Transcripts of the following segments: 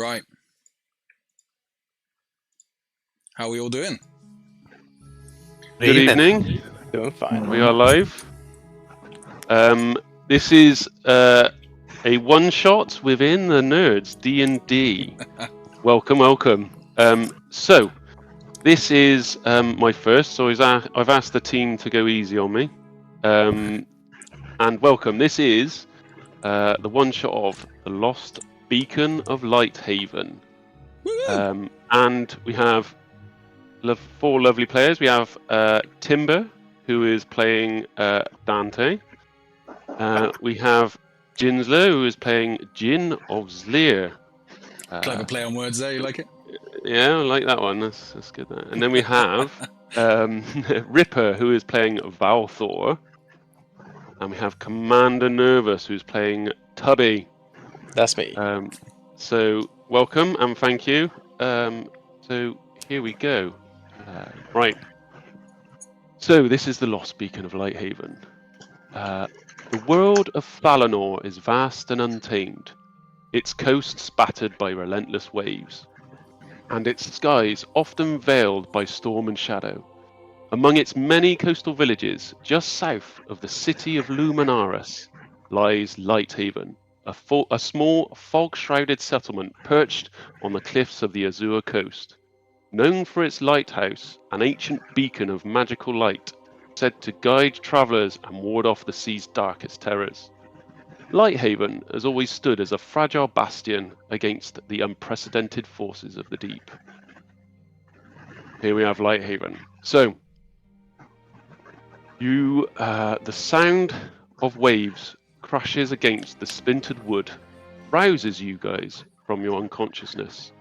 Right. How are we all doing? Good evening. Doing fine. We are live. This is a one-shot within the Nerdz D&D. Welcome. So this is my first. So I've asked the team to go easy on me. And welcome. This is the one-shot of the Lost Beacon of Lighthaven. And we have four lovely players. We have Timber, who is playing Dante. We have Jinz, who is playing Jinn of Zleer. Clever play on words there, you like it? Yeah, I like that one. That's good. And then we have Ripper, who is playing Valthor. And we have Commander Nervous, who's playing Tubby. That's me. So welcome and thank you. So here we go. Right. So this is the Lost Beacon of Lighthaven. The world of Valinor is vast and untamed, its coasts battered by relentless waves, and its skies often veiled by storm and shadow. Among its many coastal villages, just south of the city of Luminaris, lies Lighthaven, a small fog-shrouded settlement perched on the cliffs of the Azure coast. Known for its lighthouse, an ancient beacon of magical light, said to guide travellers and ward off the sea's darkest terrors. Lighthaven has always stood as a fragile bastion against the unprecedented forces of the deep. Here we have Lighthaven. So, the sound of waves crashes against the splintered wood, rouses you guys from your unconsciousness.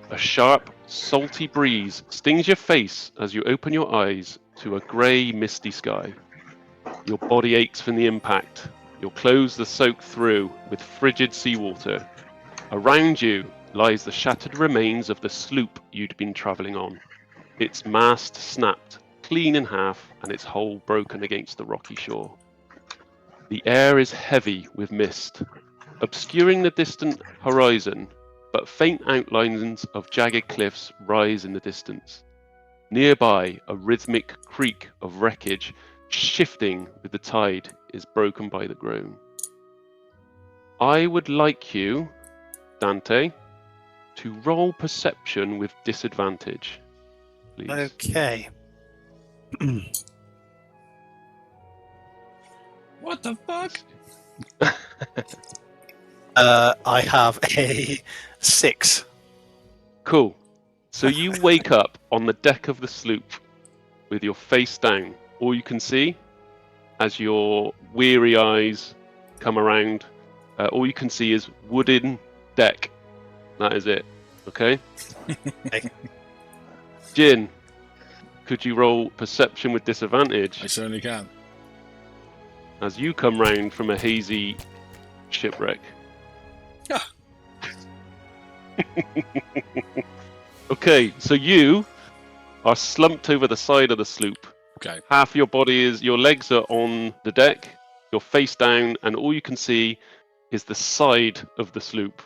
A sharp, salty breeze stings your face as you open your eyes to a grey, misty sky. Your body aches from the impact. Your clothes are soaked through with frigid seawater. Around you lies the shattered remains of the sloop you'd been travelling on. Its mast snapped, clean in half, and its hull broken against the rocky shore. The air is heavy with mist, obscuring the distant horizon, but faint outlines of jagged cliffs rise in the distance. Nearby, a rhythmic creak of wreckage, shifting with the tide, is broken by the groan. I would like you, Dante, to roll perception with disadvantage, please. Okay. What the fuck? I have a 6. Cool. So you wake up on the deck of the sloop with your face down. All you can see, as your weary eyes come around, all you can see is wooden deck. That is it. Okay? Jinn, could you roll perception with disadvantage? I certainly can. As you come round from a hazy shipwreck. Ah. Okay, so you are slumped over the side of the sloop. Okay. Half your body your legs are on the deck, you're face down, and all you can see is the side of the sloop.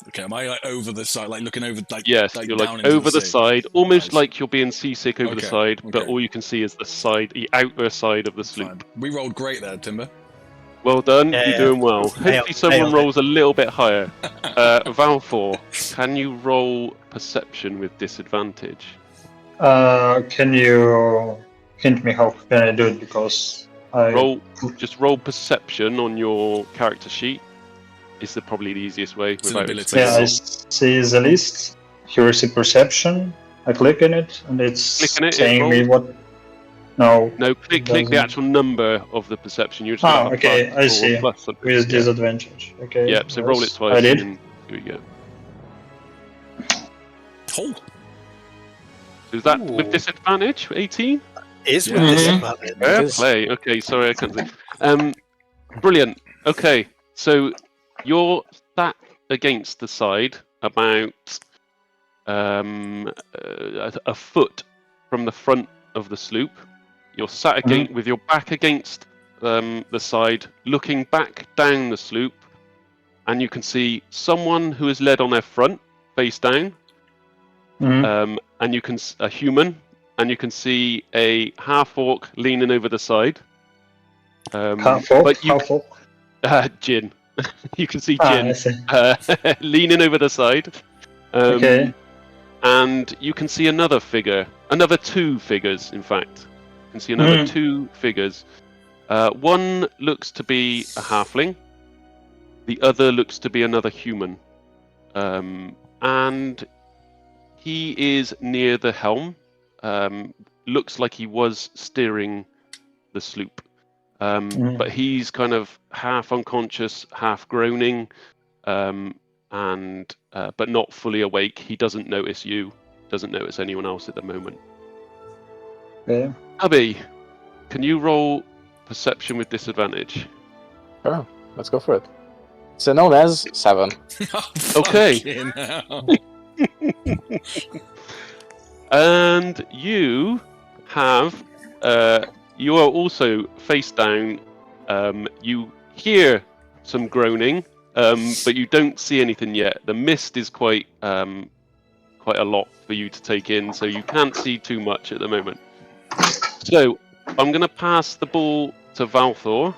Okay, am I like over the side, like looking over, like Yes, like you're down like into over the sea? side, almost Nice. like you're being seasick over the Okay, side, but okay. all you can see is the side, the outer side of the sloop. Fine. We rolled great there, Timber. Well done, Yeah, you're yeah. doing well. Hopefully Nailed someone it. rolls a little bit higher. Valthor, can you roll perception with disadvantage? Can you hint me how can I do it? Because I Just roll perception on your character sheet. Is probably the easiest way. It's an without ability. explaining yeah, I it. see the list. Heuristic perception. I click in it, and it's Click on it, it saying me rolls? what. No, No, click the doesn't. actual number of the perception. You're just gonna have a okay, plus I or see. plus something. With Yeah. disadvantage. Okay. Yeah, so roll it yes, twice. I did. And then here we go. Oh, So is that with Ooh. disadvantage? 18? Is Yeah. with disadvantage. Fair is. play. Okay, sorry, I can't see. Brilliant. Okay, so you're sat against the side about a foot from the front of the sloop. You're sat against, with your back against the side, looking back down the sloop, and you can see someone who is led on their front, face down, Mhm. and you can a human, and you can see a half orc leaning over the side. Half orc, But you half orc. Jinn, you can see I Jinn see. leaning over the side. Okay. And you can see another figure, another two figures, in fact. You can see another two figures. One looks to be a halfling. The other looks to be another human. And he is near the helm. Looks like he was steering the sloop. But he's kind of half unconscious, half groaning, but not fully awake. He doesn't notice you, doesn't notice anyone else at the moment. Okay. Tubby, can you roll perception with disadvantage? Sure, let's go for it. So known as 7. Okay. Fucking hell. And you have, you are also face down. You hear some groaning, but you don't see anything yet. The mist is quite a lot for you to take in, so you can't see too much at the moment. So I'm going to pass the ball to Valthor,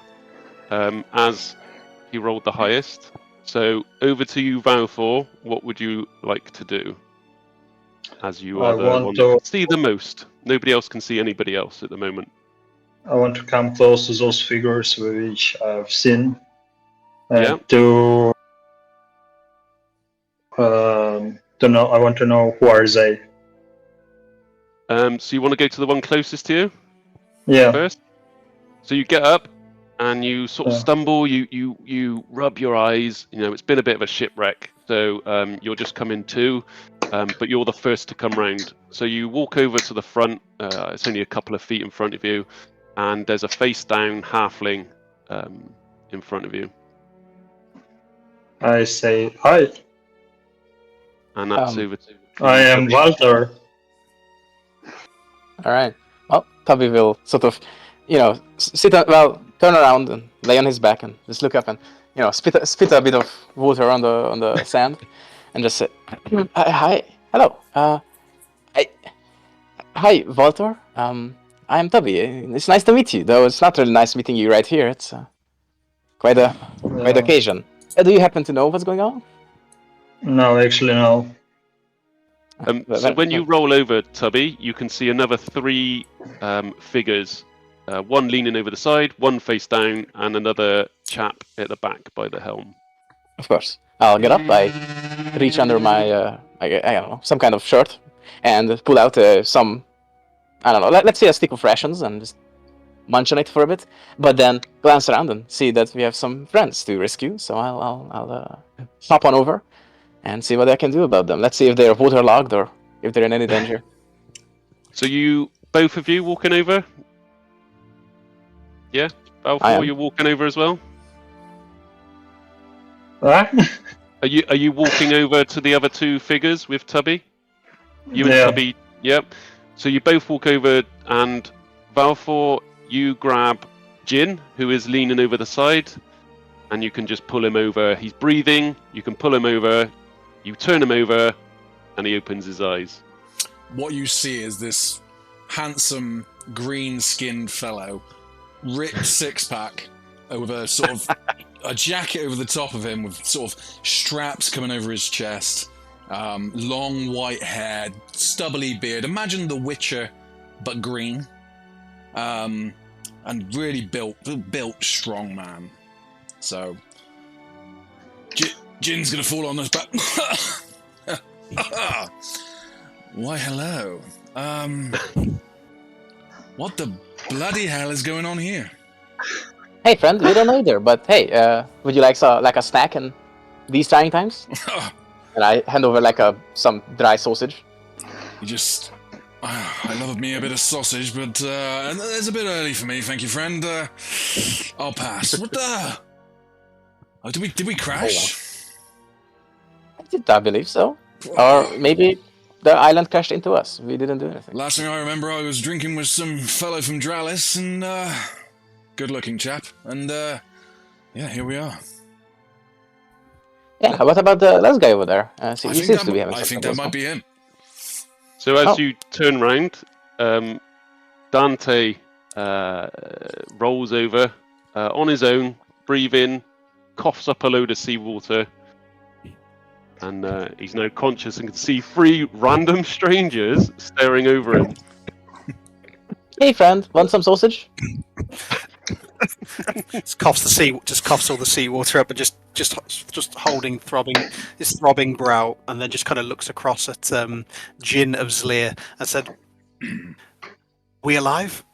as he rolled the highest. So over to you, Valthor. What would you like to do? As you are the one that can see the most. Nobody else can see anybody else at the moment. I want to come close to those figures which I've seen. And Yeah. I want to know who are they. So you want to go to the one closest to you Yeah. first? So you get up and you sort of Yeah. stumble. You rub your eyes. You know, it's been a bit of a shipwreck. So you're just coming to, but you're the first to come round. So you walk over to the front. It's only a couple of feet in front of you, and there's a face down halfling in front of you, I say hi. and that's over to. I am Valthor. All right. Well, Tubby will sort of, turn around and lay on his back and just look up and, spit a bit of water on the sand, and just say, "Hi, hello. Hi, Valthor. I am Tubby. It's nice to meet you. Though it's not really nice meeting you right here. It's quite a occasion. Do you happen to know what's going on?" No, actually no. So when you roll over, Tubby, you can see another 3 figures. One leaning over the side, one face down, and another chap at the back by the helm. Of course. I'll get up. I reach under my, I don't know, some kind of shirt, and pull out some, I don't know, let's say a stick of rations, and just munch on it for a bit. But then glance around and see that we have some friends to rescue. So I'll hop on over and see what I can do about them. Let's see if they're waterlogged or if they're in any danger. So both of you walking over? Yeah? Valthor, you're walking over as well? What? Are you walking over to the other 2 figures with Tubby? You and Tubby, yep. So you both walk over, and Valthor, you grab Jinn, who is leaning over the side, and you can just pull him over. He's breathing, you can pull him over, you turn him over, and he opens his eyes. What you see is this handsome, green-skinned fellow, ripped six-pack, with a sort of a jacket over the top of him, with sort of straps coming over his chest, long white hair, stubbly beard. Imagine The Witcher, but green, and really built, strong man. So, Jinn's gonna fall on his back. Why, hello. What the bloody hell is going on here? Hey, friend, we don't know either, but hey, would you like a snack in these trying times? And I hand over some dry sausage. You just... I love me a bit of sausage, but it's a bit early for me, thank you, friend. I'll pass. What the... Oh, did we crash? I believe so. Or maybe the island crashed into us. We didn't do anything. Last thing I remember, I was drinking with some fellow from Dralis, and good-looking chap, and yeah, here we are. Yeah, what about the last guy over there? I He think seems that to be having I some think that trouble as might well. be him. So as Oh. you turn round, Dante rolls over on his own, breathe in, coughs up a load of seawater, and he's now conscious and can see 3 random strangers staring over him. Hey, friend, want some sausage? Just coughs all the seawater up, and just holding his throbbing brow, and then just kind of looks across at Jinn of Zleer and said, "We alive?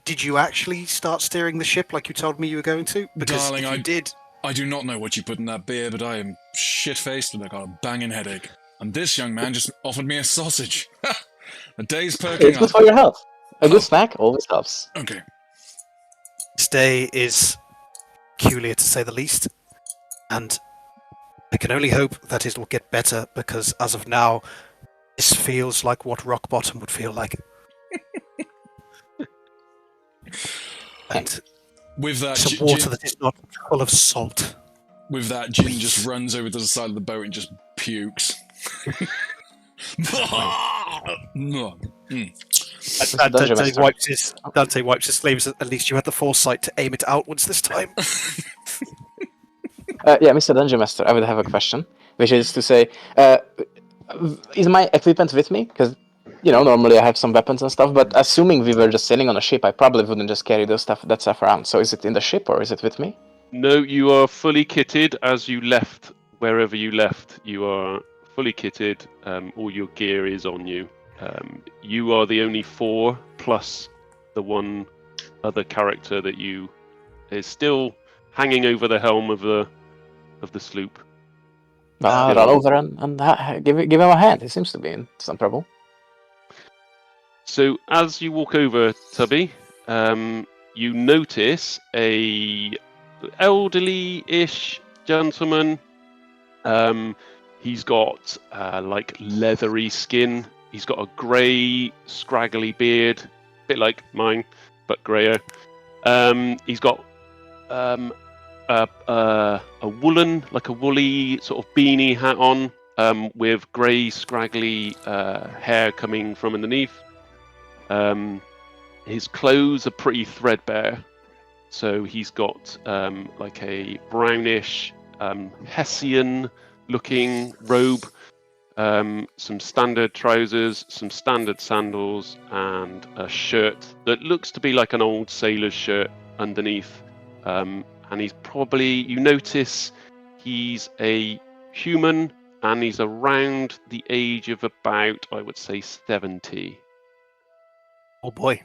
Did you actually start steering the ship like you told me you were going to? Because Darling, if you did, I do not know what you put in that beer, but I am shit-faced and I got a banging headache. And this young man just offered me a sausage. A day's perking It's good up. for your health. A Oh. good snack always helps. Okay. this day is peculiar to say the least, and I can only hope that it will get better, because as of now, this feels like what rock bottom would feel like." And With that, some water that is not full of salt. with that, Jinn just runs over to the side of the boat and just pukes. Mm. Dungeon Master. Dante wipes his sleeves. At least you had the foresight to aim it outwards this time. Yeah, Mr. Dungeon Master, I would have a question, which is to say, is my equipment with me? Because, normally I have some weapons and stuff, but assuming we were just sailing on a ship, I probably wouldn't just carry that stuff around. So is it in the ship or is it with me? No, you are fully kitted as you left wherever you left. You are fully kitted. All your gear is on you. You are the only 4 plus the one other character that is still hanging over the helm of the sloop. I'll run over and give him a hand. He seems to be in some trouble. So as you walk over, Tubby, you notice a elderly-ish gentleman. He's got like leathery skin. He's got a grey, scraggly beard, a bit like mine, but greyer. He's got a woolen, like a woolly sort of beanie hat on, with grey, scraggly hair coming from underneath. His clothes are pretty threadbare, so he's got like a brownish Hessian-looking robe, some standard trousers, some standard sandals, and a shirt that looks to be like an old sailor's shirt underneath. And he's probably, you notice, he's a human, and he's around the age of about, I would say, 70. Oh boy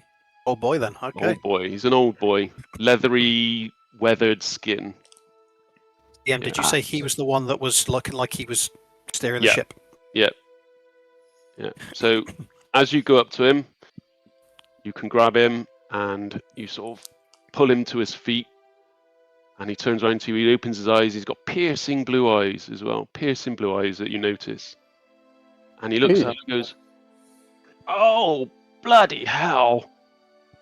then. Okay. Old boy. He's an old boy. Leathery, weathered skin. DM, did you say he was the one that was looking like he was steering the Yeah. ship? Yeah. So as you go up to him, you can grab him and you sort of pull him to his feet. And he turns around to you, he opens his eyes, he's got piercing blue eyes as well. Piercing blue eyes that you notice. And he looks Ooh. up and goes, "Oh, bloody hell.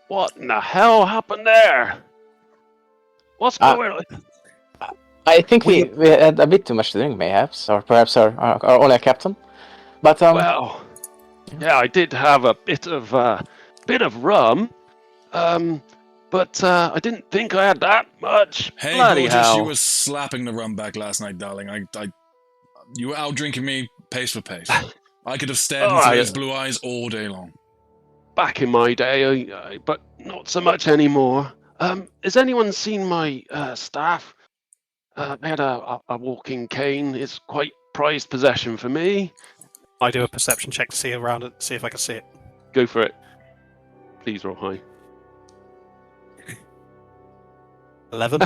What in the hell happened there? What's going on?" I think we had a bit too much to drink, perhaps, or perhaps our only captain. But Well, yeah, I did have a bit of rum, but I didn't think I had that much. Hey, Bloody gorgeous, hell! you were slapping the rum back last night, darling. You were out drinking me pace for pace. I could have stared into those blue eyes all day long. Back in my day, but not so much anymore. Has anyone seen my staff? They had a walking cane. It's quite prized possession for me. I do a perception check to see around it, see if I can see it. Go for it. Please roll high. 11.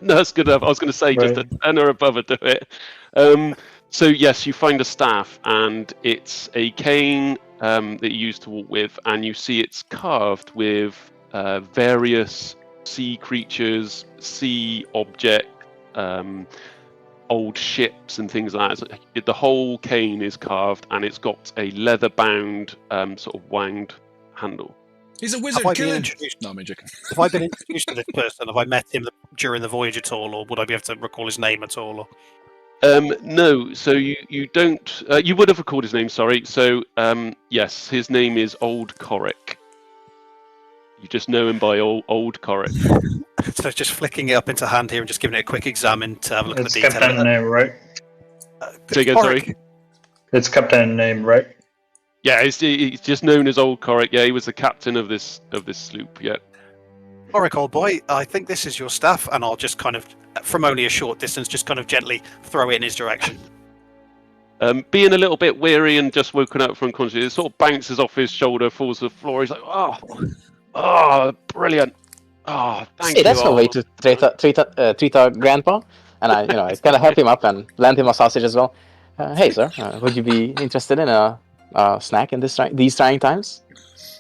No, that's good enough. I was going to say just a 10 or above would do it. So yes, you find a staff, and it's a cane that you use to walk with, and you see it's carved with various sea creatures, sea object, old ships and things like that. So the whole cane is carved, and it's got a leather-bound sort of wanged handle. He's a wizard. Have I Kill been him. introduced? No, I'm joking. Have I been introduced to this person? Have I met him during the voyage at all, or would I be able to recall his name at all? Or... No, so you don't. You would have recalled his name. Sorry. So yes, his name is Old Coric. You just know him by Old Coric. So just flicking it up into hand here and just giving it a quick examine to have a look It's at the detail. captain name, right? Say again, Coric. sorry. It's captain name, right? Yeah, he's just known as Old Coric. Yeah, he was the captain of this sloop. Yeah. Coric, old boy, I think this is your staff, and I'll just kind of, from only a short distance, just kind of gently throw it in his direction. Being a little bit weary and just woken up from unconscious, it sort of bounces off his shoulder, falls to the floor. He's like, oh, brilliant. Oh, thank you. Hey, that's no way to treat our grandpa. And I kind of help him up and land him a sausage as well. Hey, sir, would you be interested in a snack in these trying times?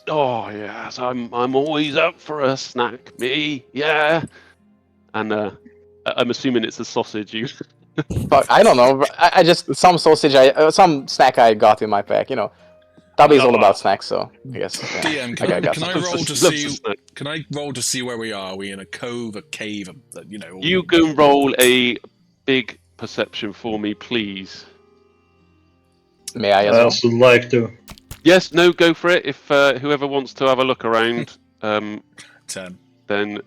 Oh yes, I'm always up for a snack. Me, yeah. And I'm assuming it's a sausage. You. But I don't know. I just some sausage. Some snack I got in my pack. Tubby's all about snacks, so I guess. Yeah, DM, I got can I some. roll to Loves a see? snack. Can I roll to see where we are? Are we in a cove, a cave? You can roll a big perception for me, please. May I as I well? also like to. Yes, no, go for it. If whoever wants to have a look around, 10. then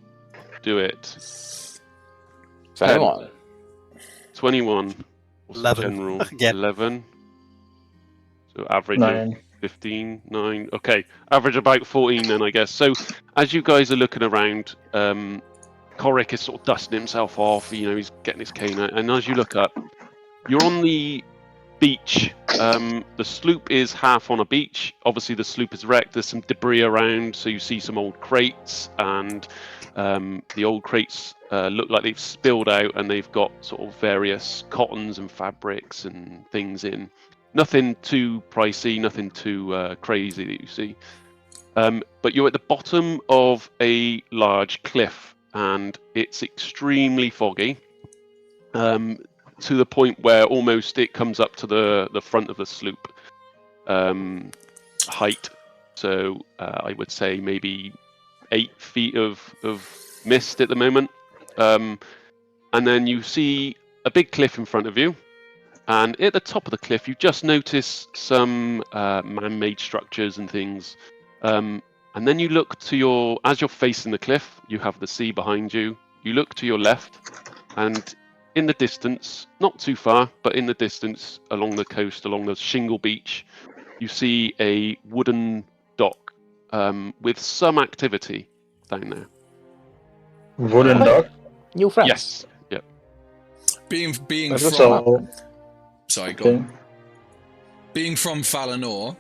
do it. 21. 21. What's the 11. general? Again. 11. So average of 9. 15, 9. Okay, average about 14 then, I guess. So as you guys are looking around, Coric is sort of dusting himself off. He's getting his cane out. And as you look up, you're on the beach. The sloop is half on a beach. Obviously, the sloop is wrecked. There's some debris around, so you see some old crates, and the old crates look like they've spilled out, and they've got sort of various cottons and fabrics and things in. Nothing too pricey, nothing too crazy that you see. But you're at the bottom of a large cliff, and it's extremely foggy. To the point where almost it comes up to the front of the sloop height. So I would say maybe 8 feet of mist at the moment. And then you see a big cliff in front of you. And at the top of the cliff, you just notice some man-made structures and things. And then you look to as you're facing the cliff, you have the sea behind you. You look to your left, and in the distance, not too far, but in the distance along the coast, along the shingle beach, you see a wooden dock with some activity down there. Wooden dog? New friends. Yes. Yep. Being That's from so. sorry, go Okay. on. Being from Falanor,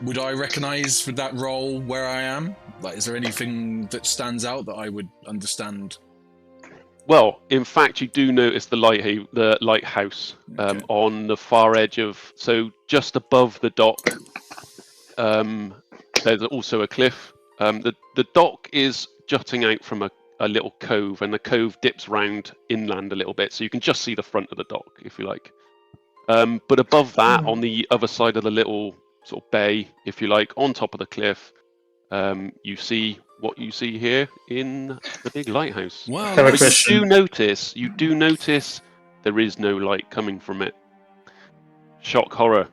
would I recognise with that role where I am? Like, is there anything that stands out that I would understand? Well, in fact, you do notice the lighthouse Okay. on the far edge of. So just above the dock, there's also a cliff. The dock is jutting out from a little cove, and the cove dips round inland a little bit, so you can just see the front of the dock, if you like. But above that, on the other side of the little sort of bay, if you like, on top of the cliff, you see what you see here in the big lighthouse. Well, Have a But question. you do notice there is no light coming from it. Shock horror.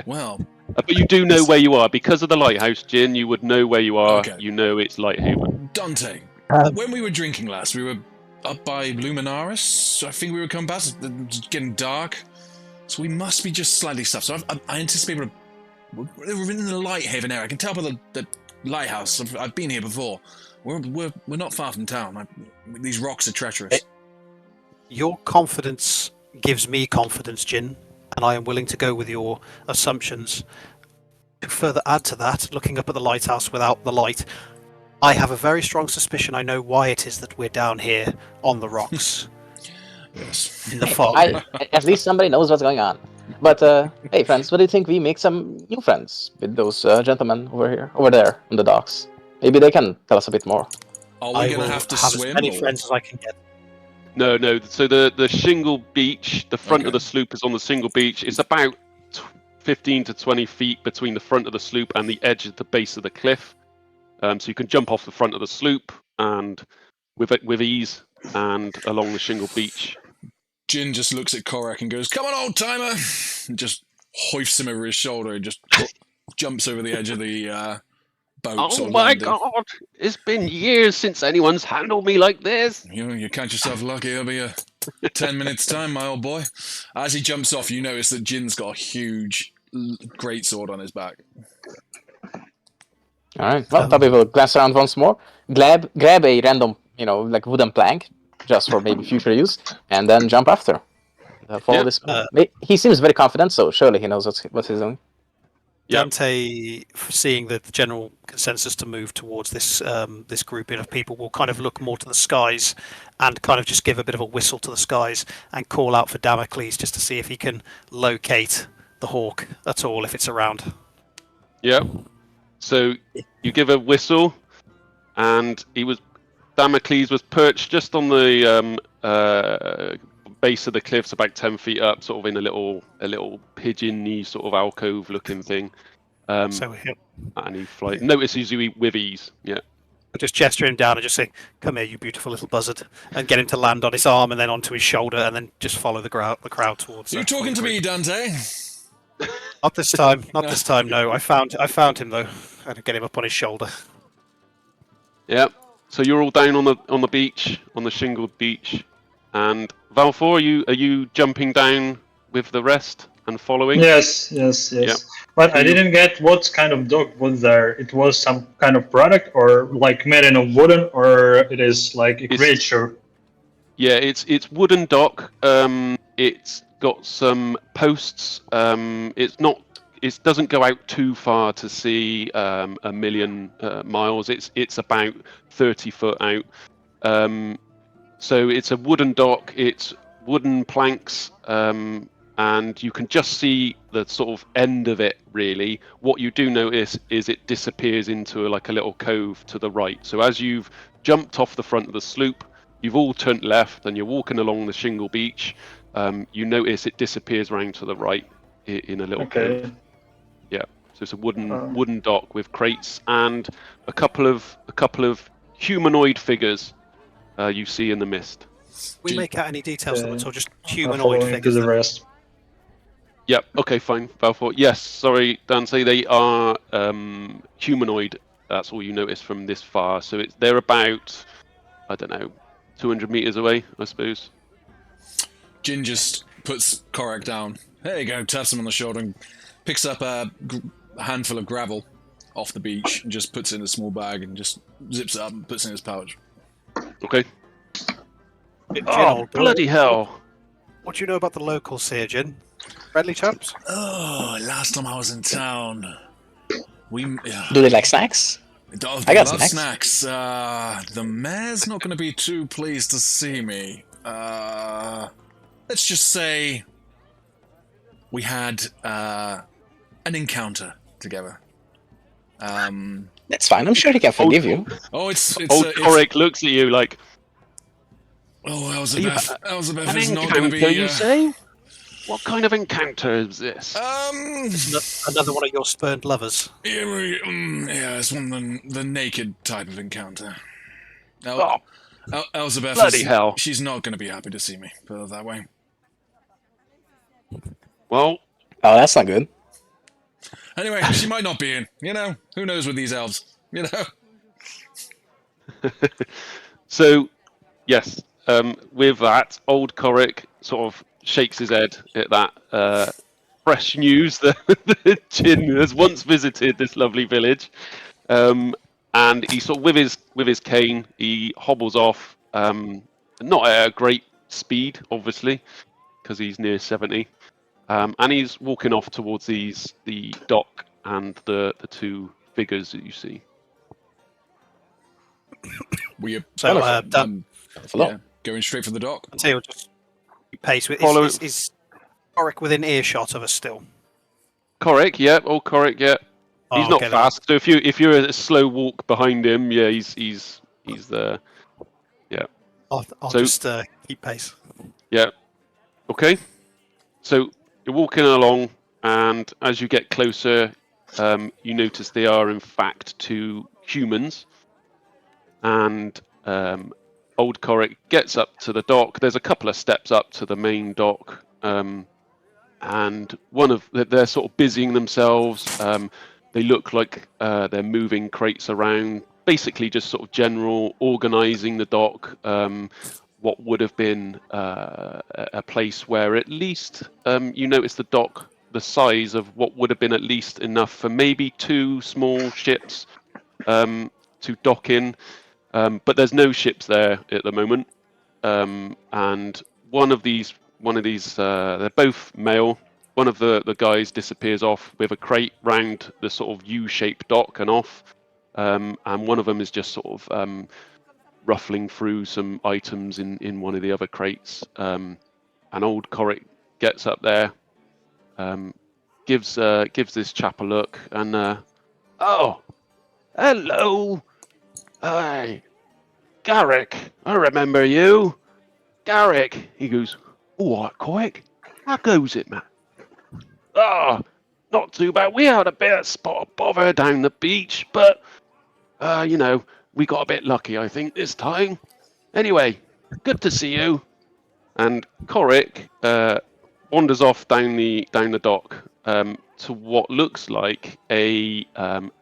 well, But you do know where you are. Because of the lighthouse, Jinn, you would know where you are. Okay. You know it's Lighthaven. Dante, when we were drinking last, we were up by Luminaris. I think we were coming past. It's getting dark, so we must be just slightly stuffed. So I anticipate we're in the Lighthaven area. I can tell by the lighthouse. I've been here before. We're not far from town. These rocks are treacherous. Your confidence gives me confidence, Jinn, and I am willing to go with your assumptions. To further add to that, looking up at the lighthouse without the light, I have a very strong suspicion I know why it is that we're down here on the rocks Yes. in the fog. At least somebody knows what's going on. But hey, friends, what do you think we make some new friends with those gentlemen over there on the docks? Maybe they can tell us a bit more. Are we I going will to have to have swim? as many or- friends as I can get. No. So the shingle beach, the front Okay. of the sloop is on the single beach. It's about 15 to 20 feet between the front of the sloop and the edge of the base of the cliff. So you can jump off the front of the sloop and with ease and along the shingle beach. Jinn just looks at Korak and goes, "Come on, old timer!" And just hoists him over his shoulder and just jumps over the edge of the boat. Oh sort of my landing. god! It's been years since anyone's handled me like this. You catch yourself lucky. It'll be a 10 minutes time, my old boy. As he jumps off, you notice that Jinn's got a huge greatsword on his back. All right. Well, Tubby will glance around once more, grab a random, like wooden plank, just for maybe future use, and then jump after. Follow this. He seems very confident, so surely he knows what he's doing. Dante, seeing the general consensus to move towards this this grouping of people, will kind of look more to the skies and kind of just give a bit of a whistle to the skies and call out for Damocles just to see if he can locate the hawk at all, if it's around. Yeah. So you give a whistle, and Damocles was perched just on the base of the cliffs, about 10 feet up, sort of in a little pigeon-y sort of alcove-looking thing. And he notices you with ease. Yeah. I just gesture him down and just say, "Come here, you beautiful little buzzard," and get him to land on his arm and then onto his shoulder, and then just follow the crowd towards. Are you talking to me, Dante? Not this time. Not this time. No, I found him though. I had to get him up on his shoulder. Yeah. So you're all down on the beach, on the shingled beach, and Valthor, are you jumping down with the rest and following? Yes. Yep. But I didn't get what kind of dog was there. It was some kind of product, or like made in a wooden, or it is like a creature. Yeah, it's wooden dock. It's got some posts. It doesn't go out too far to see a million miles. It's about 30 foot out. So it's a wooden dock. It's wooden planks, and you can just see the sort of end of it. Really, what you do notice is it disappears into a little cove to the right. So as you've jumped off the front of the sloop, you've all turned left, and you're walking along the shingle beach. You notice it disappears round to the right in a little cove. Yeah, so it's a wooden dock with crates and a couple of humanoid figures you see in the mist. We make out any details of it, or just humanoid figures? The rest. Yep. Okay. Fine. Valthor. Yes. Sorry, Dante. They are humanoid. That's all you notice from this far. So they're about, I don't know, 200 meters away, I suppose. Jinn just puts Korak down. There you go, taps him on the shoulder and picks up a handful of gravel off the beach and just puts it in a small bag and just zips it up and puts it in his pouch. Okay. Oh, bloody hell. What do you know about the locals here, Jinn? Friendly chaps? Oh, last time I was in town, Do they like snacks? I got love snacks. The mayor's not going to be too pleased to see me. Let's just say we had an encounter together. That's fine. I'm sure he can forgive you. Oh, it's Old Korak looks at you like, oh, Elizabeth an is not going to encounter, be. you say? What kind of encounter is this? Another one of your spurned lovers. Yeah, it's one of the naked type of encounter. Elizabeth, bloody hell. She's not going to be happy to see me, put it that way. Well, oh, that's not good. Anyway, she might not be in. Who knows with these elves? So, yes, with that, old Korak sort of shakes his head at that fresh news that Jinn has once visited this lovely village, and he sort of with his cane he hobbles off, not at a great speed, obviously, because he's near 70, and he's walking off towards the dock and the two figures that you see. Going straight for the dock. I'll tell you what, just keep pace with. Is Korak within earshot of us still? Korak, yeah. Old Korak, yeah. He's not fast. So if you're a slow walk behind him, yeah, he's there. Yeah. I'll just keep pace. Yeah. Okay. So you're walking along, and as you get closer, you notice they are in fact two humans, and Old Coric gets up to the dock. There's a couple of steps up to the main dock, and they're sort of busying themselves. They look like they're moving crates around, basically just sort of general organising the dock. What would have been a place where at least you notice the dock, the size of what would have been at least enough for maybe 2 small ships to dock in. But there's no ships there at the moment, and one of these, they're both male. One of the guys disappears off with a crate round the sort of U-shaped dock and off, and one of them is just sort of ruffling through some items in one of the other crates. And old Coric gets up there, gives this chap a look, and oh, hello. Hi, Garrick, I remember you. Garrick, he goes, all right, Coric, how goes it, man? Oh, not too bad. We had a bit of spot of bother down the beach, but, we got a bit lucky, I think, this time. Anyway, good to see you. And Coric wanders off down the dock to what looks like a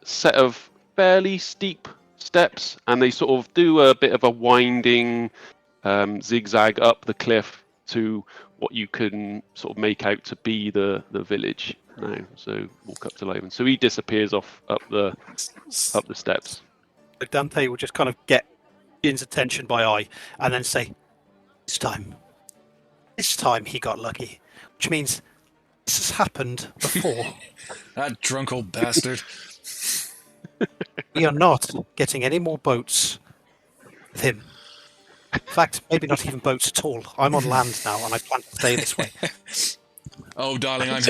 set of fairly steep steps, and they sort of do a bit of a winding zigzag up the cliff to what you can sort of make out to be the village now. So walk up to Lighthaven. So he disappears off up the steps. Dante will just kind of get Jinn's attention by eye and then say, This time he got lucky, which means this has happened before. That drunk old bastard. We are not getting any more boats with him. In fact, maybe not even boats at all. I'm on land now, and I plan to stay this way. Oh, darling, I'm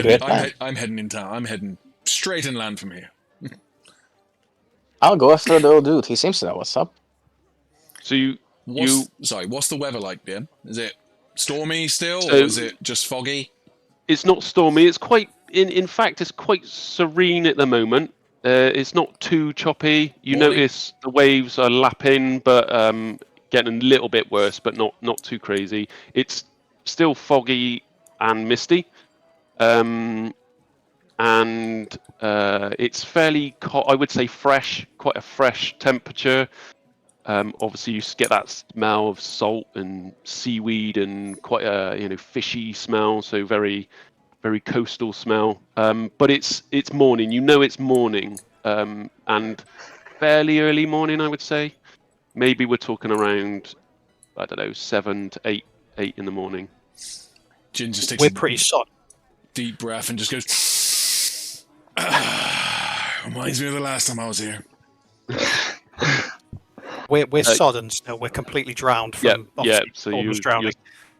heading in town. I'm heading straight inland from here. I'll go after the old dude. He seems to know what's up. So what's the weather like, Ben? Is it stormy still, So- or is it just foggy? It's not stormy. It's quite, in fact, it's quite serene at the moment. It's not too choppy. You Morning. notice the waves are lapping, but getting a little bit worse, but not too crazy. It's still foggy and misty, and it's fairly, I would say, fresh. Quite a fresh temperature. Obviously, you get that smell of salt and seaweed, and quite a fishy smell. So very, very coastal smell. But it's morning. You know it's morning, and fairly early morning, I would say. Maybe we're talking around, I don't know, 7 to 8 in the morning. Jinn just takes We're a pretty sod. deep breath and just goes. Reminds me of the last time I was here. We're sodden still. We're completely drowned from So almost you're drowning.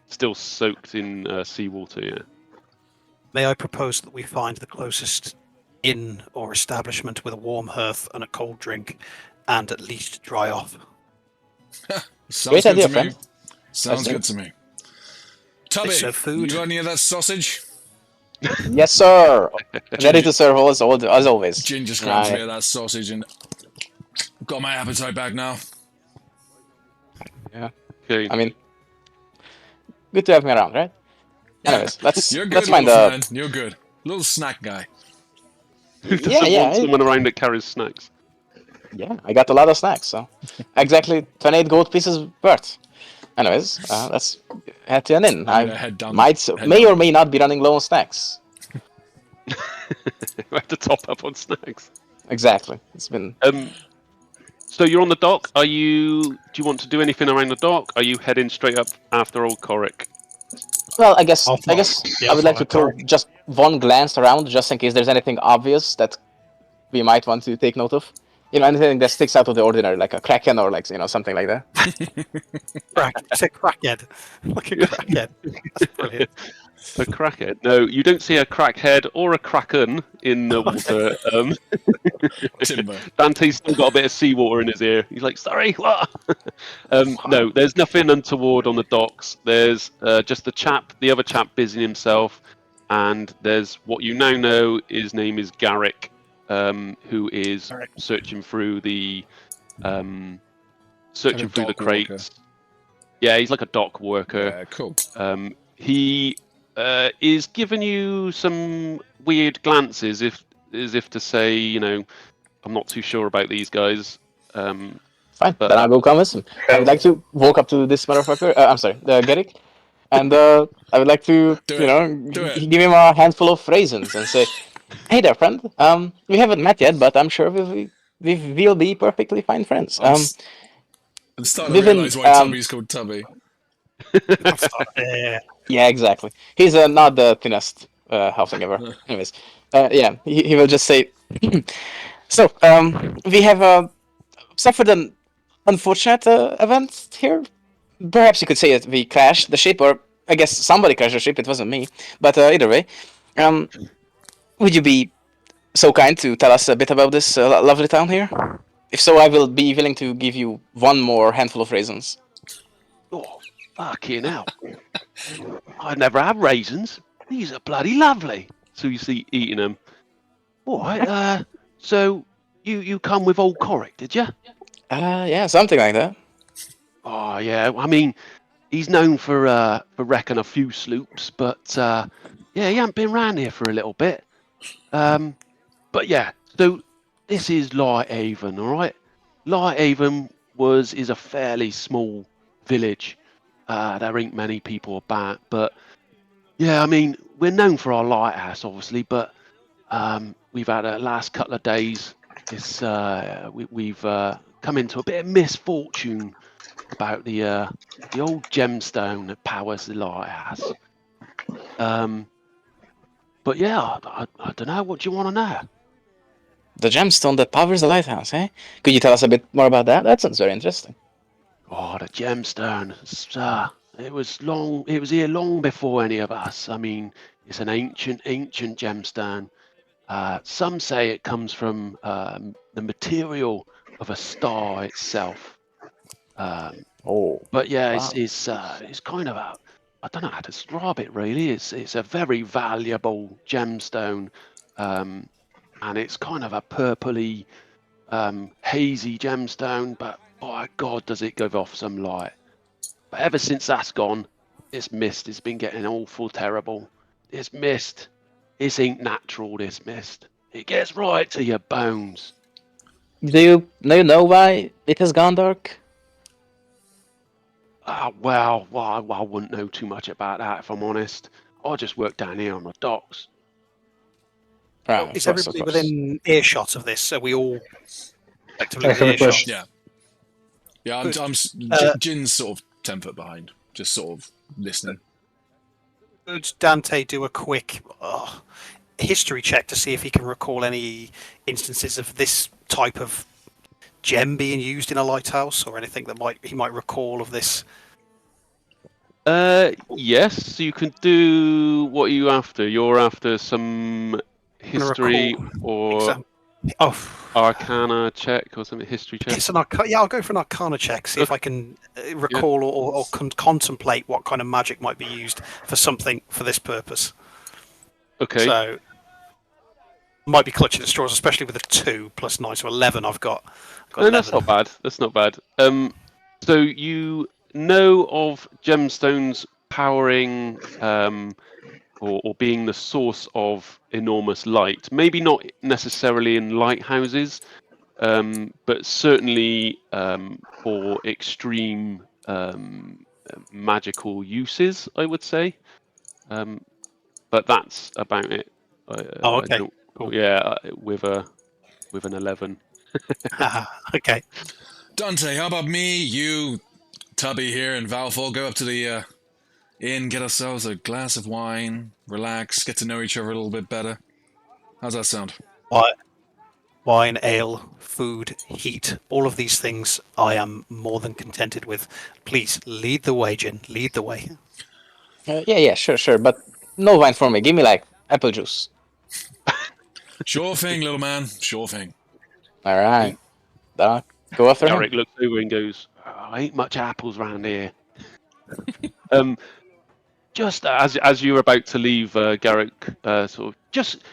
still soaked in seawater. Yeah. May I propose that we find the closest inn or establishment with a warm hearth and a cold drink, and at least dry off. Sounds Great good idea, to me. friend. Sounds Let's do good to me. Tubby, serve food. you got any of that sausage? Yes, sir. Ready to serve as always. Jinn just grabs Aye. me of that sausage and got my appetite back now. Yeah. Okay. I mean, good to have me around, right? Anyways, let's You're good, let's find little the friend. You're good. Little snack guy. Who doesn't want someone around that carries snacks? Yeah, I got a lot of snacks, so exactly 28 gold pieces worth. Anyways, let's head to an inn. I'm gonna head down. May or may not be running low on snacks. We have to top up on snacks. Exactly. It's been. So you're on the dock. Do you want to do anything around the dock? Are you heading straight up after old Coric? Well, I guess I'll I would like to throw just one glance around, just in case there's anything obvious that we might want to take note of. Anything that sticks out of the ordinary, like a kraken or something like that. It's a crackhead. Like a crackhead. That's brilliant. A crackhead? No, you don't see a crackhead or a kraken in the water. Timber. Dante's still got a bit of seawater in his ear. He's like, sorry, what? No, there's nothing untoward on the docks. There's just the other chap busying himself, and there's what you now know his name is Garrick, who is searching through the crates. Yeah, he's like a dock worker. Yeah, cool. He is giving you some weird glances, as if to say, you know, I'm not too sure about these guys. Fine, But then I'll go convince him. I would like to walk up to this motherfucker. I'm sorry, Garrick, and I would like to, Do you it. know, Do it. give him a handful of raisins and say, "Hey there, friend. We haven't met yet, but I'm sure we'll be perfectly fine friends. I'm starting we've to been, realise why Tubby's called Tubby. Yeah. yeah, exactly. He's not the thinnest halfling ever. Anyways, yeah, he will just say, so we have suffered an unfortunate event here. Perhaps you could say that we crashed the ship, or I guess somebody crashed the ship. It wasn't me, but either way, would you be so kind to tell us a bit about this lovely town here? If so, I will be willing to give you one more handful of raisins. Oh, fucking hell! I've never had raisins. These are bloody lovely. So you see, eating them. All right. So you come with old Coric, did you? Yeah, something like that. Oh yeah. I mean, he's known for wrecking a few sloops, but yeah, he hasn't been around here for a little bit. But yeah. So this is Lighthaven, all right. Lighthaven is a fairly small village. There ain't many people about, but yeah, I mean, we're known for our lighthouse, obviously, but we've had a last couple of days. We've come into a bit of misfortune about the old gemstone that powers the lighthouse. But yeah, I don't know. What do you want to know? The gemstone that powers the lighthouse, eh? Could you tell us a bit more about that? That sounds very interesting. Oh, the gemstone. It was here long before any of us. I mean, it's an ancient gemstone. Some say it comes from the material of a star itself. But yeah, wow. it's kind of I don't know how to describe it really. It's a very valuable gemstone, and it's kind of a purpley, hazy gemstone. But by God, does it give off some light! But ever since that's gone, this mist has been getting awful terrible. This mist, this ain't natural. This mist, it gets right to your bones. Do you know why it has gone dark? Well, I wouldn't know too much about that if I'm honest. I just work down here on the docks. Right, Is of course, everybody of course. within earshot of this? Are we all effectively I within have a earshot? question. Yeah. Yeah, Jinn's sort of 10 foot behind, just sort of listening. Could Dante do a quick history check to see if he can recall any instances of this type of gem being used in a lighthouse, or anything that he might recall of this? Yes, you can do what are you after? You're after some history or arcana check or something, history check? It's I'll go for an arcana check, see if I can recall or contemplate what kind of magic might be used for something for this purpose. Okay. So, might be clutching at straws, especially with a 2 plus 9, so 11 I've got. No, that's not bad. That's not bad. So you know of gemstones powering or being the source of enormous light. Maybe not necessarily in lighthouses, but certainly for extreme magical uses, I would say. But that's about it. Okay. Cool. Yeah, with an 11. Okay. Dante, how about me, you, Tubby here, and Valthor go up to the inn, get ourselves a glass of wine, relax, get to know each other a little bit better. How's that sound? Wine, ale, food, heat, all of these things I am more than contented with. Please, lead the way, Jinn. Lead the way. Yeah, sure, but no wine for me. Give me like apple juice. Sure thing, little man. Sure thing. All right. Go after him. Eric looks over and goes, ain't much apples around here. Just as you're about to leave, Garrick, just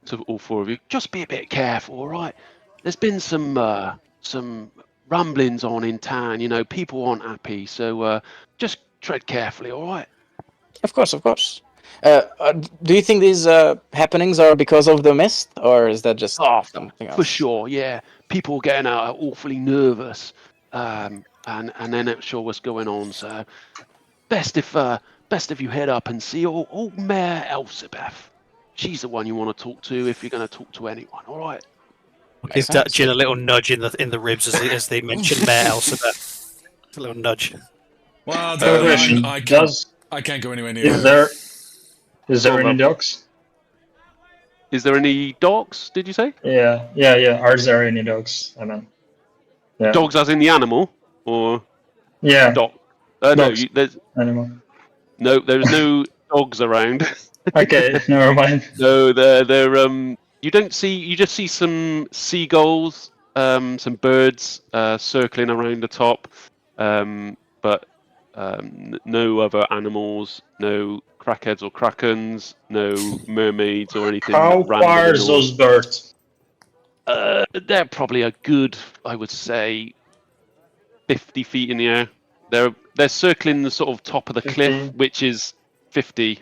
to all four of you, just be a bit careful, all right? There's been some rumblings on in town. You know, people aren't happy, so just tread carefully, all right? Of course, of course. Do you think these happenings are because of the mist, or is that just Oh, something else? for sure, yeah. People are getting awfully nervous, and they're not sure what's going on. So best if you head up and see old Mayor Elizabeth. She's the one you want to talk to if you're going to talk to anyone. All right. Give Jinn a little nudge in the ribs as they mention Mayor Elizabeth. A little nudge. Well, Question, I can't go anywhere near Is her. there any Valthor. dogs? Is there any dogs? Did you say Yeah. Are there any dogs? I mean, yeah. dogs as in the animal or Yeah. dog? No, Dogs. there's Animal. no dogs around. Okay, never mind. No, they're you just see some seagulls, some birds circling around the top, but no other animals, no crackheads or krakens, no mermaids or anything. How random far and is those birds? They're probably a good, I would say, 50 feet in the air. They're circling the sort of top of the 50. cliff, which is 50.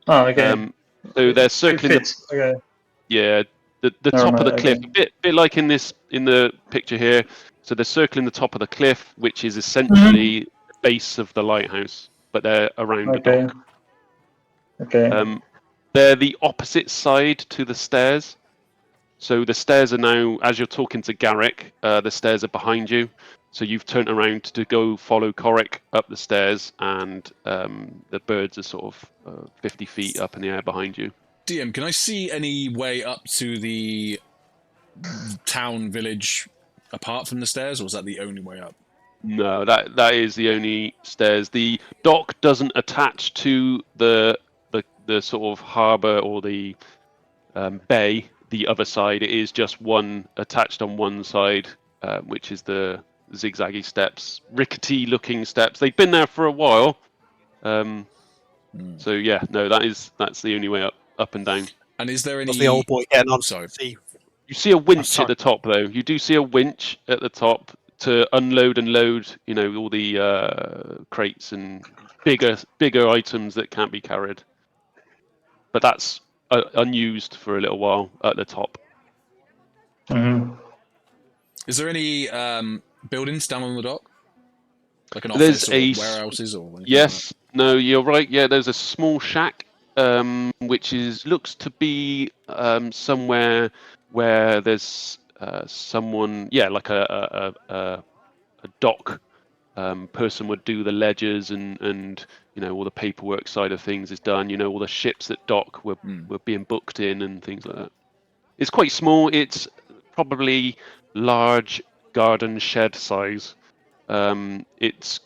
Oh, okay. So they're circling Okay. the Never top of the mind, cliff, okay. a bit like in the picture here. So they're circling the top of the cliff, which is essentially the base of the lighthouse, but they're around the Okay. dock. Okay. They're the opposite side to the stairs. So the stairs are now, as you're talking to Garrick, the stairs are behind you. So you've turned around to go follow Corrick up the stairs, and the birds are sort of 50 feet up in the air behind you. DM, can I see any way up to the town village apart from the stairs, or is that the only way up? No, that is the only stairs. The dock doesn't attach to the sort of harbour or the bay. The other side, it is just one attached on one side, which is the zigzaggy steps, rickety-looking steps. They've been there for a while. So yeah, no, that's the only way up and down. And is there any? Was the old boy getting on? Sorry. You see a winch sorry. at the top, though. You do see a winch at the top to unload and load, all the crates and bigger items that can't be carried. But that's unused for a little while at the top. Mm-hmm. Is there any buildings down on the dock, like an There's office or warehouses or anything? Yes, no, you're right. Yeah, there's a small shack, which looks to be somewhere where there's someone, like a dock person would do the ledgers and all the paperwork side of things is done. All the ships that dock were being booked in and things like that. It's quite small. It's probably large garden shed size. It's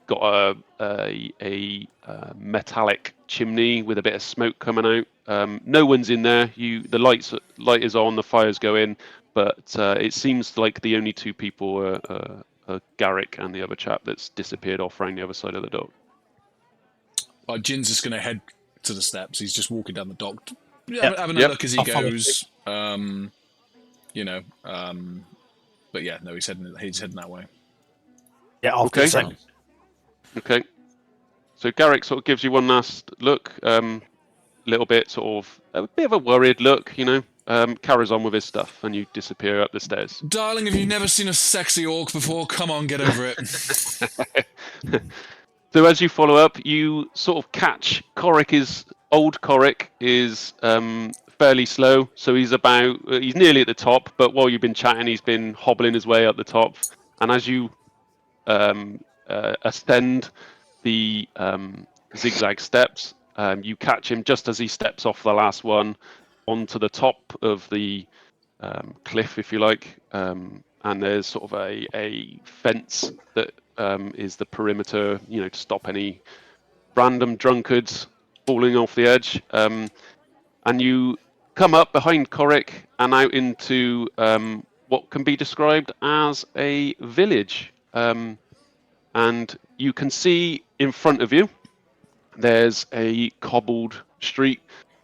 got a metallic chimney with a bit of smoke coming out. No one's in there. The light is on, the fire's going, but it seems like the only two people are Garrick and the other chap that's disappeared off around the other side of the dock. Jinn's just going to head to the steps. He's just walking down the dock, having a look as he goes. But yeah, no, he's heading that way. Yeah, I'll do the same. Okay. So Garrick sort of gives you one last look, little bit sort of a bit of a worried look, carries on with his stuff, and you disappear up the stairs. Darling, have you never seen a sexy orc before? Come on, get over it. So as you follow up, you sort of catch old Corrick is fairly slow, so he's nearly at the top, but while you've been chatting, he's been hobbling his way up the top, and as you ascend the zigzag steps, you catch him just as he steps off the last one onto the top of the cliff, if you like, and there's sort of a fence that is the perimeter, to stop any random drunkards falling off the edge, and you come up behind Corrick and out into what can be described as a village. And you can see in front of you, there's a cobbled street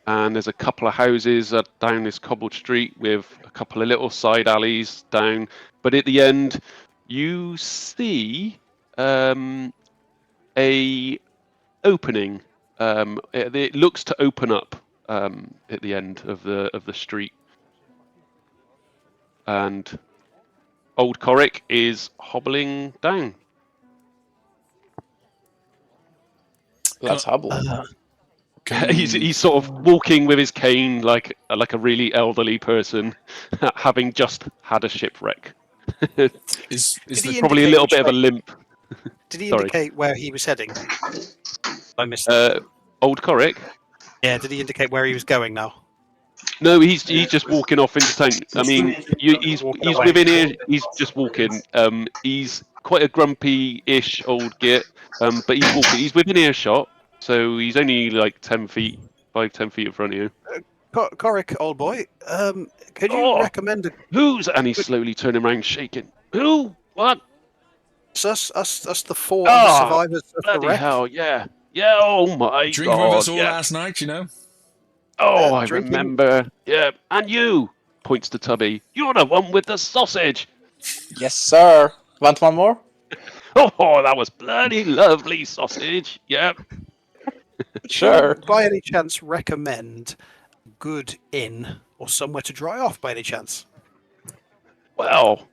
and there's a couple of houses down this cobbled street with a couple of little side alleys down. But at the end, you see a opening. It looks to open up at the end of the street, and old Coric is hobbling down. Let's hobble. He's sort of walking with his cane like a really elderly person, having just had a shipwreck. Is Did the he Probably a indicate little which bit of a way- limp. Did he Sorry. indicate where he was heading? I missed it. Old Coric? Yeah, did he indicate where he was going now? No, he's just walking off into town. I mean, he's Walking away. within here. He's just walking. He's quite a grumpy-ish old git, but he's walking. He's within earshot, so he's only like 10 feet in front of you. Coric, old boy, could you Oh. recommend Who's? And he's slowly turning around, shaking. Who? What? us the four Oh, survivors of the Bloody wreck? hell! Yeah. Oh my drinking god! with us all yeah. last night, you know? Oh, I drinking- remember. Yeah, and you points to Tubby. You're the one with the sausage. Yes, sir. Want one more? Oh, that was bloody lovely sausage. Yeah. Sure. By any chance, recommend a good inn or somewhere to dry off? By any chance? Well,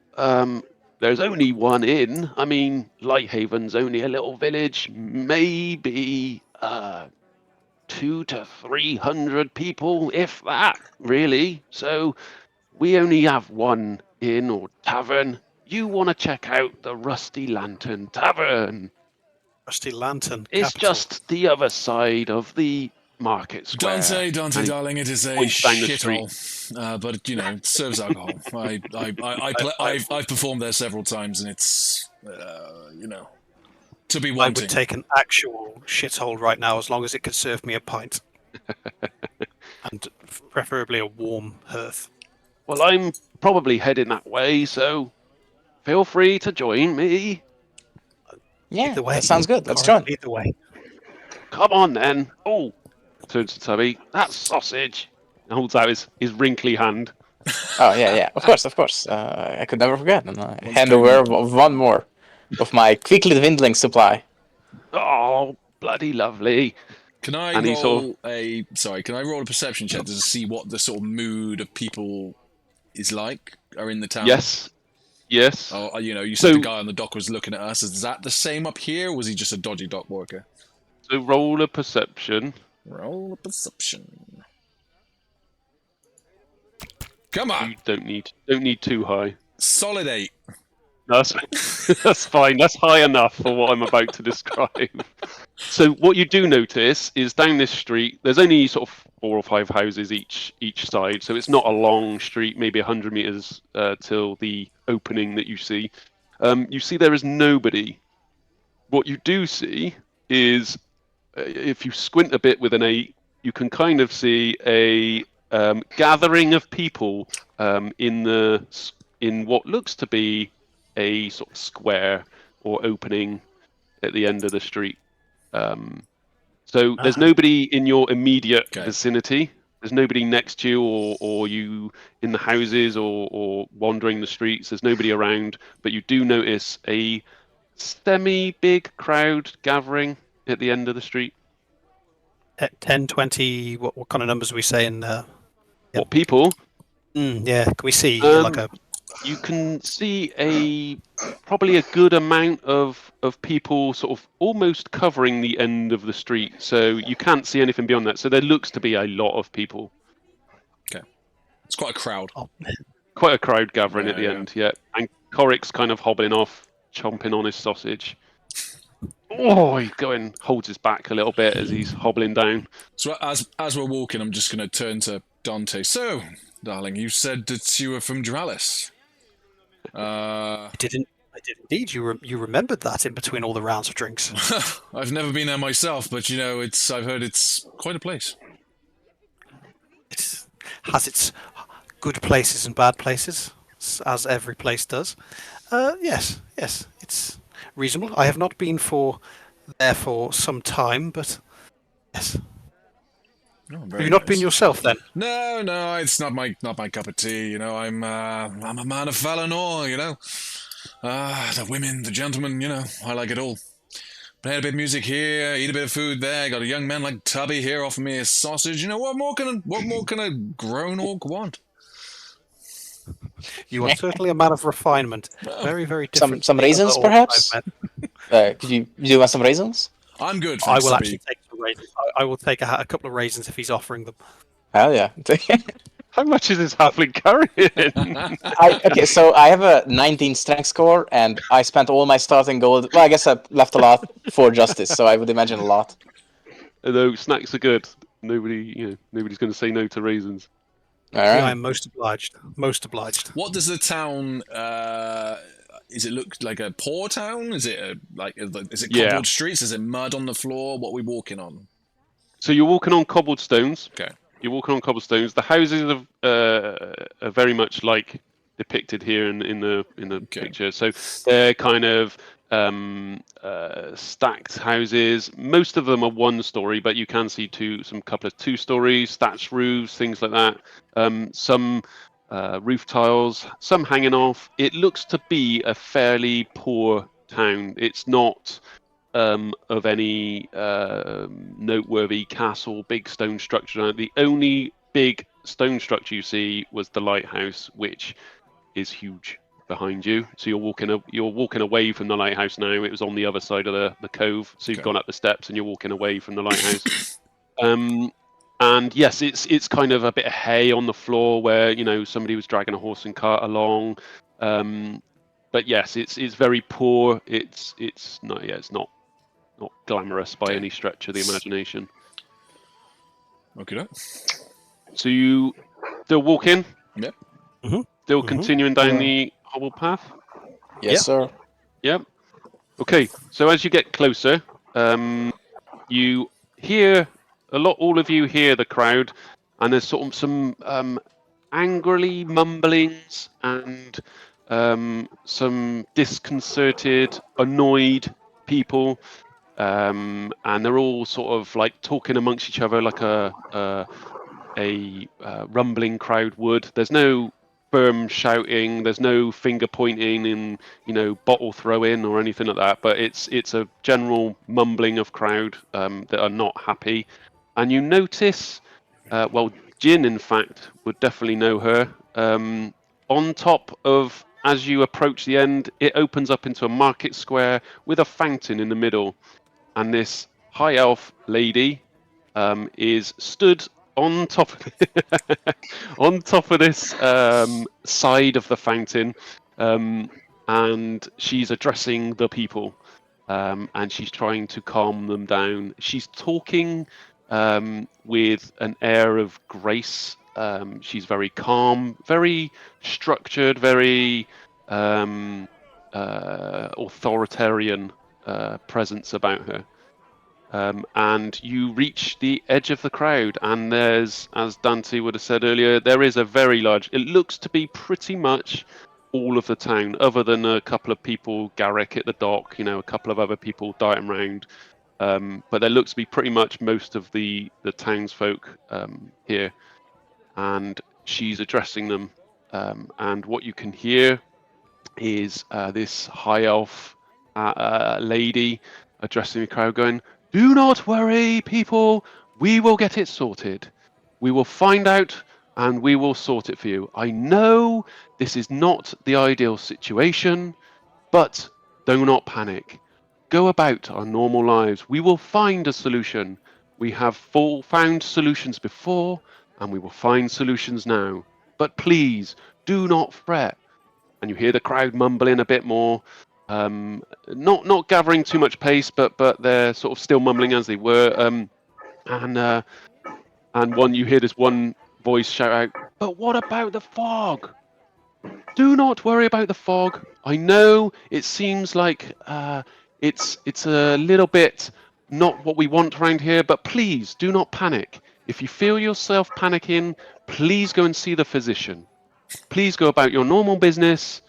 there's only one inn. I mean, Lighthaven's only a little village. Maybe 200 to 300 people, if that, really. So we only have one inn or tavern. You want to check out the Rusty Lantern Tavern? Rusty Lantern. It's capital. just the other side of the market square. Dante, And he darling, it is a points down the shithole. But, you know, it serves alcohol. I've performed there several times, and it's, you know, to be I wanting. would take an actual shithole right now as long as it could serve me a pint. And preferably a warm hearth. Well, I'm probably heading that way, so feel free to join me. Yeah, Either way. that sounds good. Let's Coric, join. Either way. Come on then. Oh, turns to Tubby. That sausage. And holds out his wrinkly hand. Oh, yeah. Of course. I could never forget. And I hand going over one more of my quickly dwindling supply. Oh, bloody lovely. Can I And he sort roll can I roll a perception check to see what the sort of mood of people is like are in the town? Yes. Oh, you know, you said So- the guy on the dock was looking at us. Is that the same up here, or was he just a dodgy dock worker? So roll a perception. Roll a perception. Come on! You don't need too high. Solid 8. That's that's fine. That's high enough for what I'm about to describe. So what you do notice is down this street, there's only sort of 4 or 5 houses each side, so it's not a long street, maybe 100 meters till the opening that you see. You see there is nobody. What you do see is, if you squint a bit with an 8, you can kind of see a gathering of people in what looks to be a sort of square or opening at the end of the street. So there's nobody in your immediate vicinity. There's nobody next to you or you in the houses or wandering the streets. There's nobody around, but you do notice a semi-big crowd gathering at the end of the street. 10, 20, what kind of numbers are we saying? What people? Yeah, can we see like a... You can see probably a good amount of people sort of almost covering the end of the street, so you can't see anything beyond that. So there looks to be a lot of people. It's quite a crowd. Quite a crowd gathering at the Yeah. end, yeah. And Coric's kind of hobbling off, chomping on his sausage. Oh, he's holds his back a little bit as he's hobbling down. So as we're walking, I'm just going to turn to Dante. So, darling, you said that you were from Dralis. I did indeed. You remembered that in between all the rounds of drinks. I've never been there myself, but you know, I've heard it's quite a place. It has its good places and bad places, as every place does. Yes, it's reasonable. I have not been there for some time, but yes. Oh, Have very you not been nice. yourself then? No, it's not my cup of tea. You know, I'm a man of Valinor. You know, the women, the gentlemen. You know, I like it all. Play a bit of music here, eat a bit of food there. Got a young man like Tubby here offering me a sausage. You know, what more can a grown orc want? You are certainly a man of refinement. Very, very different. Some to the other raisins, orcs perhaps? I've met. Could you want some raisins? I'm good. I Thanks, will Tubby. actually take some raisins. I will take a couple of raisins if he's offering them. Hell yeah. How much is this halfling carrying? Okay, so I have a 19 strength score, and I spent all my starting gold. Well, I guess I left a lot for justice, so I would imagine a lot. Although snacks are good, nobody's going to say no to raisins. All I right. am most obliged. Most obliged. What does the town? Is it look like a poor town? Is it is it Yeah. cobbled streets? Is it mud on the floor? What are we walking on? So you're walking on cobbled stones. Okay. You're walking on cobblestones. The houses are very much like depicted here in the picture. So they're kind of stacked houses. Most of them are one story, but you can see couple of 2 stories, thatched roofs, things like that. Some roof tiles, some hanging off. It looks to be a fairly poor town. It's not of any noteworthy castle, big stone structure. The only big stone structure you see was the lighthouse, which is huge behind you. So you're walking away from the lighthouse now. It was on the other side of the cove, so you've gone up the steps and you're walking away from the lighthouse. And yes, it's kind of a bit of hay on the floor where somebody was dragging a horse and cart along. But yes, it's very poor. It's not glamorous by any stretch of the imagination. Okay. So you still walking? Yep. Still continuing down the hobble path? Yes, sir. Yep. Okay, so as you get closer, you hear all of you hear the crowd, and there's sort of some angrily mumblings and some disconcerted, annoyed people. And they're all sort of like talking amongst each other like a rumbling crowd would. There's no firm shouting, there's no finger pointing and bottle throwing or anything like that. But it's a general mumbling of crowd that are not happy. And you notice, Jinn in fact would definitely know her. On top of, as you approach the end, it opens up into a market square with a fountain in the middle. And this high elf lady is stood on top of this side of the fountain, and she's addressing the people, and she's trying to calm them down. She's talking with an air of grace. She's very calm, very structured, very authoritarian presence about her. And you reach the edge of the crowd, and there's, as Dante would have said earlier, there is a very large, it looks to be pretty much all of the town, other than a couple of people, Garrick at the dock, a couple of other people darting around. But there looks to be pretty much most of the townsfolk here. And she's addressing them. And what you can hear is this high elf lady addressing the crowd going, "Do not worry, people. We will get it sorted. We will find out and we will sort it for you. I know this is not the ideal situation, but do not panic. Go about our normal lives. We will find a solution. We have found solutions before, and we will find solutions now. But please, do not fret." And you hear the crowd mumbling a bit more. Not gathering too much pace, but they're sort of still mumbling as they were. And you hear this one voice shout out, "But what about the fog? Do not worry about the fog. I know it seems like it's a little bit not what we want around here, but please do not panic. If you feel yourself panicking, please go and see the physician. Please go about your normal business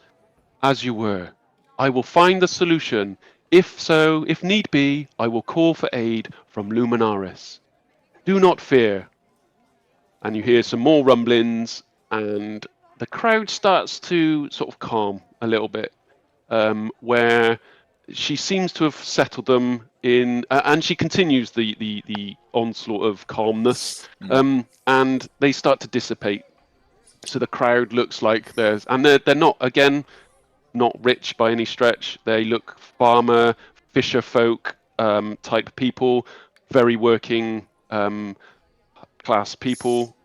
as you were. I will find the solution. If need be, I will call for aid from Luminaris. Do not fear. and you hear some more rumblings, and the crowd starts to sort of calm a little bit, where she seems to have settled them in, and she continues the onslaught of calmness, and they start to dissipate. So the crowd looks like they're not, again, not rich by any stretch. They look farmer, fisher folk type people, very working class people.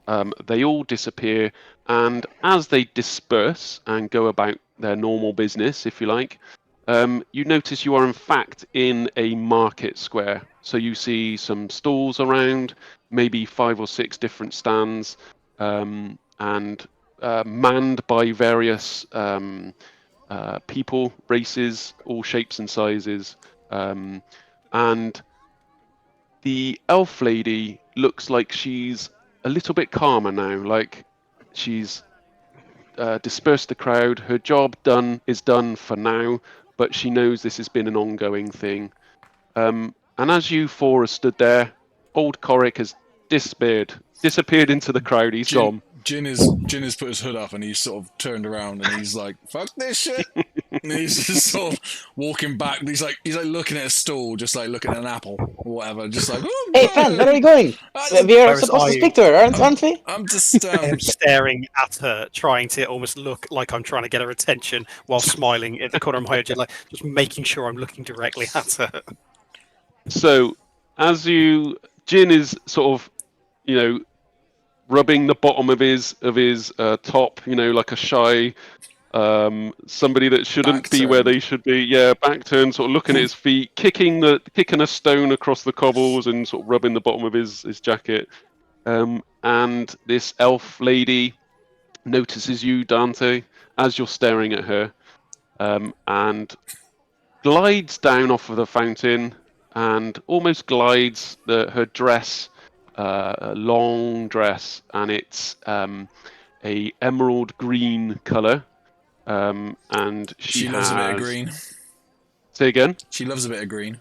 They all disappear, and as they disperse and go about their normal business, if you like, you notice you are in fact in a market square. So you see some stalls around, maybe 5 or 6 different stands, and manned by various people, races, all shapes and sizes. And the elf lady looks like she's a little bit calmer now, like she's dispersed the crowd. Her job is done for now, but she knows this has been an ongoing thing. And as you 4 are stood there, old Coric has disappeared into the crowd. He's gone. Jinn has put his hood up and he's sort of turned around and he's like, "Fuck this shit!" And he's just sort of walking back. He's like looking at a stool, just like looking at an apple or whatever, just like, "Oh, Hey, friend, where are you going? We are supposed to speak to her, aren't we? I'm just I'm staring at her, trying to almost look like I'm trying to get her attention while smiling at the corner of my eye, like just making sure I'm looking directly at her. So, Jinn is sort of, rubbing the bottom of his top, like a shy somebody that shouldn't Back be turn. where they should be. Yeah, back turn, sort of looking at his feet, kicking a stone across the cobbles, and sort of rubbing the bottom of his jacket. And this elf lady notices you, Dante, as you're staring at her, and glides down off of the fountain, and almost glides her dress. A long dress, and it's a emerald green color, and she loves a bit of green. Say again. She loves a bit of green.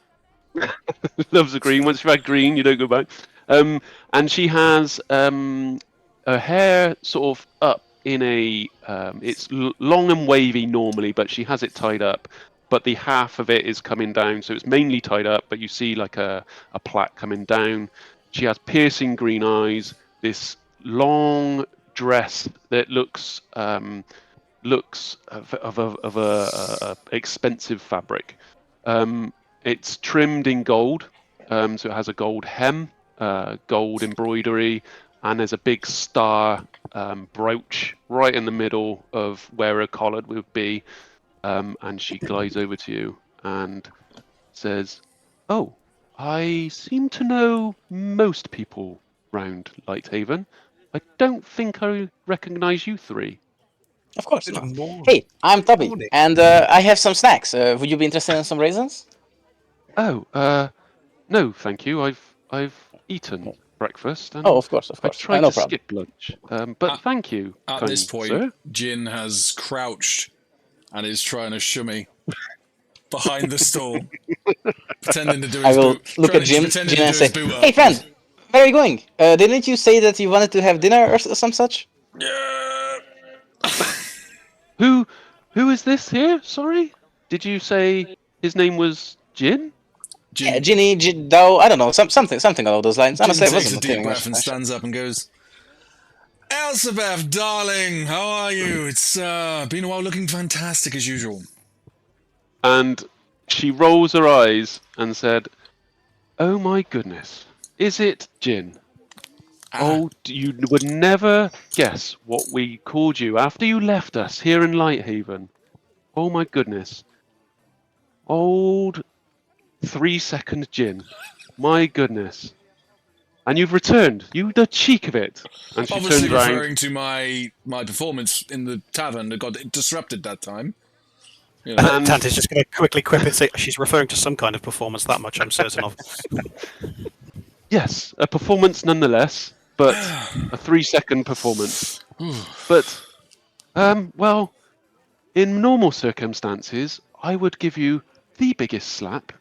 Loves the green. Once you've had green, you don't go back. And she has her hair sort of up in a. It's long and wavy normally, but she has it tied up. But the half of it is coming down, so it's mainly tied up. But you see like a plait coming down. She has piercing green eyes, this long dress that looks of a expensive fabric. It's trimmed in gold, so it has a gold hem, gold embroidery, and there's a big star brooch right in the middle of where a collar would be. And she glides over to you and says, "Oh, I seem to know most people round Lighthaven. I don't think I recognise you 3. Of course not. Hey, I'm Tubby, and I have some snacks. Would you be interested in some raisins? Oh, no, thank you. I've eaten breakfast, and Oh, of course. I tried no to problem. skip lunch. But thank you. At kind this point, sir. Jinn has crouched and is trying to shimmy behind the stall, pretending to do his I will boot. look at Jim pretending and to do say, his boot up. "Hey, friend, where are you going? Didn't you say that you wanted to have dinner or some such?" Yeah. Who is this here? Sorry, did you say his name was Jinn? Yeah, Ginny, Dow, I don't know, something along those lines. Jinn Honestly, I takes a wasn't deep feeling breath much. and stands up and goes, "Elizabeth, darling, how are you? It's been a while, looking fantastic as usual." And she rolls her eyes and said, "Oh my goodness, is it Jinn? Oh, you would never guess what we called you after you left us here in Lighthaven. Oh my goodness. Old 3-second Jinn. My goodness. And you've returned. You the cheek of it." And she Obviously turns around. referring to my performance in the tavern that got disrupted that time. You know. And Dante's just going to quickly quip and say she's referring to some kind of performance. That much I'm certain of. yes, a performance nonetheless, but a 3-second performance. But, well, in normal circumstances, I would give you the biggest slap,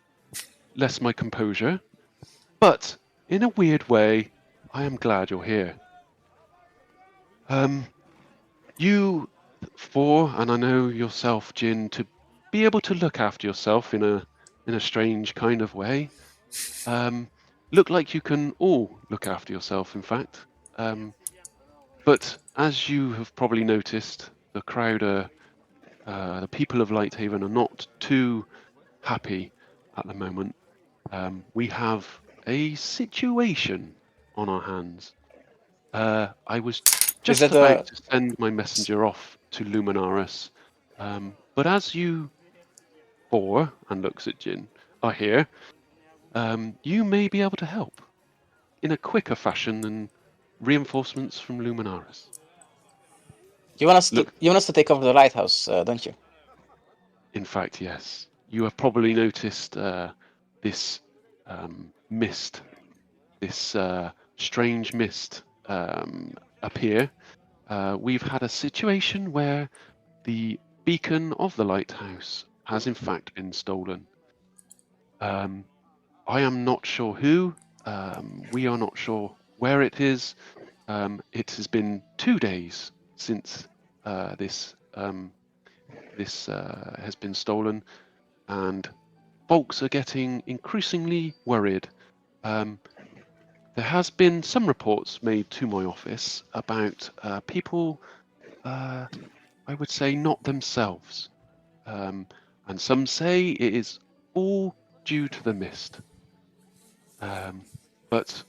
less my composure. But, in a weird way, I am glad you're here. You four, and I know yourself, Jinn, to be able to look after yourself in a strange kind of way. Look like you can all look after yourself, in fact. But as you have probably noticed, the crowd the people of Lighthaven are not too happy at the moment. We have a situation on our hands. I was just that about to send my messenger off to Luminaris, but as you four, and looks at Jinn, are here, you may be able to help in a quicker fashion than reinforcements from Luminaris. you want us to Look. take over the lighthouse, don't you? In fact, yes. You have probably noticed this mist, this strange mist appear. We've had a situation where the beacon of the lighthouse has in fact been stolen. I am not sure who. We are not sure where it is. It has been 2 days since this has been stolen, and folks are getting increasingly worried. There has been some reports made to my office about people, I would say, not themselves. And some say it is all due to the mist. But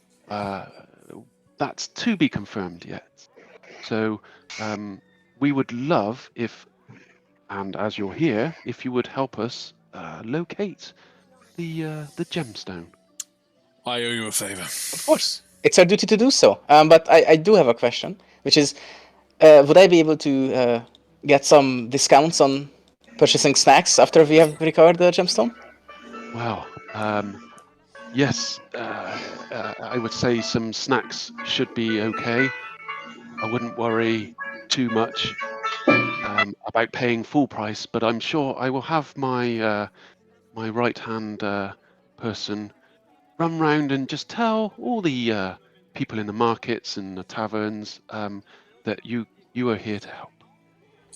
that's to be confirmed yet. So we would love if, and as you're here, if you would help us locate the gemstone. I owe you a favor. Of course, it's our duty to do so. But I do have a question, which is, would I be able to get some discounts on purchasing snacks after we have recovered the gemstone? Wow. Yes, I would say some snacks should be okay. I wouldn't worry too much about paying full price, but I'm sure I will have my my right-hand person run round and just tell all the people in the markets and the taverns that you are here to help.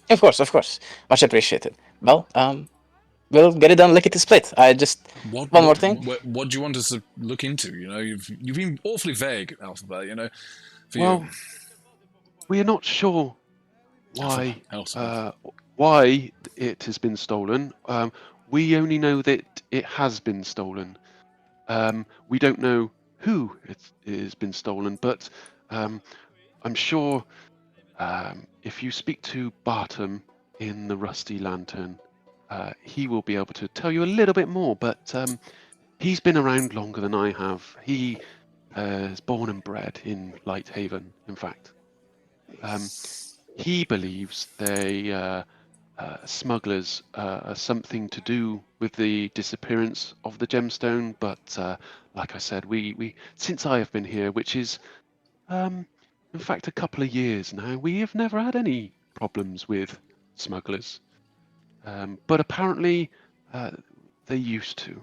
Of course, much appreciated. Well, we'll get it done lickety split. I just one more thing. What do you want us to look into? You know, you've been awfully vague, Alphabet. You know, Well, we are not sure why Alphabet. why it has been stolen. We only know that it has been stolen. We don't know who it has been stolen, but I'm sure if you speak to Bartum in the Rusty Lantern, he will be able to tell you a little bit more. But he's been around longer than I have. He is born and bred in Lighthaven, in fact. He believes they smugglers are something to do with the disappearance of the gemstone, but like I said, we since I have been here, which is in fact a couple of years now, we have never had any problems with smugglers. But apparently they used to.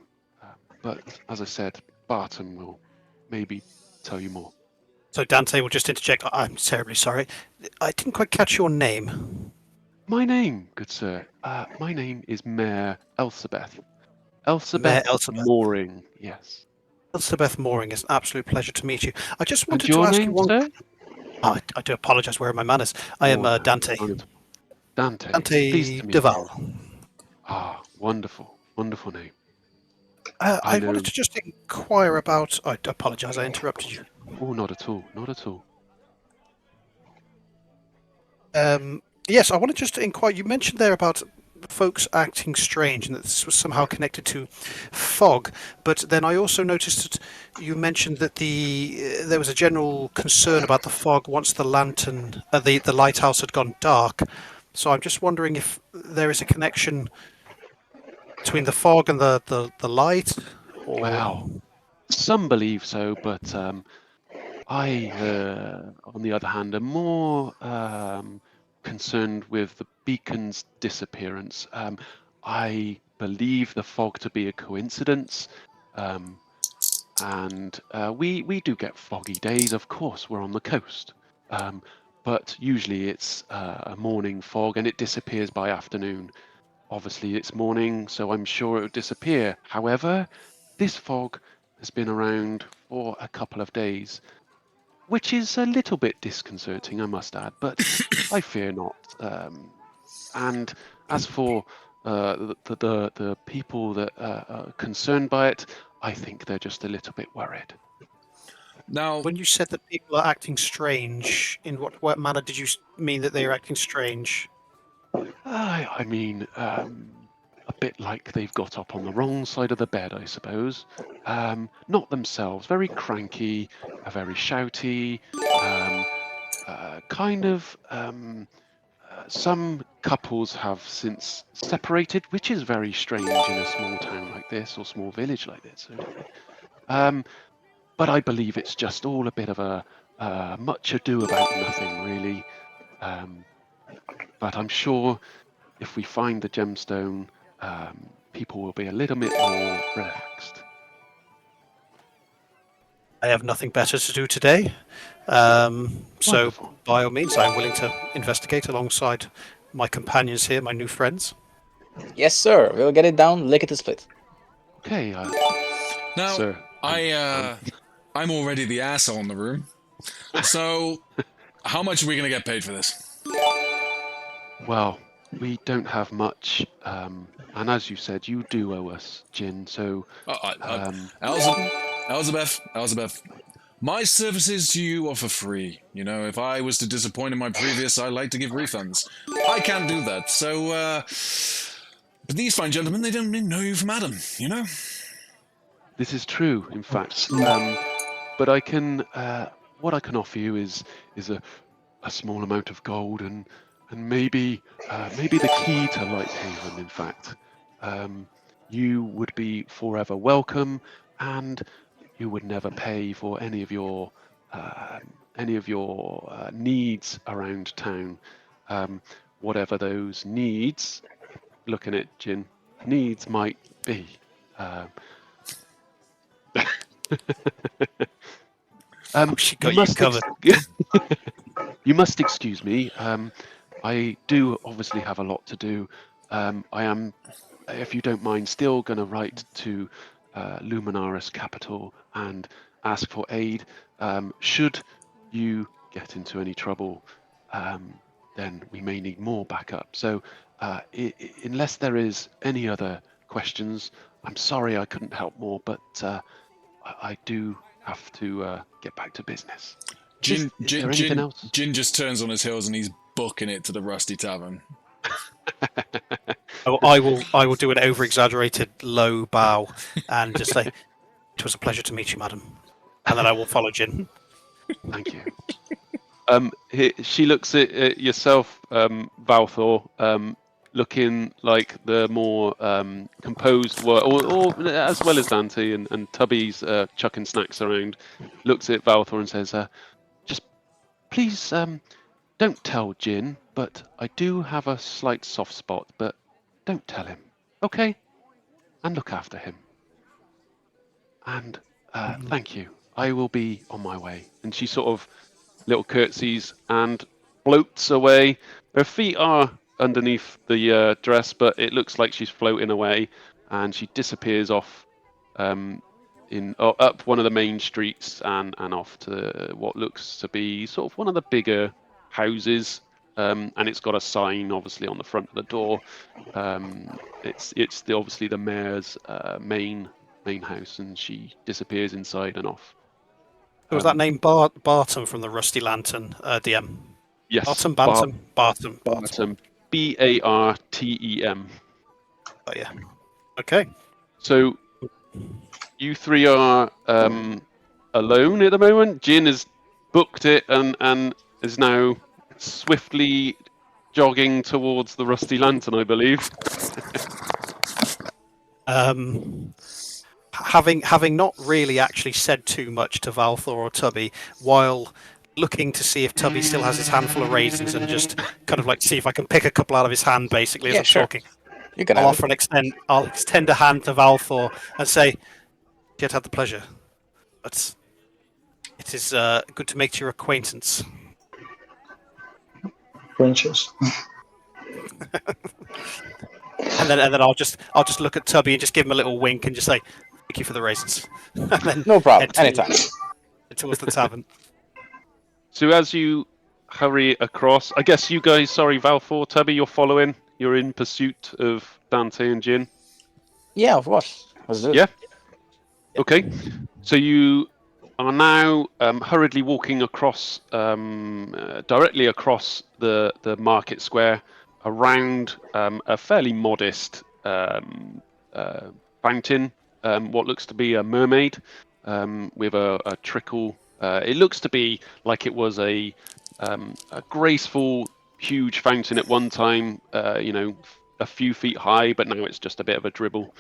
But as I said, Barton will maybe tell you more. So Dante will just interject. I'm terribly sorry. I didn't quite catch your name. My name, good sir. My name is Mayor Elsabeth. Mayor Elsabeth Elsabeth. Mooring, yes. Elizabeth Mooring, it's an absolute pleasure to meet you. I just And wanted your to ask name, you one. sir? Oh, I do apologise. Where are my manners? I am Dante. Dante. Dante Pleased to meet Duval. you. Ah, wonderful, wonderful name. I know. wanted to just inquire about. I apologise. I interrupted you. Oh, not at all, not at all. Yes, I wanted just to inquire. You mentioned there about folks acting strange, and that this was somehow connected to fog. But then I also noticed that you mentioned that there was a general concern about the fog once the lantern, the lighthouse had gone dark. So I'm just wondering if there is a connection between the fog and the light. Or... Well, some believe so, but I, on the other hand, am more concerned with the beacon's disappearance. I believe the fog to be a coincidence, and we do get foggy days. Of course, we're on the coast, but usually it's a morning fog and it disappears by afternoon. Obviously it's morning, so I'm sure it will disappear. However, this fog has been around for a couple of days, which is a little bit disconcerting, I must add, but I fear not. And as for the people that are concerned by it, I think they're just a little bit worried. Now, When you said that people are acting strange, in what manner did you mean that they are acting strange? I mean, a bit like they've got up on the wrong side of the bed, I suppose. Not themselves, very cranky, very shouty, kind of. Some couples have since separated, which is very strange in a small town like this or small village like this. But I believe it's just all a bit of a much ado about nothing, really. But I'm sure if we find the gemstone, people will be a little bit more relaxed. I have nothing better to do today. So, Wonderful. by all means, I'm willing to investigate alongside my companions here, my new friends. Yes, sir. We'll get it down, lick it to split. Okay, now sir. I'm already the asshole in the room. So, how much are we going to get paid for this? Well, we don't have much, and as you said, you do owe us, Jinn. So, Elizabeth, my services to you are for free. You know, if I was to disappoint in my previous, I like to give refunds. I can't do that. So, but these fine gentlemen, they don't even know you from Adam, you know? this is true, in fact. But I can, what I can offer you is a small amount of gold and maybe the key to Lighthaven. In fact, you would be forever welcome, and you would never pay for any of your needs around town, whatever those needs. Looking at Jinn, needs might be. She got you covered. You must excuse me. I do obviously have a lot to do. I am, if you don't mind, still going to write to Luminaris Capital and ask for aid. Should you get into any trouble, then we may need more backup. So unless there is any other questions, I'm sorry I couldn't help more, but I do have to get back to business. Is there anything else? Jinn just turns on his heels and he's booking it to the Rusty Tavern. I will do an over-exaggerated low bow and just say, "It was a pleasure to meet you, madam," and then I will follow Jinn. Thank you. She looks at yourself, Valthor, looking like the more composed one, or as well as Dante and Tubby's chucking snacks around. Looks at Valthor and says, "Just please don't tell Jinn, but I do have a slight soft spot, but don't tell him, okay? And look after him. And thank you. I will be on my way." And she sort of little curtsies and floats away. Her feet are underneath the dress, but it looks like she's floating away, and she disappears off up one of the main streets and off to what looks to be sort of one of the bigger houses, and it's got a sign obviously on the front of the door. It's obviously the mayor's main house, and she disappears inside and off. Was that name Barton from the Rusty Lantern, DM? Yes. Barton. Bartem. Bartem. Oh yeah. Okay. So you three are alone at the moment. Jinn has booked it and is now swiftly jogging towards the Rusty Lantern, I believe. Having not really actually said too much to Valthor or Tubby, while looking to see if Tubby still has his handful of raisins and just kind of like see if I can pick a couple out of his hand, basically, as I'm talking. You can I'll have offer I'll extend a hand to Valthor and say, "Yet had the pleasure. But it is good to make your acquaintance." Crunches. And then I'll just look at Tubby and just give him a little wink and just say, "Thank you for the raisins." And then No problem. head Anytime. towards the tavern. So as you hurry across, I guess you guys, sorry, Valthor, Tubby, you're following. You're in pursuit of Dante and Jinn. Yeah, of course. Let's do it. Yeah. Okay. So you are now hurriedly walking across, directly across the market square, around a fairly modest fountain, what looks to be a mermaid, with a trickle. It looks to be like it was a graceful, huge fountain at one time, a few feet high, but now it's just a bit of a dribble.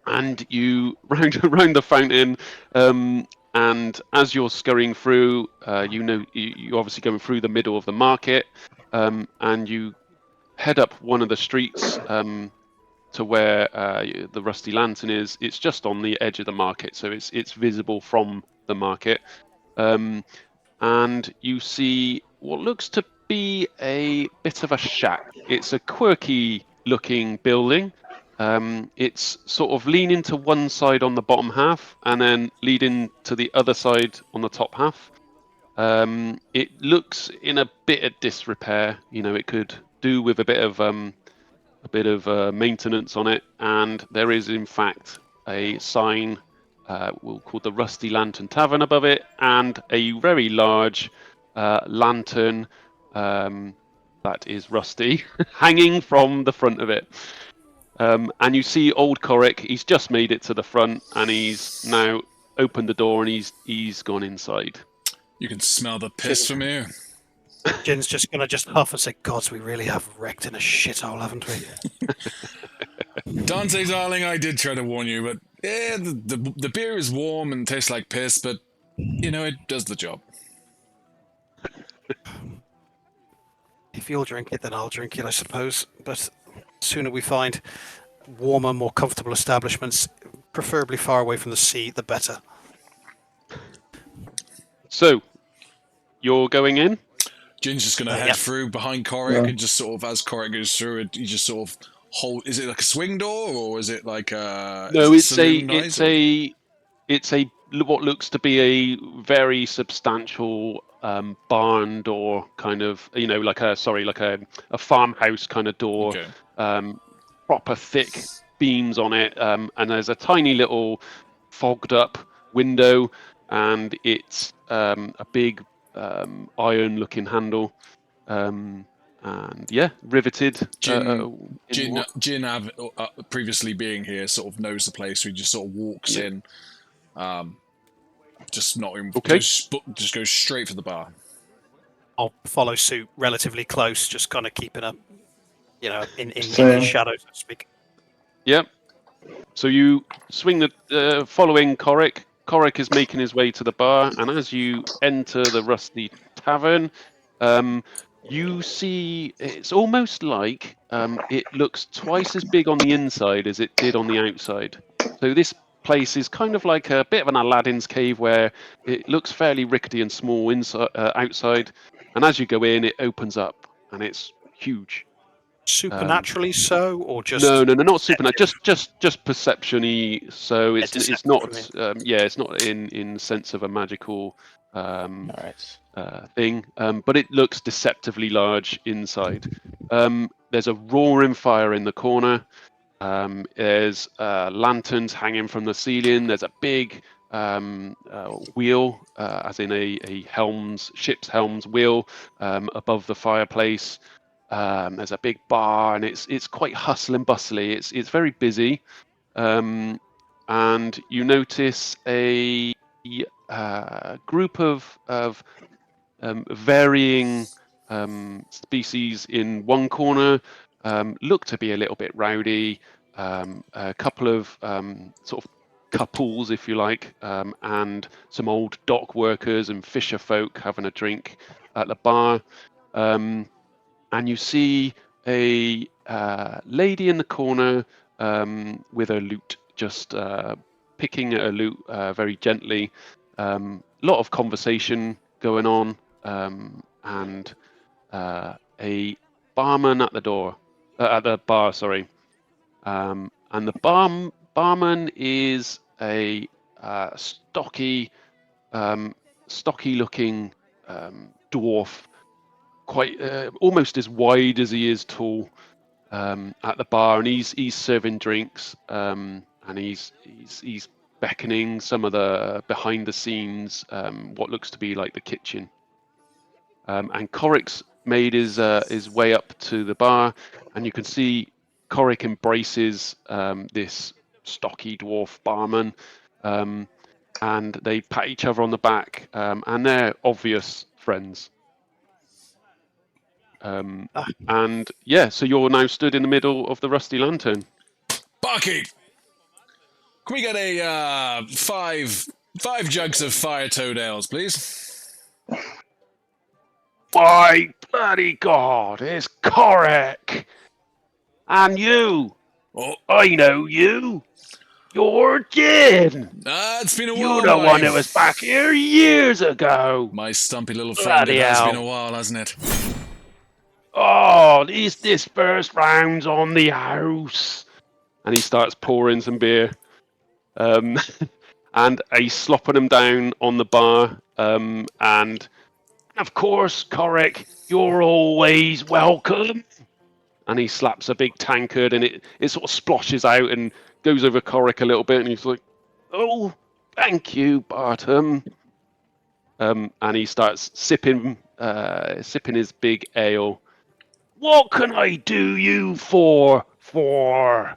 And you round the fountain, and as you're scurrying through, you're obviously going through the middle of the market, and you head up one of the streets to where the Rusty Lantern is. It's just on the edge of the market, so it's visible from the market, and you see what looks to be a bit of a shack. It's a quirky looking building. It's sort of leaning to one side on the bottom half and then leading to the other side on the top half. It looks in a bit of disrepair. It could do with a bit of maintenance on it. And there is, in fact, a sign we'll call the Rusty Lantern Tavern above it, and a very large lantern that is rusty hanging from the front of it. And you see old Korik. He's just made it to the front, and he's now opened the door, and he's gone inside. You can smell the piss from here. Jinn's just gonna huff and say, "Gods, we really have wrecked in a shithole, haven't we?" Dante, darling, I did try to warn you, but yeah, the beer is warm and tastes like piss, but it does the job. If you'll drink it, then I'll drink it, I suppose. But the sooner we find warmer, more comfortable establishments, preferably far away from the sea, the better. So, you're going in? Jinn's just going to head through behind Korik, and just sort of, as Korik goes through, you just sort of hold. Is it like a swing door, or is it like a? No, it's a what looks to be a very substantial barn door, kind of, like a farmhouse kind of door. Okay. Proper thick beams on it, and there's a tiny little fogged up window, and it's a big iron looking handle, and riveted. Jinn, previously being here, sort of knows the place. So he just sort of walks in, just not even just goes straight for the bar. I'll follow suit relatively close, just kind of keeping up, in the shadow, so to speak. Yep. So you swing the following Korik. Korik is making his way to the bar, and as you enter the Rusty Tavern, you see it's almost like it looks twice as big on the inside as it did on the outside. So this place is kind of like a bit of an Aladdin's cave, where it looks fairly rickety and small inside, outside, and as you go in, it opens up, and it's huge. Supernaturally so, or just no, not supernatural. Just perception-y. So it's not. It's not in sense of a magical thing. But it looks deceptively large inside. There's a roaring fire in the corner. There's lanterns hanging from the ceiling. There's a big wheel, as in a ship's helm's wheel, above the fireplace. There's a big bar, and it's quite hustle and bustly. It's very busy, and you notice a group of varying species in one corner. Look to be a little bit rowdy. A couple of sort of couples, if you like, and some old dock workers and fisher folk having a drink at the bar. And you see a lady in the corner with her lute, just picking at her lute very gently. A lot of conversation going on, and a barman at the door, at the bar. Sorry, and the barman is a stocky looking dwarf, quite almost as wide as he is tall, at the bar, and he's serving drinks, and he's beckoning some of the behind the scenes, what looks to be like the kitchen. And Corric's made his way up to the bar, and you can see Corric embraces this stocky dwarf barman, and they pat each other on the back, and they're obvious friends. And yeah, so you're now stood in the middle of the Rusty Lantern. Barkeep, can we get a five jugs of fire toad ales, please? My bloody God, it's Corric! And you! Oh, I know you! You're Jinn! it's been a while. You're the one that was back here years ago! My stumpy little friend. Bloody It has hell. been a while, hasn't it? Oh, this first round's on the house! And he starts pouring some beer. And he's slopping them down on the bar. And of course, Corric, you're always welcome. And he slaps a big tankard, and it sort of splashes out and goes over Corric a little bit, and he's like, "Oh, thank you, Bartum." And he starts sipping his big ale. What can I do you for? Well,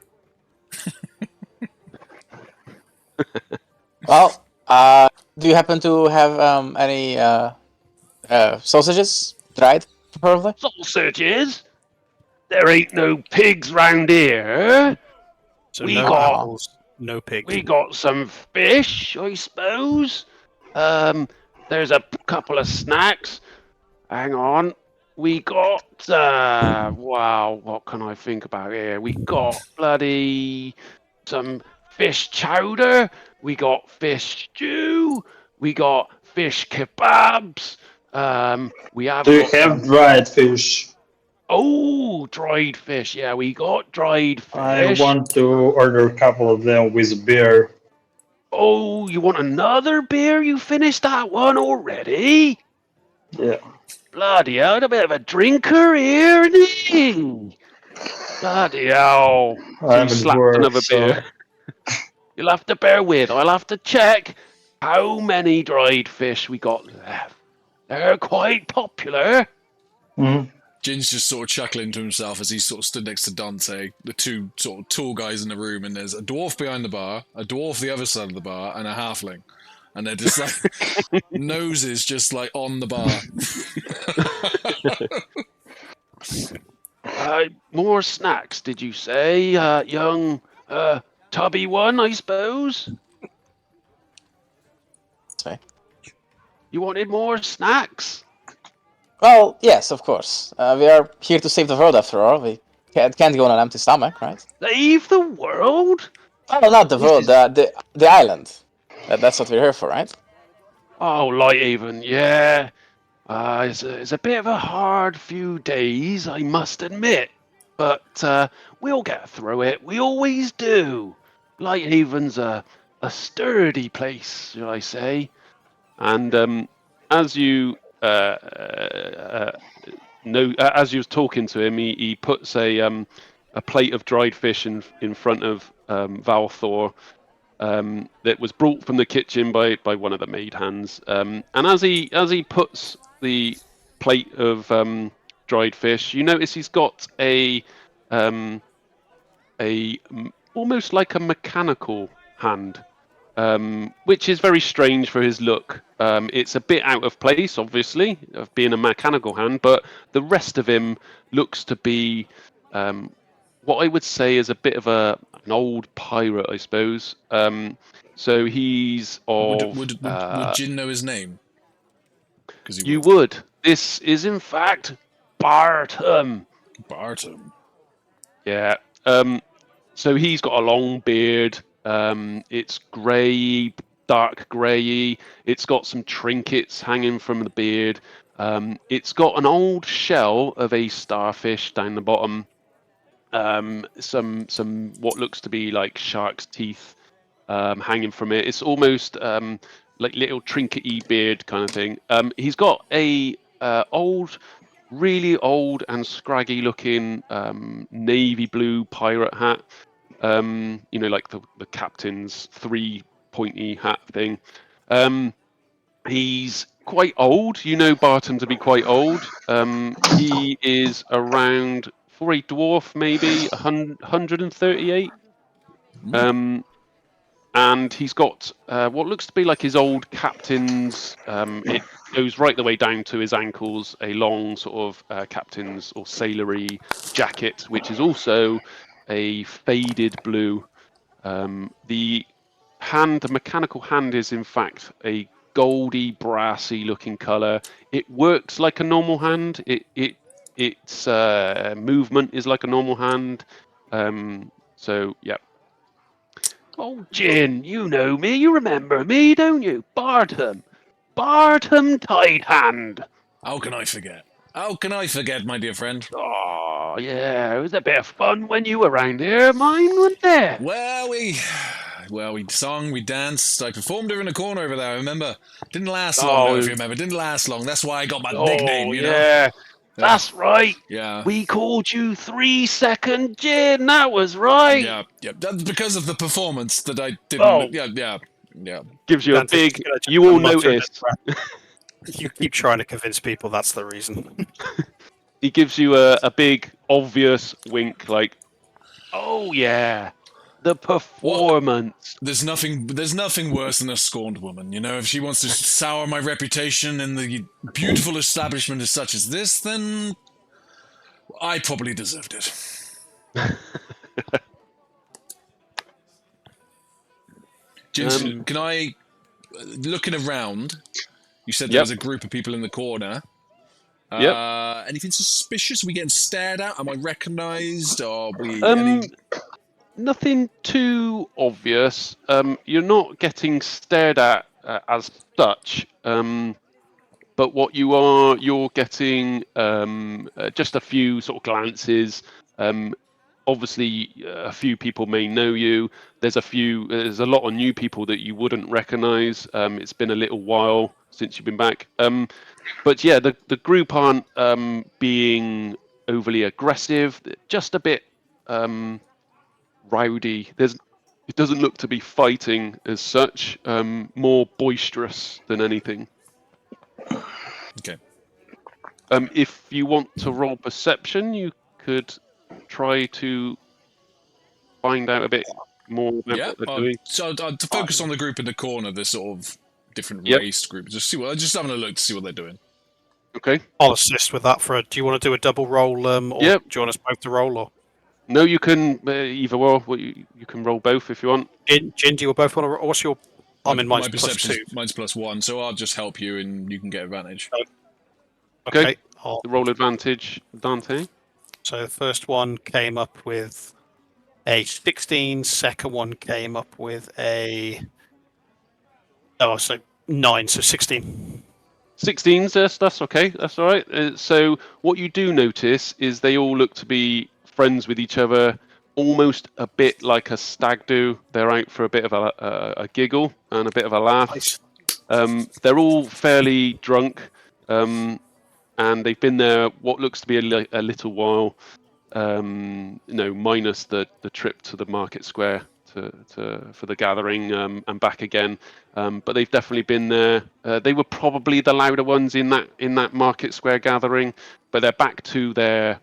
do you happen to have any sausages dried, preferably? Sausages? There ain't no pigs round here. So We no got- apples, no pigs. We got some fish, I suppose. There's a couple of snacks. Hang on. We got, wow, what can I think about here? We got bloody some fish chowder. We got fish stew. We got fish kebabs. We have. Do you have dried fish? Oh, dried fish. Yeah, we got dried fish. I want to order a couple of them with beer. Oh, you want another beer? You finished that one already? Yeah. Bloody hell, a bit of a drinker here, isn't he? Bloody hell. I'm He at slapped work, another so beer. You'll have to bear with. I'll have to check how many dried fish we got left. They're quite popular. Mhm. Jin's just sort of chuckling to himself as he sort of stood next to Dante, the two sort of tall guys in the room, and there's a dwarf behind the bar, a dwarf the other side of the bar, and a halfling. And they're just like, noses just like on the bar. More snacks, did you say? Young Tubby one, I suppose? Sorry. You wanted more snacks? Well, yes, of course. We are here to save the world, after all. We can't go on an empty stomach, right? Save the world? Well, not the world, the island. That's what we're here for, right? Oh, Lighthaven, yeah. It's a bit of a hard few days, I must admit. But we'll get through it. We always do. Lighthaven's a sturdy place, shall I say. And as you as you was talking to him, he puts a plate of dried fish in front of Valthor, that was brought from the kitchen by one of the maid hands. And as he puts the plate of dried fish, you notice he's got a almost like a mechanical hand, which is very strange for his look. It's a bit out of place, obviously, of being a mechanical hand, but the rest of him looks to be what I would say is a bit of an old pirate, I suppose. So he's of... Would Jinn know his name? 'Cause he You would. This is, in fact, Bartum. Bartum. Yeah. So he's got a long beard. It's grey, dark greyy. It's got some trinkets hanging from the beard. It's got an old shell of a starfish down the bottom. Some what looks to be like shark's teeth hanging from it. It's almost like little trinkety beard kind of thing. He's got a really old and scraggy looking navy blue pirate hat. Like the captain's 3 pointy hat thing. He's quite old. You know Barton to be quite old. He is around, for a dwarf, maybe 138. And he's got what looks to be like his old captain's. It goes right the way down to his ankles, a long sort of captain's or sailory jacket, which is also a faded blue. The mechanical hand is in fact a goldy, brassy looking color. It works like a normal hand. Its movement is like a normal hand. So yeah. Oh, Jinn, you know me. You remember me, don't you? Bartham Tide Hand. How can I forget? How can I forget, my dear friend? Oh, yeah, it was a bit of fun when you were around here. Mine wasn't there. Well, we sung, we danced. I performed over in a corner over there. I remember. Didn't last long, if you remember. Didn't last long. That's why I got my nickname. You know. Yeah. That's right. Yeah. We called you 3 Second Jinn. That was right. Yeah. That's because of the performance that I didn't. Oh. Yeah. Gives you a Dante, big. You will notice. You keep trying to convince people that's the reason. He gives you a big, obvious wink, like, "Oh yeah, the performance." There's nothing worse than a scorned woman. You know, if she wants to sour my reputation in the beautiful establishment as such as this, then I probably deserved it. Jinz, can I, looking around, you said there was a group of people in the corner. Anything suspicious? Are we getting stared at? Am I recognised? Or are we nothing too obvious. You're not getting stared at as such. But what you're getting just a few sort of glances. Obviously, a few people may know you. There's a lot of new people that you wouldn't recognise. It's been a little while since you've been back. But yeah, the group aren't being overly aggressive. Just a bit rowdy. It doesn't look to be fighting as such. More boisterous than anything. Okay. If you want to roll perception, you could try to find out a bit more about what they're doing. So to focus on the group in the corner, the sort of different race group, just having a look to see what they're doing. Okay. I'll assist with that. Do you want to do a double roll, or do you want us both to roll, or? No, you can either or. You can roll both if you want. Jinn, do you both want to roll? What's your? I'm in mine's perception. +2. Mine's +1, so I'll just help you, and you can get advantage. Okay. Roll advantage, Dante. So the first one came up with a 16. Second one came up with a 9. So 16. 16, that's okay. That's all right. So what you do notice is they all look to be friends with each other, almost a bit like a stag do. They're out for a bit of a giggle and a bit of a laugh. Nice. They're all fairly drunk, and they've been there what looks to be a little while. Minus the trip to the market square for the gathering and back again. But they've definitely been there. They were probably the louder ones in that market square gathering, but they're back to their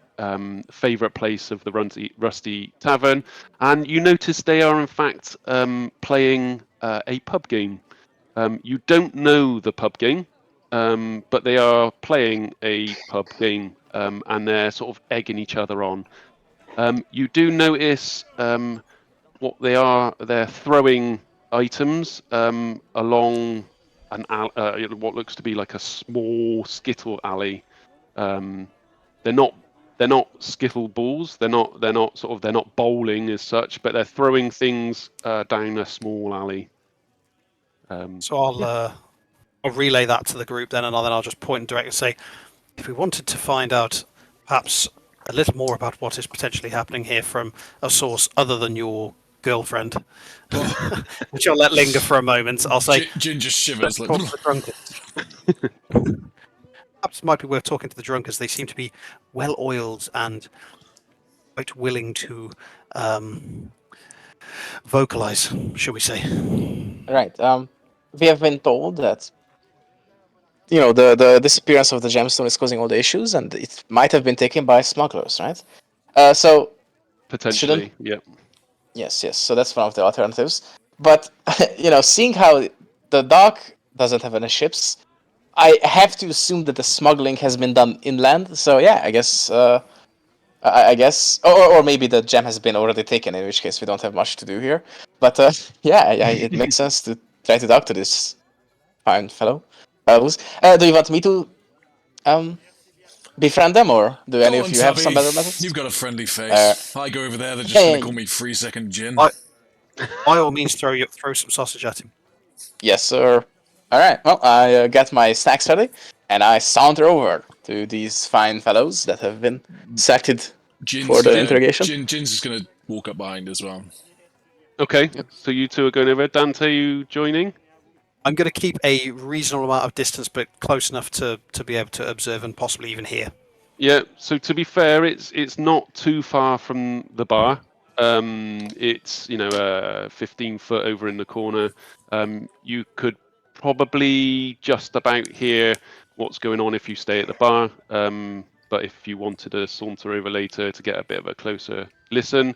favourite place of the Rusty Tavern, and you notice they are in fact playing a pub game. You don't know the pub game, but they are playing a pub game, and they're sort of egging each other on. You do notice what they are. They're throwing items along what looks to be like a small skittle alley. They're not skittle balls. They're not bowling as such, but they're throwing things down a small alley. So I'll relay that to the group then, and then I'll just point and direct and say, if we wanted to find out perhaps a little more about what is potentially happening here from a source other than your girlfriend, which I'll let linger for a moment, I'll say, Jinn just let's shivers. talk to the drunkards. Perhaps it might be worth talking to the drunkards. They seem to be well-oiled and quite willing to vocalize, shall we say. Right. We have been told that the disappearance of the gemstone is causing all the issues, and it might have been taken by smugglers, right? So Potentially, yeah. yes. So that's one of the alternatives. But seeing how the dock doesn't have any ships, I have to assume that the smuggling has been done inland. So yeah, I guess. I guess, or maybe the gem has been already taken, in which case we don't have much to do here. But it makes sense to try to talk to this fine fellow. Do you want me to befriend them, or do any Go of on, you have some Tubby. better methods? You've got a friendly face. I go over there, they're just yeah, going to yeah. call me 3-second Jinn. By all means, throw some sausage at him. Yes, sir. All right. Well, I get my snacks ready, and I saunter over to these fine fellows that have been selected for the interrogation. Jinz is going to walk up behind as well. Okay, so you two are going over. Dante, you joining? I'm going to keep a reasonable amount of distance, but close enough to be able to observe and possibly even hear. Yeah. So to be fair, it's not too far from the bar. It's 15 foot over in the corner. You could probably just about hear what's going on if you stay at the bar. But if you wanted to saunter over later to get a bit of a closer listen,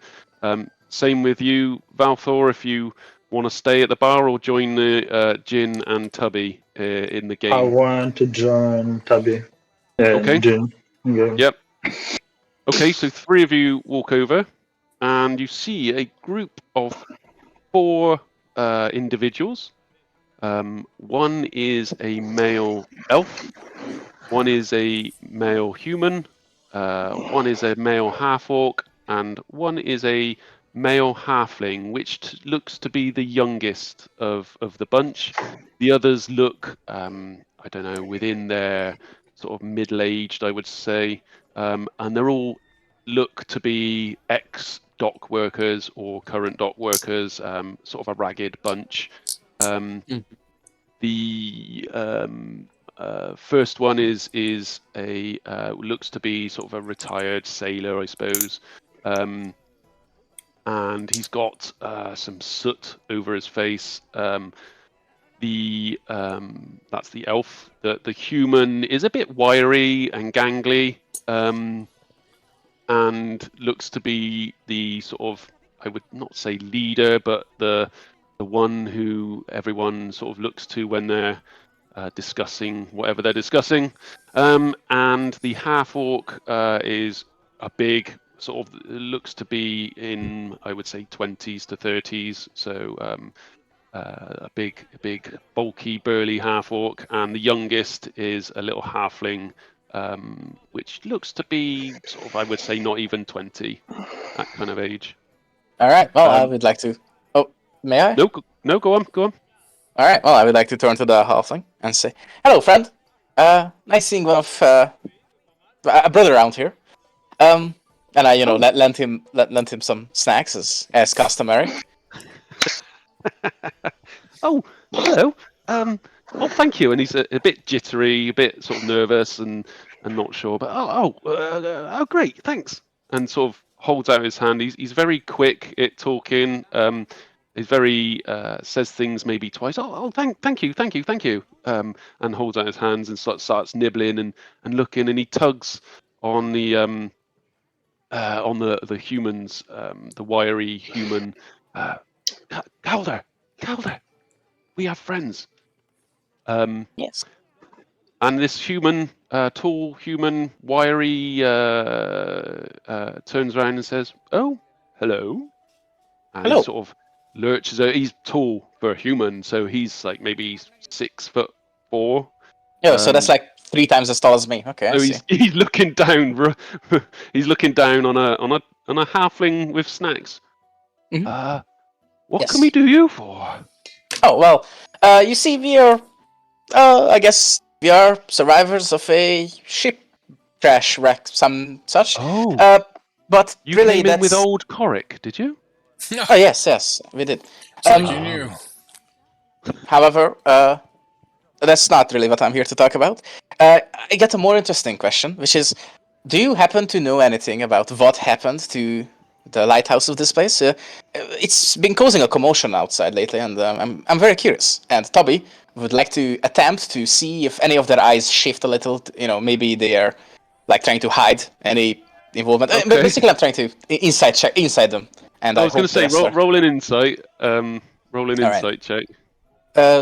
same with you, Valthor. If you want to stay at the bar or join the Jinn and Tubby in the game. I want to join Tubby. Okay. Jinn. Yeah. Yep. Okay, so 3 of you walk over, and you see a group of 4 individuals. One is a male elf, one is a male human, one is a male half-orc, and one is a male halfling, which looks to be the youngest of the bunch. The others look, I don't know, within their sort of middle-aged, I would say, and they're all look to be ex-dock workers or current dock workers, sort of a ragged bunch. The first one is a looks to be sort of a retired sailor, I suppose, and he's got some soot over his face. That's the elf. The human is a bit wiry and gangly, and looks to be the sort of, I would not say leader, but the one who everyone sort of looks to when they're discussing whatever they're discussing. And the half-orc is a big, sort of looks to be in, I would say, 20s to 30s. So a big, bulky, burly half-orc. And the youngest is a little halfling, which looks to be sort of, I would say, not even 20, that kind of age. All right. Well, I would like to. Oh, may I? No, go on. All right. Well, I would like to turn to the halfling and say, "Hello, friend. Nice seeing one of a brother around here." And I, lent him some snacks as customary. Oh, hello. Oh, thank you. And he's a bit jittery, a bit sort of nervous and not sure. But oh, great, thanks. And sort of holds out his hand. He's very quick at talking. He's very says things maybe twice. Oh, thank you. And holds out his hands and starts nibbling and looking. And he tugs on the humans, the wiry human. Calder, we have friends. Yes. And this human, tall human, wiry, turns around and says, "Oh, hello." And Hello. he sort of lurches out. He's tall for a human, so he's like maybe 6'4". Yeah, so that's like 3 times as tall as me. Okay. So he's looking down. He's looking down on a halfling with snacks. Mhm. What Yes. can we do you for? Oh well, you see, we are I guess we are survivors of a ship crash wreck, some such. Oh, But you really, came in with that's... old Coric, did you? Oh, yes, we did. It's like you knew. However, that's not really what I'm here to talk about. I get a more interesting question, which is, do you happen to know anything about what happened to the lighthouse of this place? It's been causing a commotion outside lately, and I'm very curious. And Tubby would like to attempt to see if any of their eyes shift a little. Maybe they are like trying to hide any involvement. But Okay. basically, I'm trying to inside check inside them. And I was going to hope say, the rest roll an insight. Roll an All right. insight check.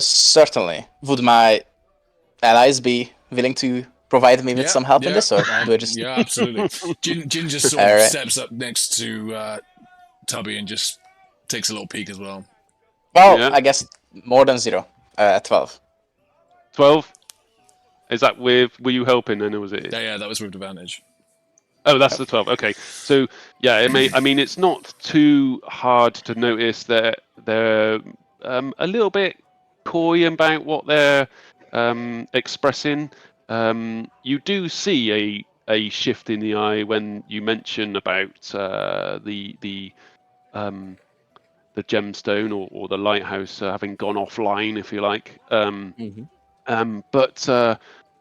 Certainly. Would my allies be willing to provide me with some help in this, or do I just... Yeah, absolutely. Jinn just sort All of right. steps up next to Tubby and just takes a little peek as well. Well, Yeah. I guess more than 0 at 12. 12? Is that with... Were you helping then, or was it... Yeah, that was with advantage. Oh, that's the 12. Okay. So, yeah, it's not too hard to notice that they're a little bit coy about what they're expressing. You do see a shift in the eye when you mention about the gemstone or the lighthouse having gone offline, if you like.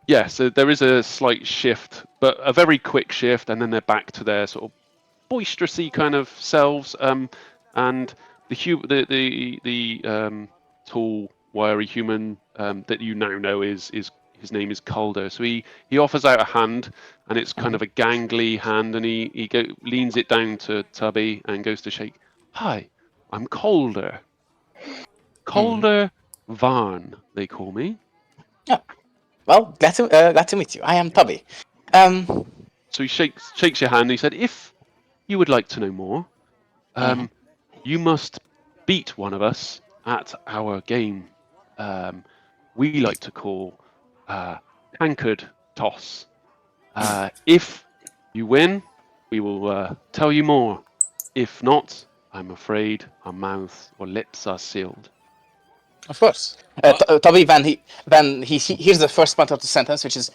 Yeah, so there is a slight shift, but a very quick shift, and then they're back to their sort of boisterousy kind of selves. And the tall, wiry human that you now know is his name is Calder. So he offers out a hand, and it's kind of a gangly hand, and he leans it down to Tubby and goes to shake. Hi, I'm Calder. Calder Varn, they call me. Yeah. Well, glad to meet you. I am Tubby. So he shakes your hand. And he said, "If you would like to know more, you must beat one of us at our game. We like to call tankard toss. If you win, we will tell you more. If not, I'm afraid our mouths or lips are sealed." Of course. Tubby, when he hears the first part of the sentence, which is,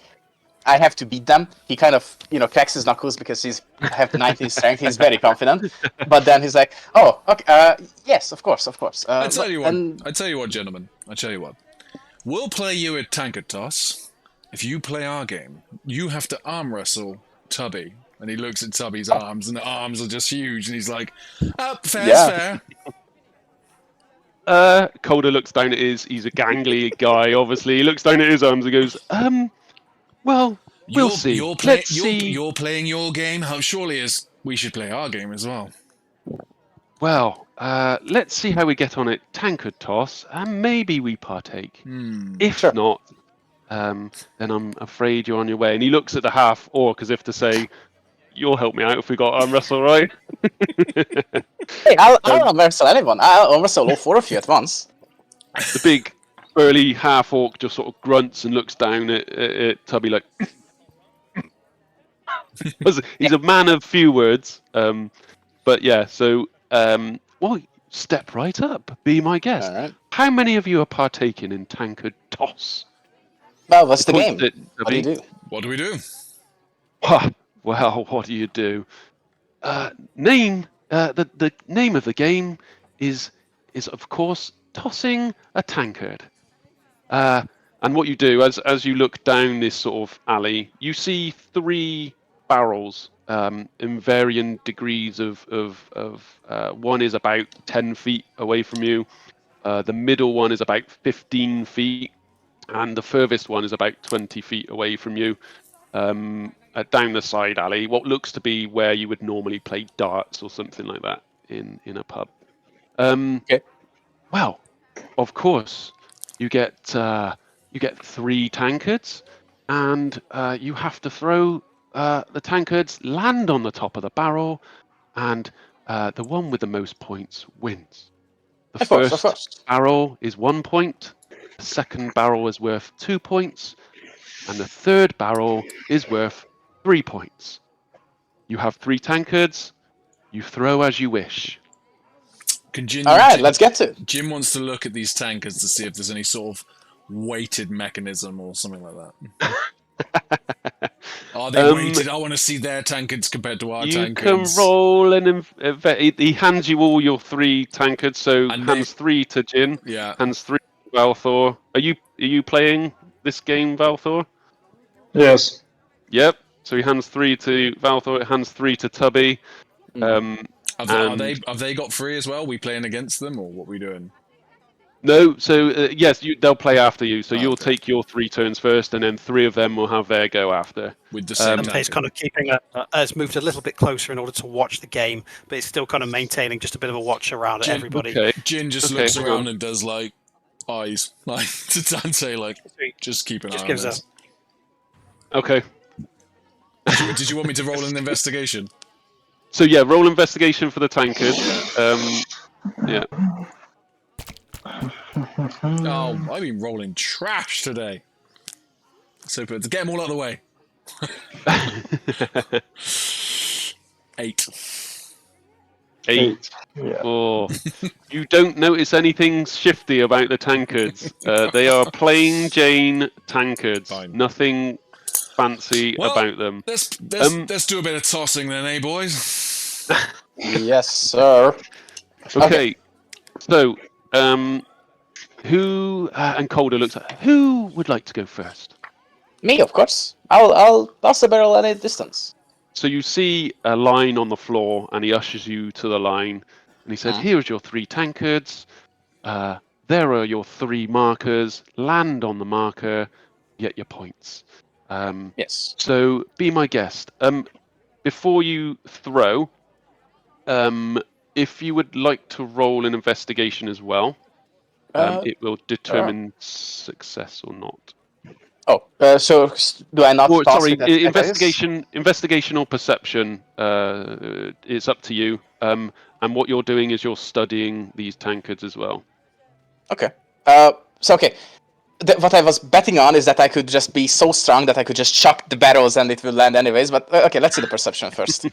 I have to beat them, he kind of, cracks his knuckles because I have 19 strength, he's very confident. But then he's like, oh, okay, yes, of course. I tell you what, gentlemen. I tell you what. We'll play you a tankard toss. If you play our game, you have to arm wrestle Tubby. And he looks at Tubby's arms, and the arms are just huge, and he's like, fair's fair. Calder looks down at he's a gangly guy, obviously. He looks down at his arms and goes, well, we'll see. You're playing your game? How surely as we should play our game as well. Well, let's see how we get on at tankard toss, and maybe we partake. If not, then I'm afraid you're on your way. And he looks at the half orc as if to say, you'll help me out if we got arm wrestle, right? Hey, I'll arm wrestle anyone. I'll arm wrestle all 4 of you at once. The big, burly half orc just sort of grunts and looks down at Tubby like... He's a man of few words. But yeah, so... well, step right up. Be my guest. All right. How many of you are partaking in tankard toss? Well, what's the game? What do you do? What do we do? Well, what do you do? The name of the game is of course tossing a tankard. And what you do as you look down this sort of alley, you see 3 barrels in varying degrees of one is about 10 feet away from you. The middle one is about 15 feet, and the furthest one is about 20 feet away from you. Down the side alley, what looks to be where you would normally play darts or something like that in a pub. Okay. Well, of course, you get 3 tankards, and you have to throw the tankards, land on the top of the barrel, and the one with the most points wins. The first barrel is 1 point, the second barrel is worth 2 points, and the third barrel is worth 3 points. You have 3 tankards. You throw as you wish. All right, let's get to it. Jim wants to look at these tankards to see if there's any sort of weighted mechanism or something like that? Are they weighted? I want to see their tankards compared to our tankards. You can roll he hands you all your 3 tankards, so And hands 3 to Jinn, Yeah. hands 3 to Valthor. Are you playing this game, Valthor? Yes. Yep. So he hands 3 to Valthor, hands 3 to Tubby. Have they got 3 as well? We playing against them, or what we doing? No, so yes, they'll play after you. So you'll Okay. take your 3 turns first, and then 3 of them will have their go after. With the same Dante's kind of keeping has moved a little bit closer in order to watch the game, but it's still kind of maintaining just a bit of a watch around at everybody. Okay. Jinn just Okay, looks hang around on. and does like eyes, like to Dante, like just keep an eye Just on gives this. Okay. Did you want me to roll an investigation? So yeah, roll investigation for the tankard. Yeah. Oh, I've been rolling trash today. So to get them all out of the way. 8. 8. Yeah. 4. You don't notice anything shifty about the tankards. They are plain Jane tankards. Fine. Nothing fancy Well, about them. Let's do a bit of tossing then, eh, boys? Yes, sir. Okay. So, who and Calder looks at who would like to go first? Me, of course. I'll toss the barrel at a distance. So you see a line on the floor, and he ushers you to the line, and he says, "Here's your 3 tankards. There are your 3 markers. Land on the marker, get your points." Yes. So be my guest. Before you throw, if you would like to roll an investigation as well, it will determine success or not. So do I not? Or, toss sorry, with that investigation or perception. It's up to you. And what you're doing is you're studying these tankards as well. Okay. Okay. What I was betting on is that I could just be so strong that I could just chuck the barrels and it will land anyways. But okay, let's see the perception first.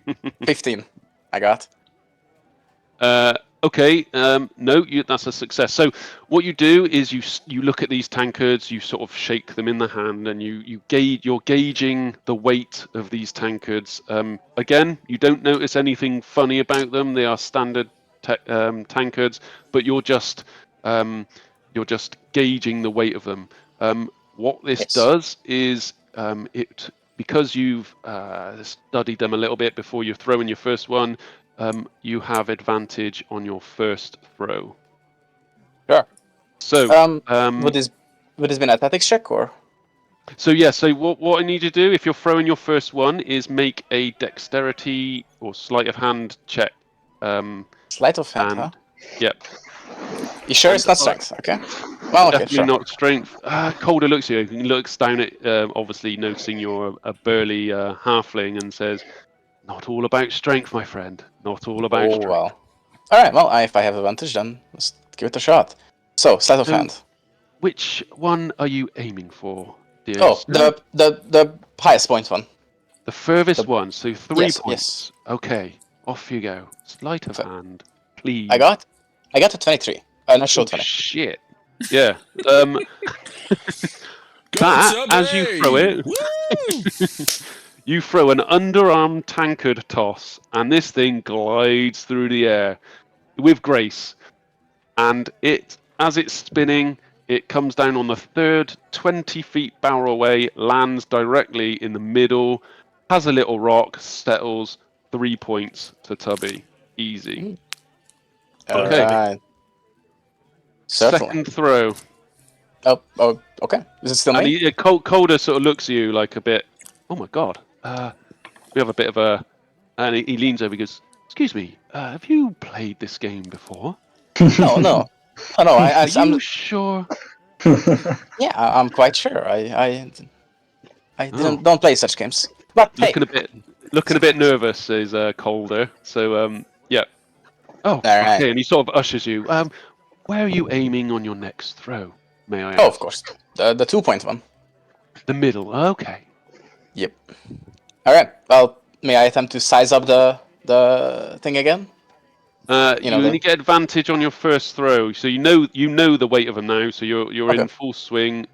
15. I got. Okay. No, that's a success. So what you do is you look at these tankards, you sort of shake them in the hand, and you're gauging the weight of these tankards. Again, you don't notice anything funny about them. They are standard tankards, but you're just gauging the weight of them. What this does is because you've studied them a little bit before you throw in your first one. You have advantage on your first throw. Sure. So, would this be an athletics check or? So yeah. So what I need you to do if you're throwing your first one is make a dexterity or sleight of hand check. Sleight of hand, huh? Yep. You sure it's not strength? Okay. Well, okay, Definitely sure. not strength. Calder looks at you. He looks down at, obviously noticing you're a burly halfling, and says, "Not all about strength, my friend. Not all about strength." Well. All right. Well, if I have advantage, then let's give it a shot. So, sleight of hand. Which one are you aiming for, dear? Oh, the highest point one. The furthest one. So 3 Yes, points. yes. Okay. Off you go. Sleight of hand, please. I got a 23. Not sure 20. Shit. Yeah. That, as you throw it, you throw an underarm tankard toss, and this thing glides through the air with grace. And as it's spinning, it comes down on the third 20 feet barrel away, lands directly in the middle, has a little rock, settles. 3 points to Tubby. Easy. Okay. Alright. Certainly. Second throw. Oh, okay. Is it still And me? Calder sort of looks at you like a bit, "Oh my god." We have a bit of a... And he leans over and goes, "Excuse me, have you played this game before?" No. Oh, no, Are I'm you sure? Yeah, I'm quite sure. I don't play such games. But hey, Looking a bit nervous is Calder. So yeah. Oh, right. okay. And he sort of ushers you. Where are you aiming on your next throw? May I ask? oh, of course, the 2-point one. The middle. Okay. Yep. All right. Well, may I attempt to size up the thing again? You know, you only get advantage on your first throw, so you know the weight of them now. So you're Okay. in full swing.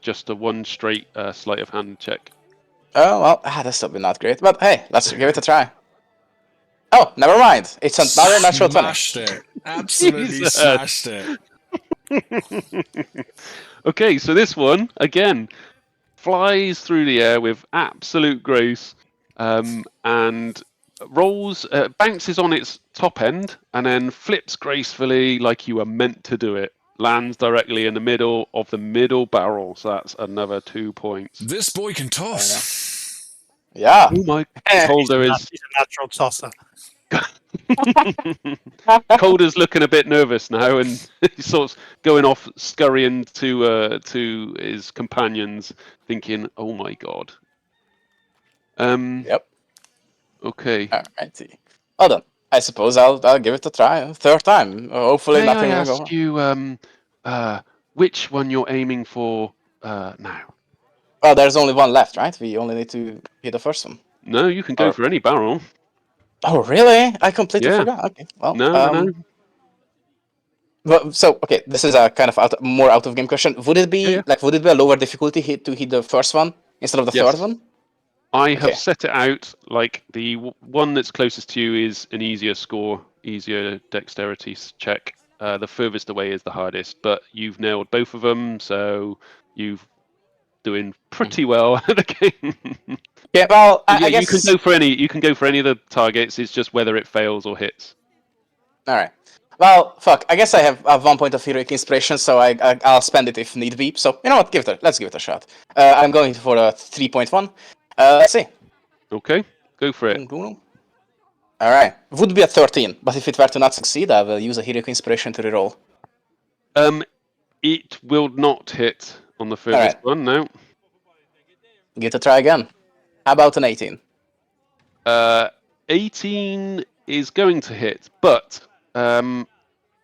Just a one straight sleight of hand check. Oh well, that's still not great. But hey, let's give it a try. Oh, never mind. It's another natural 20. Smashed it. Absolutely Jesus. smashed it. Okay, so this one again flies through the air with absolute grace, and rolls, bounces on its top end, and then flips gracefully like you were meant to do it. Lands directly in the middle of the middle barrel, so that's another 2 points. This boy can toss. Yeah. Oh my! Eh, Calder He's is a natural tosser. Calder's looking a bit nervous now, and he's sort of going off, scurrying to his companions, thinking, "Oh my god." Yep. Okay. Alrighty. Well then, I suppose I'll give it a try. Third time. Hopefully May nothing I will go ask wrong. you, which one you're aiming for now? Oh, there's only one left, right? We only need to hit the first one. No, you can go Or- for any barrel. Oh, really? I completely Yeah. forgot. Okay. Well, No. But, so okay, this is a kind of more out of game question. Would it be Yeah. would it be a lower difficulty hit to hit the first one instead of the Yes. third one? I Okay. have set it out like the one that's closest to you is an easier score, easier dexterity check. The furthest away is the hardest, but you've nailed both of them, so you've doing pretty well at the game. Yeah. Well, But yeah, I guess you can go for any. You can go for any of the targets. It's just whether it fails or hits. All right. Well, fuck. I guess I have 1 point of heroic inspiration, so I'll spend it if need be. So you know what? Let's give it a shot. I'm going for a 3.1. Let's see. Okay, go for it. All right. Would be a 13, but if it were to not succeed, I will use a heroic inspiration to reroll. It will not hit on the furthest one. No. Give it a try again. How about an 18? 18 is going to hit, but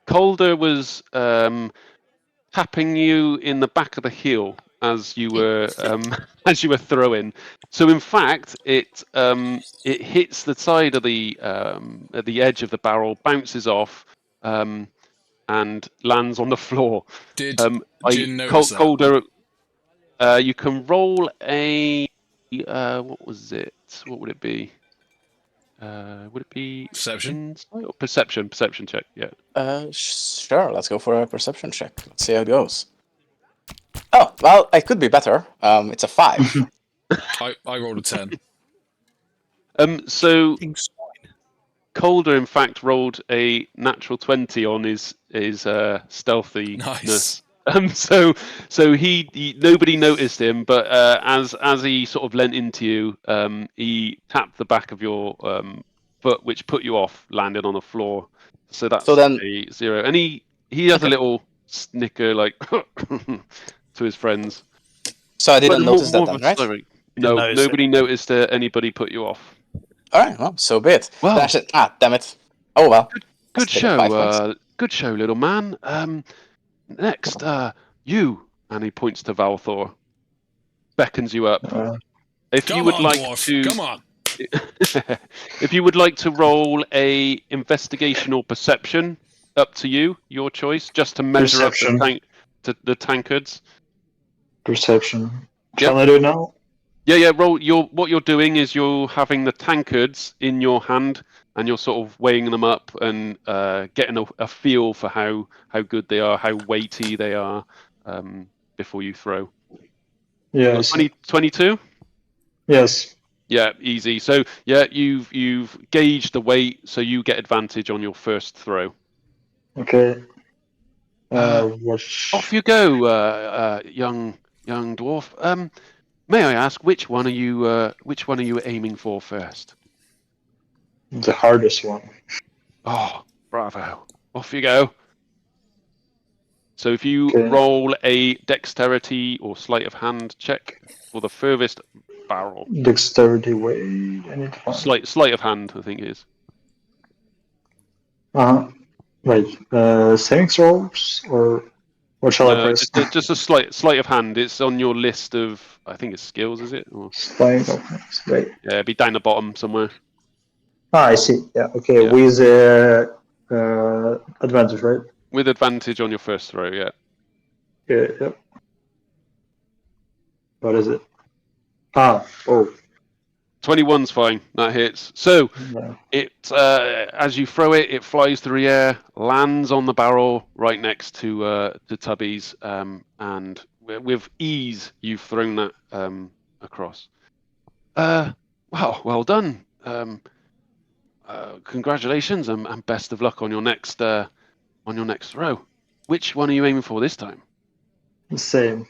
Calder was tapping you in the back of the heel as you were throwing. So in fact, it hits the side of the at the edge of the barrel, bounces off, and lands on the floor. Did Jinn notice that? Calder, you can roll a what was it? What would it be? Would it be Perception? insight or perception? Perception check. Yeah. Sure. Let's go for a perception check. Let's see how it goes. Oh, well, it could be better. It's a 5. I rolled a 10. So Things fine. Calder, in fact, rolled a natural 20 on his stealthiness. Nice. So he nobody noticed him, but as he sort of leant into you, he tapped the back of your foot, which put you off, landing on the floor. So that's then- a 0. And he has a little snicker like to his friends. So I didn't But notice that more then, of a right? slurry. No, notice it. nobody noticed anybody put you off. All right. Well, so be it. Well- Then I should- damn it. Oh well. Good Let's take it 5 show, points. good show, little man. Next, you, and he points to Valthor, beckons you up. If you Come would on, like dwarf. to, Come on. if you would like to roll a investigation or perception, up to you, your choice, just to measure Perception. up the tankards. Perception. Yep. Shall I do it now? Yeah. Roll. What you're doing is you're having the tankards in your hand, and you're sort of weighing them up and getting a feel for how good they are, how weighty they are, before you throw. Yes. 22? Yes. Yeah, easy. So yeah, you've gauged the weight, so you get advantage on your first throw. Okay. Off you go, young dwarf. May I ask which one are you aiming for first? The hardest one. Oh, bravo! Off you go. So if you Okay. roll a dexterity or sleight of hand check for the furthest barrel, Dexterity weight. I need to find. sleight of hand, I think it is. Like savings rolls or what shall I press? Just a sleight of hand. It's on your list of, I think it's skills, is it? Or, Slide of hands. Wait. yeah, it'd be down the bottom somewhere. I see. Yeah. Okay. Yeah. With Advantage, right? With advantage on your first throw, yeah. Yeah, yep. What is it? Oh. 21's fine. That hits. So Yeah. it, as you throw it, it flies through the air, lands on the barrel right next to Tubby's, and with ease you've thrown that across. Well done. Congratulations and best of luck on your next throw. Which one are you aiming for this time? The same.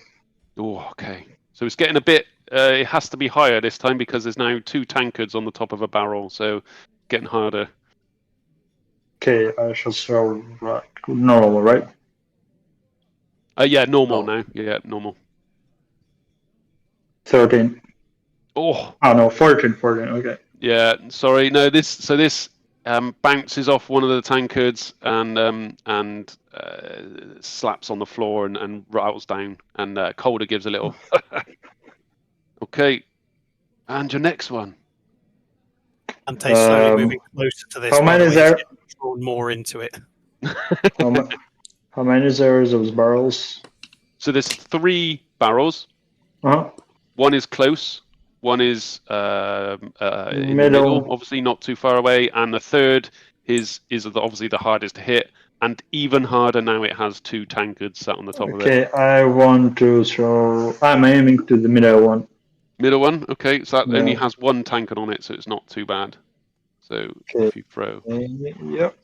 Oh, okay. So it's getting a bit. It has to be higher this time because there's now 2 tankards on the top of a barrel, so getting harder. Okay, I shall throw normal, right? Yeah, normal now. Yeah, normal. 13. Oh. Oh no, 14. Okay. Yeah, sorry. No, this bounces off one of the tankards and slaps on the floor and rattles down. And Calder gives a little. Okay, and your next one. Dante's slowly moving closer to this. How many is there? Drawn more into it. How many is there of those barrels? So there's 3 barrels. One is close. One is in the middle, obviously not too far away, and the third is obviously the hardest to hit, and even harder now. It has 2 tankards sat on the top of it. Okay, I want to throw. I'm aiming to the middle one. Middle one, okay. So that only has 1 tankard on it, so it's not too bad. So if you throw, yep.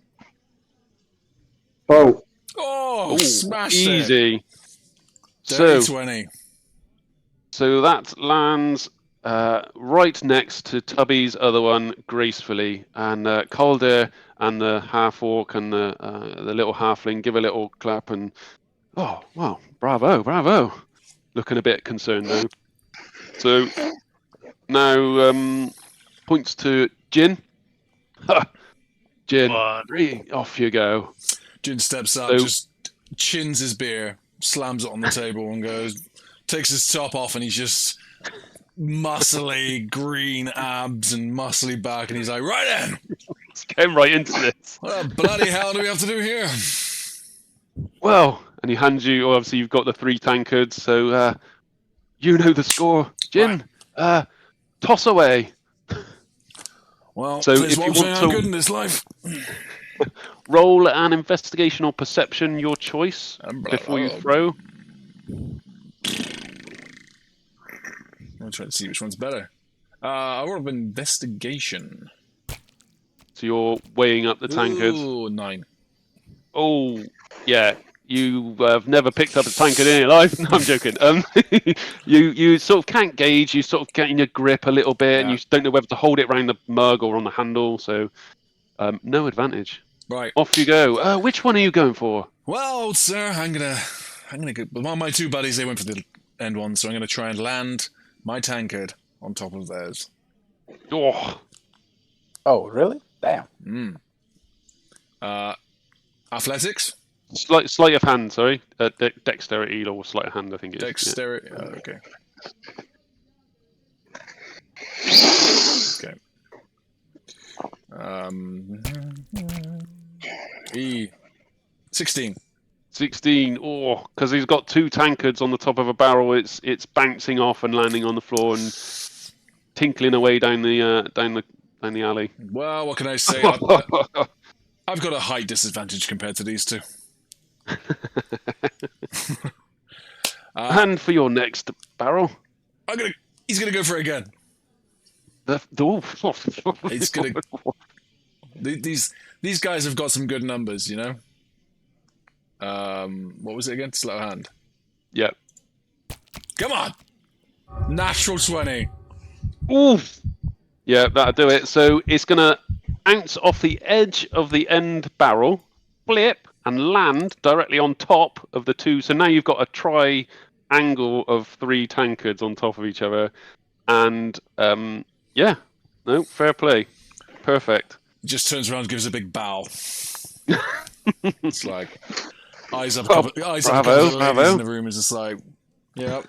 Oh, smashed easy. it. Dirty 20. So that lands right next to Tubby's other one gracefully, and Calder and the half orc and the little halfling give a little clap and oh wow, bravo, looking a bit concerned though. So now points to Jinn. Jinn, off you go. Jinn steps up, just chins his beer, slams it on the table, and takes his top off, and he's just muscly green abs and muscly back, and he's like, right then! Let's get right into this. What bloody hell do we have to do here? Well, and he hands you, obviously you've got the 3 tankards, so you know the score. Jinn, toss away. Well, so there's if one you thing want I'm to good in this life. Roll an investigation or perception, your choice, before you throw. I'm trying to see which one's better. I roll an investigation. So you're weighing up the tankards. Ooh, 9. Oh, yeah. You have never picked up a tankard in your life. No, I'm joking. You sort of can't gauge. You sort of get in your grip a little bit, and you don't know whether to hold it around the mug or on the handle. So, no advantage. Right. Off you go. Which one are you going for? Well, sir, I'm gonna go. Well, my 2 buddies, they went for the end one, so I'm gonna try and land my tankard on top of theirs. Oh, really? Damn. Athletics? Sleight of hand, sorry. Dexterity or sleight of hand, I think it is. Dexterity. Yeah. Oh, okay. Okay. 16. 16. Oh, because he's got 2 tankards on the top of a barrel. It's bouncing off and landing on the floor and tinkling away down the alley. Well, what can I say? I've got a height disadvantage compared to these 2. And for your next barrel, he's gonna go for it again. He's gonna. These guys have got some good numbers, you know. What was it again? Slow hand. Yep. Come on. Natural 20. Oof. Yeah, that'll do it. So it's gonna bounce off the edge of the end barrel, flip, and land directly on top of the 2. So now you've got a triangle of 3 tankards on top of each other. And, fair play. Perfect. He just turns around and gives a big bow. It's like, eyes up. Bravo. In the room is just like, yeah.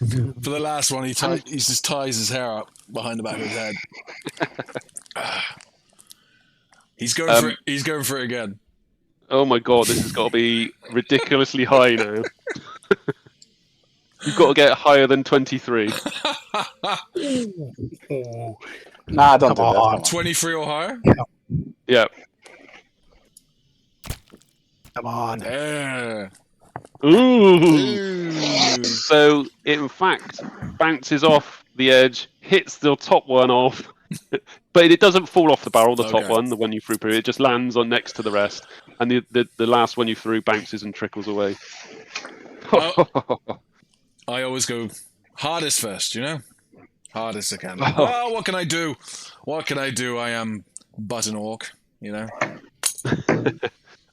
For the last one, he just ties his hair up behind the back of his head. He's going for it. He's going for it again. Oh my god, this has got to be ridiculously high now. You've got to get higher than 23. Nah, don't Come do that. on. Come on. 23 or higher? Yeah. Come on. Yeah. Ooh. Ooh. So, in fact, bounces off the edge, hits the top one off, but it doesn't fall off the barrel, the top Okay. one, the one you threw through. It just lands on next to the rest, and the last one you threw bounces and trickles away. I always go hardest first, you know? Hardest I can. Oh. Oh, what can I do? What can I do? I am but an orc, you know?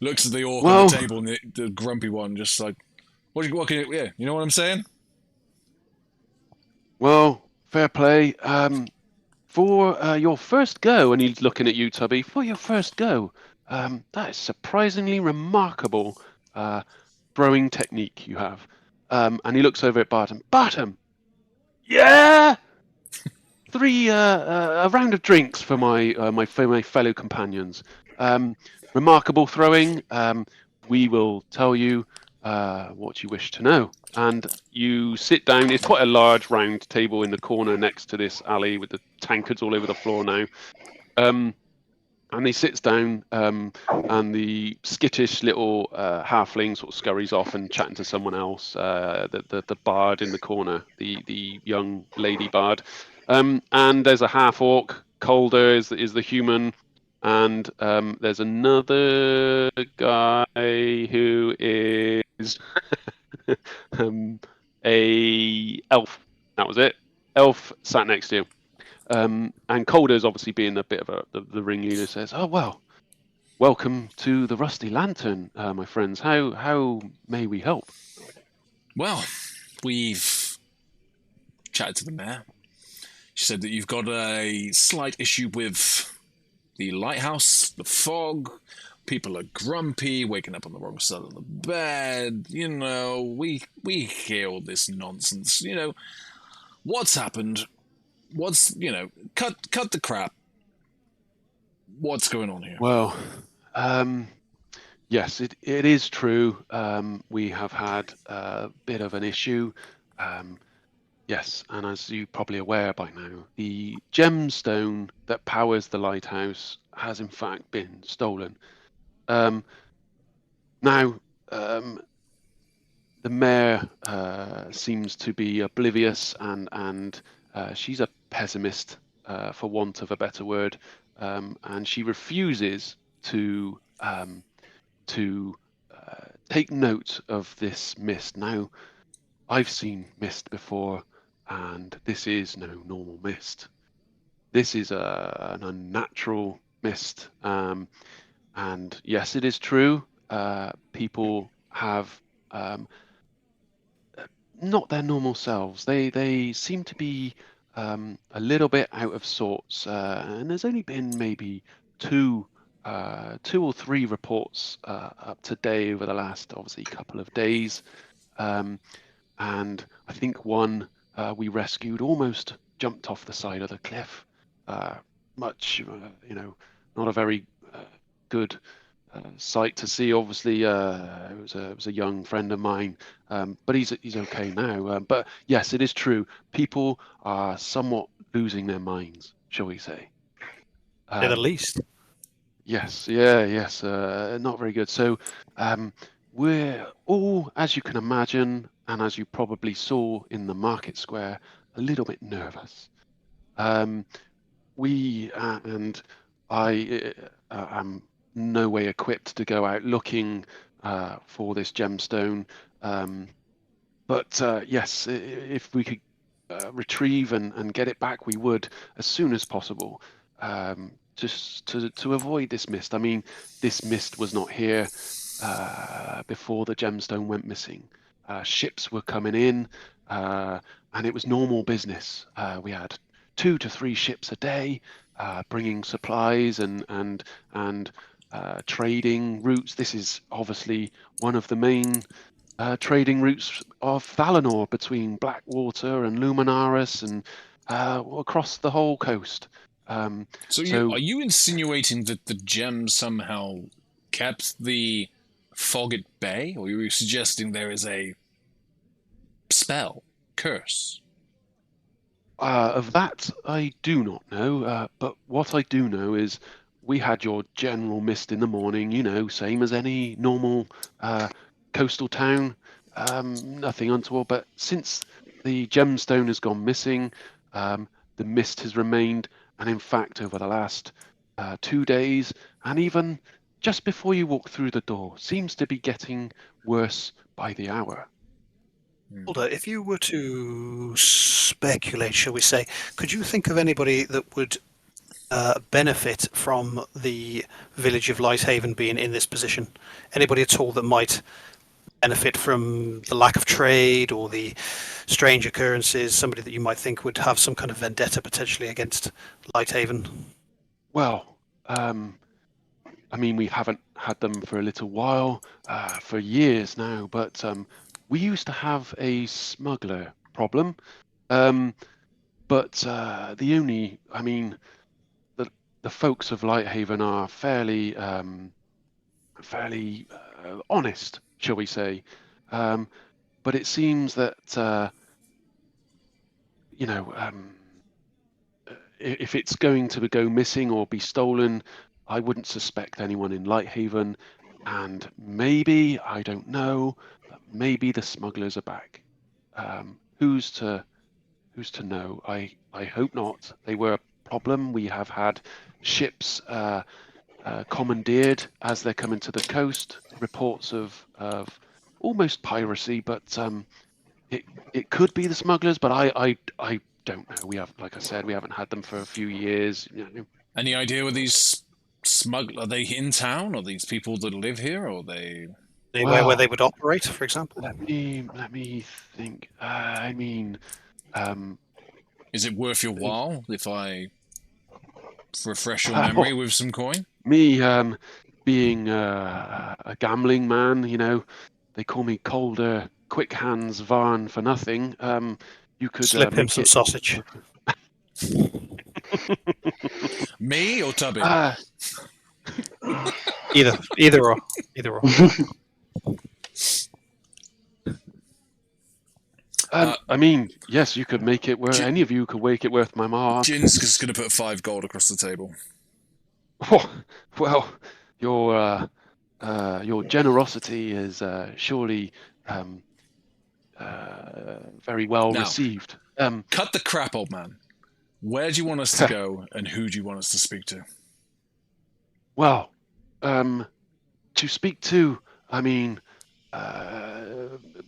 Looks at the orc on the table and the grumpy one, just like, what can you, yeah, you know what I'm saying? Well, fair play. For your first go, and he's looking at you, Tubby, for your first go, that is surprisingly remarkable throwing technique you have. And he looks over at Barton. Barton! Yeah! 3 a round of drinks for my fellow companions. Remarkable throwing. We will tell you what you wish to know. And you sit down. It's quite a large round table in the corner next to this alley with the tankards all over the floor now. And he sits down, and the skittish little halfling sort of scurries off and chatting to someone else. The bard in the corner, the young lady bard. And there's a half orc. Calder is the human. And there's another guy who is a elf. That was it. Elf sat next to you. And Calder's obviously being a bit of the ringleader, says, "Oh well, welcome to the Rusty Lantern, my friends. How may we help?" Well, we've chatted to the mayor. She said that you've got a slight issue with the lighthouse, the fog. People are grumpy, waking up on the wrong side of the bed. You know, we hear all this nonsense. You know, what's happened? What's, you know, cut the crap. What's going on here? Well, yes, it is true. We have had a bit of an issue. Yes, and as you're probably aware by now, the gemstone that powers the lighthouse has in fact been stolen. Now, the mayor seems to be oblivious, and she's a pessimist, for want of a better word, and she refuses to take note of this mist. Now, I've seen mist before, and this is no normal mist. This is an unnatural mist. And yes, it is true. People have not their normal selves. They seem to be a little bit out of sorts. And there's only been maybe two or three reports up to date over the last, obviously, couple of days. And I think one we rescued almost jumped off the side of the cliff. Much, not a very good sight to see. Obviously, it was a young friend of mine, but he's okay now. But yes, it is true. People are somewhat losing their minds, shall we say? At the least. Yes, yes, not very good. So we're all, as you can imagine, and as you probably saw in the market square, a little bit nervous. We and I am no way equipped to go out looking for this gemstone. But yes, if we could retrieve and get it back, we would as soon as possible. Just to avoid this mist. I mean, this mist was not here before the gemstone went missing. Ships were coming in, and it was normal business. We had 2 to 3 ships a day bringing supplies and trading routes. This is obviously one of the main trading routes of Valinor, between Blackwater and Luminaris and across the whole coast. So, are you insinuating that the gem somehow kept the fog at bay, or are you suggesting there is a spell, curse? Of that, I do not know. But what I do know is we had your general mist in the morning, same as any normal coastal town. Nothing untoward. But since the gemstone has gone missing, the mist has remained. And in fact, over the last 2 days, and even just before you walk through the door, seems to be getting worse by the hour. Alder, if you were to speculate, shall we say, could you think of anybody that would benefit from the village of Lighthaven being in this position? Anybody at all that might benefit from the lack of trade or the strange occurrences? Somebody that you might think would have some kind of vendetta potentially against Lighthaven? Well, we haven't had them for a little while, for years now, but we used to have a smuggler problem. But the only, the folks of Lighthaven are fairly honest, shall we say. But it seems that, if it's going to go missing or be stolen, I wouldn't suspect anyone in Lighthaven. And maybe, I don't know, but maybe the smugglers are back. Who's to know? I hope not. They were a problem. We have had ships commandeered as they're coming to the coast. Reports of almost piracy, but it could be the smugglers. But I don't know. We have, like I said, we haven't had them for a few years. Any idea where these smugglers are? They in town? Are these people that live here? Or are they Anywhere where they would operate, for example? Let me think. Is it worth your while if I refresh your memory with some coin? Me, being a gambling man, they call me Colder Quick Hands Varn for nothing. You could slip him some sausage. Me or Tubby? Either or. Yes, you could make it worth. Any of you could make it worth my mark. Jinz is going to put 5 gold across the table. Oh, well, your generosity is surely very well received. Cut the crap, old man. Where do you want us to go, and who do you want us to speak to? Well, to speak to,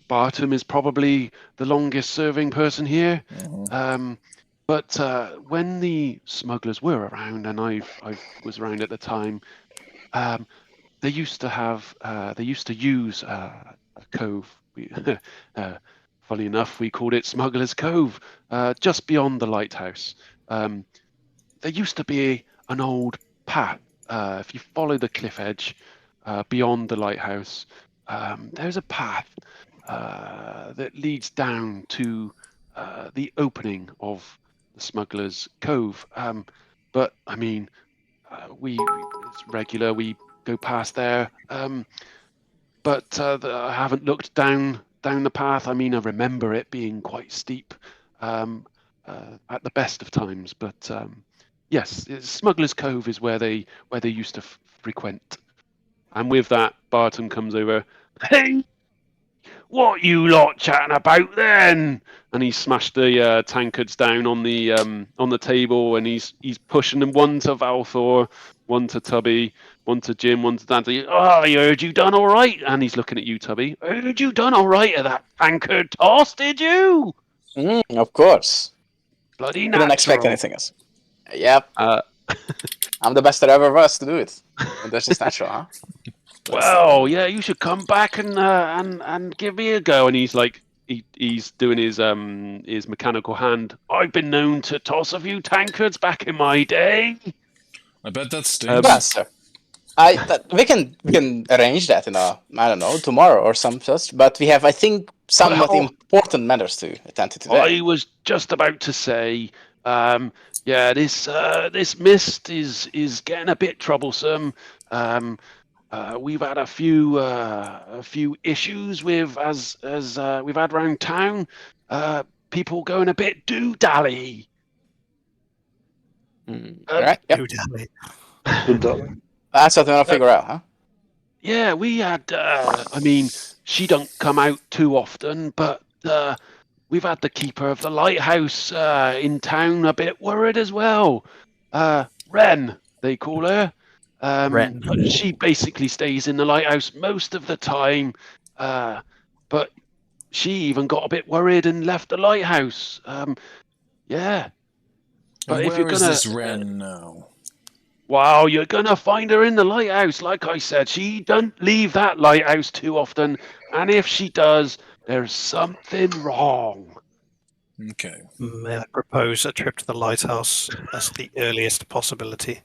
Bartum is probably the longest serving person here. But when the smugglers were around, and I was around at the time, they used to use a cove. Funny enough, we called it Smuggler's Cove, just beyond the lighthouse. There used to be an old path. If you follow the cliff edge beyond the lighthouse, there's a path that leads down to the opening of the Smuggler's Cove. But it's regular. We go past there. But I haven't looked down the path. I remember it being quite steep at the best of times. But yes, Smuggler's Cove is where they used to frequent. And with that, Barton comes over. Hey, what you lot chatting about then? And he smashed the tankards down on the table, and he's pushing them, one to Valthor, one to Tubby, one to Jinn, one to Dante. Oh, I heard you done all right. And he's looking at you, Tubby. I heard you done all right at that tankard toss, did you? Of course. Bloody natural. Didn't expect anything else. Yep. I'm the best that ever was to do it. And that's just natural, huh? Well, yeah, you should come back and give me a go. And he's like, he's doing his mechanical hand. I've been known to toss a few tankards back in my day. I bet that stinks. Yes, sir. We can arrange that tomorrow or some such. But we have, I think, somewhat important matters to attend to today. I was just about to say, Yeah, this mist is getting a bit troublesome. We've had a few issues with as we've had around town. People going a bit doo-dally. All right. Yep. Doodally. That's something I'll figure out, huh? Yeah, we had. I mean, she don't come out too often, but we've had the keeper of the lighthouse in town a bit worried as well. Wren, they call her. Wren. But she basically stays in the lighthouse most of the time. But she even got a bit worried and left the lighthouse. Yeah. But And if you're where is gonna, this Wren now? wow, you're gonna find her in the lighthouse. Like I said, she don't leave that lighthouse too often, and if she does, there's something wrong. Okay. May I propose a trip to the lighthouse as the earliest possibility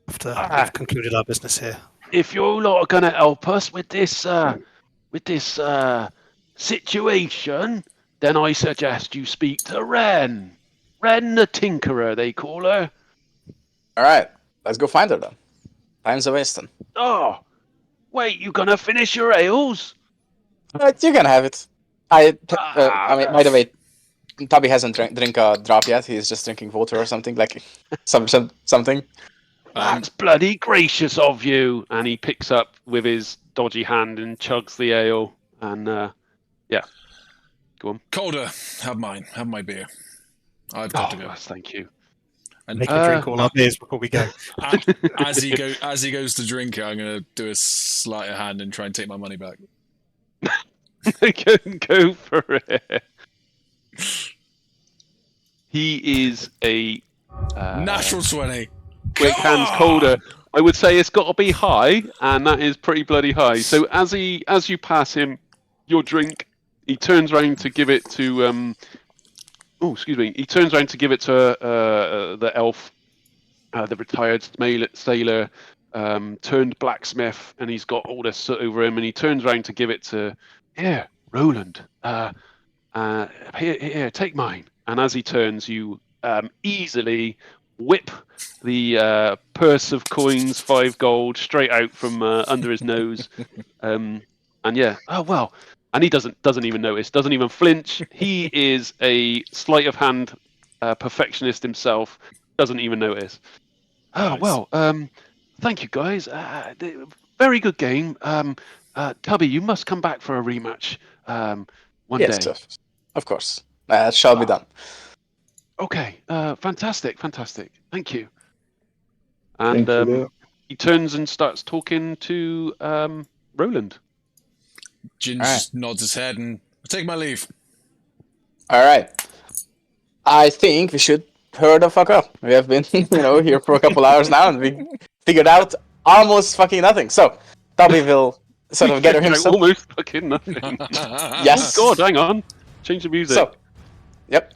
after we've concluded our business here? If you lot are gonna help us with this situation, then I suggest you speak to Wren. Wren the Tinkerer, they call her. All right. Let's go find her then. Time's a wasting. Oh, wait, you gonna finish your ales? You can have it. I mean, by the way, Tubby hasn't drink a drop yet. He's just drinking water or something, like something. That's bloody gracious of you. And he picks up with his dodgy hand and chugs the ale. And yeah, go on. Calder, have mine. Have my beer. I've got to go. Yes, thank you. And Make him drink all our beers before we go. as he goes to drink it, I'm going to do a sleight of hand and try and take my money back. Go for it. He is a Natural 20. quick hands colder. I would say it's got to be high, and that is pretty bloody high. So as you pass him your drink, he turns around to give it to He turns around to give it to the elf, the retired sailor, turned blacksmith, and he's got all this soot over him. And he turns around to give it to Roland. Here, take mine. And as he turns, you easily whip the purse of coins, 5 gold, straight out from under his nose. And yeah, oh well. And he doesn't even notice, doesn't even flinch. He is a sleight of hand perfectionist himself. Doesn't even notice. Oh well, thank you guys. Very good game. Tubby, you must come back for a rematch one day. Yes, of course. That shall be done. Okay, fantastic. Thank you. And he turns and starts talking to Roland. Jinz just nods his head and I take my leave. All right. I think we should hurry the fuck up. We have been, here for a couple hours now, and we figured out almost fucking nothing. So, Tubby will sort of gather himself. Almost fucking nothing. Yes. Oh God, hang on. Change the music. So, yep.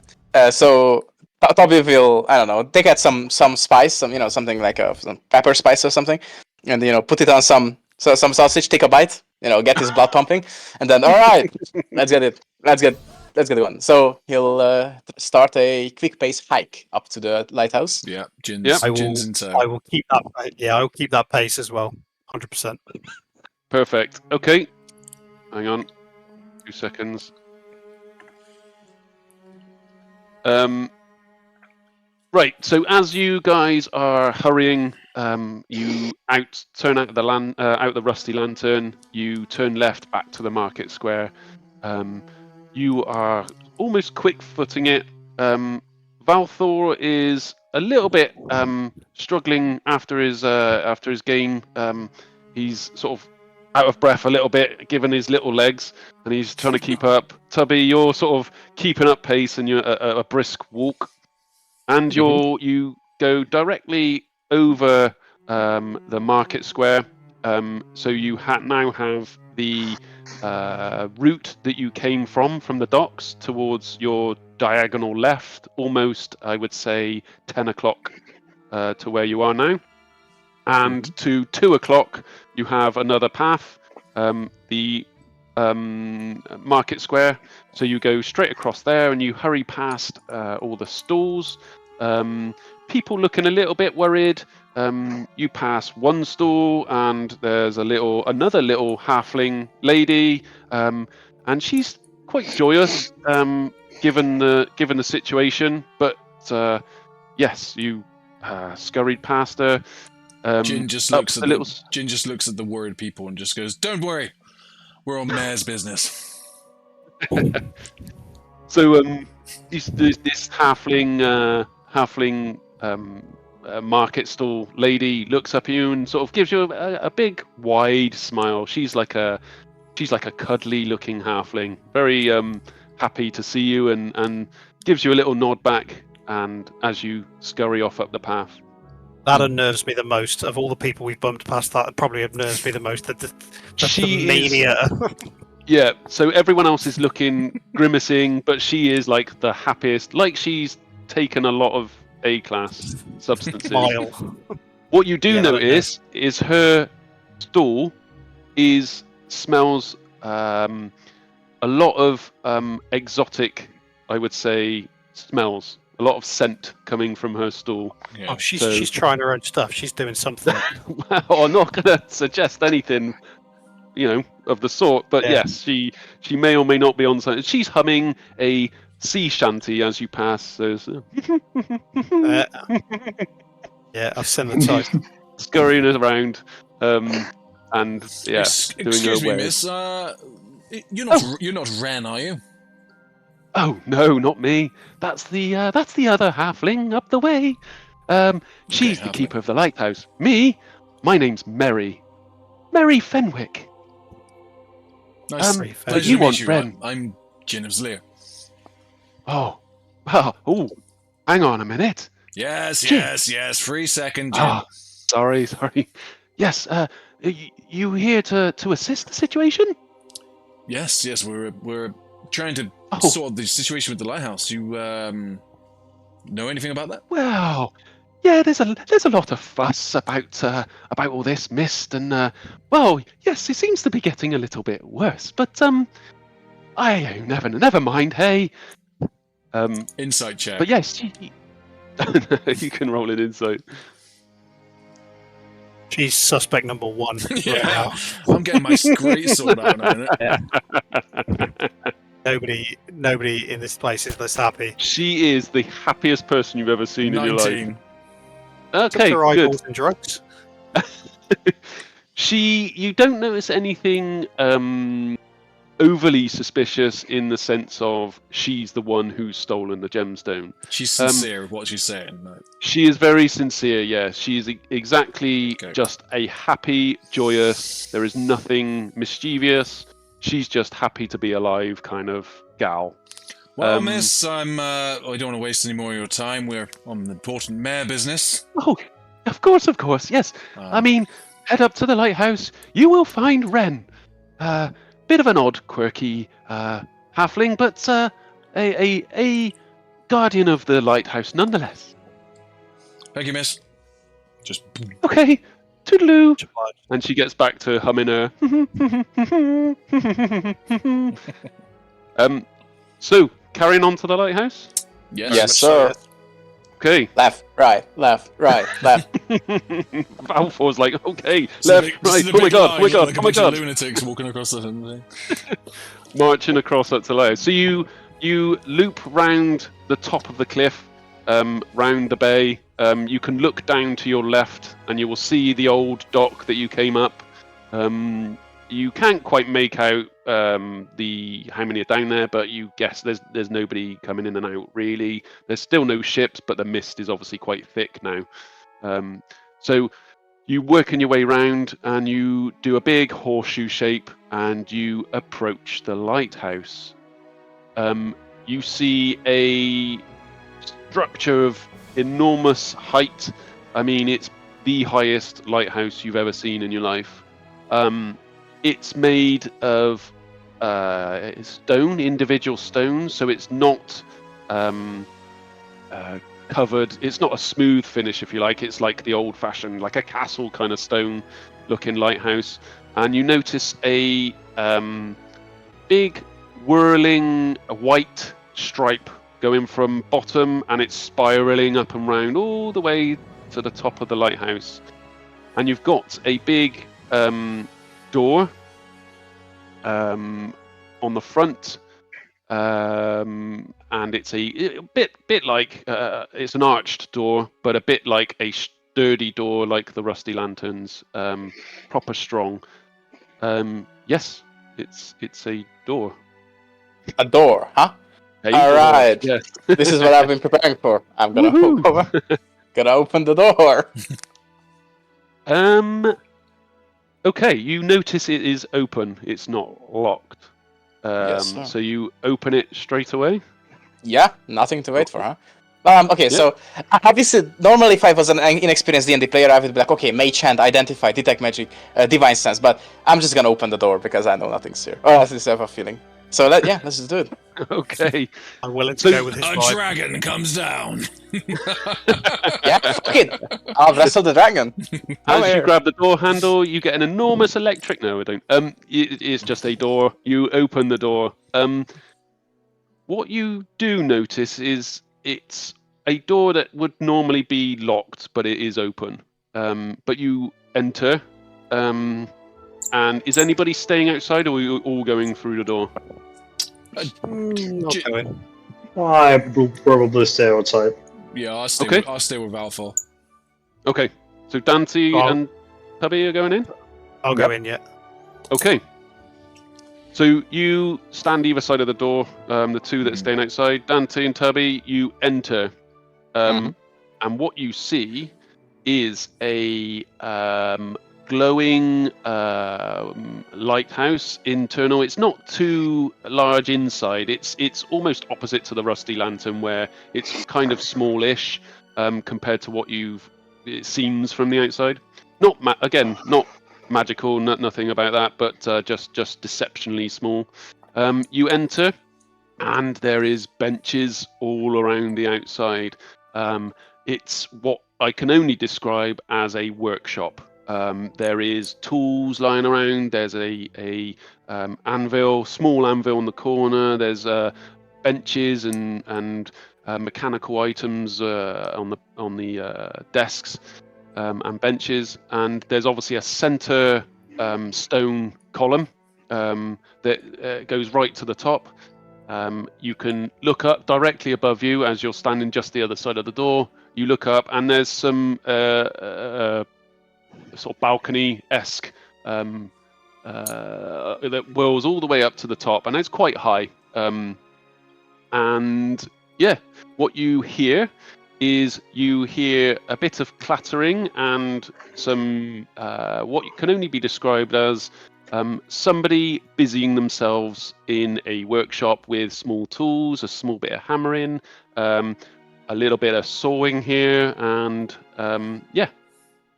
So Tubby will, I don't know, take out some spice, something like some pepper spice or something, and put it on some sausage, take a bite, get his blood pumping, and then all right, let's get it on. So he'll start a quick pace hike up to the lighthouse. Yeah, Jinz. Yeah. Jinz in tow. I will keep that. Yeah, I will keep that pace as well. 100%. Perfect. Okay. Hang on. 2 seconds. Right. So as you guys are hurrying, you turn out of the rusty lantern. You turn left back to the market square. You are almost quick-footing it. Valthor is a little bit struggling after his game. He's sort of out of breath a little bit, given his little legs, and he's trying to keep up. Tubby, you're sort of keeping up pace, and you're a brisk walk, and you go directly over the market square. So you now have the route that you came from the docks towards your diagonal left, almost, I would say, 10 o'clock to where you are now. And to 2 o'clock, you have another path, the market square. So you go straight across there and you hurry past all the stalls. People looking a little bit worried. You pass one stall, and there's another little halfling lady, and she's quite joyous, given the situation. But yes, you scurried past her. Jinn just looks at the worried people and just goes, "Don't worry, we're on Mayor's business." So this halfling market stall lady looks up at you and sort of gives you a big wide smile. She's like a cuddly looking halfling, very happy to see you, and gives you a little nod back. And as you scurry off up the path, that unnerves me the most of all the people we've bumped past. That probably unnerves me the most. The mania. Yeah, so everyone else is looking grimacing, but she is like the happiest. Like she's taken a lot of A-class substances. Smile. What you do notice is her stall smells a lot of exotic, I would say, smells. A lot of scent coming from her stall. Yeah. Oh, she's trying her own stuff. She's doing something. Well, I'm not going to suggest anything, of the sort. But yes, she may or may not be on something. She's humming a sea shanty as you pass. Yeah, I've seen the type. Scurrying around, and yeah, Excuse me, miss. You're not Ren, are you? Oh no, not me. That's the other halfling up the way. She's the keeper of the lighthouse. Me, my name's Merry Fenwick. Nice. But you want Ren? I'm Jinn of Zleer. Oh, hang on a minute. Yes. 3 second, Jinn. Oh, sorry. Yes, you here to assist the situation? Yes. We're trying to sort the situation with the lighthouse. You know anything about that? Well, yeah. There's a lot of fuss about all this mist, and well, yes, it seems to be getting a little bit worse. But I never mind. Hey. Insight check. But yes, you can roll an insight. She's suspect number 1. Yeah, I'm getting my great sword out now. Nobody in this place is this happy. She is the happiest person you've ever seen 19. in your life. Okay, her good. eyeballs and drugs. You don't notice anything overly suspicious in the sense of she's the one who's stolen the gemstone. She's sincere with what she's saying. Right? She is very sincere, yeah. She's exactly just a happy, joyous, there is nothing mischievous. She's just happy to be alive kind of gal. Well, miss, I don't want to waste any more of your time. We're on the important mayor business. Oh, of course, yes. I mean, head up to the lighthouse. You will find Ren. Bit of an odd, quirky halfling, but a guardian of the lighthouse nonetheless. Thank you, miss. Just okay, toodaloo. And she gets back to humming her. So carrying on to the lighthouse. Yes, sir. Okay. Left, right. Valthor's like, okay, left, right. Oh my god. Lunatics walking across the thing. Marching across up to lighthouse. So you loop round the top of the cliff, round the bay. You can look down to your left, and you will see the old dock that you came up. You can't quite make out how many are down there, but you guess there's nobody coming in and out really. There's still no ships, but the mist is obviously quite thick now. So you working your way round, and you do a big horseshoe shape, and you approach the lighthouse. You see a structure of enormous height. I mean, it's the highest lighthouse you've ever seen in your life. It's made of stone, individual stones, so it's not covered. It's not a smooth finish, if you like. It's like the old-fashioned, like a castle kind of stone-looking lighthouse. And you notice a big, whirling white stripe going from bottom, and it's spiraling up and round all the way to the top of the lighthouse. And you've got a big door on the front, and it's a bit like it's an arched door, but a bit like a sturdy door, like the rusty lanterns, proper strong. Yes, it's a door. A door, huh? A All door, right. Yeah. This is what I've been preparing for. I'm gonna Woohoo! gonna open the door. Okay, you notice it is open. It's not locked. Yes, sir. So you open it straight away. Yeah, nothing to wait for, huh? Okay, Yeah. so obviously, normally if I was an inexperienced D&D player, I would be like, okay, mage hand, identify, detect magic, divine sense. But I'm just gonna open the door because I know nothing's here, or at least I have a feeling. So let's just do it. Okay. I'm willing to So, go with his A vibe. dragon comes down. Yeah, fuck it. I'll wrestle the dragon. I'm As you here. grab the door handle, you get an enormous electric. No, I don't. It's just a door. You open the door. What you do notice is it's a door that would normally be locked, but it is open. But you enter. And is anybody staying outside, or are you all going through the door? Not J- going. I will probably stay outside. Yeah, I'll stay. Okay. I'll stay with Valthor. Okay. So Dante Well- and Tubby are going in? I'll go in, yeah. Okay. So you stand either side of the door, the two that are staying outside. Dante and Tubby, you enter. And what you see is a glowing lighthouse internal. It's not too large inside. It's almost opposite to the rusty lantern, where it's kind of smallish compared to what it seems from the outside. Not magical, nothing about that, but just deceptionally small. You enter, and there is benches all around the outside. It's what I can only describe as a workshop. There is tools lying around. There's a anvil, small anvil in the corner. There's benches and mechanical items on the desks and benches. And there's obviously a center stone column that goes right to the top. You can look up directly above you as you're standing just the other side of the door. You look up, and there's some sort of balcony-esque that whirls all the way up to the top, and it's quite high. And yeah, what you hear is a bit of clattering and some what can only be described as somebody busying themselves in a workshop with small tools, a small bit of hammering, a little bit of sawing here, and yeah.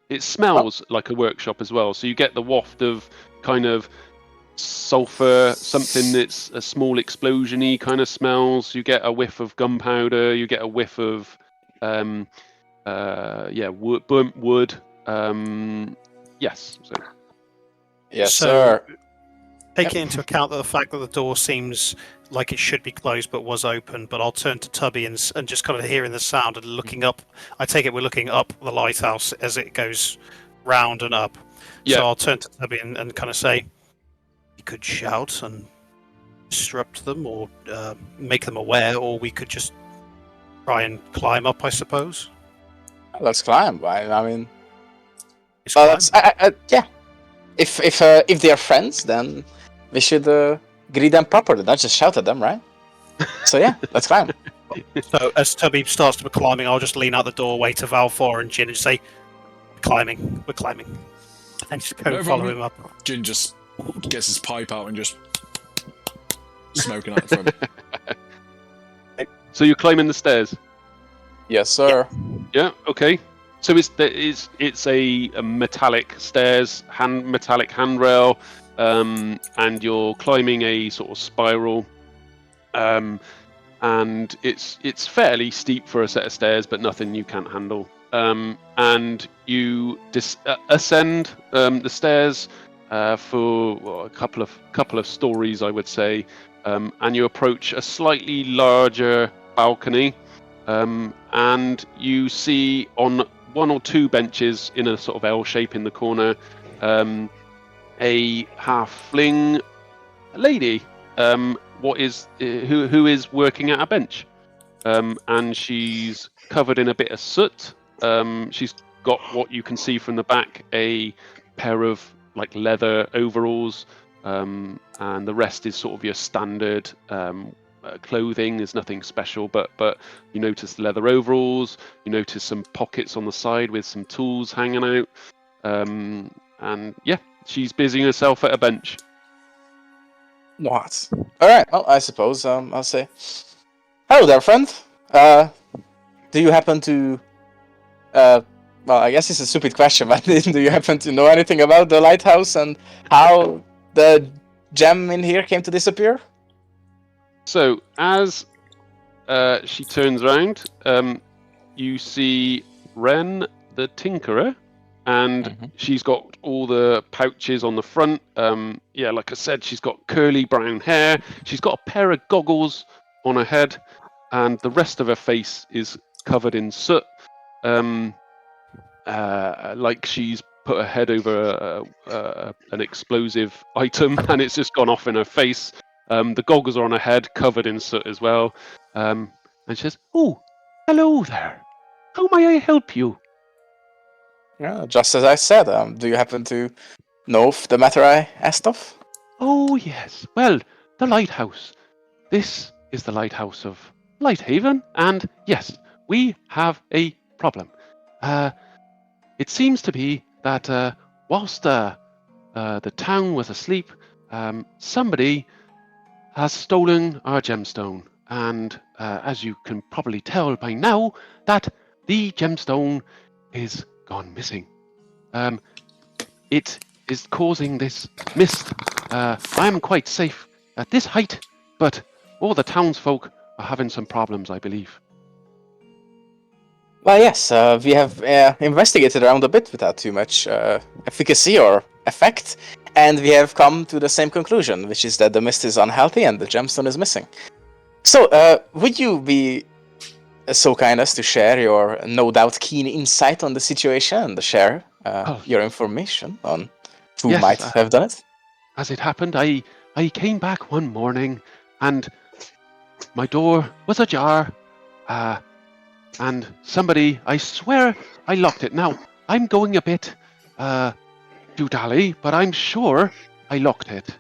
It smells like a workshop as well, so you get the waft of kind of sulfur, something that's a small explosion-y kind of smells. You get a whiff of gunpowder. You get a whiff of burnt wood. Yes. So. Yes, So- sir. Taking into account the fact that the door seems like it should be closed but was open, but I'll turn to Tubby and just kind of hearing the sound and looking up. I take it we're looking up the lighthouse as it goes round and up. Yeah. So I'll turn to Tubby and kind of say, you could shout and disrupt them or make them aware, or we could just try and climb up, I suppose. Let's climb. I mean, Just climb. yeah. If they are friends, then we should greet them properly, not just shout at them, right? So yeah, let's climb. So as Tubby starts to be climbing, I'll just lean out the doorway to Valthor and Jinn and say, we're climbing. And just go No follow problem. him up. Jin just gets his pipe out and just smoking out the front. So you're climbing the stairs. Yes, sir. Yeah. Okay. So it's a metallic stairs, metallic handrail, and you're climbing a sort of spiral, and it's fairly steep for a set of stairs, but nothing you can't handle. And you ascend the stairs for a couple of stories, I would say, and you approach a slightly larger balcony, and you see on one or two benches in a sort of L shape in the corner, a halfling lady, who is working at a bench, and she's covered in a bit of soot. She's got what you can see from the back, a pair of like leather overalls, and the rest is sort of your standard clothing. There's nothing special, but you notice the leather overalls. You notice some pockets on the side with some tools hanging out, and yeah, she's busying herself at a bench. What? All right. Well, I suppose I'll say, hello there, friend. Do you happen to? Well, I guess it's a stupid question, but do you happen to know anything about the lighthouse and how the gem in here came to disappear? So as she turns around, you see Ren, the tinkerer, and she's got all the pouches on the front. Yeah, like I said, she's got curly brown hair. She's got a pair of goggles on her head, and the rest of her face is covered in soot. Like she's put her head over an explosive item, and it's just gone off in her face. The goggles are on her head, covered in soot as well. And she says, "Oh, hello there. How may I help you?" Yeah, just as I said. Do you happen to know of the matter I asked of? Oh, yes. Well, the lighthouse. This is the lighthouse of Lighthaven, and yes, we have a problem. It seems to be that whilst the town was asleep, somebody has stolen our gemstone, and as you can probably tell by now, that the gemstone is gone missing. It is causing this mist. I am quite safe at this height, but all the townsfolk are having some problems, I believe. Well, yes, we have investigated around a bit without too much efficacy or effect, and we have come to the same conclusion, which is that the mist is unhealthy and the gemstone is missing. So, would you be so kind as to share your no doubt keen insight on the situation and share your information on who Yes, might have done it? As it happened, I came back one morning and my door was ajar, and somebody, I swear I locked it. Now, I'm going a bit doodally, but I'm sure I locked it.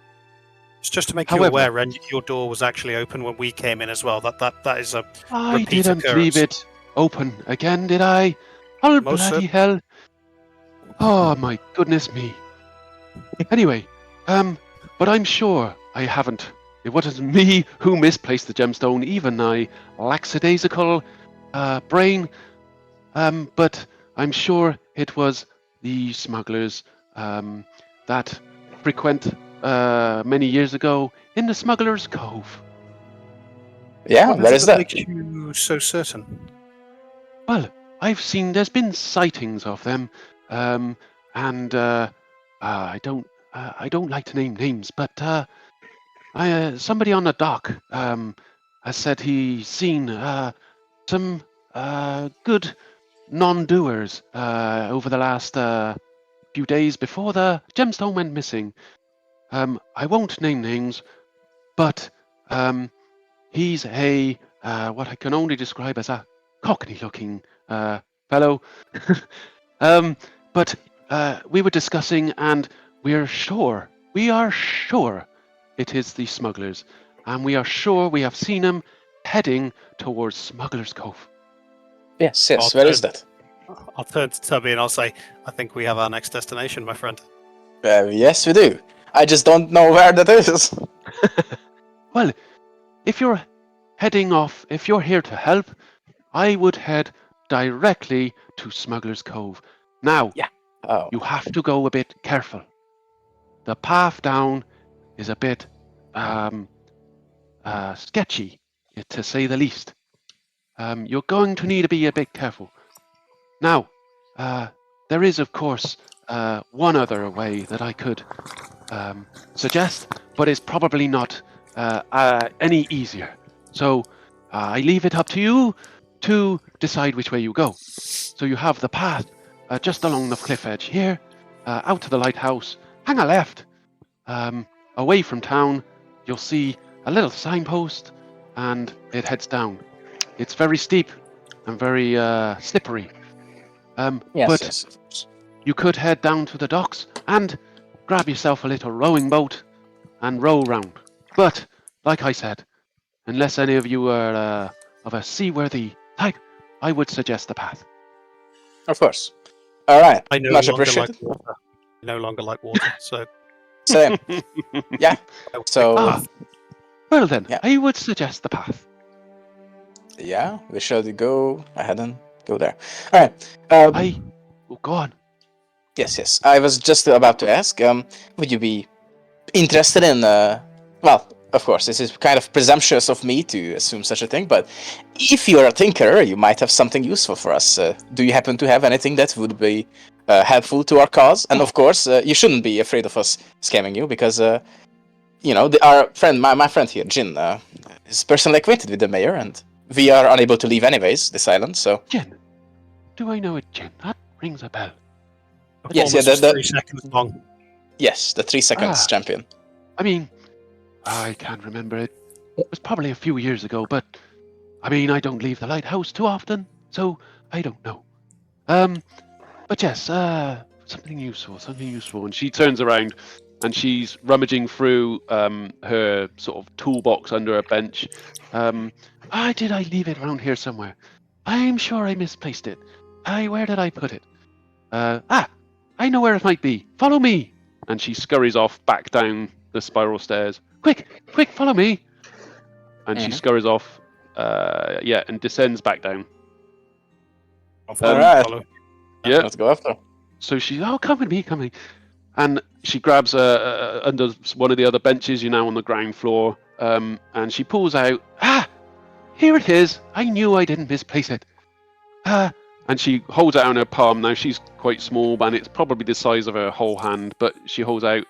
It's just to make you aware, Ren, your door was actually open when we came in as well. That is a I repeat didn't occurrence. leave it open again, did I? Oh, Most bloody hell. Oh, my goodness me. Anyway, but I'm sure I haven't. It wasn't me who misplaced the gemstone, even my lackadaisical brain. But I'm sure it was the smugglers that frequent many years ago in the Smuggler's Cove. Yeah, where is that? What makes you so certain? Well, there's been sightings of them, and I don't like to name names, but somebody on the dock has said he's seen some good non-doers over the last few days before the gemstone went missing. I won't name names, but he's a what I can only describe as a cockney-looking fellow. But we were discussing, and we are sure it is the smugglers, and we are sure we have seen him heading towards Smuggler's Cove. Yes, where is that? I'll turn to Tubby and I'll say, I think we have our next destination, my friend. Yes, we do. I just don't know where that is. Well, if you're heading off, if you're here to help, I would head directly to Smuggler's Cove. Now, you have to go a bit careful. The path down is a bit sketchy, to say the least. You're going to need to be a bit careful. Now, there is, of course, one other way that I could suggest, but it's probably not any easier. So, I leave it up to you to decide which way you go. So you have the path just along the cliff edge here, out to the lighthouse. Hang a left. Away from town, you'll see a little signpost, and it heads down. It's very steep and very slippery. But Yes. you could head down to the docks and grab yourself a little rowing boat and row round. But, like I said, unless any of you are of a seaworthy type, I would suggest the path. Of course. All right. I no Much longer appreciated. like water. I no longer like water, so Same. Yeah. I will So, take the path. Well then, Yeah. I would suggest the path. yeah, we should go ahead and go there. All right. Go on. Yes. I was just about to ask, would you be interested in, well, of course, this is kind of presumptuous of me to assume such a thing, but if you're a tinkerer, you might have something useful for us. Do you happen to have anything that would be helpful to our cause? And of course, you shouldn't be afraid of us scamming you, because, our friend, my friend here, Jinn, is personally acquainted with the mayor, and we are unable to leave anyways, this island, so... Jinn. Do I know a Jinn? That rings a bell. Yes, Performance was the- 3 seconds long. Yes, the 3 seconds Ah. champion. I mean, I can't remember it. It was probably a few years ago, but I mean, I don't leave the lighthouse too often, so I don't know. But yes, something useful. And she turns around and she's rummaging through her sort of toolbox under a bench. Did I leave it around here somewhere? I'm sure I misplaced it. Where did I put it? I know where it might be. Follow me. And she scurries off back down the spiral stairs. Quick, follow me. And she scurries off, and descends back down. I'll follow, Alright. follow. Yeah. Let's go after. So she's, come with me. And she grabs under one of the other benches. You're now on the ground floor. And she pulls out, here it is. I knew I didn't misplace it. And she holds it out in her palm. Now she's quite small, and it's probably the size of her whole hand, but she holds out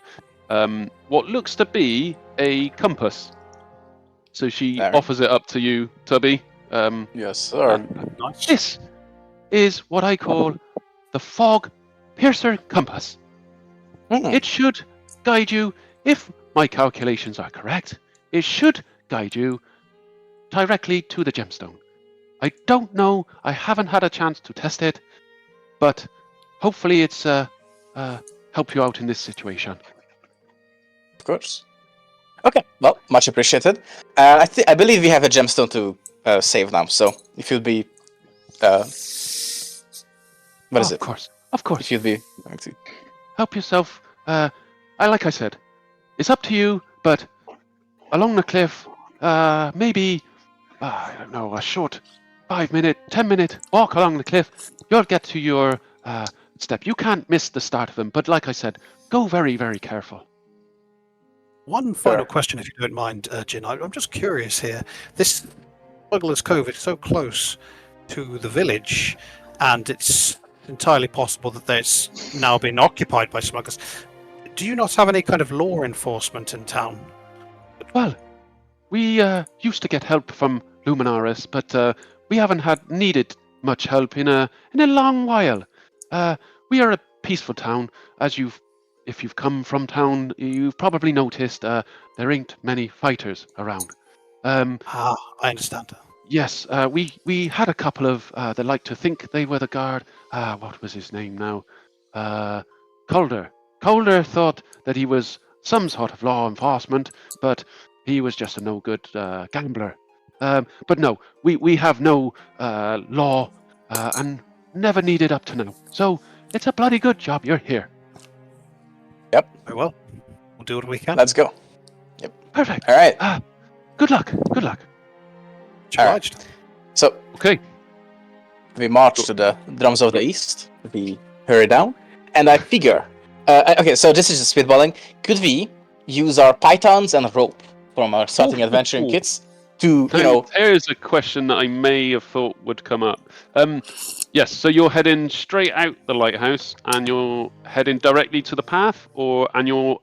what looks to be a compass. So she There. offers it up to you, Tubby. Yes, sir. And Nice. this is what I call the Fog Piercer Compass. Mm. It should guide you, if my calculations are correct, it should guide you directly to the gemstone. I don't know, I haven't had a chance to test it, but hopefully it's help you out in this situation. Of course. Okay, well, much appreciated. I believe we have a gemstone to save now, so if you'd be... what is it? Of course. If you'd be... Help yourself. Like I said, it's up to you, but along the cliff, maybe, I don't know, a short 5-minute, 10-minute walk along the cliff, you'll get to your step. You can't miss the start of them, but like I said, go very, very careful. One final question, if you don't mind, Jinn. I'm just curious here. This Smuggler's Cove is so close to the village, and it's entirely possible that it's now been occupied by smugglers. Do you not have any kind of law enforcement in town? Well, we used to get help from Luminaris, but we haven't needed much help in a long while. We are a peaceful town, if you've come from town, you've probably noticed there ain't many fighters around. I understand. Yes, we had a couple of they like to think they were the guard. What was his name now? Calder. Calder thought that he was some sort of law enforcement, but he was just a no-good gambler. But no, we have no law and never needed up to now. So it's a bloody good job you're here. Very well. We'll do what we can. Let's go. Perfect. All right. Good luck. Good luck. Obliged. So Okay. we march to the drums of the east. We hurry down, and I figure. Okay, so this is just spitballing. Could we use our pythons and rope from our starting adventuring kits to, There's a question that I may have thought would come up. Yes, so you're heading straight out the lighthouse, and you're heading directly to the path, and you're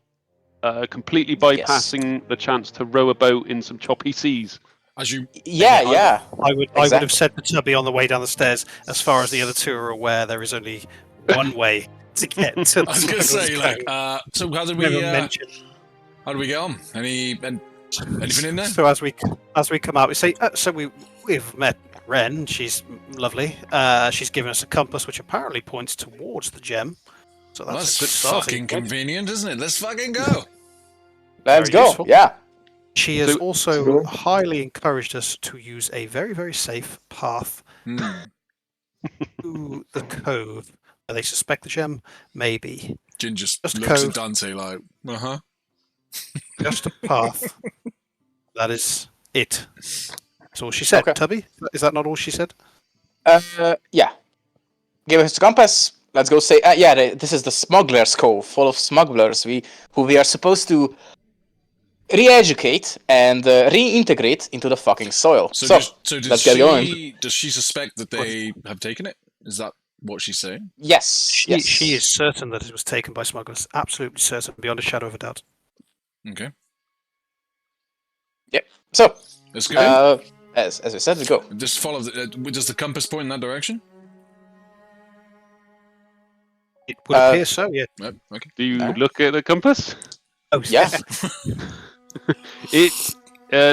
completely bypassing the chance to row a boat in some choppy seas. As you, Yeah. I would Exactly. have said to Tubby on the way down the stairs, as far as the other two are aware, there is only one way to get to the I was going to say, Smuggler's like, Cove. so how did Never we mentioned. how do we get on? Anything in there? So as we come out, we say, so we've met Ren. She's lovely. She's given us a compass, which apparently points towards the gem. So Well, that's that's a good starting fucking point. convenient, isn't it? Let's fucking go. Let's Very go. useful. Yeah. She has So- also highly encouraged us to use a very, very safe path to the cove. Where they suspect the gem? Maybe. Jin just Just looks cove. at Dante like, uh-huh. Just a path. That is it. That's all she said. Okay. Tubby? Is that not all she said? Yeah. Give us the compass. Let's go say. This is the Smuggler's Cove, full of smugglers. Who we are supposed to re-educate and reintegrate into the fucking soil. So let's get going. does she suspect that they have taken it? Is that what she's saying? Yes. She is certain that it was taken by smugglers. Absolutely certain, beyond a shadow of a doubt. Okay. Yep. So, Let's go. as I said, we go. Just follow does the compass point in that direction? It would appear so, yeah. Yep, okay. Do you Alright. look at the compass? Oh, Yeah.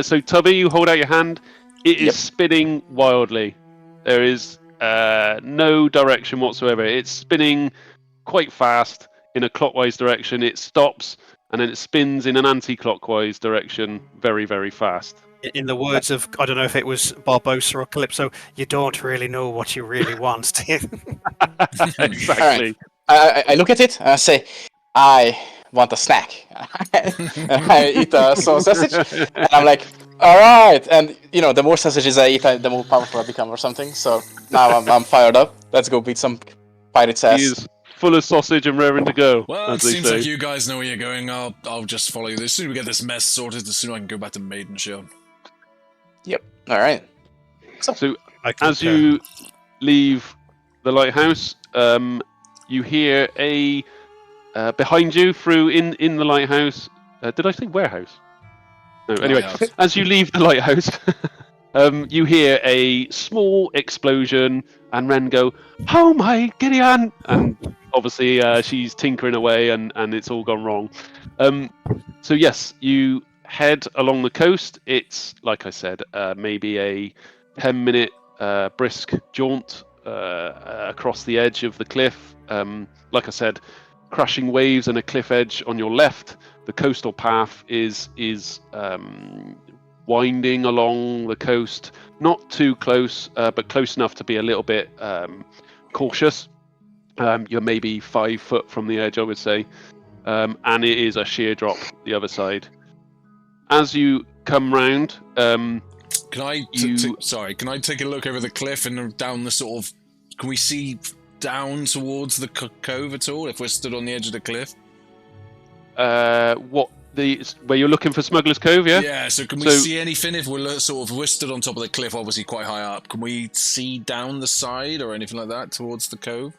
So Tubby, you hold out your hand. It is Yep. spinning wildly. There is no direction whatsoever. It's spinning quite fast in a clockwise direction. It stops and then it spins in an anti-clockwise direction very, very fast. In the words of, I don't know if it was Barbosa or Calypso, you don't really know what you really want, do you? Exactly. I look at it and I say, I want a snack. And I eat a sausage, and I'm like, all right. And the more sausages I eat, the more powerful I become, or something. So now I'm fired up. Let's go beat some pirate's He ass. is full of sausage and raring to go. Well, it as they seems say. like you guys know where you're going. I'll just follow you. The sooner we get this mess sorted, the sooner I can go back to Maiden Shield. Yep. All right. So I as concur. you leave the lighthouse, you hear a behind you through in the lighthouse. Did I say warehouse? No. Anyway, Lighthouse. as you leave the lighthouse, you hear a small explosion, and Ren go, "Oh my Gideon!" And obviously she's tinkering away, and it's all gone wrong. So yes, you head along the coast. It's like I said, maybe a 10-minute brisk jaunt across the edge of the cliff. Like I said, crashing waves and a cliff edge on your left. The coastal path is winding along the coast, not too close, but close enough to be a little bit cautious. You're maybe 5 foot from the edge, I would say, and it is a sheer drop the other side. As you come round, Can I can I take a look over the cliff and down the sort of? Can we see down towards the cove at all if we're stood on the edge of the cliff? where you're looking for Smuggler's Cove, yeah? Yeah. So can we see anything if we're we're stood on top of the cliff, obviously quite high up? Can we see down the side or anything like that towards the cove?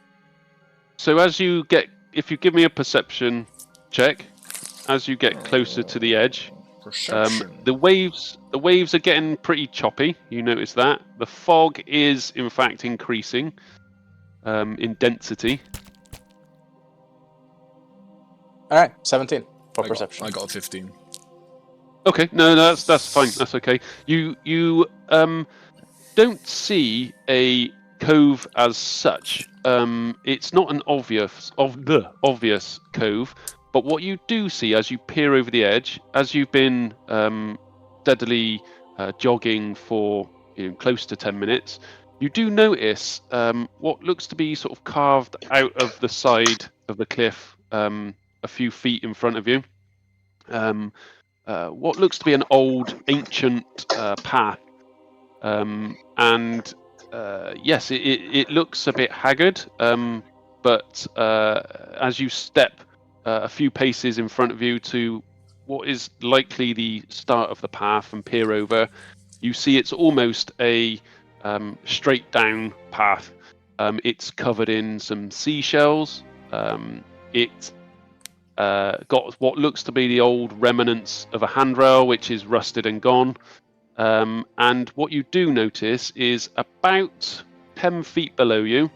So if you give me a perception check, as you get closer to the edge, Perception. the waves are getting pretty choppy. You notice that the fog is in fact increasing in density. All right, 17 for I perception. got a 15. Okay, no, that's fine. That's okay. You don't see a cove as such. It's not an obvious cove, but what you do see as you peer over the edge, as you've been steadily jogging for close to 10 minutes, you do notice what looks to be sort of carved out of the side of the cliff a few feet in front of you. What looks to be an old, ancient path. Yes, it looks a bit haggard, but as you step a few paces in front of you to what is likely the start of the path and peer over, you see it's almost a straight down path. It's covered in some seashells. It got what looks to be the old remnants of a handrail, which is rusted and gone. And what you do notice is about 10 feet below you,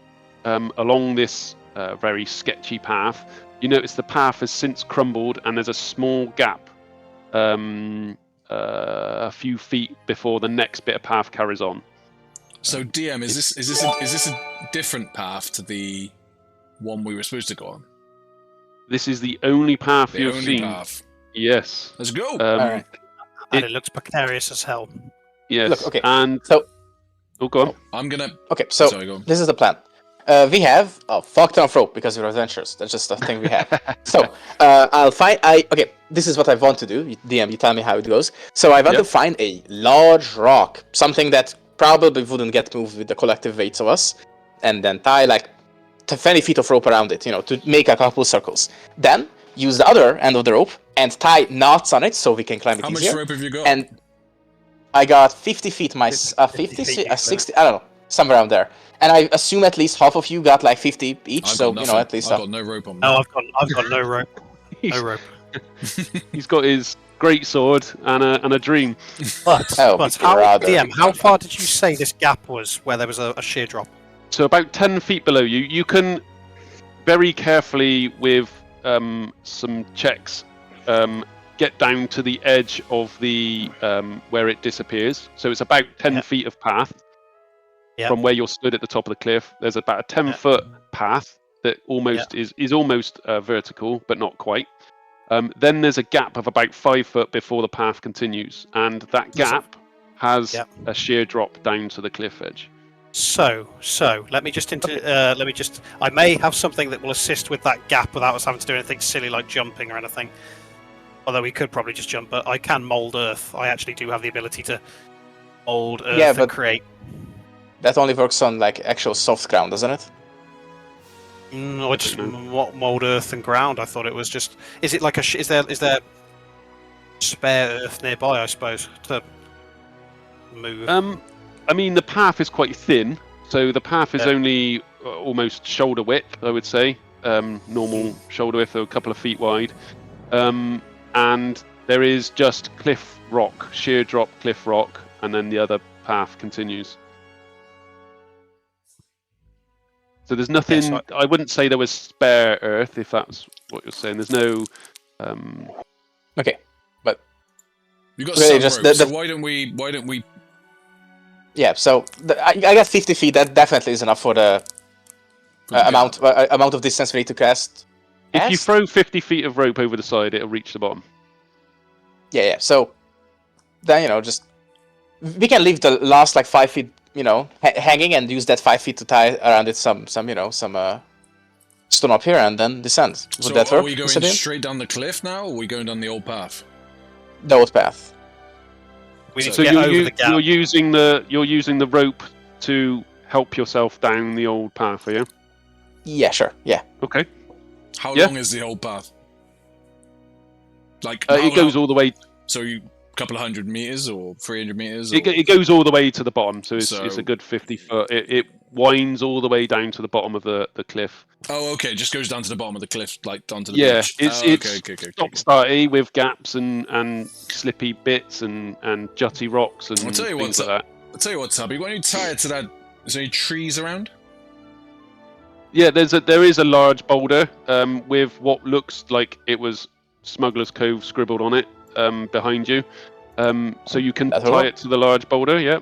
along this very sketchy path, you notice the path has since crumbled and there's a small gap a few feet before the next bit of path carries on. So DM, is this a different path to the one we were supposed to go on? This is the only path The you've only seen. path. Yes. Let's go. Alright. And it looks precarious as hell. Yes. Look, okay. And So go on. I'm gonna. okay, so Sorry, go on. this is the plan. We have a fuck ton of rope because we're adventurers. That's just a thing we have. So I'll find. Okay. This is what I want to do. DM, you tell me how it goes. So I want to find a large rock, something that probably wouldn't get moved with the collective weights of us, and then tie like 20 feet of rope around it, to make a couple circles. Then use the other end of the rope and tie knots on it so we can climb it How much easier. rope have you got? And I got 50 feet, 50, feet, 60, I don't know, somewhere around there. And I assume at least half of you got like 50 each, I've so got nothing. at least. I've got no rope on me. No, I've got no rope. No rope. He's got his great sword and a dream. But Oh, how far did you say this gap was where there was a sheer drop? So about 10 feet below you, you can very carefully with some checks get down to the edge of the where it disappears. So it's about 10 feet of path from where you're stood at the top of the cliff. There's about a 10-foot path that almost is almost vertical, but not quite. Then there's a gap of about 5 foot before the path continues, and that gap has a sheer drop down to the cliff edge. So let me just I may have something that will assist with that gap without us having to do anything silly like jumping or anything. Although we could probably just jump, but I can mold earth. I actually do have the ability to mold earth and create. That only works on like actual soft ground, doesn't it? No, just mold earth and ground. I thought it was just. Is it like a? Is there spare earth nearby? I suppose to move. I mean, the path is quite thin, so the path is only almost shoulder width, I would say. Normal shoulder width, a couple of feet wide. And there is just cliff rock, sheer drop cliff rock, and then the other path continues. So there's nothing. I wouldn't say there was spare earth, if that's what you're saying. There's no. Okay, but You got really some rope, so why don't we? Yeah, so I got 50 feet. That definitely is enough for the amount of distance we need to cast. If you throw 50 feet of rope over the side, it'll reach the bottom. Yeah. So then just we can leave the last like 5 feet, hanging, and use that 5 feet to tie around it some stone up here, and then descend. Would that work? Are we going straight down the cliff now, or are we going down the old path? The old path. We need So to get over the gap. you're using the rope to help yourself down the old path, are you? Yeah, sure. Yeah. Okay. How long is the old path? Like it goes all the way. So you couple of 100 meters or 300 meters? It goes all the way to the bottom, so it's a good 50 foot. It winds all the way down to the bottom of the cliff. Oh, okay. It just goes down to the bottom of the cliff, like down to the beach. It's stop-starty with gaps and slippy bits and jutty rocks and things like that. I'll tell you what, Tubby. Why don't you tie it to that? Is there any trees around? Yeah, there is a large boulder with what looks like it was Smuggler's Cove scribbled on it behind you. So you can tie it to the large boulder, yeah.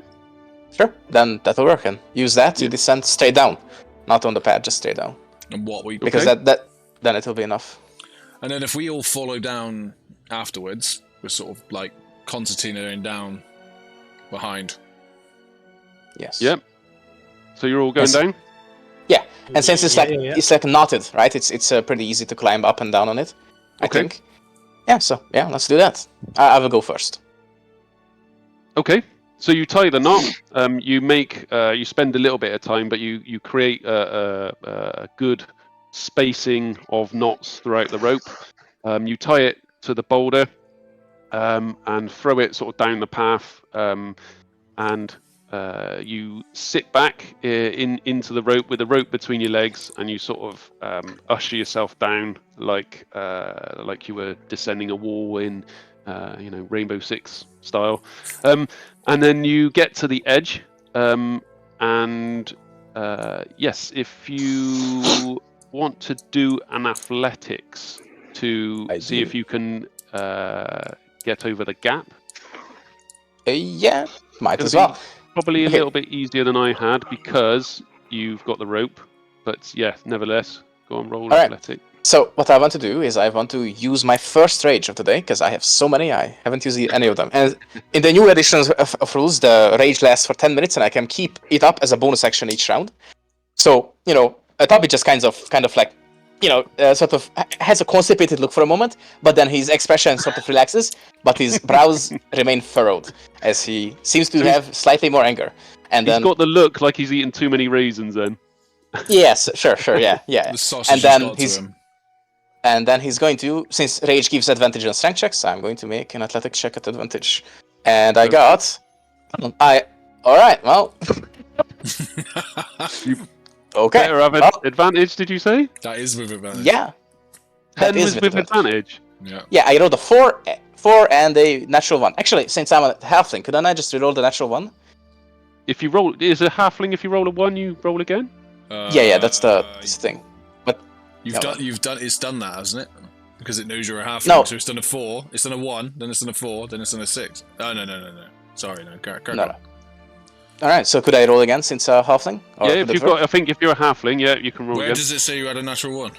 Sure, then that'll work, and use that to descend straight down. Not on the pad, just straight down. And what we... Because then it'll be enough. And then if we all follow down afterwards, we're sort of like concertinaing down behind. Yes. Yep. So you're all going down? Yeah, and since it's like knotted, right? It's pretty easy to climb up and down on it, I think. Yeah, so let's do that. I will go first. Okay. So you tie the knot. You spend a little bit of time, but you create a good spacing of knots throughout the rope. You tie it to the boulder and throw it sort of down the path, and you sit back into the rope with the rope between your legs, and you sort of usher yourself down like you were descending a wall in Rainbow Six style. And then you get to the edge, and yes, if you want to do an athletics to see if you can get over the gap. Yeah, might as Be well. Probably a Okay. little bit easier than I had because you've got the rope. But yeah, nevertheless, go on, roll All right. athletic. So what I want to do is I want to use my first rage of the day, because I have so many, I haven't used any of them. And in the new editions of rules, the rage lasts for 10 minutes, and I can keep it up as a bonus action each round. So, Tubby just kind of like, sort of has a constipated look for a moment, but then his expression sort of relaxes, but his brows remain furrowed, as he seems to have slightly more anger. And He's got the look like he's eaten too many raisins then. Yes, sure, yeah. The sausage And then has got to him. And then he's going to, since rage gives advantage on strength checks, I'm going to make an athletics check at advantage. And I got... Alright, well... Okay. Better have an well, advantage, did you say? That is with advantage. yeah. 10 That is was with advantage. Yeah. Yeah, I rolled a 4 and a natural 1. Actually, since I'm a halfling, couldn't I just reroll the natural 1? If you roll... Is a halfling, if you roll a 1, you roll again? Yeah, that's the thing. But It's done that, hasn't it? Because it knows you're a halfling. No. So it's done a 4, it's done a 1, then it's done a 4, then it's done a 6. Oh, no. Sorry, no. No. Alright, so could I roll again since halfling? Or Yeah, could if it you've work? got... I think if you're a halfling, yeah, you can roll Where again. does it say you had a natural 1?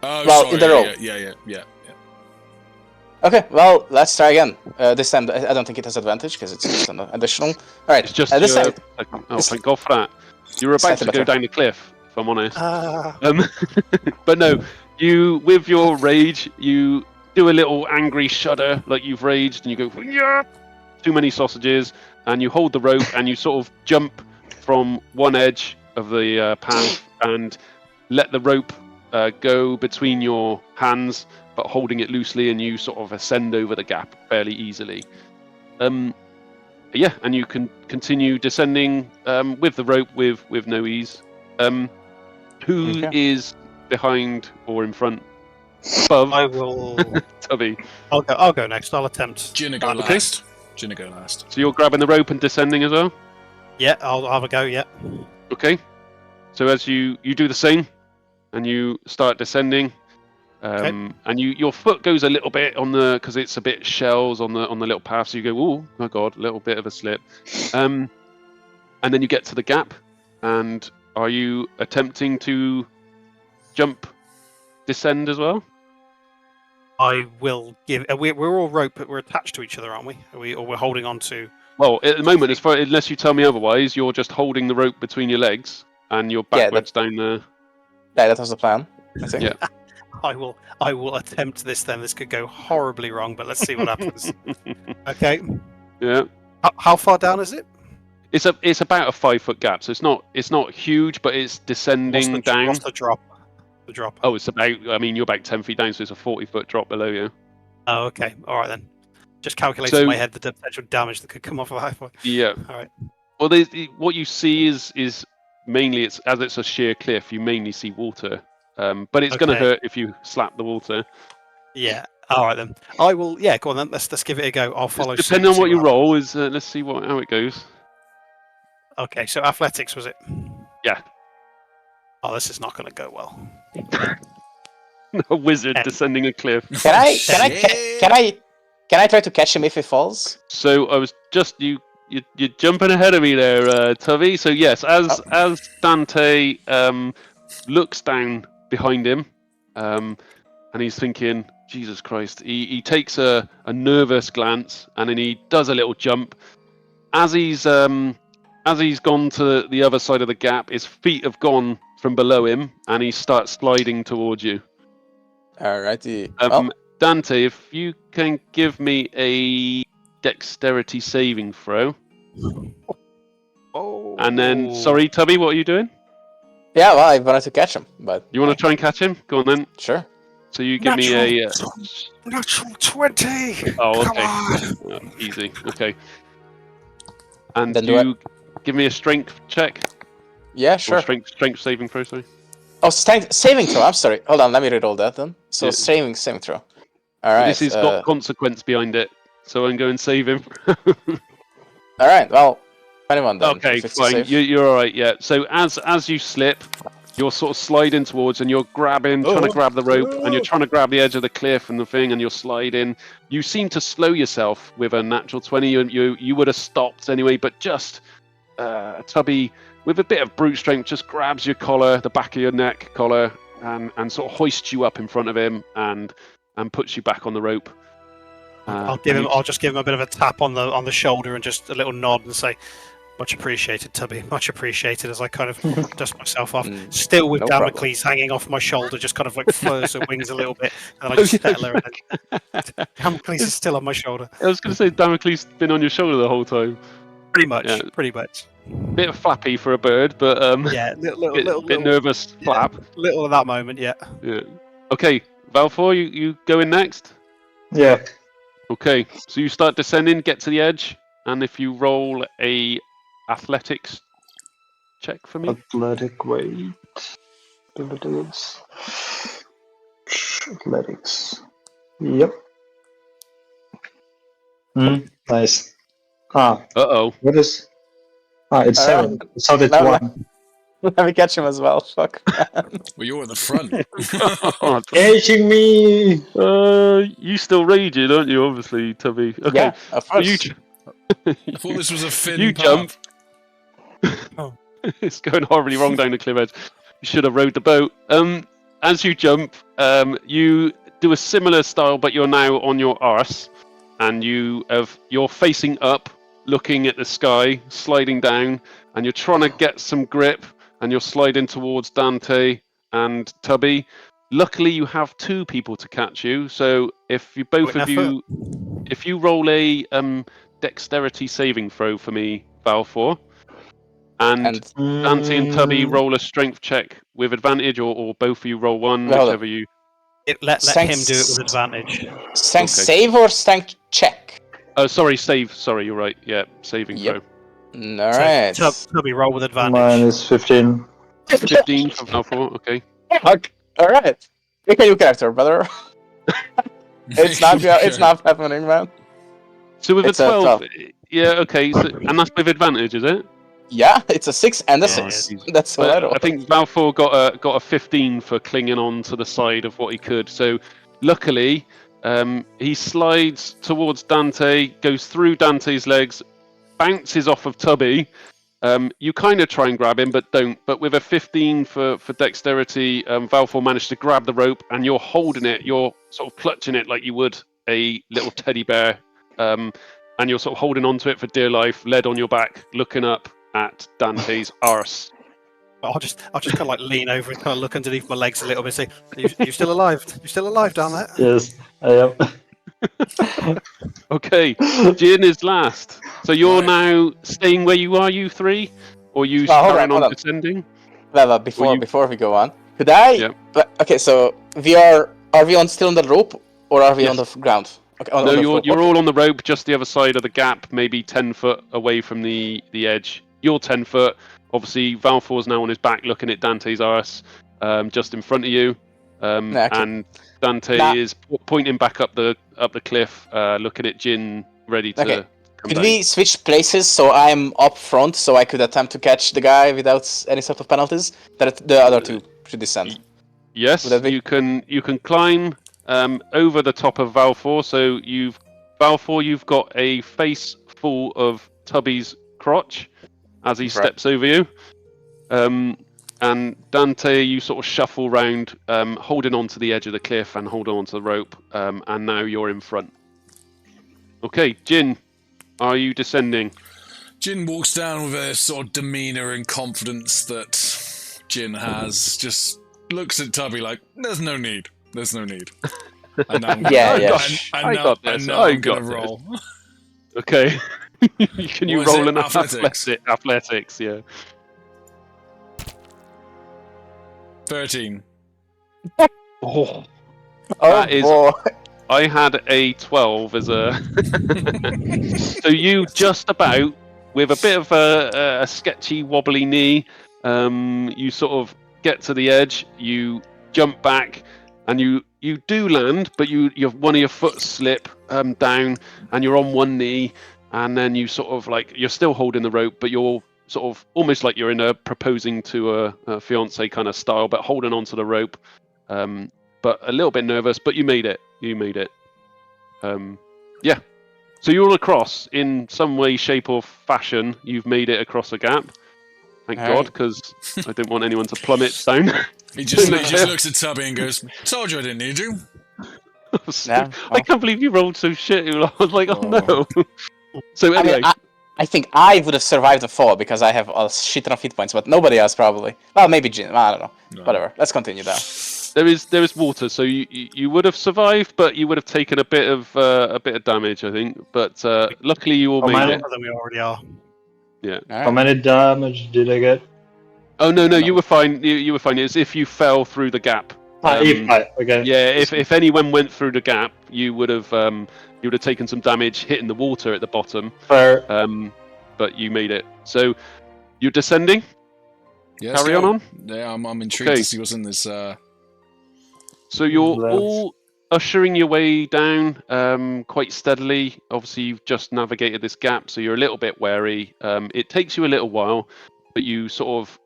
Oh, Well, sorry. in the roll. Yeah. Okay, well, let's try again. This time, I don't think it has advantage, because it's just an additional. Alright, It's just... this time... thank God for that. You're about Slightly to go better. down the cliff, if I'm honest. But no, you, with your rage, you do a little angry shudder, like you've raged, and you go, yeah, too many sausages, and you hold the rope, and you sort of jump from one edge of the path, and let the rope go between your hands, but holding it loosely, and you sort of ascend over the gap fairly easily. Yeah, and you can continue descending with the rope with no ease. Who is behind or in front? Above? I will. Tubby. I'll go next. I'll attempt. Jinna go Okay. last. Jinna go last. So you're grabbing the rope and descending as well? Yeah, I'll have a go. Yeah. Okay. So as you do the same, and you start descending, and your foot goes a little bit on the, because it's a bit shells on the little path, so you go, oh my god, a little bit of a slip, and then you get to the gap. And are you attempting to jump, descend as well? I will give. We're all rope, but we're attached to each other, aren't we? Or we're holding on to. Well, at the moment, unless you tell me otherwise, you're just holding the rope between your legs and you're backwards down there. Yeah, that was the plan, I think. Yeah. I will attempt this then. This could go horribly wrong, but let's see what happens. Okay. Yeah. How far down is it? It's about a 5 foot gap, so it's not huge, but it's descending down. What's the drop? The drop. Oh, it's about. I mean, you're about 10 feet down, so it's a 40-foot drop below you. Oh, okay. All right then. Just calculating in my head the potential damage that could come off of that. Yeah. All right. Well, what you see is mainly it's a sheer cliff. You mainly see water, but it's going to hurt if you slap the water. Yeah. All right then. I will. Yeah. Go on then. Let's give it a go. I'll follow. Depending on what you roll, let's see how it goes. Okay. So athletics was it? Yeah. Oh, this is not going to go well. A wizard descending a cliff. Can I try to catch him if he falls? So I was just you're jumping ahead of me there, Tubby. So yes, as Dante looks down behind him, and he's thinking, Jesus Christ. He takes a nervous glance, and then he does a little jump. As he's gone to the other side of the gap, his feet have gone from below him, and he starts sliding towards you. Alrighty. Dante, if you can give me a dexterity saving throw. Oh. And then, sorry, Tubby, what are you doing? Yeah, well, I wanted to catch him, but... You want to try and catch him? Go on then. Sure. So you give me a... Natural 20! Oh, okay. Come on! Easy, okay. And Then you give me a strength check? Yeah, Or sure. strength saving throw, sorry. Oh, strength saving throw. I'm sorry. Hold on, let me reroll that then. So Yeah. saving throw. All right. This has got consequence behind it, so I'm going to save him. All right. Well, 21 then. Okay, if it's fine. safe. You're all right. Yeah. So as you slip, you're sort of sliding towards, and you're trying to grab the rope, and you're trying to grab the edge of the cliff and the thing, and you're sliding. You seem to slow yourself with a natural 20. You would have stopped anyway, but just Tubby, with a bit of brute strength, just grabs your collar, the back of your neck collar, and sort of hoists you up in front of him, and puts you back on the rope. I'll just give him a bit of a tap on the shoulder and just a little nod and say, "Much appreciated, Tubby. Much appreciated." As I kind of dust myself off, still with no Damocles hanging off my shoulder, just kind of like furs the wings a little bit, and I just settle her. And Damocles is still on my shoulder. I was going to say Damocles been on your shoulder the whole time. Pretty much. Yeah. Pretty much. Bit of flappy for a bird, but Yeah, bit nervous flap. Little of that moment. Yeah. Yeah. Okay, Valthor, you go in next. Yeah. Okay, so you start descending, get to the edge, and if you roll a athletics check for me. Athletic weight. Athletics. Yep. Nice. Uh-oh. What is? It's 7. So that's No, 1. Let me catch him as well. Fuck. Well, you're at the front. God. Catching me! You still raging, aren't you, obviously, Tubby? Okay. Yeah, of so course. I thought this was a Finn You pub. jump. It's going horribly wrong down the cliff edge. You should have rowed the boat. As you jump, you do a similar style, but you're now on your arse, and you're facing up, looking at the sky, sliding down, and you're trying to get some grip, and you're sliding towards Dante and Tubby. Luckily, you have 2 people to catch you, so if you if you roll a dexterity saving throw for me, Valthor, and Dante and Tubby roll a strength check with advantage, or both of you roll one, whichever you... Let him do it with advantage. Strength save or strength check? Oh, sorry, save. Sorry, you're right. Yeah, saving throw. Alright. Tubby, roll with advantage. Mine is 15. 15 for Valthor, okay. Fuck. Alright. Pick a new character, brother. It's not happening, man. So with It's a a 12, yeah, okay, so, and that's with advantage, is it? Yeah, it's a 6 and a Yeah, 6. yeah. That's what I But I think Valthor got a 15 for clinging on to the side of what he could. So luckily, he slides towards Dante, goes through Dante's legs, bounces off of Tubby. You kind of try and grab him, but don't. But with a 15 for dexterity, Valthor managed to grab the rope, and you're holding it. You're sort of clutching it like you would a little teddy bear, and you're sort of holding onto it for dear life, lead on your back, looking up at Dante's arse. I'll just kind of like lean over and kind of look underneath my legs a little bit and say, "You still alive? You still alive down there?" Yes, I am. Okay, Jinn is last. So you're now staying where you are, you 3, or you carrying on descending? Well, before we go on, could I? Yeah. Okay, so are we still on the rope or are we on the ground? Okay, No, you're all on the rope, just the other side of the gap, maybe 10 foot away from the edge. You're 10 foot. Obviously, Valthor's now on his back, looking at Dante's arse, just in front of you. And Dante is pointing back up the cliff, looking at Jinn, ready to come Could down. we switch places so I'm up front so I could attempt to catch the guy without any sort of penalties? That the other 2 should descend. Yes, you can climb over the top of Valthor. So you've got a face full of Tubby's crotch as he steps over you. And Dante, you sort of shuffle round, holding on to the edge of the cliff and holding on to the rope, and now you're in front. Okay, Jinn, are you descending? Jinn walks down with a sort of demeanour and confidence that Jinn has, just looks at Tubby like, there's no need. And now I'm gonna roll. Okay. Can you roll an athletics? Yeah. 13. Oh, Boy. I had a 12 as a. So you just about, with a bit of a sketchy, wobbly knee, you sort of get to the edge, you jump back, and you you do land, but you one of your foot slip down, and you're on one knee, and then you sort of like you're still holding the rope, but you're sort of almost like you're in a proposing to a fiance kind of style, but holding onto the rope, but a little bit nervous. But you made it. You made it. Yeah. So you're all across in some way, shape, or fashion. You've made it across a gap. Thank All God, right. because I didn't want anyone to plummet down. He just looks at Tubby and goes, "Told you I didn't need you." Yeah, I well. can't believe you rolled so shit. I was like, oh no. Oh. So I anyway, mean, I think I would have survived the fall because I have a shit ton of hit points, but nobody else probably. Well, maybe Jinn. I don't know. No. Whatever. Let's continue down. there is water, so you would have survived, but you would have taken a bit of damage, I think. But luckily, you all Oh, made man. it. More than we already are. Yeah. All How right. many damage did I get? Oh no, you were fine. You were fine. It's if you fell through the gap. Okay. Yeah, if anyone went through the gap, you would have taken some damage hitting the water at the bottom. Fair. But you made it. So you're descending. Yeah, let's Carry go. on. Yeah, I'm intrigued Okay. to see what's in this. So you're Left. all ushering your way down quite steadily. Obviously, you've just navigated this gap, so you're a little bit wary. It takes you a little while, but you sort of,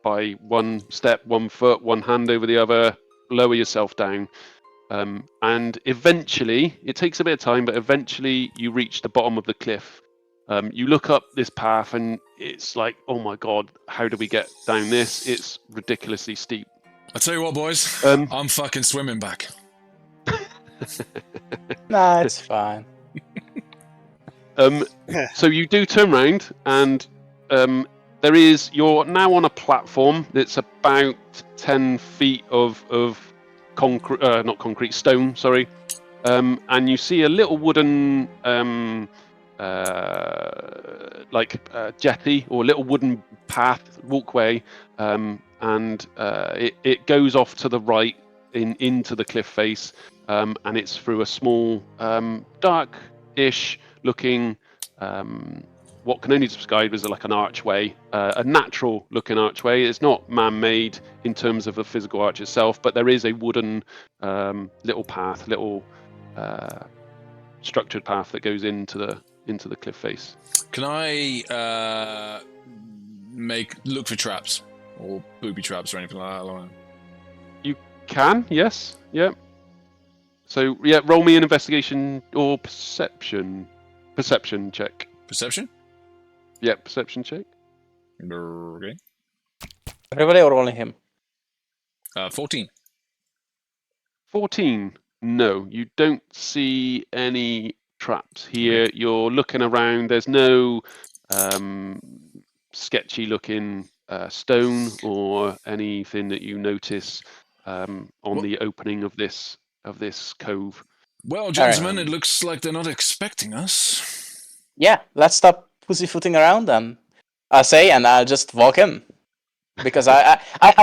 by one step, 1 foot, one hand over the other, lower yourself down. And eventually, it takes a bit of time, but eventually you reach the bottom of the cliff. You look up this path, and it's like, oh my god, how do we get down this? It's ridiculously steep. I tell you what, boys, Um, I'm fucking swimming back. Nah, it's fine. So you do turn round, and you're now on a platform that's about 10 feet of concrete, not concrete, stone, sorry. And you see a little wooden jetty or a little wooden path, walkway, and it goes off to the right into the cliff face, and it's through a small, dark-ish looking, what can only be described as like an archway, a natural-looking archway. It's not man-made in terms of the physical arch itself, but there is a wooden little path, structured path that goes into the cliff face. Can I look for traps or booby traps or anything like that? You can, yes, yeah. So yeah, roll me an investigation or perception check. Perception? Yeah, perception check. Okay. Everybody or only him? 14. 14. No, you don't see any traps here. You're looking around. There's no sketchy looking stone or anything that you notice on the opening of this cove. Well, gentlemen, it looks like they're not expecting us. Yeah, let's stop pussyfooting around and I'll say, and I'll just walk in. Because I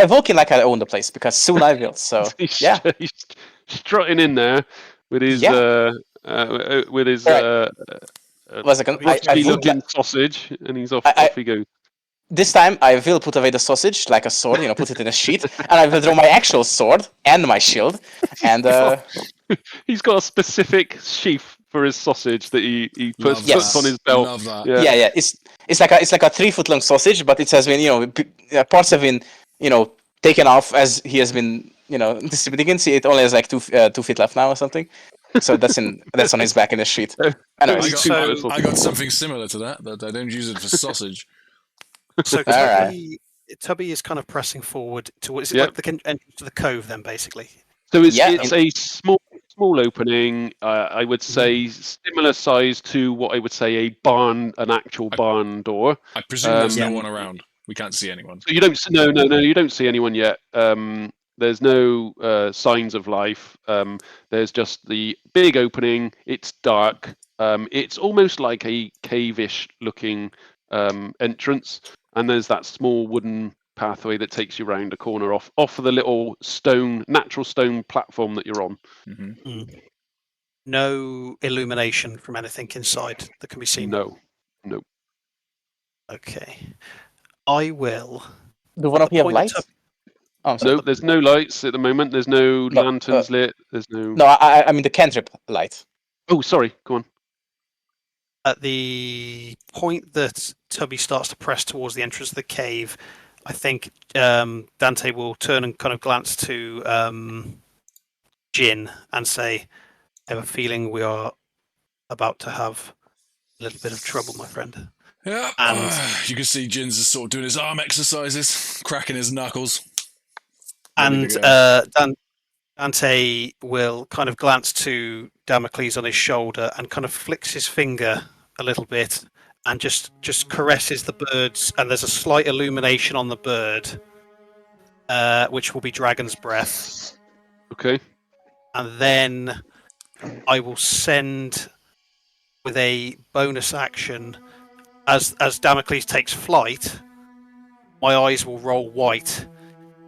walk in like I own the place, because soon I will. So yeah, He's strutting in there with his one second. I would looking sausage, and he's off he goes. This time I will put away the sausage like a sword, put it in a sheath, and I will draw my actual sword and my shield. And he's got a specific sheath for his sausage that he puts on his belt. Love that. Yeah. It's like a 3 foot long sausage, but it has been parts have been taken off as he has been distributing. You can see it only has like 2 feet left now or something. So that's on his back in the sheet. Anyways, I got something similar to that, but I don't use it for sausage. So Alright. Tubby is kind of pressing forward towards like the entrance to the cove, then basically. So it's a small opening. I would say similar size to what I would say an actual barn door. I presume there's no one around. We can't see anyone. So you don't. No, you don't see anyone yet. There's no signs of life. There's just the big opening. It's dark. It's almost like a cave-ish looking entrance, and there's that small wooden pathway that takes you round a corner off of the little natural stone platform that you're on. Mm-hmm. Mm. No illumination from anything inside that can be seen. No. Okay. I will. do one of you have lights? Oh, I'm sorry. No, there's no lights at the moment. There's no No, lanterns lit. There's no. No, I mean the cantrip light. Oh, sorry. Go on. At the point that Tubby starts to press towards the entrance of the cave, I think Dante will turn and kind of glance to Jinn and say, I have a feeling we are about to have a little bit of trouble, my friend. Yeah. And- You can see Jinz is sort of doing his arm exercises, cracking his knuckles. And Ready to Dante will kind of glance to Damocles on his shoulder and kind of flicks his finger a little bit and just caresses the birds. And there's a slight illumination on the bird, which will be Dragon's Breath. Okay. And then I will send with a bonus action as Damocles takes flight. My eyes will roll white,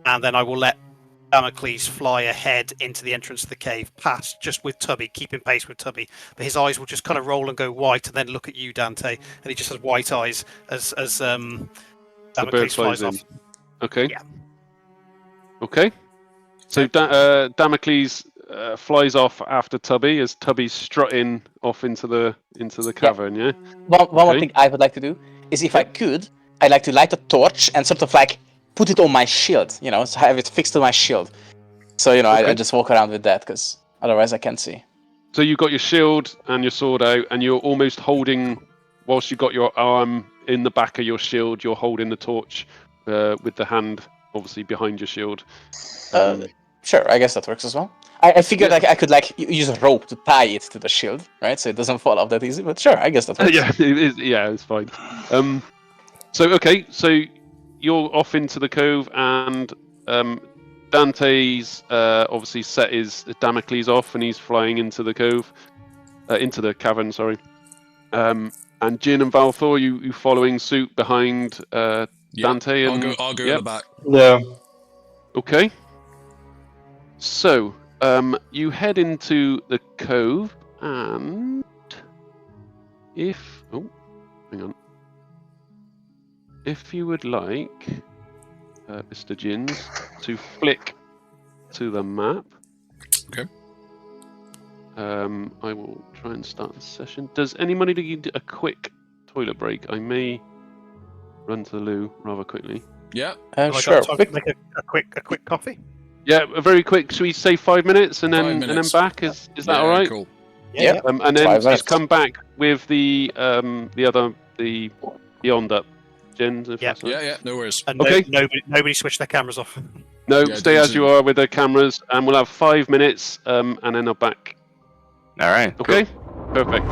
and then I will let Damocles fly ahead into the entrance of the cave, past just with Tubby, keeping pace with Tubby. But his eyes will just kind of roll and go white, and then look at you, Dante, and he just has white eyes as Damocles flies off. Okay. Yeah. Okay. So Damocles flies off after Tubby as Tubby's strutting off into the cavern. Yeah. One more Okay. thing I would like to do is, if I could, I'd like to light a torch and sort of like put it on my shield. You know, so have it fixed to my shield. So you know, Okay. I just walk around with that because otherwise I can't see. So you've got your shield and your sword out, and you're almost holding, whilst you've got your arm in the back of your shield, you're holding the torch with the hand obviously behind your shield. Sure, I guess that works as well. I figured like I could like use a rope to tie it to the shield, right? So it doesn't fall off that easy. But sure, I guess that works. Yeah, it's fine. So you're off into the cove, and Dante's obviously set his Damocles off, and he's flying into the cove, into the cavern. Sorry. And Jinn and Valthor, you following suit behind Dante. I'll And go in yep. the back. Yeah. Okay. So you head into the cove, and hang on. If you would like, Mr. Jinz, to flick to the map. Okay. I will try and start the session. Does anybody need a quick toilet break? I may run to the loo rather quickly. Yeah. Have I Sure. got time to make a quick coffee? Yeah, a very quick. Should we say 5 minutes and then 5 and then minutes. back? Is that Yeah, all right? Cool. Yeah. And then 5 minutes. just come back with the beyond up, Jinz. If Yeah. that's all right. Yeah. No worries. And Okay. nobody switch their cameras off. No, Yeah, stay do as you are with the cameras, and we'll have 5 minutes, and then I'll back. All right. Okay, perfect.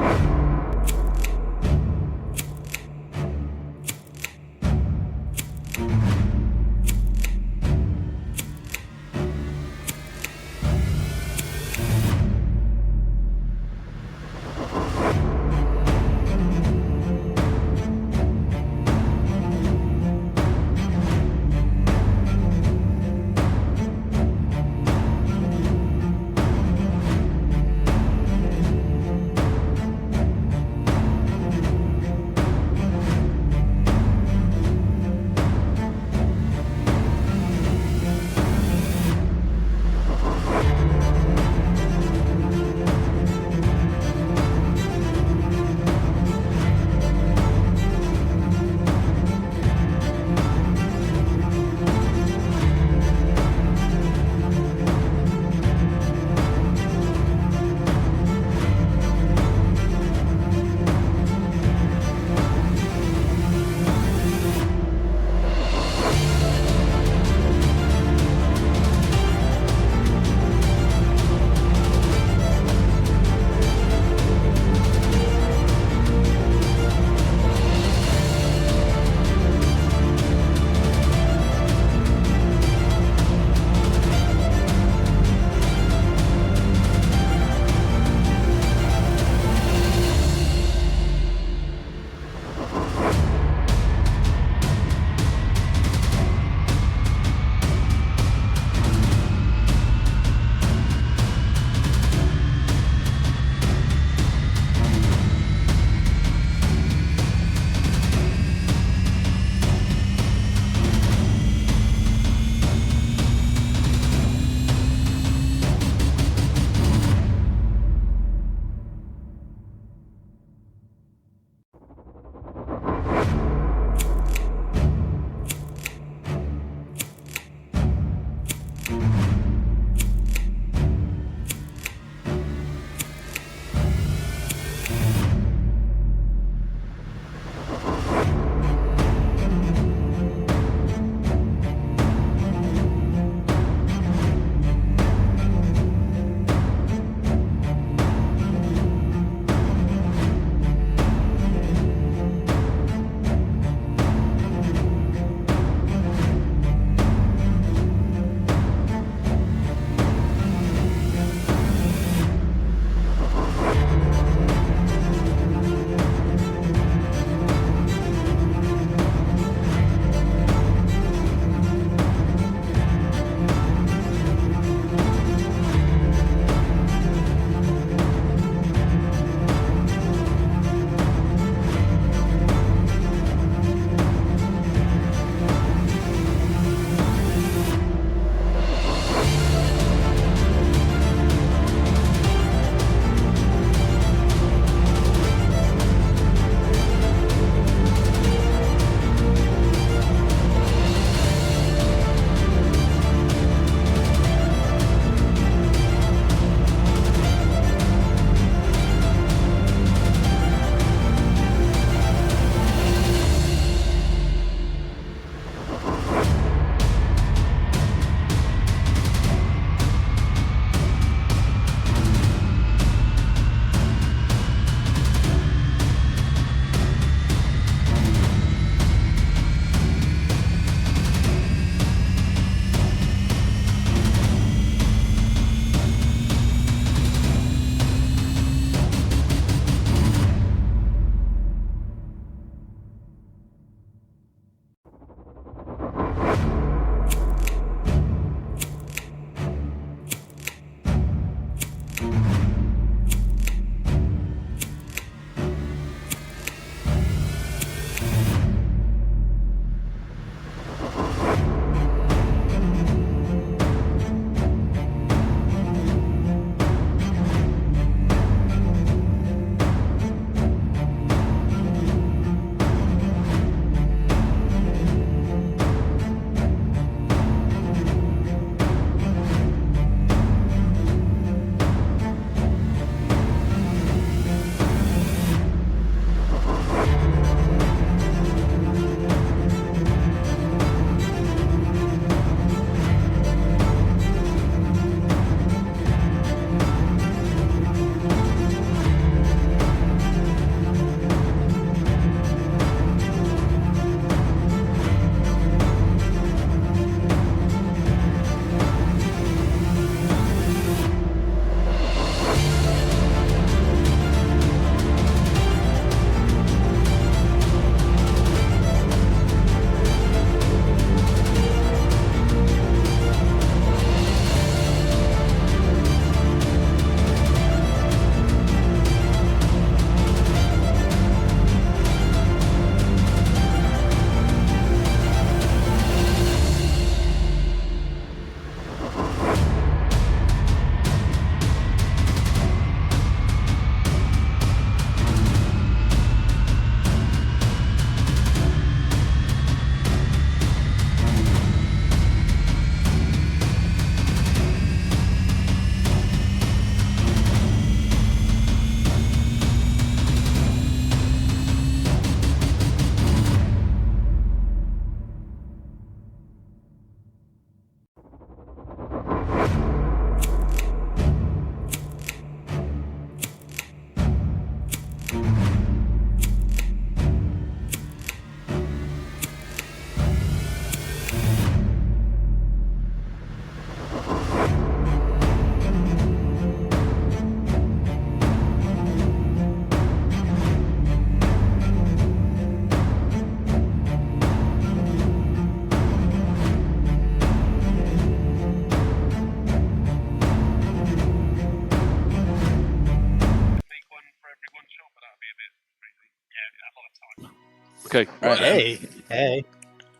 Okay. Right. Hey.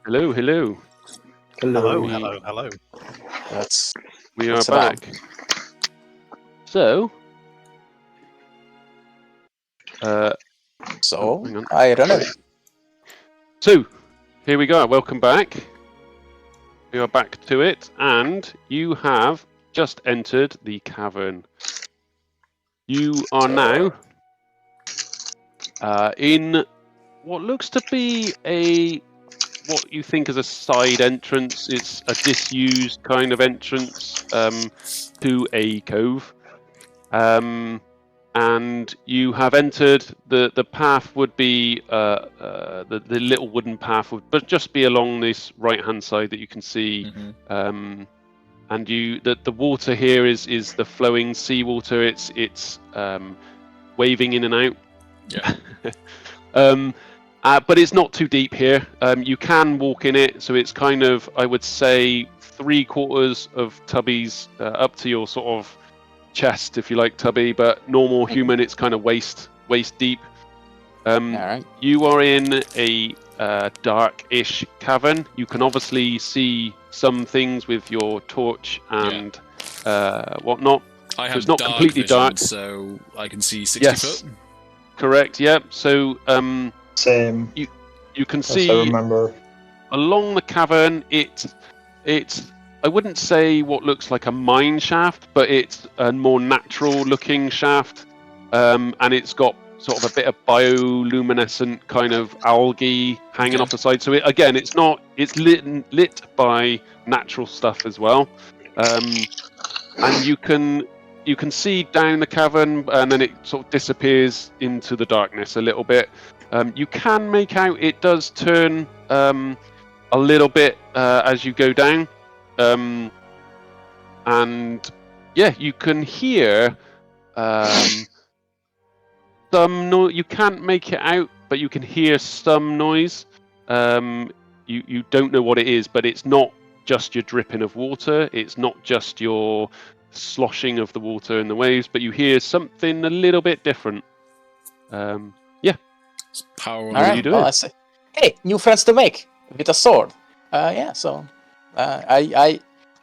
Hello. Hello. We are Let's sit down. back. So. So hang on. I don't know. So, here we go. Welcome back. We are back to it, and you have just entered the cavern. You are now in what looks to be what you think is a side entrance. It's a disused kind of entrance to a cove. And you have entered. The path would be the little wooden path would just be along this right hand side that you can see. And the water here is the flowing seawater. It's waving in and out. Yeah. But it's not too deep here. You can walk in it, so it's kind of, I would say, 3/4 of Tubby's up to your sort of chest, if you like, Tubby. But normal human, it's kind of waist deep. Alright. You are in a dark-ish cavern. You can obviously see some things with your torch and whatnot. I have it's not dark completely vision, dark. so I can see 60 foot. Correct. Yeah. So Same. you can As I see remember. along the cavern. It's I wouldn't say what looks like a mine shaft, but it's a more natural-looking shaft, and it's got sort of a bit of bioluminescent kind of algae hanging off the side. So it's lit by natural stuff as well, and you can see down the cavern, and then it sort of disappears into the darkness a little bit. You can make out it does turn a little bit as you go down. And yeah, you can hear some noise. You can't make it out, but you can hear some noise. You don't know what it is, but it's not just your dripping of water. It's not just your sloshing of the water in the waves, but you hear something a little bit different. It's power on. What are you doing? Well, I say, hey, new friends to make with a sword. So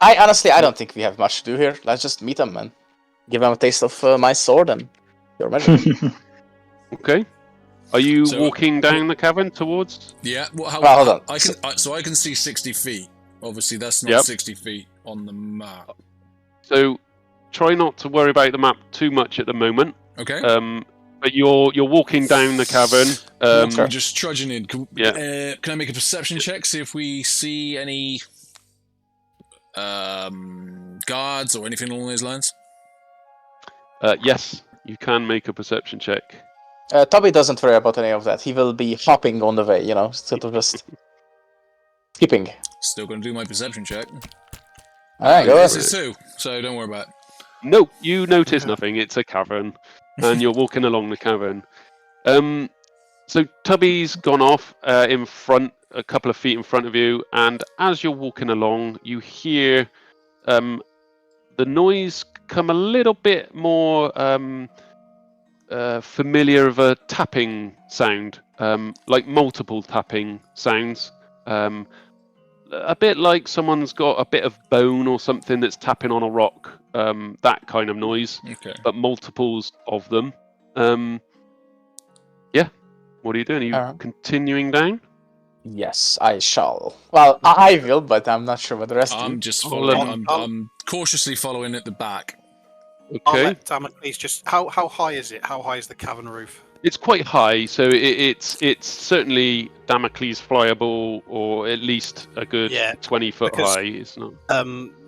I honestly I don't think we have much to do here. Let's just meet them and give them a taste of my sword and your magic. Okay. Are you So, walking down the cavern towards? Yeah. Well, Hold on. I can see 60 feet. Obviously, that's not 60 feet on the map. So try not to worry about the map too much at the moment. Okay. But you're walking down the cavern. We're just trudging in. Can I make a perception check? See if we see any guards or anything along those lines. Yes, you can make a perception check. Tubby doesn't worry about any of that. He will be hopping on the way, sort of just skipping. Still going to do my perception check. Alright, go This ahead. is 2, so don't worry about it. No, you notice nothing. It's a cavern, and you're walking along the cavern. So Tubby's gone off in front, a couple of feet in front of you, and as you're walking along, you hear the noise come a little bit more familiar of a tapping sound, like multiple tapping sounds. A bit like someone's got a bit of bone or something that's tapping on a rock, that kind of noise, Okay. but multiples of them. What are you doing? Are you continuing down? Yes, I shall. Well, I will, but I'm not sure what the rest do. I'm just following. I'm cautiously following at the back. I'll Okay. let Damocles just. How high is it? How high is the cavern roof? It's quite high, so it's certainly Damocles flyable, or at least a good 20 foot because, high. It's not.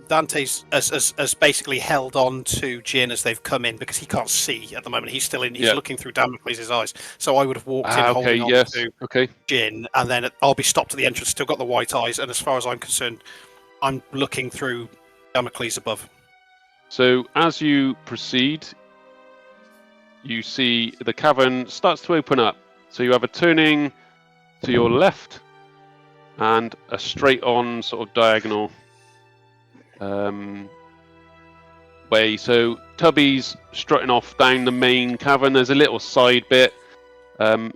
Dante's has basically held on to Jinn as they've come in because he can't see at the moment. He's still in. He's looking through Damocles' eyes. So I would have walked in holding on to Jinn, and then I'll be stopped at the entrance. Still got the white eyes, and as far as I'm concerned, I'm looking through Damocles above. So as you proceed, you see the cavern starts to open up. So you have a turning to your left and a straight on sort of diagonal way. So Tubby's strutting off down the main cavern. There's a little side bit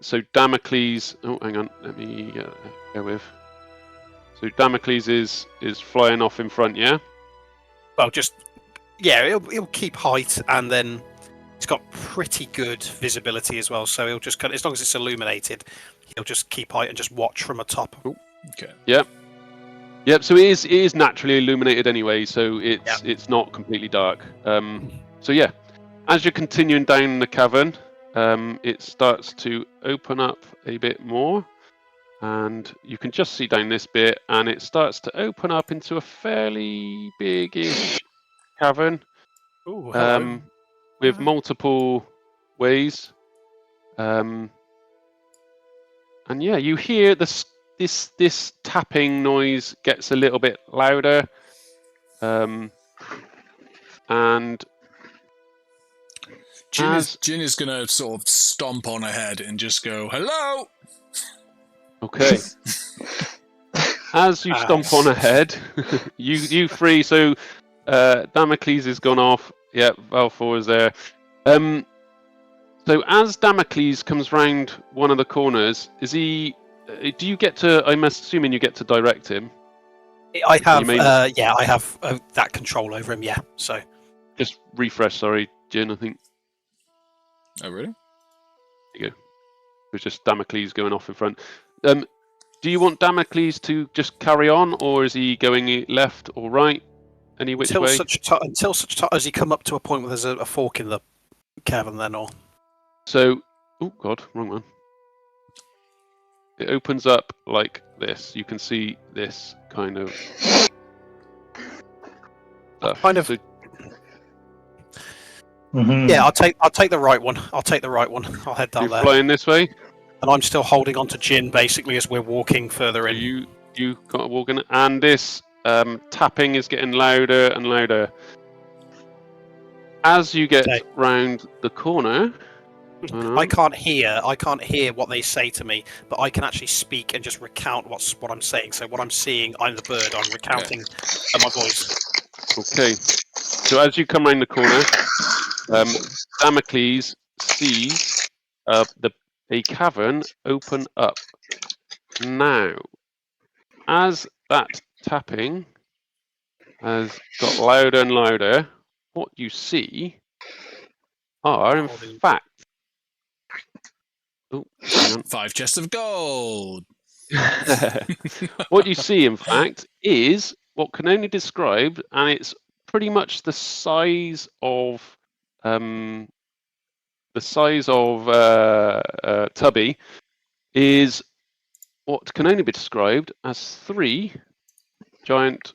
So Damocles. Oh, hang on. Let me go with. So Damocles is flying off in front. Yeah. Well, he'll keep height, and then it's got pretty good visibility as well. So he'll just kind of, as long as it's illuminated, he'll just keep height and just watch from atop. Okay. Yep. So it is naturally illuminated anyway. So it's not completely dark. So yeah, as you're continuing down the cavern, it starts to open up a bit more. And you can just see down this bit, and it starts to open up into a fairly big-ish cavern. Ooh, hello. With multiple ways. And yeah, you hear this tapping noise gets a little bit louder. And Jinn is going to sort of stomp on ahead and just go, hello! Okay. As you stomp on ahead, you three, so Damocles has gone off. Yep, Valthor is there. So as Damocles comes round one of the corners, is he? Do you get to? I'm assuming you get to direct him. I have, I have that control over him. Yeah, so just refresh. Sorry, Jinn. I think. Oh really? There you go. It was just Damocles going off in front. Do you want Damocles to just carry on, or is he going left or right? Any which way? Until such time as you come up to a point where there's a fork in the cavern, then or. So, oh god, wrong one. It opens up like this. You can see this kind of stuff. Kind of. So, Yeah, I'll take the right one. I'll head down you're there. flying this way. And I'm still holding on to Jinn basically as we're walking further in. You got to walk in, and this tapping is getting louder and louder. As you get round the corner, I can't hear what they say to me, but I can actually speak and just recount what I'm saying. So what I'm seeing, I'm the bird. I'm recounting my voice. Okay. So as you come round the corner, Damocles sees a cavern open up. Now, as that tapping has got louder and louder, what you see are, in fact, 5 chests of gold. what you see, in fact, is what can only describe, and it's pretty much the size of Tubby, is what can only be described as 3 giant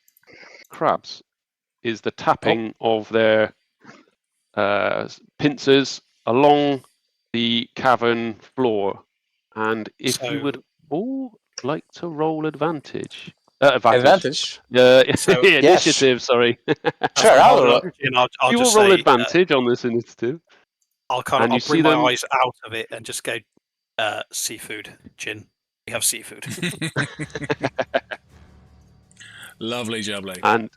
crabs. Is the tapping of their pincers along the cavern floor. And if you would all like to roll advantage. Advantage? Initiative, sorry. Sure, I'll roll. You will roll advantage on this initiative. I'll bring my eyes out of it and just go, seafood, Jinn. We have seafood. Lovely jubbly. And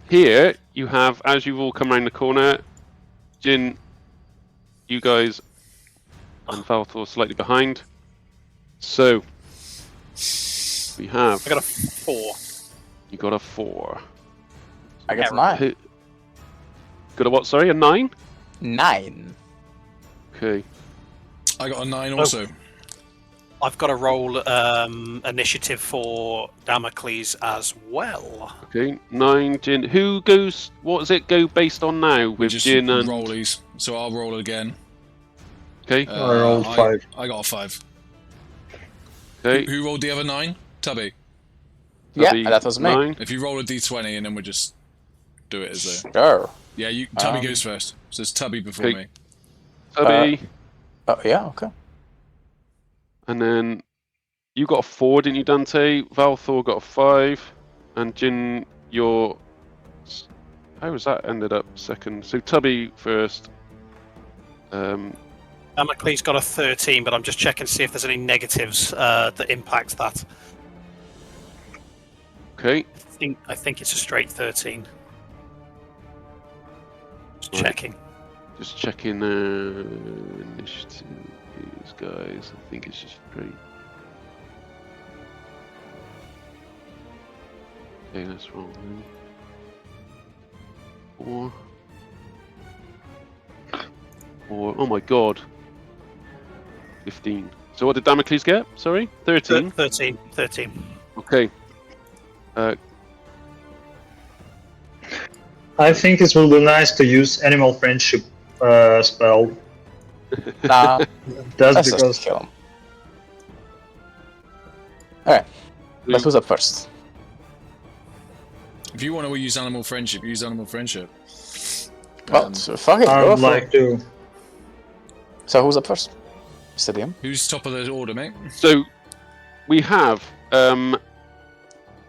here you have, as you've all come around the corner, Jinn, you guys, and Valthor slightly behind. So we have. I got a 4. You got a 4. I got a 9. Got a what? Sorry, a 9? 9. Okay. I got a 9 also. I've got to roll initiative for Damocles as well. Okay, 9, Jinn. Who goes? What does it go based on now with Just Jinn and rollies? So I'll roll again. Okay. I rolled 5. I got a 5. Okay. Who rolled the other 9? Tubby. Yeah, that was me. 9. If you roll a d20 and then we'll just do it as a. Sure. Yeah, Tubby goes first. So it's Tubby before me. Tubby. Oh yeah, okay. And then you got a 4, didn't you, Dante? Valthor got a 5, and Jinn, how was that ended up second? So Tubby first. Damocles got a 13, but I'm just checking to see if there's any negatives that impact that. Okay. I think it's a straight 13. Just checking. Just checking initiative, these guys. I think it's just 3. Okay, that's wrong then. 4. Oh my god. 15. So what did Damocles get? Sorry? 13? 13. Okay. I think it will be nice to use animal friendship spell. Nah, That's let's because just kill him. Alright, but who's up first? If you want to use animal friendship, use animal friendship. Well, so fuck it, I go would for like it. to. So who's up first? Mr. DM? Who's top of the order, mate? So we have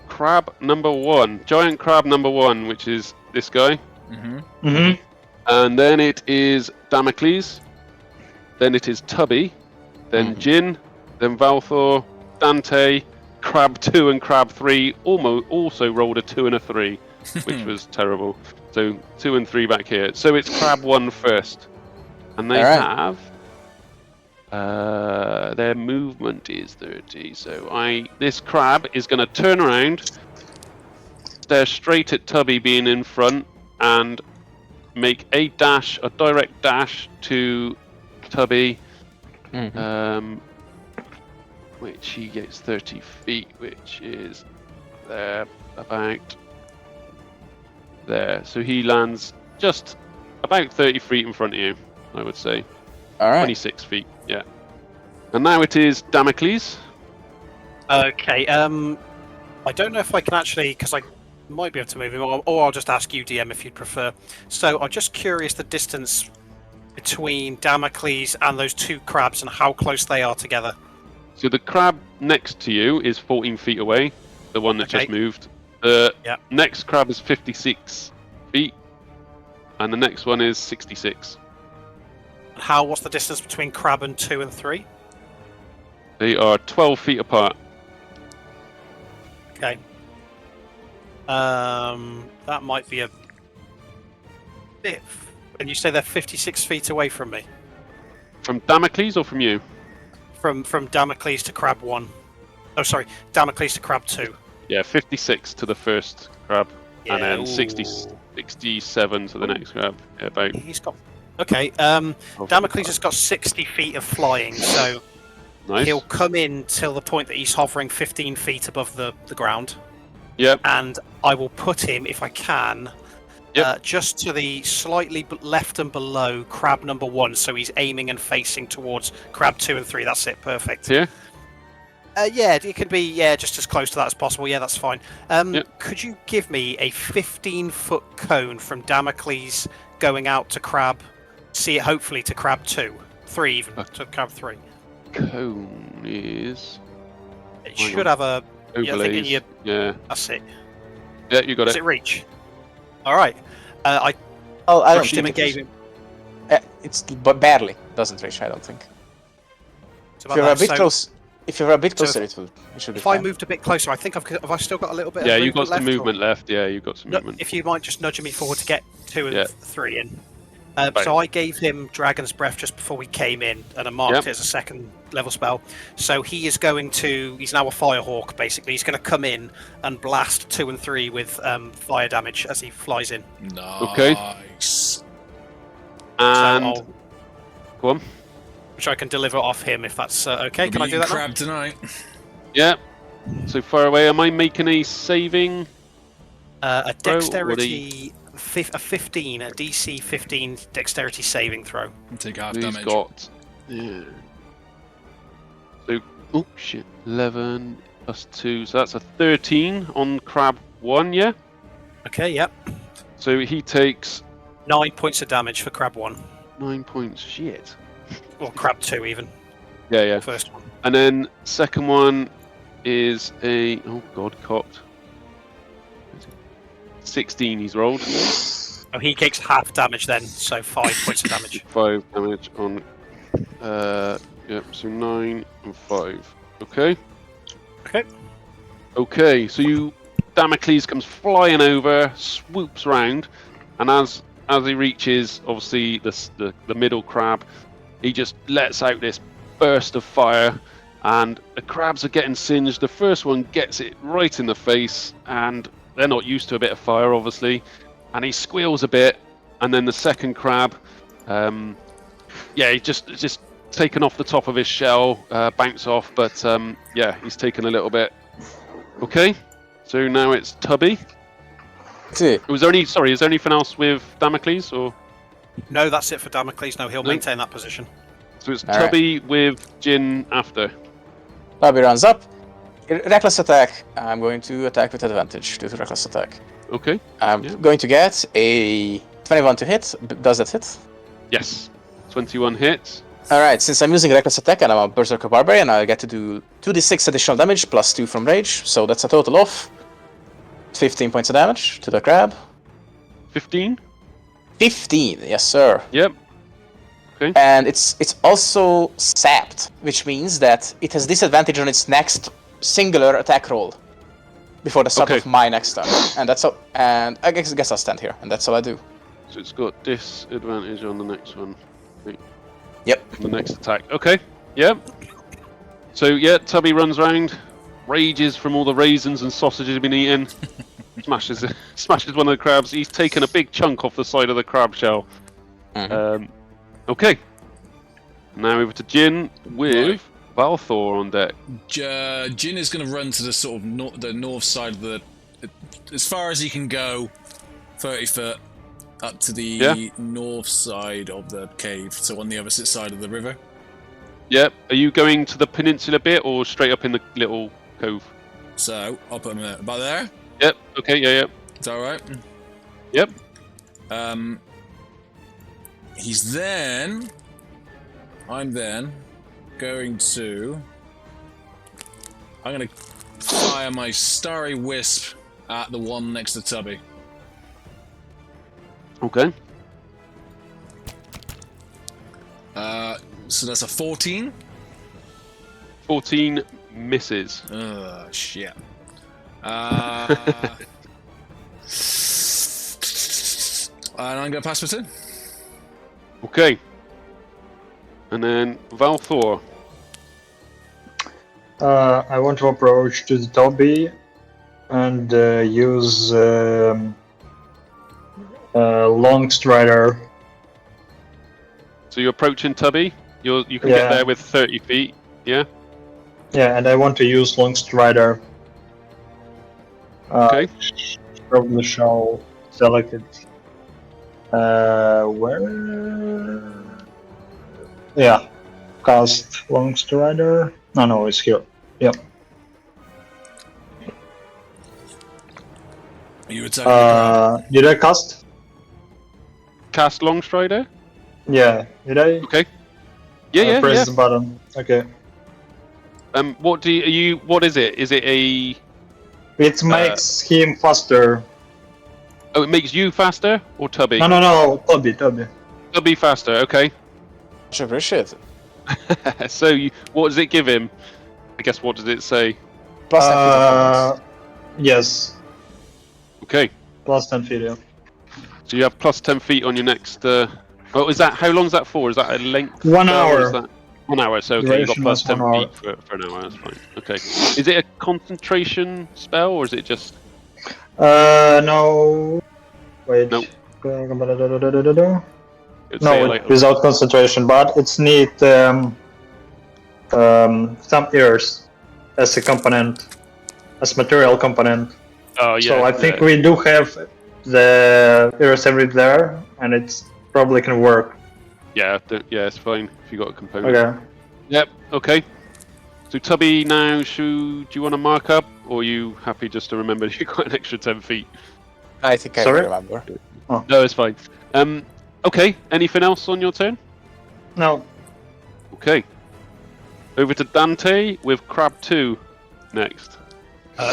crab number 1, giant crab number 1, which is this guy. Mm-hmm. And then it is Damocles. Then it is Tubby. Then Jinn. Then Valthor. Dante. Crab 2 and Crab 3 also rolled a 2 and a 3, which was terrible. So 2 and 3 back here. So it's Crab 1 first. And they Alright. have their movement is 30. So this crab is going to turn around, stare straight at Tubby being in front, and make a direct dash to Tubby, which he gets 30 feet, which is there, about there. So he lands just about 30 feet in front of you, I would say. Alright. 26 feet, yeah. And now it is Damocles. Okay. I don't know if I can actually, because I might be able to move him, or I'll just ask you, DM, if you'd prefer. So I'm just curious the distance between Damocles and those 2 crabs and how close they are together. So the crab next to you is 14 feet away, the one that just moved. The next crab is 56 feet, and the next one is 66. What's the distance between crab and 2 and 3? They are 12 feet apart. Okay. That might be a bit. And you say they're 56 feet away from me? From Damocles or from you? From Damocles to crab 1. Oh, sorry, Damocles to crab 2. Yeah, 56 to the first crab, Yeah, and then ooh. 67 to the next crab. Yeah, about. He's got. Okay, Damocles has got 60 feet of flying, so Nice. he'll come in till the point that he's hovering 15 feet above the ground. Yep. And I will put him, if I can, just to the slightly left and below crab number 1, so he's aiming and facing towards crab 2 and 3. That's it, perfect. Here. Yeah, it could be just as close to that as possible. Yeah, that's fine. Could you give me a 15-foot cone from Damocles going out to crab? See it hopefully to crab 2, 3 even to crab 3. Cone is. It should have a. Overlays. Yeah. That's it. Yeah, you got Does it. it reach? All right. I I don't pushed him think and gave him. it's but barely doesn't reach. I don't think. It's If about you're a that. bit So close, if you're a bit so closer, it should be if I fine. moved a bit closer, I think have I still got a little bit. Yeah, of you've got some left, or- movement left. Yeah, you've got some No, movement. if you might just nudge me forward to get 2 and Yeah. 3 in. Right. So I gave him Dragon's Breath just before we came in, and I marked it as a 2nd level spell. So he is going to. He's now a Firehawk, basically. He's going to come in and blast 2 and 3 with fire damage as he flies in. Nice. And So go on. which I can deliver off him if that's okay. Can I do that now? Crab tonight. Yeah. So far away. Am I making a saving? A Throw, or dexterity, a 15, a DC 15 dexterity saving throw. Take half He's damage. got. Yeah. So, oh shit, 11 plus 2, so that's a 13 on crab 1, yeah? Okay, yep. So he takes 9 points of damage for crab 1. 9 points, shit. Or crab 2 even, Yeah, yeah. first one. And then second one is a, oh god, cocked. 16 he's rolled. Oh, he takes half damage then, so 5 points of damage. 5 damage on, yep, so 9 and 5. Okay? Okay. Okay, so Damocles comes flying over, swoops round, and as as he reaches, obviously, the middle crab, he just lets out this burst of fire, and the crabs are getting singed. The first one gets it right in the face, and they're not used to a bit of fire, obviously, and he squeals a bit. And then the second crab, he's just taken off the top of his shell, bounce off, but he's taken a little bit. Okay, so now it's Tubby. See. Is there anything else with Damocles, or? No, that's it for Damocles. No, he'll maintain that position. So it's All Tubby with Jinn after. Tubby runs up. Reckless attack. I'm going to attack with advantage due to reckless attack. Okay. I'm going to get a 21 to hit. Does that hit? Yes. 21 hits. Alright, since I'm using reckless attack and I'm a Berserker Barbarian, I get to do 2d6 additional damage plus 2 from rage. So that's a total of 15 points of damage to the crab. 15? 15, yes sir. Yep. Okay. And it's also sapped, which means that it has disadvantage on its next singular attack roll before the start of my next turn. And that's all. And I guess I'll stand here, and that's all I do. So it's got disadvantage on the next one. Yep. The next attack. Okay. Yep. So Tubby runs round, rages from all the raisins and sausages he's been eating, smashes one of the crabs. He's taken a big chunk off the side of the crab shell. Mm-hmm. Okay. Now over to Jinn with Valthor on deck. Jinn is going to run to the sort of the north side of the, as far as he can go, 30 foot up to the north side of the cave, so on the other side of the river. Yep. Are you going to the peninsula bit or straight up in the little cove? So I'll put him about there. Yep. Okay. Yeah. Is that all right? Yep. I'm then going to fire my Starry Wisp at the one next to Tubby. Okay. So that's a 14. 14 misses. Shit. And I'm going to pass my turn. Okay. And then Valthor. I want to approach to the Tubby and use Long Strider. So you're approaching Tubby. You can get there with 30 feet. Yeah. Yeah, and I want to use Long Strider. Okay. Probably shall select it. Where? Yeah. Cast Long Strider. No, it's here. Yep. Are you attacking? Did I cast? Cast Longstrider? Yeah. Did I? Okay. Yeah. Press the button. Okay. What is it? Is it a... It makes him faster. Oh, it makes you faster? Or Tubby? No. Tubby. Tubby faster, okay. Much appreciated. So, what does it give him? I guess, what does it say? Plus 10 feet of movement. Yes. Okay. Plus 10 feet, yeah. So you have plus 10 feet on your next... is that... How long is that for? Is that a length? 1 spell, or hour. is that... 1 hour, so okay, you've got Duration plus is 10 1 hour. feet for an hour, that's fine. Okay. Is it a concentration spell, or is it just... No. Wait. Nope. No, without concentration, but it's need some ears as a component, as material component. Oh, yeah. So I think we do have the ears everywhere, and it's probably can work. Yeah, it's fine if you got a component. Okay. Yep, okay. So Tubby, now, do you want to mark up, or are you happy just to remember you got an extra 10 feet? I think I Sorry? remember. No, it's fine. Okay, anything else on your turn? No. Okay. Over to Dante with Crab 2 next.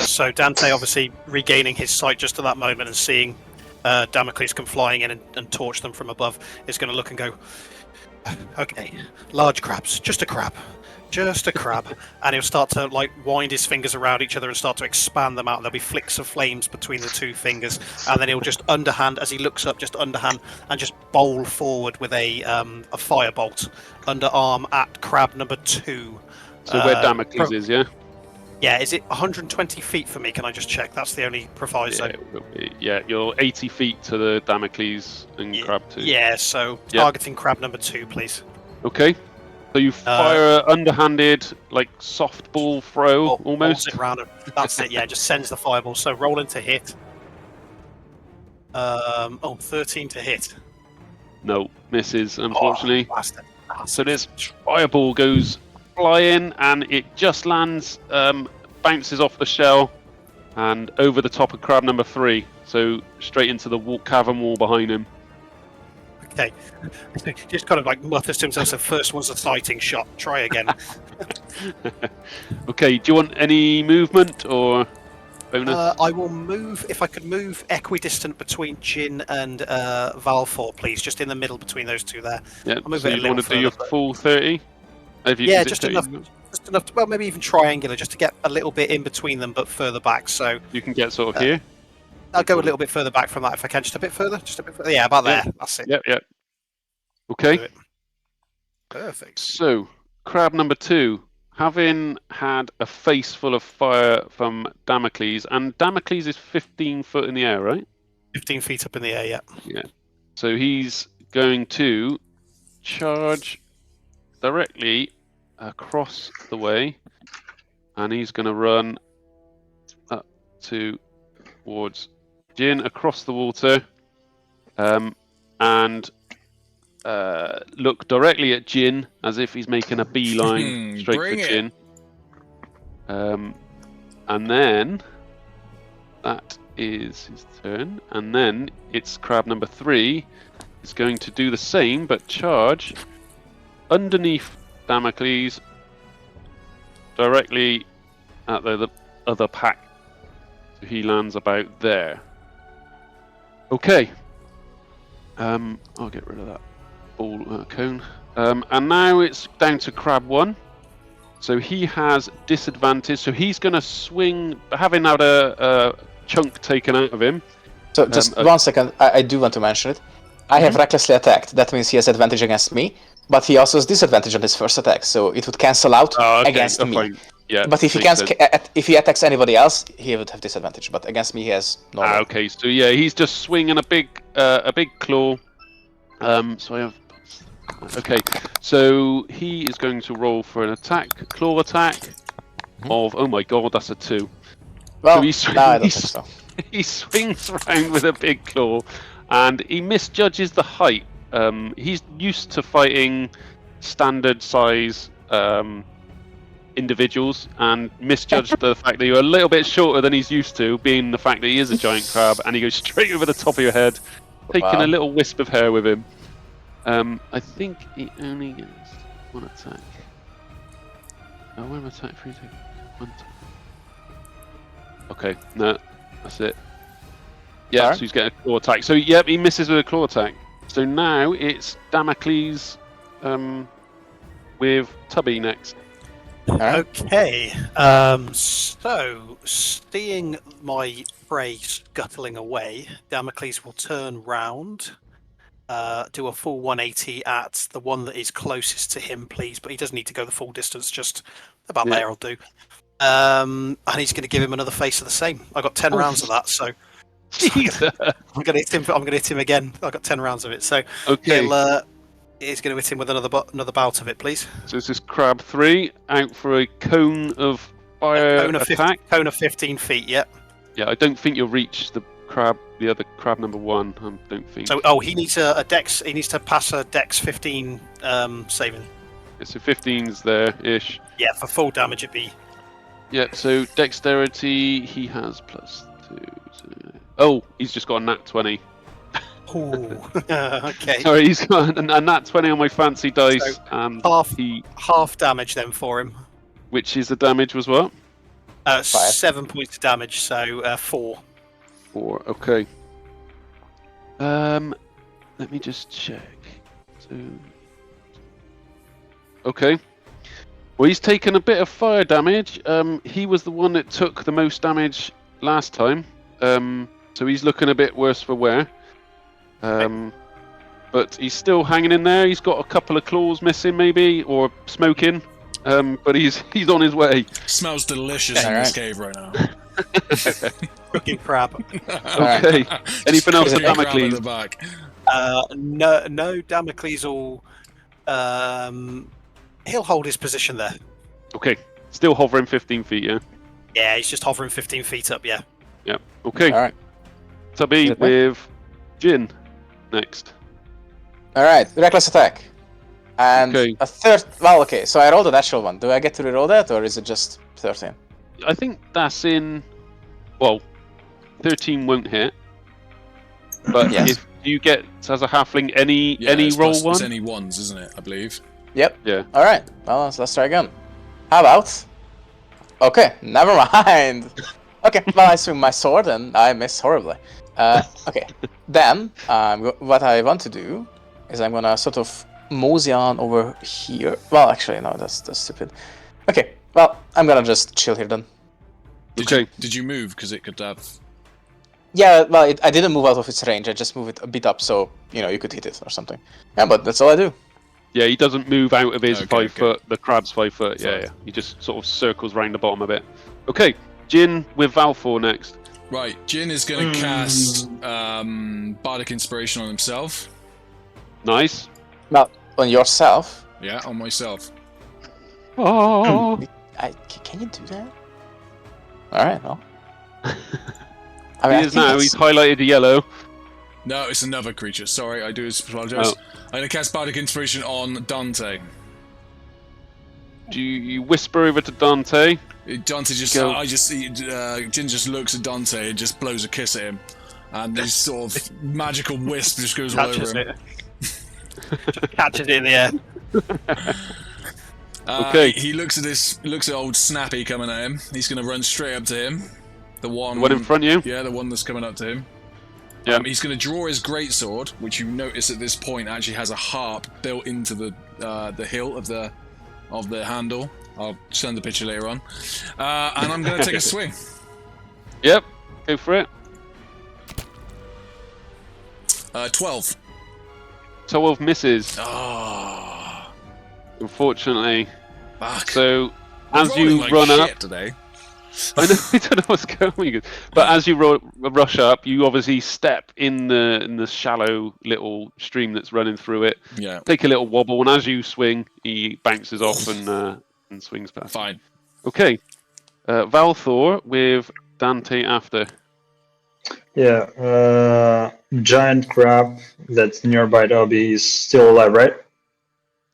So Dante, obviously regaining his sight just at that moment and seeing Damocles come flying in and torch them from above, is going to look and go, okay, large crabs, just a crab. Just a crab, and he'll start to like wind his fingers around each other and start to expand them out. There'll be flicks of flames between the two fingers, and then he'll just underhand, as he looks up, just underhand and just bowl forward with a firebolt underarm at crab number 2. So where Damocles is, yeah? Yeah, is it 120 feet for me? Can I just check? That's the only proviso. Yeah, it will be. Yeah, you're 80 feet to the Damocles and crab 2. Yeah, so targeting crab number 2, please. Okay. So you fire underhanded, like softball throw, almost. It round. That's it. Yeah, just sends the fireball. So rolling to hit. 13 to hit. No, misses, unfortunately. Bastard. So this fireball goes flying, and it just lands, bounces off the shell, and over the top of crab number 3. So straight into the cavern wall behind him. Okay, just kind of like mutters to himself. So first one's a sighting shot. Try again. Okay, do you want any movement or bonus? I will move, if I could move equidistant between Jinn and Valthor, please. Just in the middle between those two there. Yeah, I'll move so it a you little want to do your further. full 30? Yeah, just enough. Just enough to, well, maybe even triangular, just to get a little bit in between them, but further back. So you can get sort of here? I'll go a little bit further back from that if I can. Just a bit further. Yeah, about there. That's it. Yep. Okay. Perfect. So, crab number 2, having had a face full of fire from Damocles, and Damocles is 15 foot in the air, right? 15 feet up in the air, yeah. Yeah. So he's going to charge directly across the way, and he's going to run up towards Jinn across the water, and look directly at Jinn as if he's making a beeline straight for Jinn. And then that is his turn, and then it's crab number 3 is going to do the same but charge underneath Damocles directly at the other pack. So he lands about there. Okay. I'll get rid of that ball cone. And now it's down to crab 1. So he has disadvantage. So he's going to swing, having had a chunk taken out of him. So just 1 second, I do want to mention it. I have recklessly attacked. That means he has advantage against me, but he also has disadvantage on his first attack, so it would cancel out against me. Fine. Yeah, but if he attacks anybody else, he would have disadvantage. But against me, he has no. Okay, so yeah, he's just swinging a big claw. So I have. Okay, so he is going to roll for an claw attack of. Oh my god, that's a 2. Well, so no, I don't think so. He swings around with a big claw, and he misjudges the height. He's used to fighting standard size individuals, and misjudged the fact that you're a little bit shorter than he's used to, being the fact that he is a giant crab, and he goes straight over the top of your head, taking a little wisp of hair with him. I think he only gets 1 attack. Oh, 1 attack, 3 attack, 1 attack. Okay, no, that's it. Yeah, so he's getting a claw attack. So, yep, he misses with a claw attack. So now it's Damocles with Tubby next. Okay, so seeing my prey scuttling away, Damocles will turn round, do a full 180 at the one that is closest to him, please, but he doesn't need to go the full distance, just about there will do. And he's going to give him another face of the same. I got 10 rounds of that, so I'm going to hit him. I'm going to hit him again. I got 10 rounds of it, so okay. He's going to hit him with another bout of it, please. So this is crab 3 out for a cone of fire attack. Cone of 15 feet. Yep. Yeah, I don't think you'll reach the other crab number 1. I don't think. So he needs a dex. He needs to pass a dex 15 saving. Yeah, so 15's there ish. Yeah, for full damage it'd be. Yeah, so dexterity he has +2. So... Oh, he's just got a nat 20. Oh, okay. Sorry, he's got a nat 20 on my fancy dice, So and half damage then for him. Which is the damage was what? 7 points of damage, so 4. 4. Okay. Let me just check. So. Okay. Well, he's taken a bit of fire damage. He was the one that took the most damage last time. So he's looking a bit worse for wear. But he's still hanging in there. He's got a couple of claws missing, maybe, or smoking. But he's on his way. Smells delicious in this cave right now. Cooking crab. Okay. Anything else for Crab at Damocles? the back. No, Damocles will. He'll hold his position there. Okay. Still hovering 15 feet, yeah? Yeah, he's just hovering 15 feet up. Yeah. Yeah. Okay. All right. Tubby Is it with Jinn next. All right. Reckless attack. And Okay. a third. Well, okay. So I rolled a natural one. Do I get to reroll that, or is it just 13? I think that's in. Well, 13 won't hit. But Yes. if you get as a halfling any It's roll plus- one, It's any ones, isn't it? I believe. Yep. yeah. All right. Well, let's try again. How about? Okay. Never mind. Okay. Well, I swing my sword and I miss horribly. Okay. Then what I want to do is I'm gonna sort of mosey on over here. Well, actually, no, that's stupid. Okay. Well, I'm gonna just chill here then. Did you move? Because it could have. Yeah, well, I didn't move out of its range. I just moved it a bit up so, you could hit it or something. Yeah, but that's all I do. Yeah, he doesn't move out of his Okay, 5 okay. foot. The crab's 5 foot. Yeah, Fine. yeah. He just sort of circles round the bottom a bit. Okay, Jinn with Valthor next. Right, Jinn is going to cast Bardic Inspiration on himself. Nice. Well, on yourself. Yeah, on myself. Oh. Can you do that? All right, well. I He I is think now. that's- He's highlighted yellow. No, it's another creature. Sorry, I do apologize. Oh. I'm going to cast Bardic Inspiration on Dante. Do you whisper over to Dante? Dante just, Go. Jin just looks at Dante and just blows a kiss at him, and this sort of magical wisp just goes all over Catches him. it. Just catches it in the air. Okay. He looks at old Snappy coming at him. He's going to run straight up to him. The one in front of you? Yeah, the one that's coming up to him. Yeah. He's going to draw his greatsword, which you notice at this point actually has a harp built into the hilt of the handle. I'll send the picture later on. And I'm going to take a swing. Yep. Go for it. 12. 12 misses, Oh, unfortunately. fuck. So, I'm as you rolling like run shit up, today. I don't know what's going on. But as you rush up, you obviously step in the shallow little stream that's running through it. Yeah, Take a little wobble, and as you swing, he bounces off and swings past. fine. Okay, Valthor with Dante after. Yeah, giant crab that's nearby Tubby is still alive, right?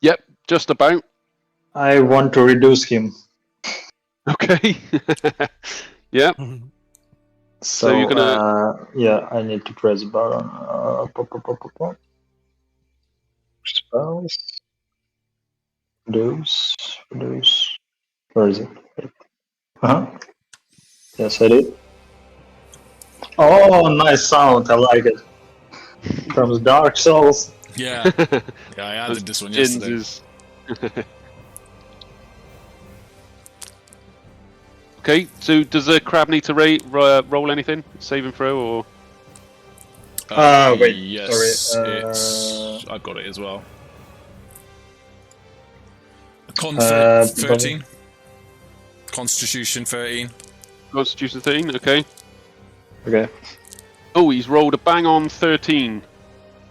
Yep, just about. I want to reduce him. Okay. Yeah. So, you're gonna- yeah, I need to press the button. Pop. Spells. Reduce. Where is it? Yes, I did. Oh, nice sound. I like it. From Dark Souls. Yeah, I added this one Jinz yesterday. is- Okay, so does the crab need to roll anything? Saving throw or? Wait, yes, sorry. it's. I've got it as well. Con 13. Constitution 13. Constitution 13, okay. Okay. Oh, he's rolled a bang on 13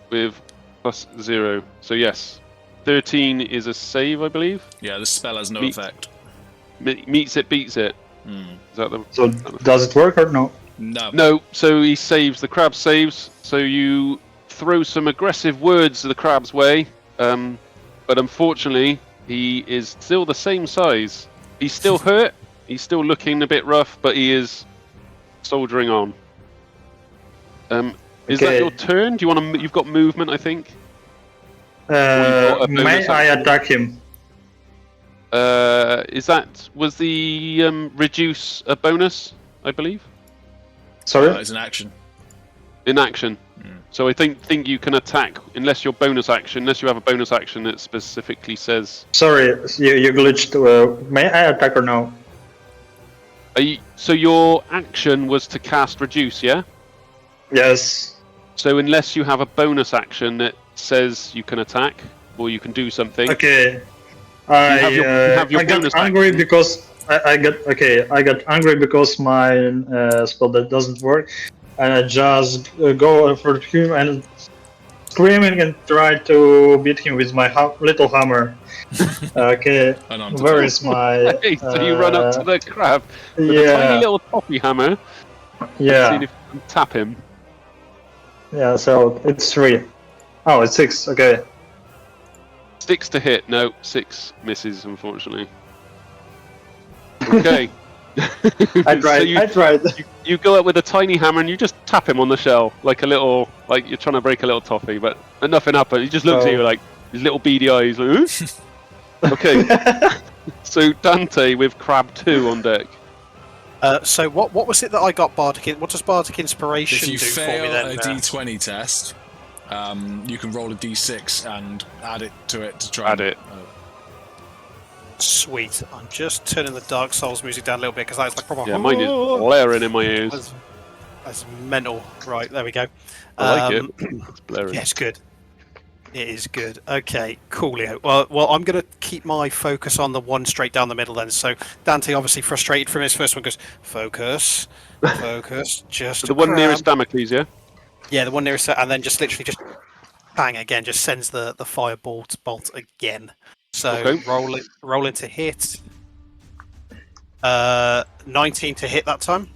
with +0. So yes, 13 is a save, I believe. Yeah, the spell has no Meet. effect. Meets it, beats it. Hmm. Is that the? So, does it work or no? No. No, so he saves. The crab saves. So you throw some aggressive words the crab's way, but unfortunately, he is still the same size. He's still hurt. He's still looking a bit rough, but he is soldiering on. Is that Okay. your turn? Do you want to? You've got movement, I think. got a bonus May I action. attack him? Was the reduce a bonus? I believe. Sorry? It's an action. in action. So I think you can attack unless you have a bonus action that specifically says. Sorry, you glitched. May I attack or no? So your action was to cast reduce, yeah? Yes. So unless you have a bonus action that says you can attack or you can do something. Okay. you have your I got bonus angry action. because I got angry because my spell that doesn't work, and I just go for him and screaming and try to beat him with my little hammer. Okay, where is my? Okay, so you run up to the crab with a Yeah, tiny little toffee hammer. yeah, See if you can tap him. yeah. So it's 3. Oh, it's 6. Okay. 6 to hit. No, 6 misses, unfortunately. Okay. I tried. I tried. You go up with a tiny hammer and you just tap him on the shell, like you're trying to break a little toffee, but nothing happens. He just looks at you like his little beady eyes. Like, huh? Okay. So Dante with Crab 2 on deck. So what was it that I got Bardic? What does Bardic Inspiration If you do for me fail then? a D20 test, you can roll a D6 and add it to it to try. Add it. Sweet. I'm just turning the Dark Souls music down a little bit because that's like proper. Yeah, mine is blaring in my ears. That's mental. Right, there we go. I like it. It's blaring. Yeah, it's good. It is good. Okay, coolio. Well, I'm going to keep my focus on the one straight down the middle then. So Dante, obviously frustrated from his first one, goes focus, just So the one nearest Damocles, yeah. Yeah, the one nearest, and then just literally just bang again, just sends the firebolt bolt again. So okay. roll into hit. 19 to hit that time.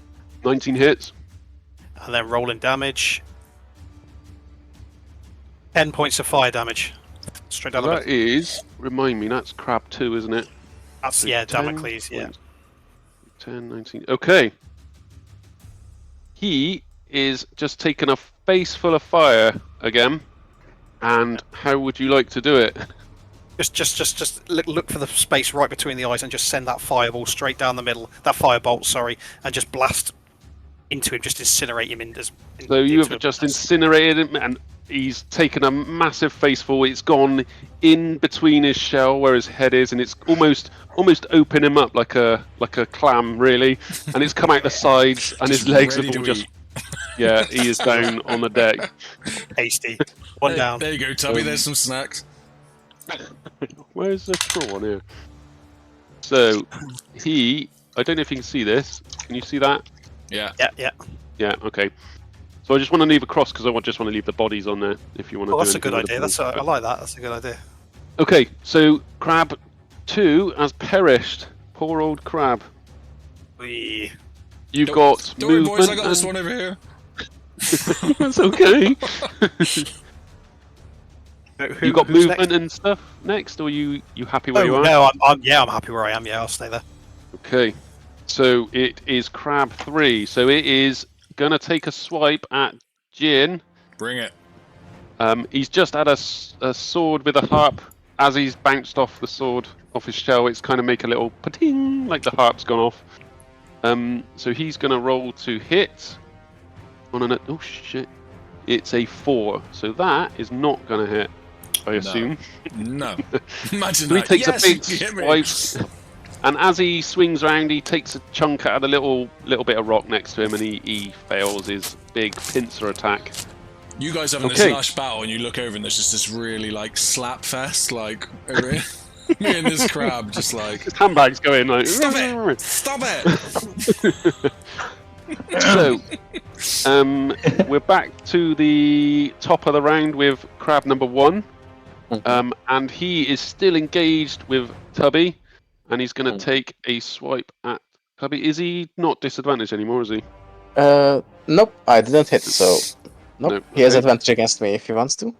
19 hits. And then roll in damage. 10 points of fire damage. Straight down the middle. That is, remind me, that's Crab 2, isn't it? That's, So yeah, 10 Damocles, yeah. 10, 19. Okay. He is just taking a face full of fire again. And how would you like to do it? Just look for the space right between the eyes and just send that fireball straight down the middle. That firebolt, sorry, and just blast into him, just incinerate him So you have just incinerated him, and he's taken a massive face fall. It's gone in between his shell where his head is, and it's almost opened him up like a clam, really. And it's come out the sides, and his legs have all just. Yeah, he is down on the deck. Hasty. One down. There you go, Tubby. There's some snacks. Where's the straw on here? So I don't know if you can see this. Can you see that? Yeah. Yeah. Okay. So I just want to leave a cross because I just want to leave the bodies on there. If you want to. Oh, that's a good idea. I like that. That's a good idea. Okay. So Crab 2 has perished. Poor old Crab. You've got Don't worry, movement. boys. I got this one over here. That's okay. You got movement next? and stuff next, or are you happy where you are? No, I'm happy where I am. Yeah, I'll stay there. Okay, so it is Crab 3. So it is gonna take a swipe at Jinn. Bring it. He's just had a sword with a harp. As he's bounced off the sword off his shell, it's kind of make a little pating like the harp's gone off. So he's gonna roll to hit on an. Oh shit! It's a 4. So that is not gonna hit. I assume. No. Imagine So he that. takes Yes, a big you hit me. swipe, and as he swings around, he takes a chunk out of the little bit of rock next to him, and he fails his big pincer attack. You guys having this lush battle, and you look over, and there's just this really like slap fest, like me and this crab, just like His handbag's going like. stop it, stop it. So, we're back to the top of the round with Crab number 1. And he is still engaged with Tubby, and he's going to take a swipe at Tubby. Is he not disadvantaged anymore, is he? Nope, I didn't hit, so nope. He has advantage against me if he wants to.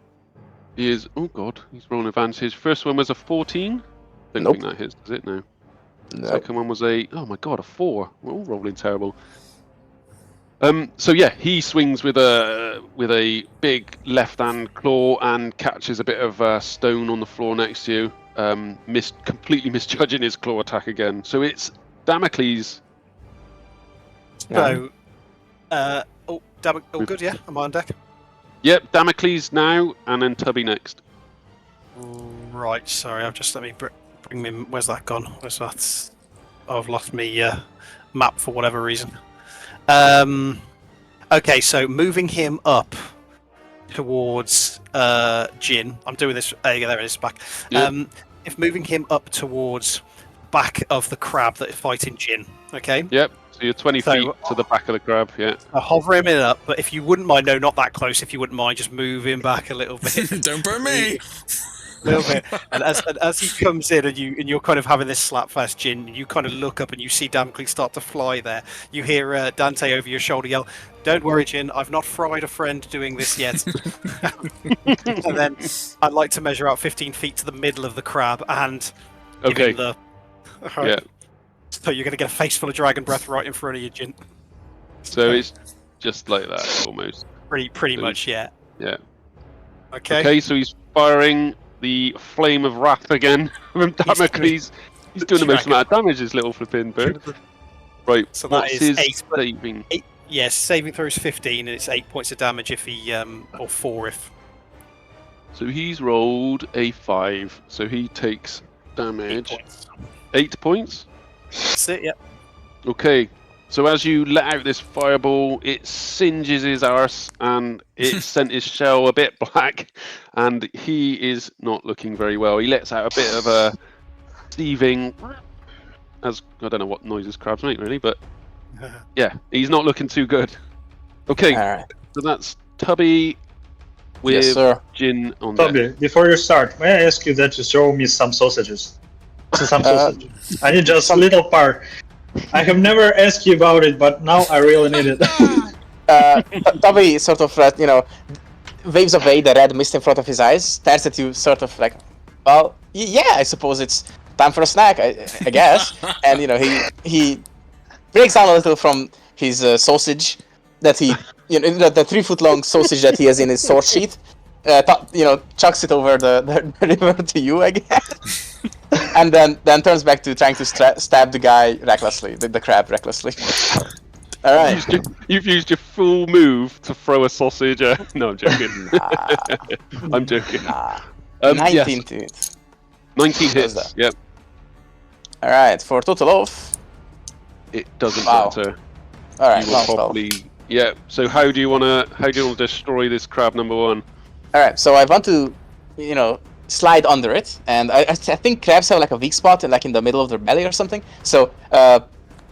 He is. Oh god, he's rolling advantage. His first one was a 14. Don't Nope. think that hits, does it? No. No. Second one was a. Oh my god, a 4. We're all rolling terrible. So yeah, he swings with a big left-hand claw and catches a bit of stone on the floor next to you. Completely misjudging his claw attack again. So it's Damocles. So, all good, yeah? Am I on deck? Yep, Damocles now, and then Tubby next. Right, sorry, let me bring me... Where's that gone? Where's that? Oh, I've lost me map for whatever reason. Okay, so moving him up towards Jinn. I'm doing this... yeah, there it is, back. Yep. If moving him up towards back of the crab that is fighting Jinn, okay? Yep, so you're 20 feet to the back of the crab, yeah. I hover him in up, but if you wouldn't mind, no, not that close, if you wouldn't mind, just move him back a little bit. Don't burn me! A little bit. And as he comes in and you're kind of having this slap fast, Jinn, you kind of look up and you see Damocles start to fly there. You hear Dante over your shoulder yell, "Don't worry, Jinn, I've not fried a friend doing this yet." And then I'd like to measure out 15 feet to the middle of the crab and give him the... Yeah. So you're going to get a face full of dragon breath right in front of you, Jinn. So it's just like that, almost. Pretty much, yeah. Yeah. Okay, so he's firing the flame of wrath again from Damocles. He's doing the most amount of damage, this little flipping bird. Right, so that what's is his 8. saving? Yes, saving throw is 15, and it's 8 points of damage if he, or 4 if. So he's rolled a 5, so he takes 8 damage. points. 8 points? That's it, yeah. Okay, so as you let out this fireball, it singes his arse and it sent his shell a bit black, and he is not looking very well. He lets out a bit of a seething, as I don't know what noises crabs make really, but yeah, he's not looking too good. Okay, Alright. so that's Tubby with Yes, sir. Jinn on deck. Tubby, before you start, may I ask you that you show me some sausages? Some sausages. I need just a little part. I have never asked you about it, but now I really need it. Tubby sort of, waves away the red mist in front of his eyes, stares at you sort of like, well, yeah, I suppose it's time for a snack, I guess. And, he breaks down a little from his sausage that he, the 3-foot-long sausage that he has in his sword sheath, chucks it over the river to you, I guess. And then turns back to trying to stab the guy recklessly, the crab recklessly. All right. You've used your full move to throw a sausage. No, I'm joking. I'm joking. 19 yes. to it. 19 hits. Yep. All right, for a total of. It doesn't Wow. matter. All right, You will 12. probably. Yeah. So how do you wanna destroy this crab number 1? All right, so I want to, slide under it, and I think crabs have like a weak spot, like in the middle of their belly or something. So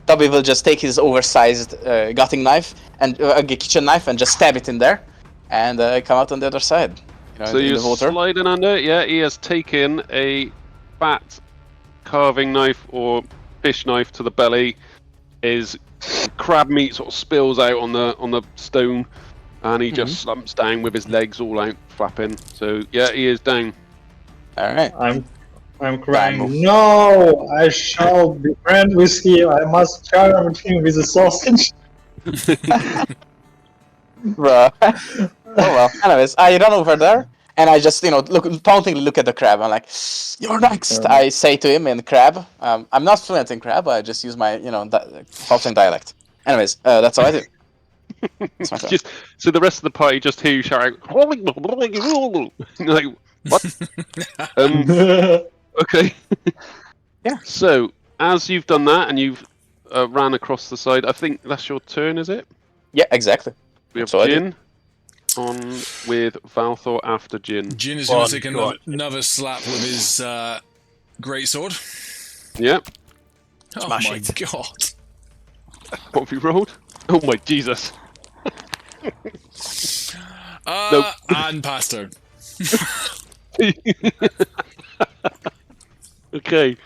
Tubby will just take his oversized gutting knife and a kitchen knife and just stab it in there, and come out on the other side. So in you're the water. sliding under. Yeah, he has taken a fat carving knife or fish knife to the belly. His crab meat sort of spills out on the stone, and he just slumps down with his legs all out flapping. So yeah, he is down. All right. I'm crying. Damn. No, I shall be friends with him. I must charm him with a sausage. Bruh. Oh well. Anyways, I run over there and I just, tauntingly look at the crab. I'm like, "You're next." I say to him in crab. I'm not fluent in crab. I just use my, Halfling dialect. Anyways, that's all I do. That's my turn. So the rest of the party just hear you shout out, like, what? Okay. Yeah. So as you've done that and you've ran across the side, I think that's your turn, is it? Yeah, exactly. We have So I do. Jinn on with Valthor after Jinn. Jinn is going to take another slap with his greatsword. Yep. Oh Smash my it. god. What have you rolled? Oh my Jesus. Nope. And past turn. Okay.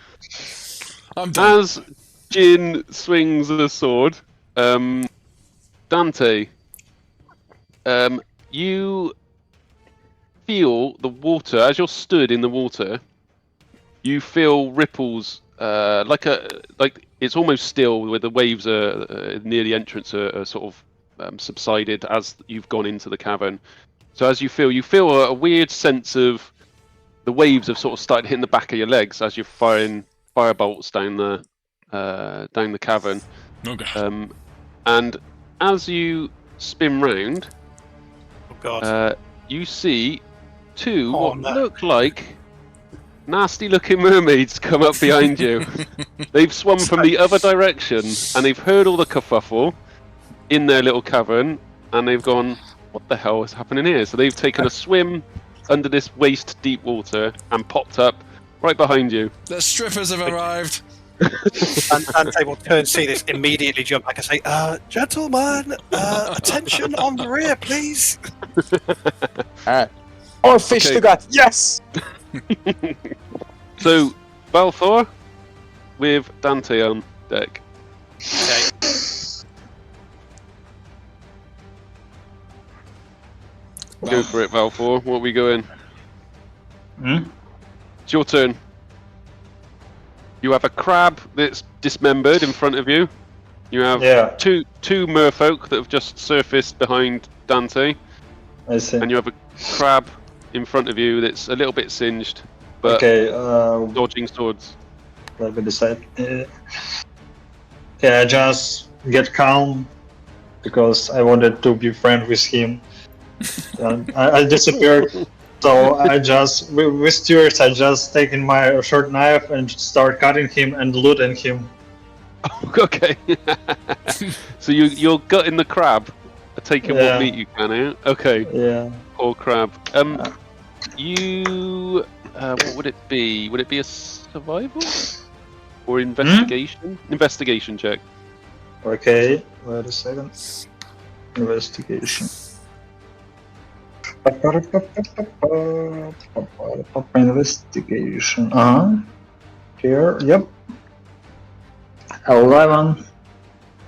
I'm done. As Jinn swings the sword, Dante, you feel the water as you're stood in the water. You feel ripples, like it's almost still, where the waves are near the entrance are sort of subsided as you've gone into the cavern. So as you feel a weird sense of the waves have sort of started hitting the back of your legs as you're firing firebolts down the cavern. Okay. And as you spin round, Oh god. you see two Oh, what no. look like nasty-looking mermaids come up behind you. They've swum from the other direction, and they've heard all the kerfuffle in their little cavern, and they've gone, what the hell is happening here? So they've taken a swim under this waist-deep water and popped up right behind you. The strippers have arrived. And Dante will turn, see this, immediately jump back and say, gentlemen, attention on the rear, please. Alright. More fish Okay. to gut. Yes! So, Valthor with Dante on deck. Okay. Go for it, Valthor. What are we going? Hmm? It's your turn. You have a crab that's dismembered in front of you. You have Yeah, two merfolk that have just surfaced behind Dante, I see. and you have a crab in front of you that's a little bit singed, but Okay, dodging swords. let me decide. Okay, I just get calm because I wanted to be friends with him. And I disappeared. So I just, with Stuart, I just taken my short knife and start cutting him and looting him. Okay. So you're gutting the crab, taking Yeah. what meat you can out. Okay, Yeah. poor crab. You what would it be? Would it be a survival or investigation? Investigation check. Okay, wait a second. Investigation. Investigation. Here, yep. 11.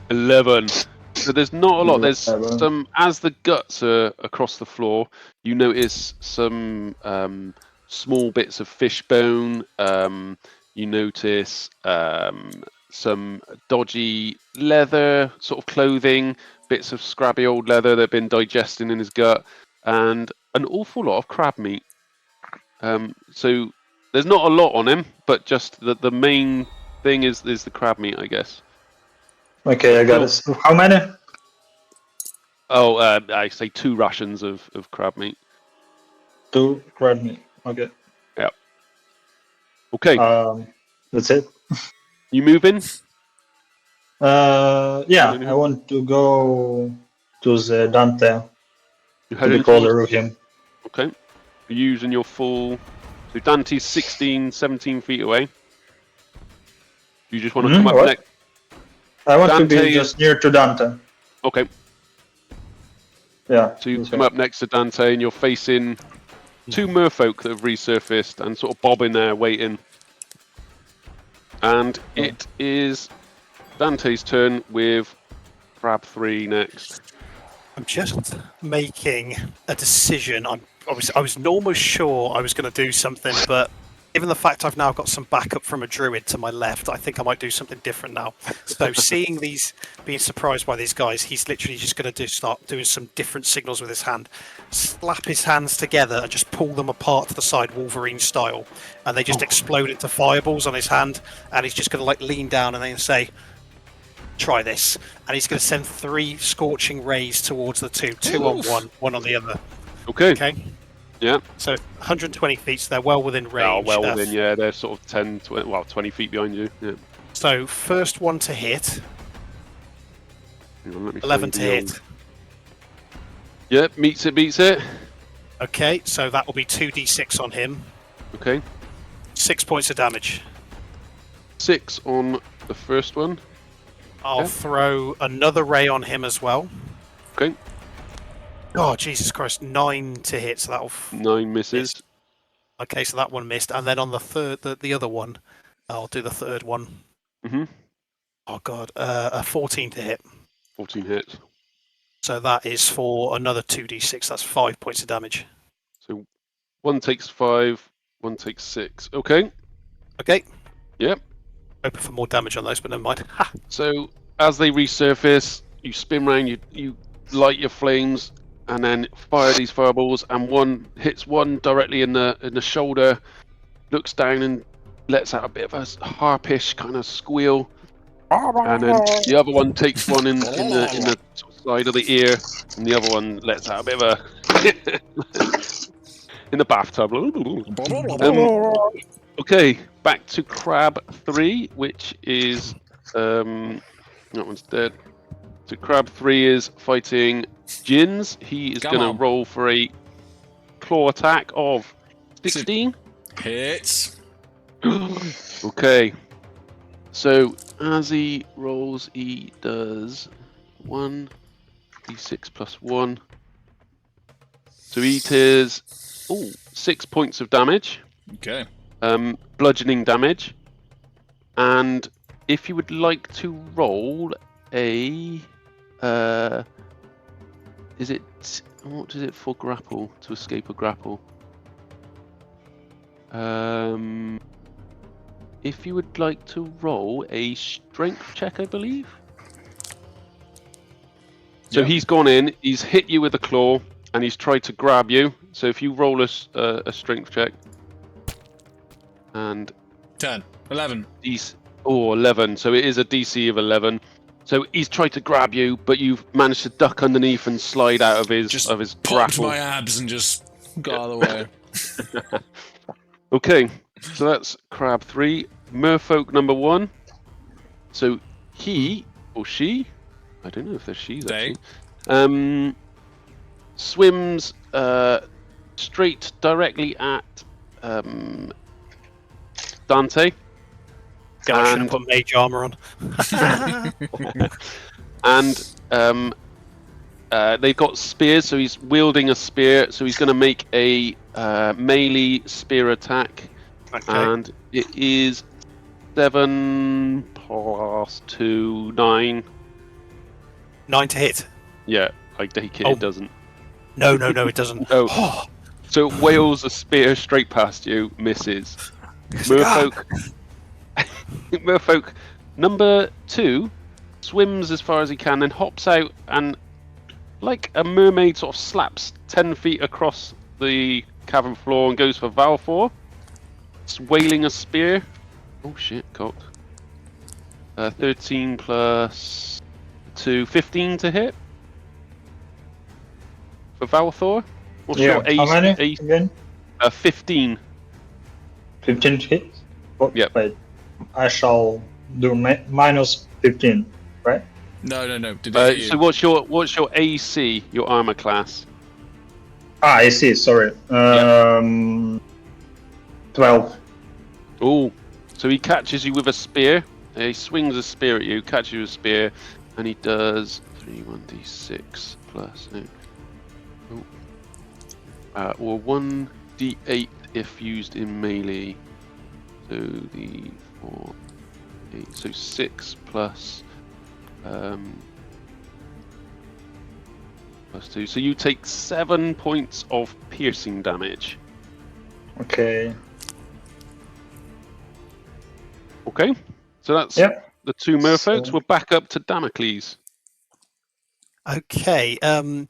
11. So there's not a lot. There's 11. some, as the guts are across the floor, you notice some small bits of fish bone. You notice some dodgy leather, sort of clothing, bits of scrabby old leather that have been digesting in his gut, and an awful lot of crab meat. So there's not a lot on him, but just the main thing is the crab meat, I guess. Okay, I got it. So how many? Oh, I say 2 rations of crab meat. 2 crab meat. Okay. Okay, That's it. you move in? Yeah, I want to go to the Dante You to head be in closer towards- with him. Okay. You're using your full... So Dante's 16, 17 feet away. You just want to come up what? next? I want to Dante be just near to Dante. Okay. Yeah. So you that's come right. up next to Dante and you're facing 2 merfolk that have resurfaced and sort of bobbing there waiting. And it is Dante's turn with Crab 3 next. I'm just making a decision. I was almost sure I was going to do something, but given the fact I've now got some backup from a druid to my left, I think I might do something different now. So seeing these, being surprised by these guys, he's literally just going to start doing some different signals with his hand. Slap his hands together and just pull them apart to the side, Wolverine style. And they just explode into fireballs on his hand. And he's just going to like lean down and then say, try this. And he's going to send 3 scorching rays towards the 2 on one on the other. Okay. Okay. Yeah. So 120 feet, so they're well within range. Oh, well within, yeah. They're sort of 10, 20 feet behind you. Yeah. So first one to hit, Hang on, let me 11 find to the hit. old- Yep, meets it, beats it. Okay, so that will be 2d6 on him. Okay. 6 points of damage. 6 on the first one. I'll Okay. throw another ray on him as well. Okay. Oh, Jesus Christ, 9 to hit, so that'll... 9 misses. Okay, so that one missed. And then on the third, the other one, I'll do the third one. Mm-hmm. Oh, God, a 14 to hit. 14 hits. So that is for another 2d6. That's 5 points of damage. So 1 takes 5, 1 takes 6. Okay. Okay. Yep. Hoping for more damage on those, but never mind. Ha! So as they resurface, you spin round, you light your flames, and then fire these fireballs. And one hits one directly in the shoulder, looks down and lets out a bit of a harpish kind of squeal, and then the other one takes one in the sort of side of the ear, and the other one lets out a bit of a in the bathtub. Okay, back to Crab 3, which is that one's dead. So Crab 3 is fighting Jinz. He is Come going on. to roll for a claw attack of 16. Hits. Okay. So as he rolls, he does 1d6 plus 1. So he does 6 points of damage. Okay. Bludgeoning damage. And if you would like to roll a what is it for grapple, to escape a grapple? If you would like to roll a strength check, I believe. So Yeah. he's gone in, he's hit you with a claw, and he's tried to grab you. So if you roll a strength check, and 10, 11. 11. So it is a DC of 11. So he's tried to grab you, but you've managed to duck underneath and slide out of his Popped grapple. my abs and just got out of the way. Okay, so that's Crab 3. Merfolk number 1. So he or she, I don't know if they're she's They. actually, swims straight directly at Dante. God, I should And- have put mage armor on. And they've got spears, so he's wielding a spear, so he's going to make a melee spear attack. Okay. And it is 7 plus 2, 9. 9 to hit. Yeah, I take it Oh. it doesn't. No, it doesn't. No. So it wails a spear straight past you, misses. Merfolk. Merfolk number 2 swims as far as he can, then hops out and, like a mermaid, sort of slaps 10 feet across the cavern floor and goes for Valthor. It's wailing a spear. Oh shit, cocked. 13 plus 2, 15 to hit for Valthor. What's Yeah, your how many ace? again? 15. 15 hits? What? Yep. Wait, I shall do minus 15, right? No. Did they hit you? So what's your AC? Your armor class? Ah, I see, sorry. 12. Oh, so he catches you with a spear. He swings a spear at you, catches you with a spear, and he does 1d6 plus 8. Or 1d8 if used in melee. So the 4, 8, so 6 plus plus 2. So you take 7 points of piercing damage. Okay. Okay, so that's Yep. the 2 merfolks. So- We're back up to Damocles. Okay. DM,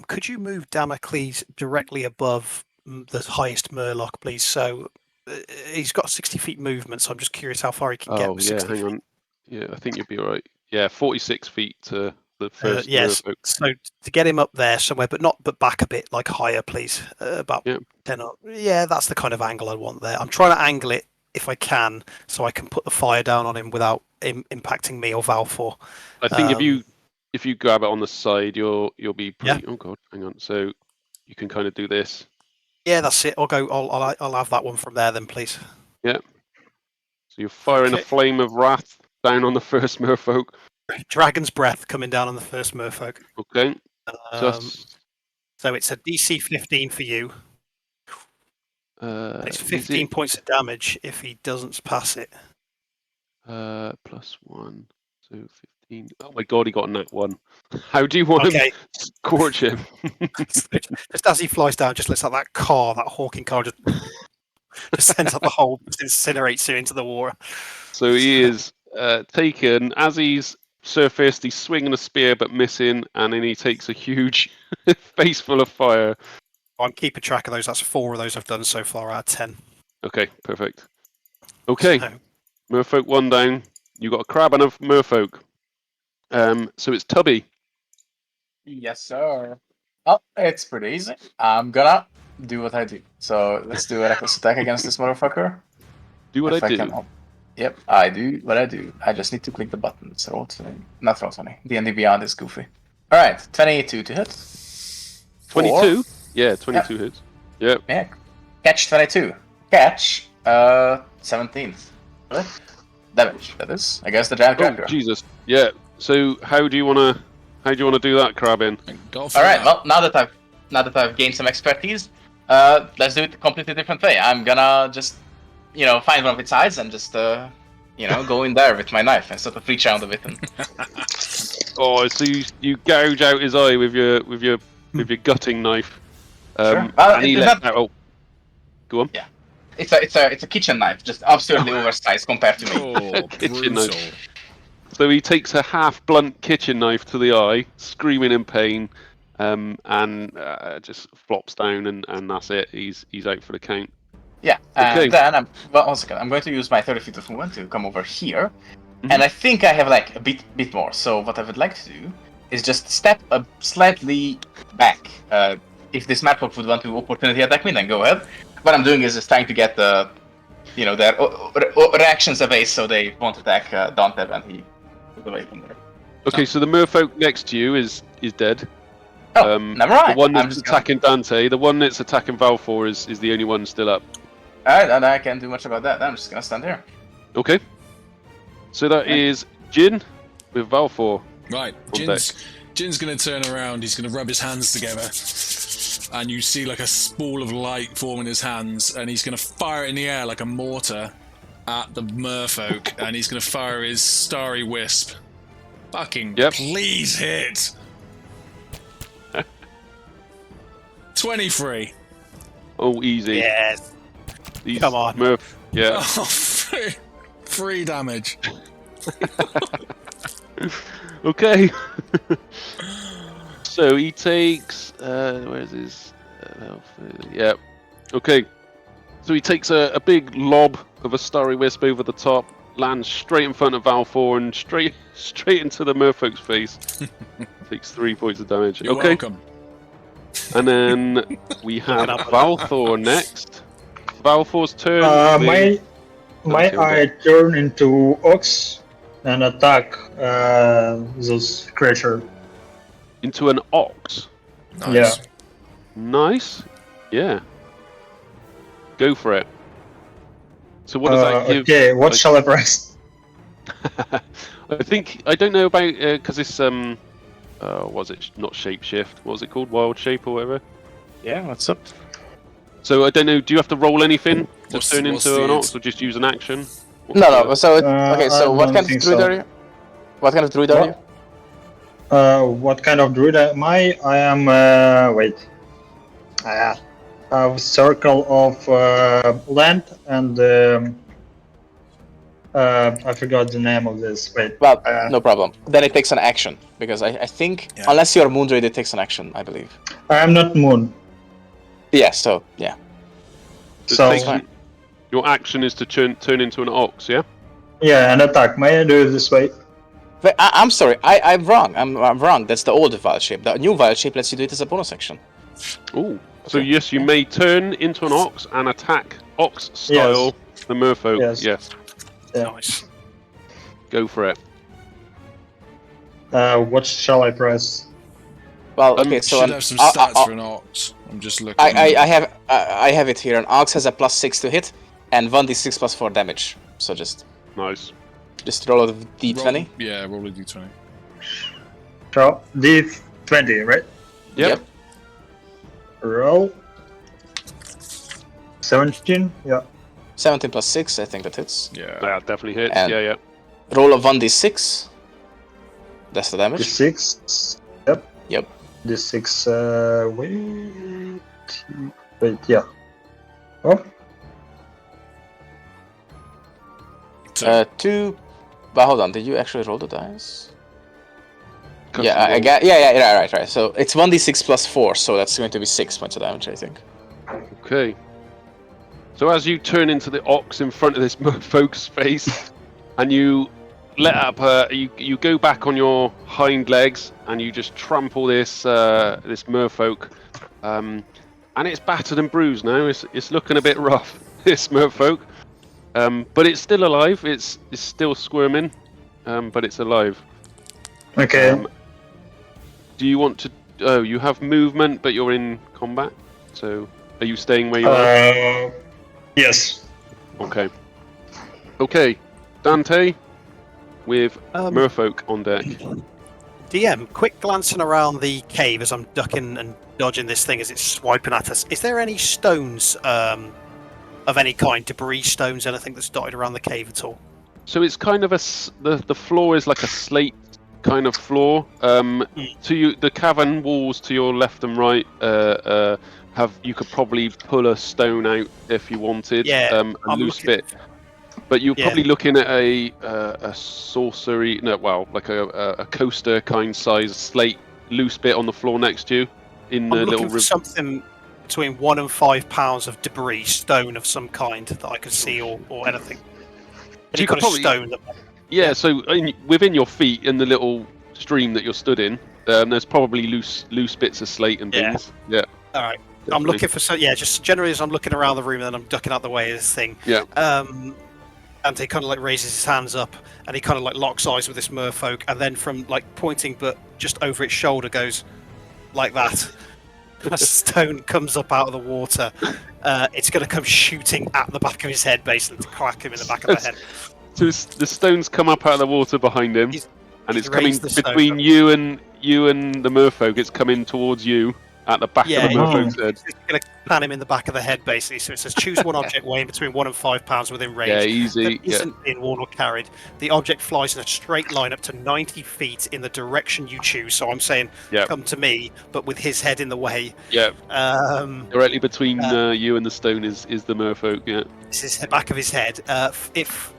could you move Damocles directly above the highest Murloc, please? So he's got 60 feet movement, so I'm just curious how far he can get Oh, with yeah, 60 hang feet. on. Yeah, I think you'll be alright. Yeah, 46 feet to the first Yes. merfolk. So to get him up there somewhere, but back a bit, like higher, please. About Yeah. 10 up. Yeah, that's the kind of angle I want there. I'm trying to angle it if I can, so I can put the fire down on him without impacting me or Valthor. I think if you grab it on the side, you'll be pretty... Yeah. Oh, God, hang on. So you can kind of do this. Yeah, that's it. I'll have that one from there then, please. So you're firing a Okay. flame of wrath down on the first merfolk. Dragon's breath coming down on the first Merfolk. Okay. So, So it's a DC 15 for you. And it's is 15 it, points of damage if he doesn't pass it. plus 1. So 15. Oh my God, he got a nat 1. How do you want Okay. to scorch him? Just as he flies down, just lets out that hawking car, just sends up the whole, incinerates him into the water. So he is taken as he's surfaced. He's swinging a spear but missing, and then he takes a huge face full of fire. I'm keeping track of those. That's 4 of those I've done so far out of 10. Okay, perfect. Okay, So, merfolk 1 down. You got a crab and a merfolk. So it's Tubby. Yes, sir. Oh, it's pretty easy. I'm gonna do what I do. So let's do a reckless attack against this motherfucker. Do what If I do. can. Yep, I do what I do. I just need to click the button. It's roll 20. Not roll 20. D&D Beyond is goofy. Alright, 22 to hit. 22? Yeah, 22 hits. Yep. Yeah. Catch 22. Catch 17. Really? Damage, that is. Against the giant Oh, cracker. Jesus. Yeah. So how do you wanna do that, Crabin? Go for Alright, that. well now that I've gained some expertise, let's do it a completely different way. I'm gonna just find one of its eyes and just go in there with my knife and sort of reach around with him. Oh, so you gouge out his eye with your gutting knife. Sure. And he It's lets not- out. Oh, go on. Yeah. It's a kitchen knife, just absurdly oversized compared to me. Oh, Kitchen brutal. knife. So he takes a half blunt kitchen knife to the eye, screaming in pain, and just flops down, and that's it. He's out for the count. Yeah. Okay. And then I'm going to use my 30 feet of movement to come over here, and I think I have like a bit more. So what I would like to do is just step slightly back. If this Madfolk would want to opportunity attack me, then go ahead. What I'm doing is just trying to get their reactions away, so they won't attack Dante when he moves away from there. Okay, so the merfolk next to you is dead. Oh, never mind. The one I'm that's just gonna- attacking Dante, the one that's attacking Valthor is the only one still up. Alright, and I can't do much about that. I'm just gonna stand here. Okay. So that is Jinn with Valthor. Right, On Jin's gonna turn around, he's gonna rub his hands together, and you see like a spool of light form in his hands, and he's gonna fire it in the air like a mortar at the merfolk, and he's gonna fire his starry wisp. Fucking Yep. please hit! 23. Oh, easy. Yes. These Come on. Yeah. Oh, free damage. Okay. So he takes. Where's his health? Yeah. Okay. So he takes a big lob of a starry wisp over the top, lands straight in front of Valthor, and straight into the merfolk's face. Takes 3 points of damage. You're okay. welcome. And then we have up. Valthor next. Valthor's turn. My Okay, eye turn into ox and attack those creature. Into an ox. Nice. Yeah. Nice. Yeah. Go for it. So what does that give? Okay, what shall I press? I don't know about because it's was it not shapeshift? What was it called? Wild shape or whatever. Yeah, what's up? So I don't know. Do you have to roll anything to What's- turn what's into an the- ox, or just use an action? No. So okay. I So what don't kind of think druid so. are you? What kind of druid are you? What kind of druid am I? I am wait. A circle of land and I forgot the name of this. Wait. Well, no problem. Then it takes an action because I think Yeah. unless you're moon druid, it takes an action, I believe. I am not moon. Yeah. So yeah. So It takes- your action is to turn into an ox. Yeah. yeah, and attack. May I do it this way? But I'm sorry. I'm wrong. I'm wrong. That's the old vile shape. The new vile shape lets you do it as a bonus action. Oh. So Okay. yes, you may turn into an ox and attack ox style the merfolk. Yes. Yes. Yeah. Nice. Go for it. What shall I press? Well, okay. So Should have some stats for an ox. I'm just looking. I have it here. An ox has a +6 to hit and 1d6 +4 damage. So just Nice. roll a d20. Roll, yeah, roll a d20. So D20, right? Yep. Roll. 17. Yeah. 17 +6. I think that hits. Yeah. That definitely hits. And- Yeah. Roll a 1d6. That's the damage. D6. Yep. Yep. D6. Wait. Yeah. Oh. So, 2. But hold on. Did you actually roll the dice? Custom Yeah, I roll. got. Yeah. Right. So it's 1d6 +4. So that's going to be 6 points of damage, I think. Okay. So as you turn into the ox in front of this merfolk's face, and you let up. You go back on your hind legs and you just trample this this merfolk, and it's battered and bruised now. It's looking a bit rough. This merfolk, but it's still alive. It's still squirming, but it's alive. Okay. Do you want to? Oh, you have movement, but you're in combat. So, are you staying where you are? Yes. Okay. Okay, Dante, with merfolk on deck. DM, quick glancing around the cave as I'm ducking and dodging this thing as it's swiping at us. Is there any stones of any kind, debris stones, anything that's dotted around the cave at all? So it's kind of the floor is like a slate kind of floor. To you, the cavern walls to your left and right you could probably pull a stone out if you wanted. A loose bit. But you're probably looking at a sorcery, like a coaster kind size slate loose bit on the floor next to you. I'm looking for something between 1 and 5 pounds of debris, stone of some kind that I could see, or anything. You could probably stone. So within your feet in the little stream that you're stood in, there's probably loose bits of slate and things. Yeah. All right. Definitely. I'm looking for just generally as I'm looking around the room and then I'm ducking out the way of this thing. Yeah. And he kind of like raises his hands up and he kind of like locks eyes with this merfolk, and then from like pointing but just over its shoulder goes like that. A stone comes up out of the water. It's going to come shooting at the back of his head, basically, to crack him in the back of the head. So the stone's come up out of the water behind him, and it's coming between you and the merfolk. It's coming towards you at the back of the merfolk's head. It's going to pan him in the back of the head, basically. So it says choose one object weighing between 1 and 5 pounds within range. Yeah, easy. That isn't being worn or carried. The object flies in a straight line up to 90 feet in the direction you choose. So I'm saying, come to me, but with his head in the way. Yeah. Directly between you and the stone is the merfolk. Yeah. This is the back of his head. If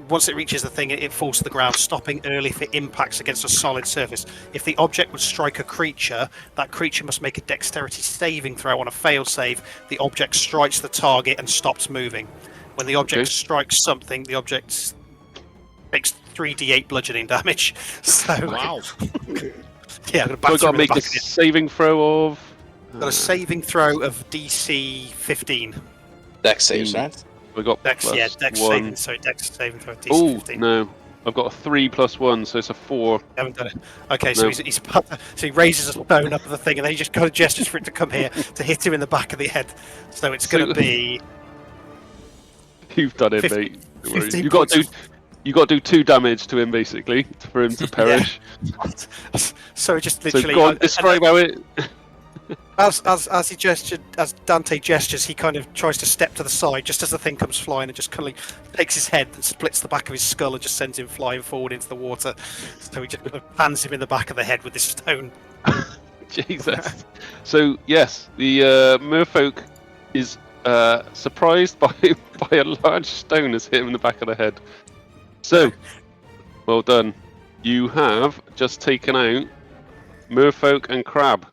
once it reaches the thing, it falls to the ground, stopping early if it impacts against a solid surface. If the object would strike a creature, that creature must make a dexterity saving throw. On a failed save, the object strikes the target and stops moving. When the object strikes something, the object takes 3d8 bludgeoning damage. So, wow. Yeah, I'm got to make a saving throw of... Got a saving throw of DC 15. Dex saves, right? We got Dex, plus Dex 1. saving. Sorry, Dex saving throw. DC 15. No, I've got a 3 plus 1, so it's a 4. I haven't done it. Okay, so he's so he raises a stone up of the thing, and then he just kind of gestures for it to come here to hit him in the back of the head. So it's going to be. You've done it, mate. You got to do 2 damage to him basically for him to perish. So it just literally. So go on, describe how it. As he gestured, as Dante gestures, he kind of tries to step to the side just as the thing comes flying, and just kind of takes his head and splits the back of his skull and just sends him flying forward into the water. So he just kind of pans him in the back of the head with this stone. Jesus. So yes, the merfolk is surprised by a large stone has hit him in the back of the head. So, well done. You have just taken out merfolk and crab.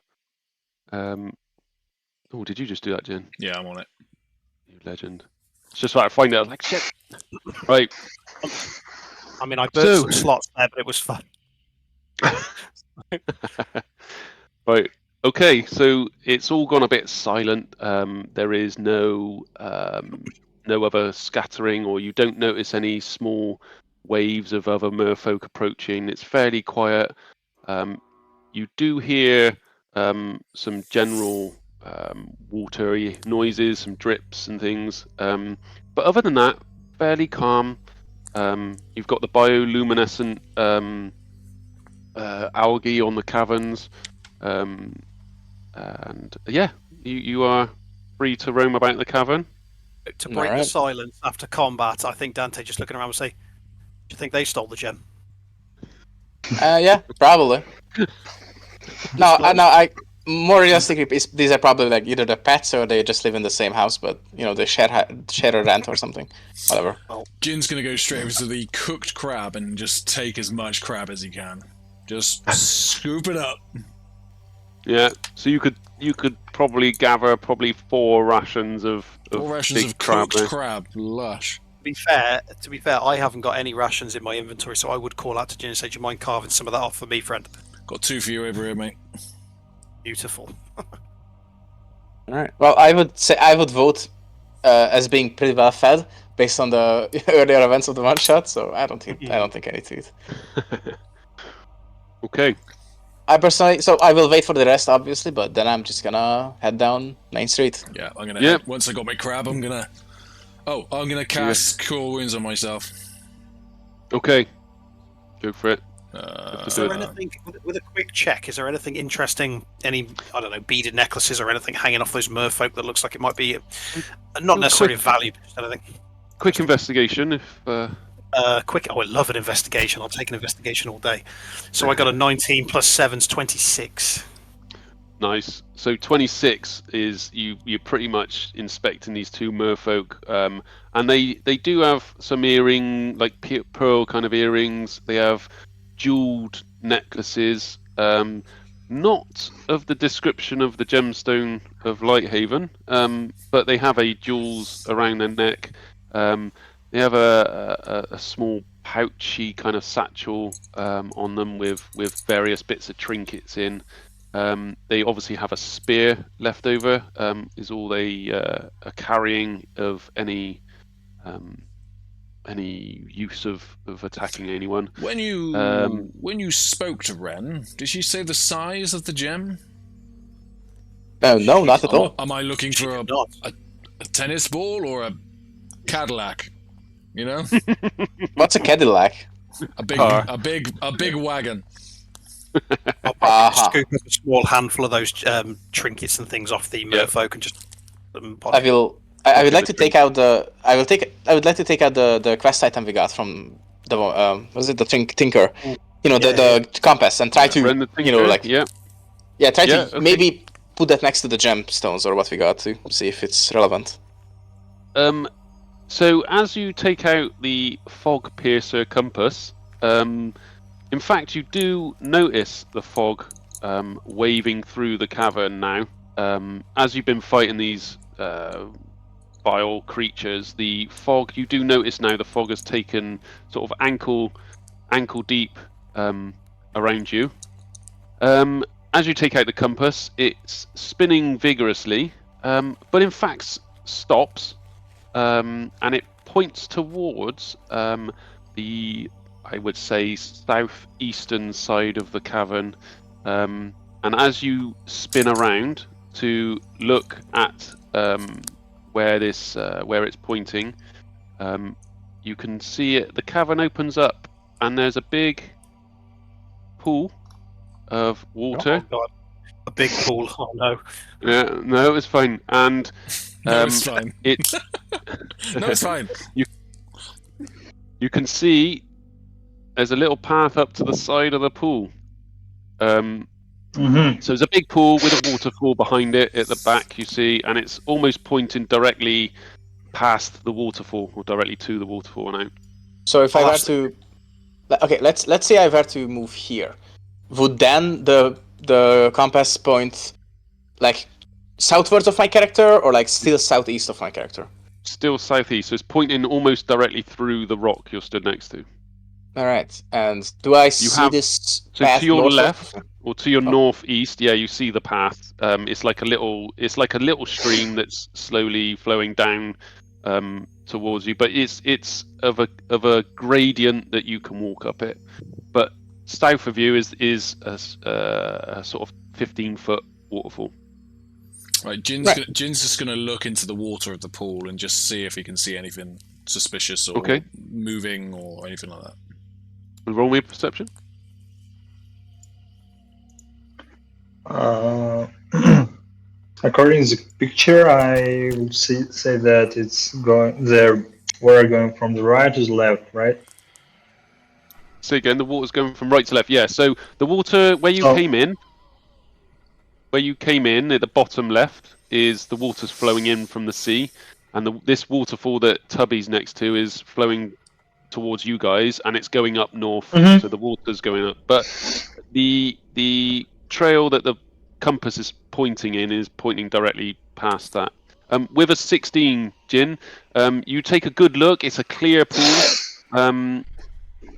Did you just do that, Jinn? Yeah, I'm on it. You legend. It's just like I find out. I was like, shit. Right. I mean, I burnt some slots there, but it was fun. Right. Okay. So it's all gone a bit silent. There is no other scattering, or you don't notice any small waves of other merfolk approaching. It's fairly quiet. You do hear some general watery noises, some drips and things. But other than that, fairly calm. You've got the bioluminescent algae on the caverns. And yeah, you are free to roam about the cavern. To break the silence after combat, I think Dante just looking around would say, do you think they stole the gem? Yeah, probably. I more realistically, these are probably like either the pets or they just live in the same house, but they share a rent or something, whatever. Jinn's gonna go straight over to the cooked crab and just take as much crab as he can. Just scoop it up. Yeah, so you could probably gather 4 rations of 4 rations big of cooked crab. Crab, lush. be fair, I haven't got any rations in my inventory, so I would call out to Jinn and say, "Do you mind carving some of that off for me, friend?" Got 2 for you over here, mate. Beautiful. All right. Well, I would vote as being pretty well fed based on the earlier events of the one shot. So I don't think I need to eat. Okay. I personally, so I will wait for the rest, obviously, but then I'm just gonna head down Main Street. Yeah, I'm gonna. Once I got my crab, I'm gonna cast Cruel Wounds on myself. Okay. Go for it. Is there anything with a quick check? Is there anything interesting? Any beaded necklaces or anything hanging off those merfolk that looks like it might be not necessarily of value, but just anything? Quick investigation, if. Quick. Oh, I love an investigation. I'll take an investigation all day. So I got a 19 plus 7's 26. Nice. So 26 is you're pretty much inspecting these 2 merfolk, and they do have some earring, like pearl kind of earrings. They have jeweled necklaces, not of the description of the gemstone of Lighthaven, but they have a jewels around their neck. They have a small pouchy kind of satchel on them with various bits of trinkets in. They obviously have a spear left over, is all they are carrying of any use of attacking anyone. When you spoke to Ren, did she say the size of the gem? No, not at all. Am I looking for a tennis ball or a Cadillac? You know? What's a Cadillac? A big wagon. I'll scoop up a small handful of those trinkets and things off the merfolk and just. I would like to take out the. I would like to take out the quest item we got from the was it the Tinker? The compass and try to try to maybe put that next to the gemstones or what we got to see if it's relevant. So as you take out the fog piercer compass, in fact you do notice the fog waving through the cavern now. As you've been fighting these vile creatures, the fog, you do notice now the fog has taken sort of ankle deep around you. As you take out the compass, it's spinning vigorously, but in fact stops. And it points towards the, I would say, southeastern side of the cavern. And as you spin around to look at where it's pointing, you can see it. The cavern opens up, and there's a big pool of water. Oh God. A big pool. Oh no. Yeah, no, it's fine. And no, it's fine. No, it's fine. You can see there's a little path up to the side of the pool. So there's a big pool with a waterfall behind it at the back, you see, and it's almost pointing directly past the waterfall, or directly to the waterfall now. So if I were to, okay, let's say I were to move here, would then the compass point like southwards of my character, or like still southeast of my character? Still southeast, so it's pointing almost directly through the rock you're stood next to. All right, and do I see this path to your north left or to your northeast? Yeah, you see the path. It's like a little stream that's slowly flowing down towards you, but it's of a gradient that you can walk up it. But south of you is a sort of 15-foot waterfall. Right, Jinn's just going to look into the water of the pool and just see if he can see anything suspicious or moving or anything like that. Roll me a perception. According to the picture, I would say that it's going there. We're going from the right to the left, right? So again, the water's going from right to left. Yeah. So the water where you came in at the bottom left is the water's flowing in from the sea, and this waterfall that Tubby's next to is flowing towards you guys, and it's going up north. So the water's going up, but the trail that the compass is pointing in is pointing directly past that. With a 16, Jinn, you take a good look. It's a clear pool,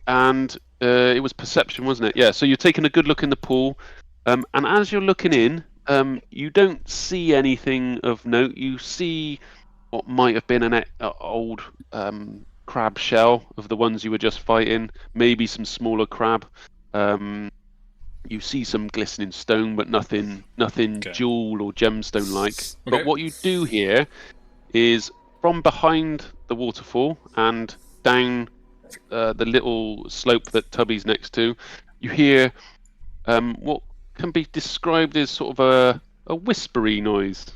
and it was perception, wasn't it? Yeah. So you're taking a good look in the pool, and as you're looking in, you don't see anything of note. You see what might have been an old crab shell of the ones you were just fighting. Maybe some smaller crab. You see some glistening stone, but nothing jewel or gemstone like. Okay. But what you do here is from behind the waterfall and down the little slope that Tubby's next to, you hear what can be described as sort of a whispery noise.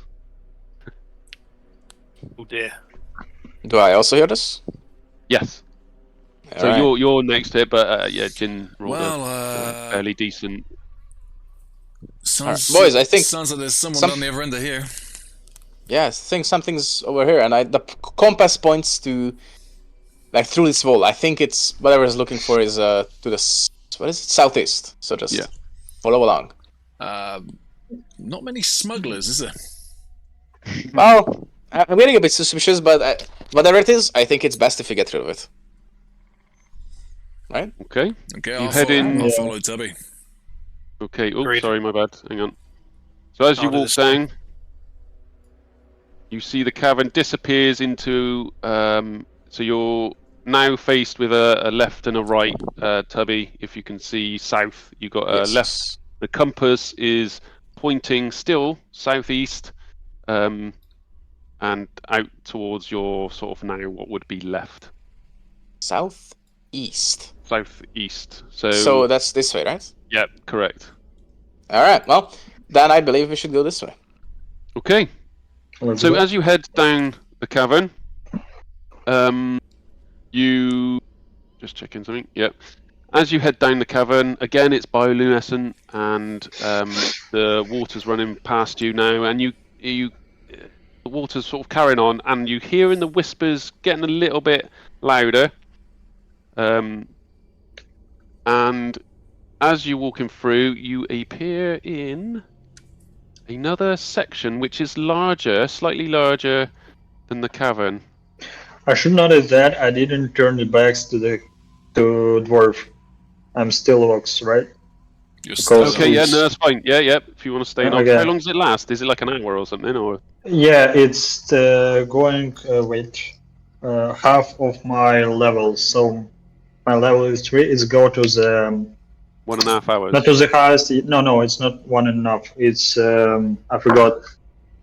Oh dear. Do I also hear this? Yes. All So right. you're next to it, but yeah, Jinn rolled Well, a fairly decent. sounds, Boys, I think sounds like there's someone some- on the other end of here. Yeah, I think something's over here, and the compass points to, like, through this wall. I think it's whatever it's looking for is to the what is it? Southeast. So just follow along. Not many smugglers, is there? Well, I'm getting a bit suspicious, but whatever it is, I think it's best if we get rid of it. Right? Okay. Okay, You head in. I'll follow Tubby. Okay. Oh, Agreed. sorry, my bad. Hang on. So as you I'll do walk the same. down, you see the cavern disappears into. So you're now faced with a left and a right, Tubby. If you can see south, you got a Yes. left. The compass is pointing still southeast, and out towards your sort of now what would be left, Southeast. southeast. So that's this way, right? Yeah, correct. All right. Well, then I believe we should go this way. Okay. Let's So go. as you head down the cavern, you just checking something. Yep. As you head down the cavern, again it's bioluminescent, and the water's running past you now, and you the water's sort of carrying on, and you hear in the whispers getting a little bit louder. And as you're walking through, you appear in another section which is larger, slightly larger than the cavern. I should notice that I didn't turn the backs to dwarf. I'm still Ox, right? You're Because- Okay, yeah, it's- no, that's fine. Yeah, yeah. If you want to stay on, Okay. how long does it last? Is it like an hour or something, or? Yeah, it's going. Half of my level. So my level is 3. It's go to the 1.5 hours. not to the highest. No, it's not 1.5. It's I forgot.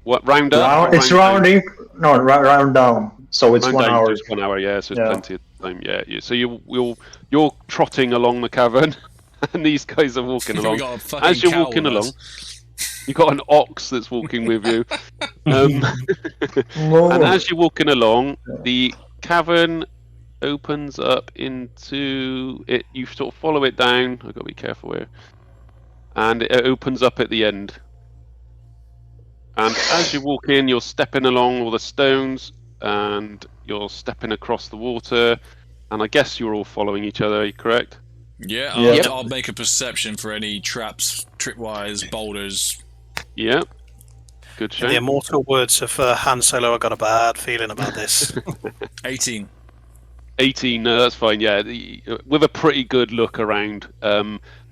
What, round up? Round, or it's round down? rounding. No, round down. So it's Round 1 down, hour. just 1 hour, yeah, so it's Yeah. plenty of time, yeah. So you're trotting along the cavern, and these guys are walking We along. got a fucking As you're cow walking with along, us. you got an ox that's walking with you. And as you're walking along, the cavern opens up into it. You sort of follow it down. I've got to be careful here. And it opens up at the end. And as you walk in, you're stepping along all the stones, and you're stepping across the water. And I guess you're all following each other, correct? Yeah, Yeah. I'll make a perception for any traps, tripwires, boulders. Yeah. Good In show. the immortal words of Han Solo, I got a bad feeling about this. 18. 18, no, that's fine. Yeah, with a pretty good look around.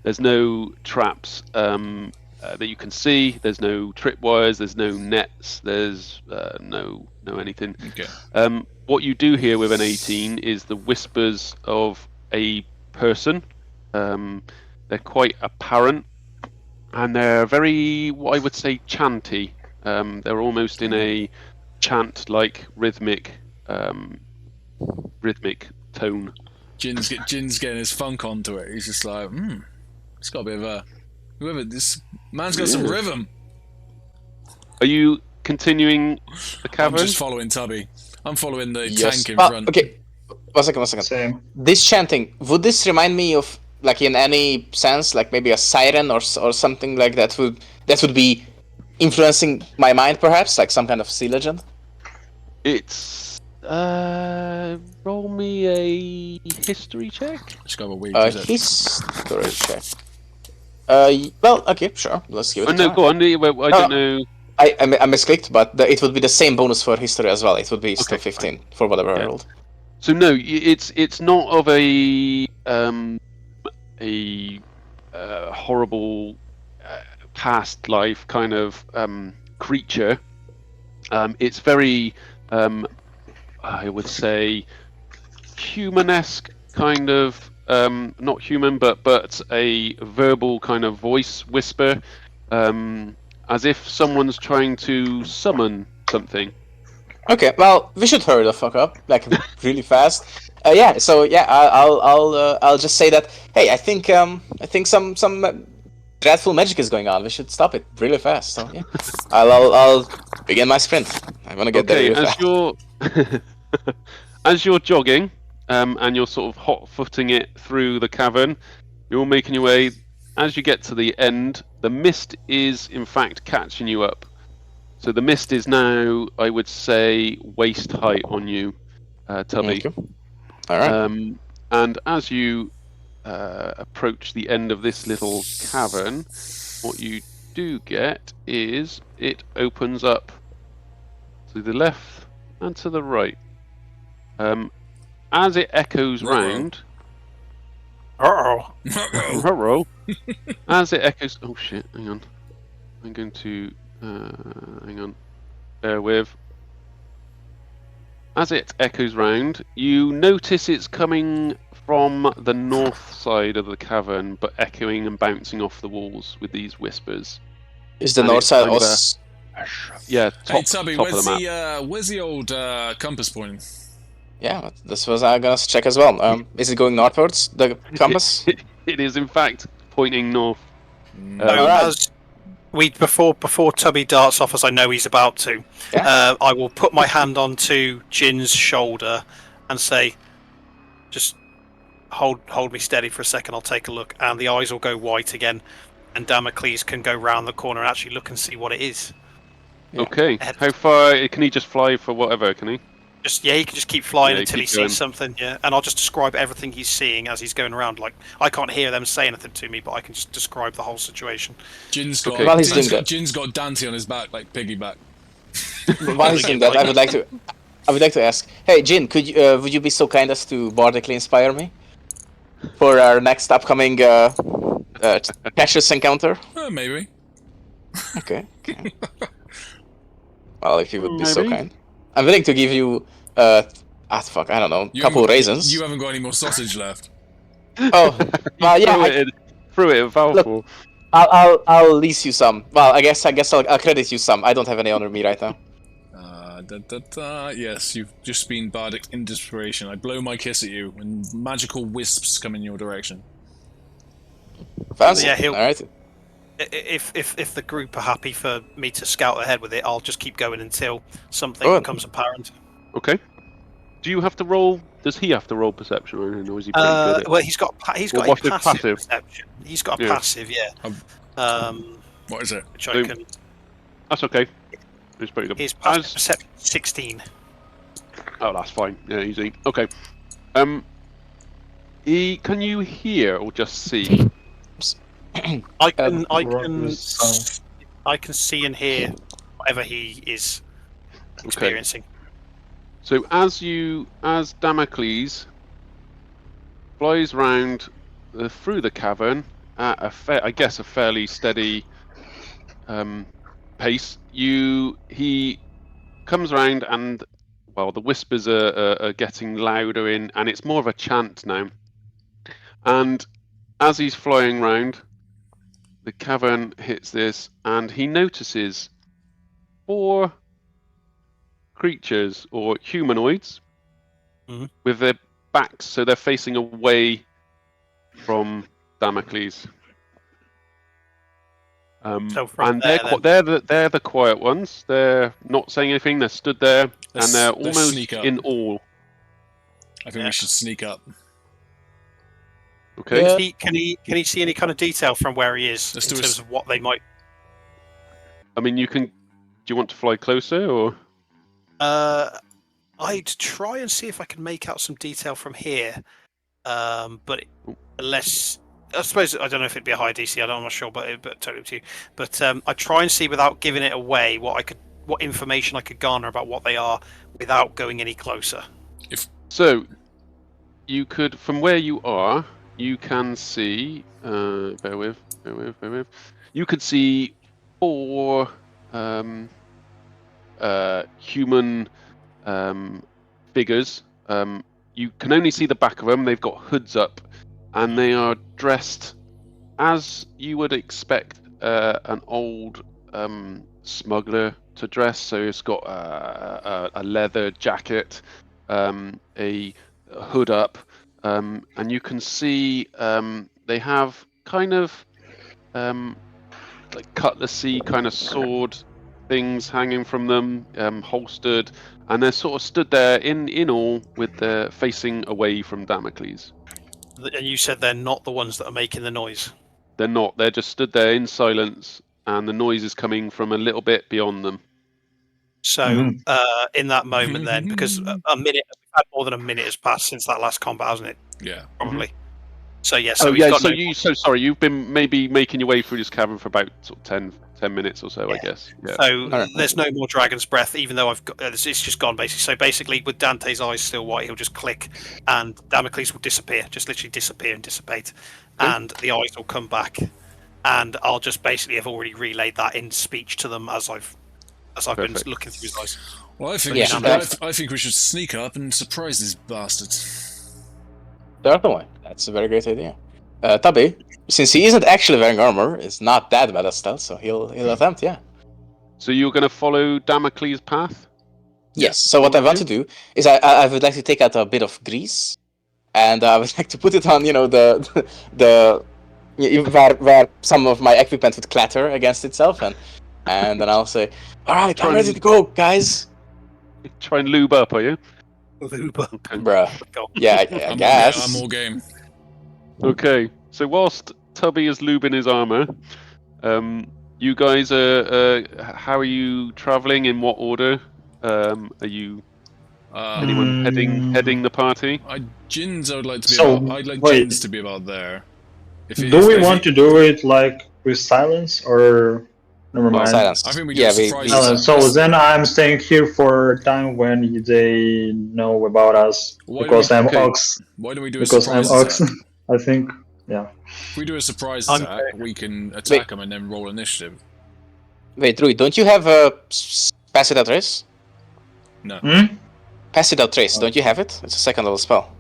There's no traps that you can see. There's no tripwires. There's no nets. There's no anything. Okay. What you do here with an 18 is the whispers of a person. They're quite apparent, and they're very, what I would say, chanty. They're almost in a chant-like rhythmic tone. Jin's getting his funk onto it. He's just like, it's got a bit of a... this man's got some rhythm. Are you continuing the I'm cavern? just following Tubby. I'm following the Yes. tank in Well, front. okay. One second. Same. This chanting, would this remind me of, like, in any sense, like maybe a siren or something like that would be influencing my mind, perhaps, like some kind of sea legend? It's roll me a history check. Just got a week, is it? History check. Well, okay, sure. Let's give it Oh a no, try. go on. I don't know. I misclicked, but it would be the same bonus for history as well. It would be still Okay, 15 for whatever I rolled. So no, it's not of a horrible past life kind of creature. It's very, I would say, humanesque kind of, not human, but a verbal kind of voice whisper, as if someone's trying to summon something. Okay, well, we should hurry the fuck up, like really fast. I'll just say that. Hey, I think some dreadful magic is going on. We should stop it really fast. So yeah, I'll begin my sprint. I want to get there really fast. As you're jogging, and you're sort of hot-footing it through the cavern, you're making your way. As you get to the end, the mist is in fact catching you up. So the mist is now, I would say, waist height on you, Tubby. Okay. All right. And as you approach the end of this little cavern, what you do get is it opens up to the left and to the right. As it echoes round. Uh-oh. As it echoes. Oh shit! Hang on. I'm going to. Hang on. Bear with. As it echoes round, you notice it's coming from the north side of the cavern, but echoing and bouncing off the walls with these whispers. Is the and north it's side either- us? Yeah, Hey top, Tubby, top of the map. where's the old compass pointing? Yeah, this was I'm gonna check as well. Is it going northwards? The compass? It is in fact pointing north. Alright. As before Tubby darts off, as I know he's about to, Yeah. I will put my hand onto Jinn's shoulder and say, "Just hold me steady for a second. I'll take a look." And the eyes will go white again, and Damocles can go round the corner and actually look and see what it is. Yeah. Okay. Ahead. How far can he just fly for whatever? Can he? He can just keep flying Yeah, until he keep going. sees something. Yeah, and I'll just describe everything he's seeing as he's going around. Like, I can't hear them say anything to me, but I can just describe the whole situation. Jin's got, Okay. While he's doing that. Jin's got Dante on his back like piggyback. While he's doing that, I would like to ask. Hey, Jinn, would you be so kind as to bardically inspire me for our next upcoming Cassius encounter? Maybe. Okay. Well, if you would be so Maybe. kind, I'm willing to give you I don't know, You couple haven't- raisins. You haven't got any more sausage left. Oh, well, yeah. Threw it at Valthor. I'll lease you some. Well, I guess I'll credit you some. I don't have any on me right now. Yes, you've just been bardic in desperation. I blow my kiss at you, and magical wisps come in your direction. Fancy. Yeah, he'll- All right. If the group are happy for me to scout ahead with it, I'll just keep going until something Good. becomes apparent. Okay. Do you have to roll? Does he have to roll perception, or is he pretty good at it? Well, he's got Well, a what's his passive passive? perception. He's got a Yeah. passive, yeah. What is it? Which I So- can. That's okay. He's pretty good. His passive As- perception 16. Oh, that's fine. Yeah, easy. Okay. Can you hear or just see? I can sound. I can see and hear whatever he is experiencing. So as Damocles flies round through the cavern at a fairly steady pace, he comes round and the whispers are getting louder and it's more of a chant now. And as he's flying round, the cavern hits this, and he notices 4 creatures or humanoids Mhm. with their backs, so they're facing away from Damocles. So from And there, they're the quiet ones. They're not saying anything. They're stood there, Let's- and they're let's almost sneak up. in awe. I think we should sneak up. Okay. Yeah. Can he see any kind of detail from where he is Let's in do a terms of what they might? I mean, you can. Do you want to fly closer, or? I'd try and see if I can make out some detail from here. But unless I suppose I don't know if it'd be a high DC. I'm not sure, but totally up to you. But I try and see without giving it away what information I could garner about what they are without going any closer. So, you could, from where you are, you can see. Bear with. You could see 4 human figures. You can only see the back of them. They've got hoods up, and they are dressed as you would expect an old smuggler to dress. So it's got a leather jacket, a hood up, and you can see they have kind of like cutlassy kind of sword things hanging from them, holstered, and they're sort of stood there in all with their facing away from Damocles. And you said they're not the ones that are making the noise. They're not. They're just stood there in silence, and the noise is coming from a little bit beyond them. So in that moment, then, because we've had more than a minute has passed since that last combat, hasn't it? Yeah. Probably. So yeah. So sorry. You've been maybe making your way through this cavern for about sort of 10 minutes or so, I guess. Yeah. So there's no more dragon's breath, even though I've got it's just gone basically. So basically, with Dante's eyes still white, he'll just click, and Damocles will disappear, just literally disappear and dissipate, and the eyes will come back, and I'll just basically have already relayed that in speech to them as I've been looking through his eyes. Well, I think we should sneak up and surprise these bastards. Certainly, that's a very great idea. Tubby, since he isn't actually wearing armor, is not that bad at stealth, so he'll attempt, yeah. So you're going to follow Damocles' path? Yes. So what I want to do is I would like to take out a bit of grease, and I would like to put it on, the where some of my equipment would clatter against itself, and then I'll say, "All right, I'm ready to go, guys." Try and lube up, are you? Lube up, bruh. Yeah, I guess. I'm all game. Okay. So whilst Tubby is lubing his armor, you guys are. How are you traveling? In what order? Are you? Anyone heading the party? Jinz, I'd like to be. So, I'd like wait. Jinz to be about there. Do we want to do it like with silence or never mind? Silence. I think we do surprise. So then I'm staying here for a time when they know about us because I'm Ox. Why don't we do Because a I'm surprise Ox. attack? I think, yeah. If we do a surprise attack, we can attack them and then roll initiative. Wait, Druid, don't you have a pass it out trace? No. Pass it out trace, don't you have it? It's a second level spell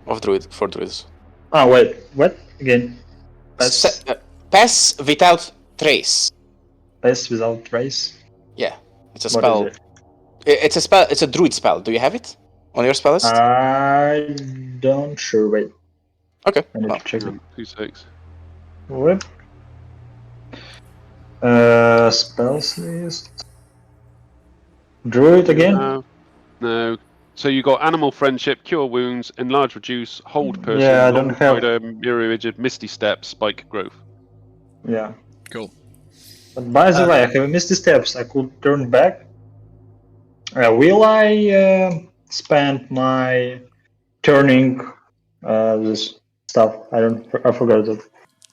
of Druid for Druids. Oh wait, what again? Pass without trace. Pass without trace. Yeah, it's a What spell. is it? It's a spell. It's a Druid spell. Do you have it on your spell list? I don't sure. Wait, Okay. I need to check it. 2 6. What? Spells list. Druid again? No. So you got animal friendship, cure wounds, enlarge, reduce, hold person. Yeah, I don't have. Mirror rigid, misty step, spike growth. Yeah. Cool. But by the way, I have misty steps. I could turn back. Will I spend my turning this stuff? I forgot that.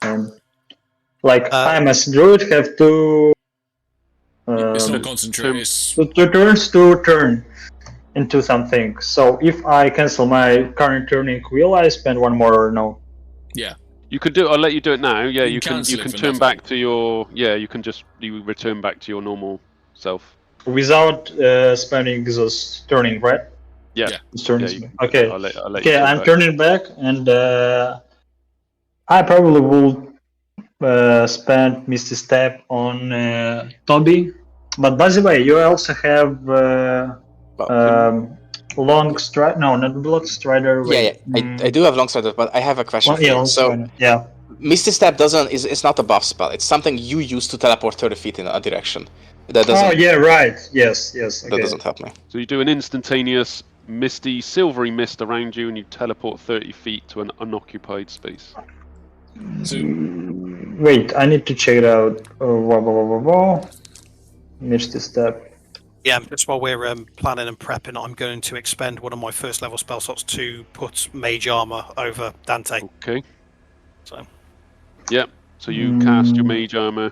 I'm as druid have to. It's not concentrate. It's... Two turns to turn into something. So if I cancel my current turning, will I spend one more or no? Yeah. You can do. I'll let you do it now. Yeah, you can cancel it for turn nothing. back to your. Yeah, you can return back to your normal self. Without spending this turning, right? Yeah. Okay. I'll let you Okay, turn I'm back. turning back, and I probably will spend Misty Step on Tubby. But by the way, you also have Long Strider. No, not Blood Strider. Yeah. I do have long strider, but I have a question for you. Long Strider. Yeah. Misty Step it's not a buff spell. It's something you use to teleport 30 feet in a direction. That doesn't. Oh yeah, right. Yes. Okay. That doesn't help me. So you do an instantaneous misty, silvery mist around you, and you teleport 30 feet to an unoccupied space. So, wait, I need to check it out. Misty Step. Yeah, just while we're planning and prepping, I'm going to expend one of my first level spell slots to put Mage Armor over Dante. Okay. So Yep. So you cast your mage armor.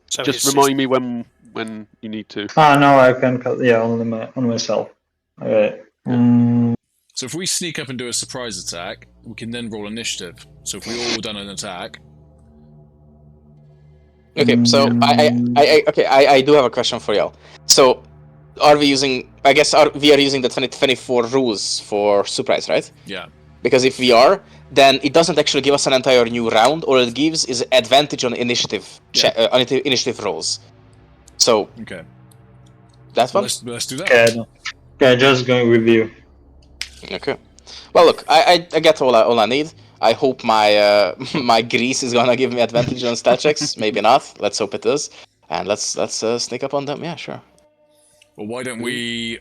so Just it's- remind me when you need to. No, I can cut. Yeah, on myself. Okay. So if we sneak up and do a surprise attack, we can then roll initiative. So if we all done an attack, Okay, so I do have a question for y'all. So, are we using? I guess we are using the 2024 rules for surprise, right? yeah. Because if we are, then it doesn't actually give us an entire new round. All it gives is advantage on initiative initiative rolls. So Okay. that's one. Let's do that. Okay, just going with you. Okay. Well, look, I get all I need. I hope my my grease is gonna give me advantage on stat checks. Maybe not. Let's hope it does. And let's sneak up on them. Yeah, sure. Well, why don't we,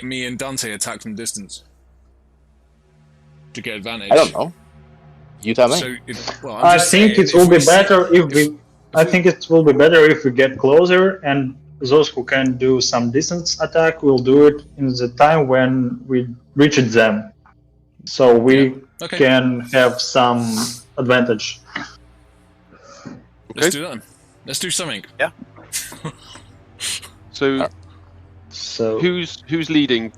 me and Dante attack from distance to get advantage? I don't know. You tell me. So, I think it will be better if we. I think it will be better if we get closer, and those who can do some distance attack will do it in the time when we reach them, so we can have some advantage. Let's do that. Let's do something. Yeah. So who's leading?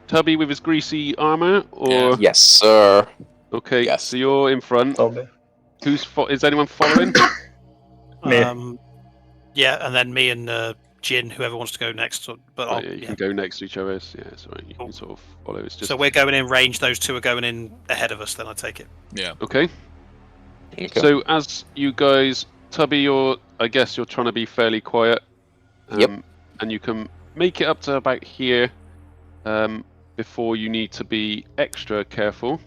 Tubby with his greasy armor, or Yes, sir. okay? Yes. So you're in front. Tubby. Is anyone following? Me. Yeah, and then me and Jinn, whoever wants to go next. But You can go next to each other. Yeah, it's alright. You can sort of follow. It's just So we're going in range. Those two are going in ahead of us. Then I take it. Yeah. okay. Okay. So as you guys, Tubby, I guess you're trying to be fairly quiet. Yep. And you can make it up to about here before you need to be extra careful.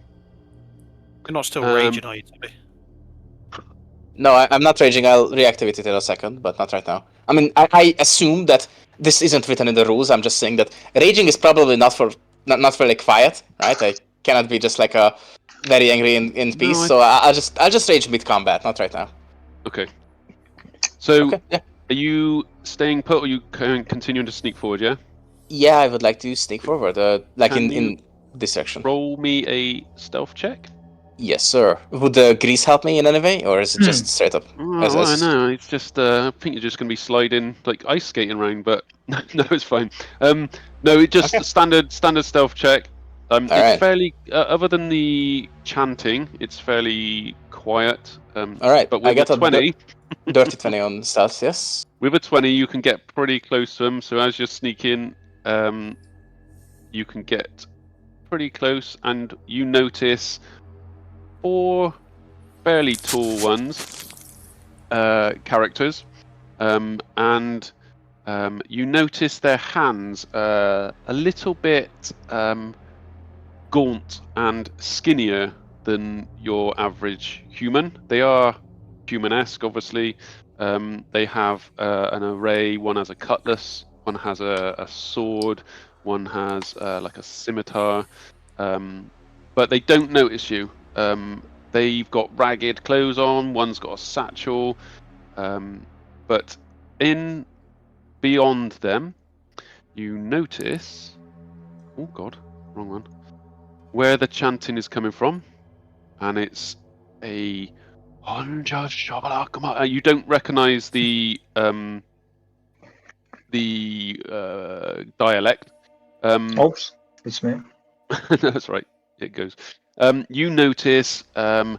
You're not still raging, are you, Tubby? No, I'm not raging. I'll reactivate it in a second, but not right now. I mean, I assume that this isn't written in the rules. I'm just saying that raging is probably not for like quiet, right? I cannot be just like a very angry in peace. So I'll just rage mid combat, not right now. Okay. So Yeah. are you staying put, or are you continuing to sneak forward? Yeah. Yeah, I would like to sneak forward, like Can in this section. Roll me a stealth check. Yes, sir. Would the grease help me in any way, or is it just straight up? I know. It's just I think you're just going to be sliding, like ice skating around, but no, it's fine. No, it just standard stealth check. It's right. fairly, other than the chanting, it's fairly quiet. All right, But I with get a 20, dirty 20 on stealth. Yes. with a 20, you can get pretty close to them. So as you're sneaking, you can get pretty close, and you notice 4 fairly tall ones, characters, and you notice their hands a little bit gaunt and skinnier than your average human. They are human-esque, obviously. They have an array. One has a cutlass, one has a sword, one has like a scimitar, but they don't notice you. They've got ragged clothes on, one's got a satchel, but beyond them, you notice, oh god, wrong one, where the chanting is coming from, and it's a you don't recognize the dialect. Oops, it's me. That's right. It goes. You notice a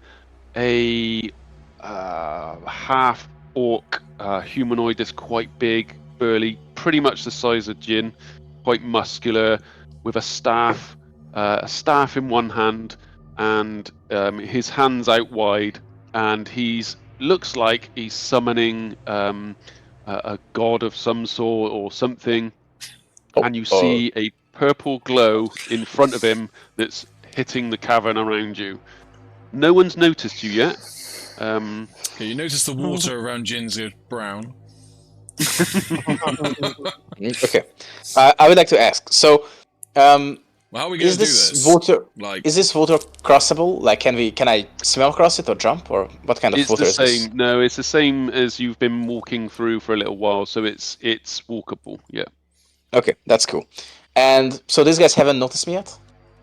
half orc humanoid that's quite big, burly, pretty much the size of Jinn, quite muscular, with a staff in one hand, and his hands out wide, and looks like he's summoning a god of some sort or something, and you see a purple glow in front of him that's hitting the cavern around you. No one's noticed you yet. You notice the water around Jinz is brown. Okay. I would like to ask. So, Well, how are we going to do this? Water? Like, Is this water crossable? Like, can I swim across it or jump, or what kind of It's water the is this? same. No, it's the same as you've been walking through for a little while, so it's walkable. Yeah. Okay, that's cool. And so these guys haven't noticed me yet?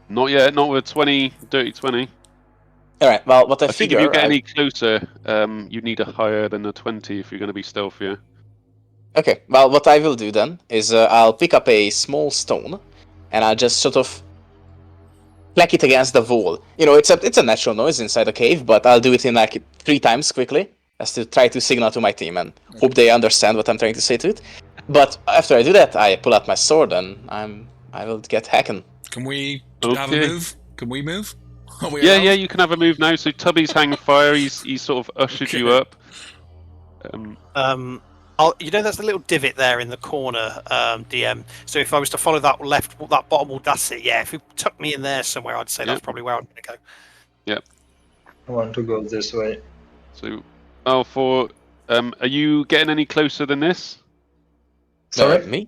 Not yet. Not with 20, dirty 20. All right. Well, what I I think figure. if you get any closer, you need a higher than a 20 if you're going to be stealthier. Okay. Well, what I will do then is I'll pick up a small stone, and I'll just sort of clack it against the wall. You know, it's a natural noise inside a cave, but I'll do it in like 3 times quickly, as to try to signal to my team and hope they understand what I'm trying to say to it. But after I do that, I pull out my sword and I will get hacking. Can we have a move? Can we move? Yeah, you can have a move now. So Tubby's hanging fire. He's sort of ushered you up. You know, there's a little divot there in the corner, DM. So if I was to follow that bottom wall, that's it. Yeah, if you tuck me in there somewhere, I'd say that's probably where I'm going to go. Yep. I want to go this way. So, Valthor, are you getting any closer than this? Sorry? Me?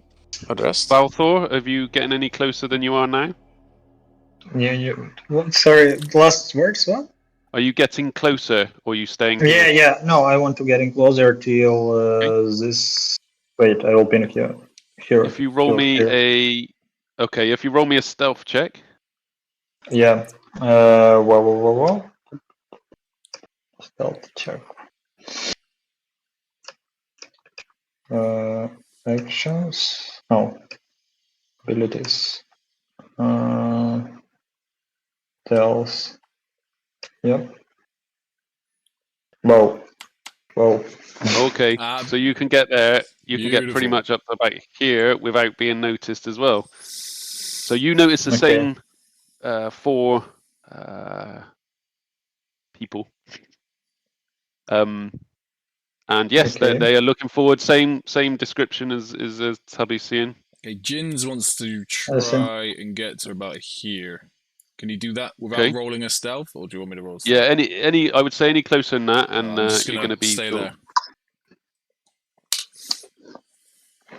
Or the rest? Valthor, are you getting any closer than you are now? What? Sorry, last words, what? Are you getting closer, or are you staying Yeah, here? yeah. No, I want to get in closer till this. Wait, I will pin it here. Here. If you roll me if you roll me a stealth check. Yeah. Whoa. Stealth check. Actions. No. Abilities. Tells. Yep. Whoa. Okay, so you can get there. You can get pretty Beautiful. much up to about here without being noticed as well. So you notice the same 4 people. And yes, they are looking forward. Same description as Tubby's seeing. Okay, Jinz wants to try and get to about here. Can you do that without rolling a stealth, or do you want me to roll? Yeah, any. I would say any closer than that, and you're going to be stay there.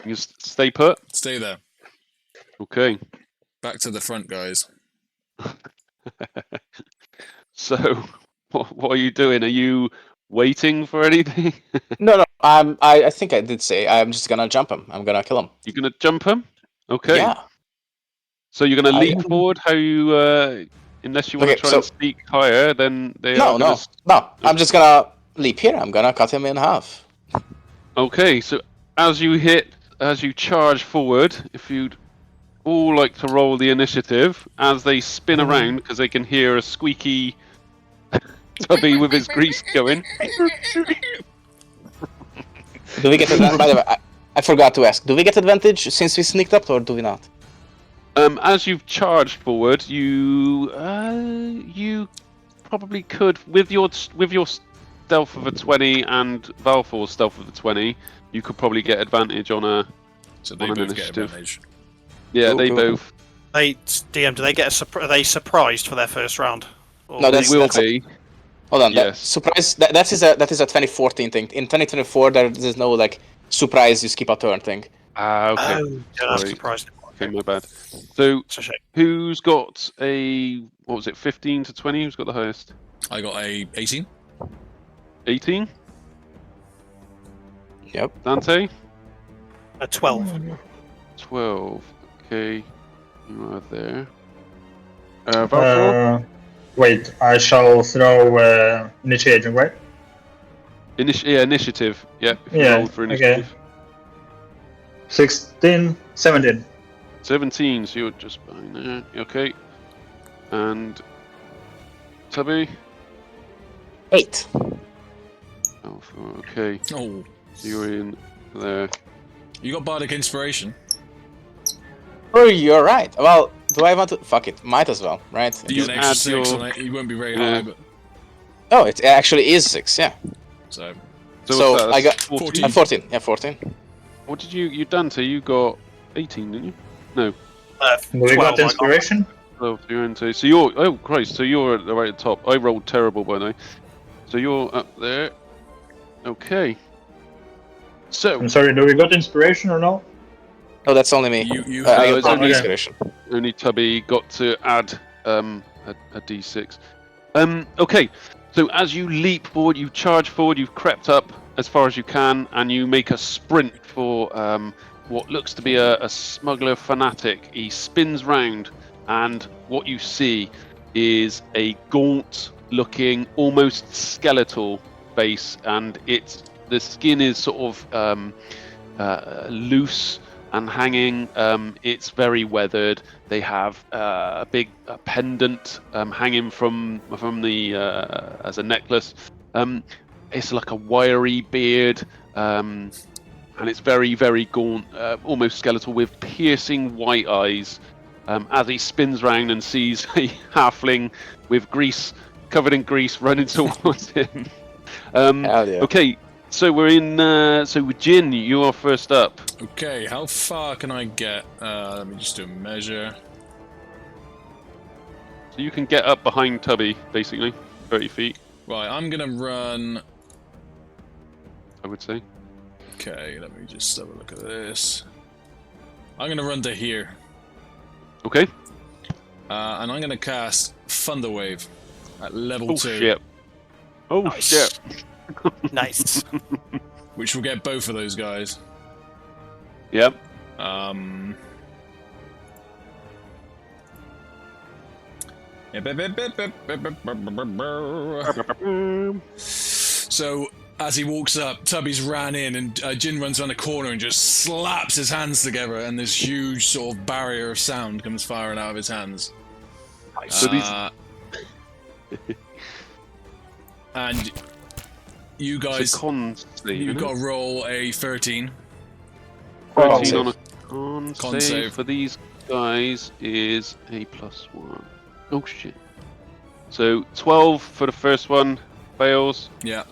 You stay put. Stay there. Okay. Back to the front, guys. So, what are you doing? Are you waiting for anything? No. I think I did say I'm just gonna jump him. I'm gonna kill him. You're gonna jump him? Okay. Yeah. So you're gonna leap forward? How you? Unless you want to try and sneak higher, then they are. No. I'm just gonna leap here. I'm gonna cut him in half. Okay. So as you charge forward, if you'd all like to roll the initiative, as they spin around because they can hear a squeaky Tubby with his grease going. Do we get advantage? By the way, I forgot to ask. Do we get advantage since we sneaked up, or do we not? As you've charged forward, you probably could with your stealth of a 20 and Valthor's stealth of a 20. You could probably get advantage on an both initiative. get advantage. Yeah, they both. DM, do they get are they surprised for their first round? Or No, They will be. Hold on. Yes. Surprise. That is a 2014 thing. In 2024, there's no like surprise. You skip a turn thing. Ah, okay. yeah, that's Sorry. surprising. Okay, my bad. So, It's a shame. who's got a 15 to 20? Who's got the highest? I got a 18. 18. Yep. Dante. 12. 12. Okay, you are there. Valthor? Wait, I shall throw initiating, right? Initiative. Yep. Yeah, Roll for initiative. okay. 16, 17. 17. So you're just behind there. Okay. And Tubby. 8. Valthor. Okay. Oh, So you're in there. you got bardic inspiration. Oh, you're right. Well, do I want to? Fuck it. Might as well, right? You get an extra add 6 your- on it. You won't be very Yeah. high, but Oh, it actually is 6. Yeah. so So what's that? I got 14. 14. Yeah, 14. What did you Dante? You got 18, didn't you? No. Do we 12, got inspiration? 12. You're into. So you're. Oh Christ! So you're right at the top. I rolled terrible by the way. So you're up there. Okay. So I'm sorry, do we got inspiration or no? Oh, that's only me. You I have got okay. inspiration. only Tubby got to add a d6. Okay. So as you leap forward, you charge forward, you've crept up as far as you can, and you make a sprint for what looks to be a smuggler fanatic. He spins round, and what you see is a gaunt, looking almost skeletal face, and the skin is sort of loose and hanging. It's very weathered. They have a big pendant hanging from the as a necklace. It's like a wiry beard, and it's very, very gaunt, almost skeletal, with piercing white eyes. As he spins round and sees a halfling with grease, covered in grease, running towards him. Hell yeah. Okay, so we're in. So with Jinn, you are first up. Okay, how far can I get? Let me just do a measure. So you can get up behind Tubby, basically, 30 feet, Right, I'm gonna run. I would say. Okay, let me just have a look at this. I'm gonna run to here, Okay. and I'm gonna cast Thunder Wave at level Oh 2, shit. Oh Nice. shit. Nice. which will get both of those guys. Yep. So as he walks up, Tubby's ran in, and Jinn runs around the corner and just slaps his hands together, and this huge sort of barrier of sound comes firing out of his hands. So these. And you guys, So con save, you've isn't got it? to roll a 13. 13 on a con Con save save. for these guys is a +1. Oh shit. So 12 for the first one fails, Yeah.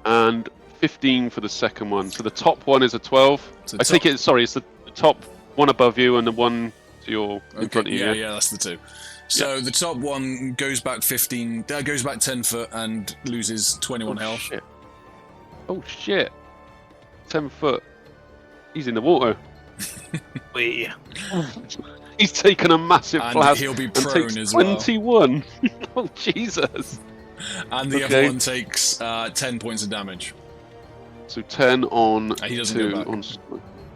and 15 for the second one. So the top one is a 12. So I take it. Sorry, it's the top one above you and the one to your in front of you. yeah, that's the two. So the top one goes back 15, goes back 10 foot and loses 21 health. Shit. Oh shit. 10 foot. He's in the water. We. He's taken a massive And blast he'll be and prone takes as well. 21. Oh Jesus. And the Okay. other one takes 10 points of damage. So 10 on He doesn't 2 go back. on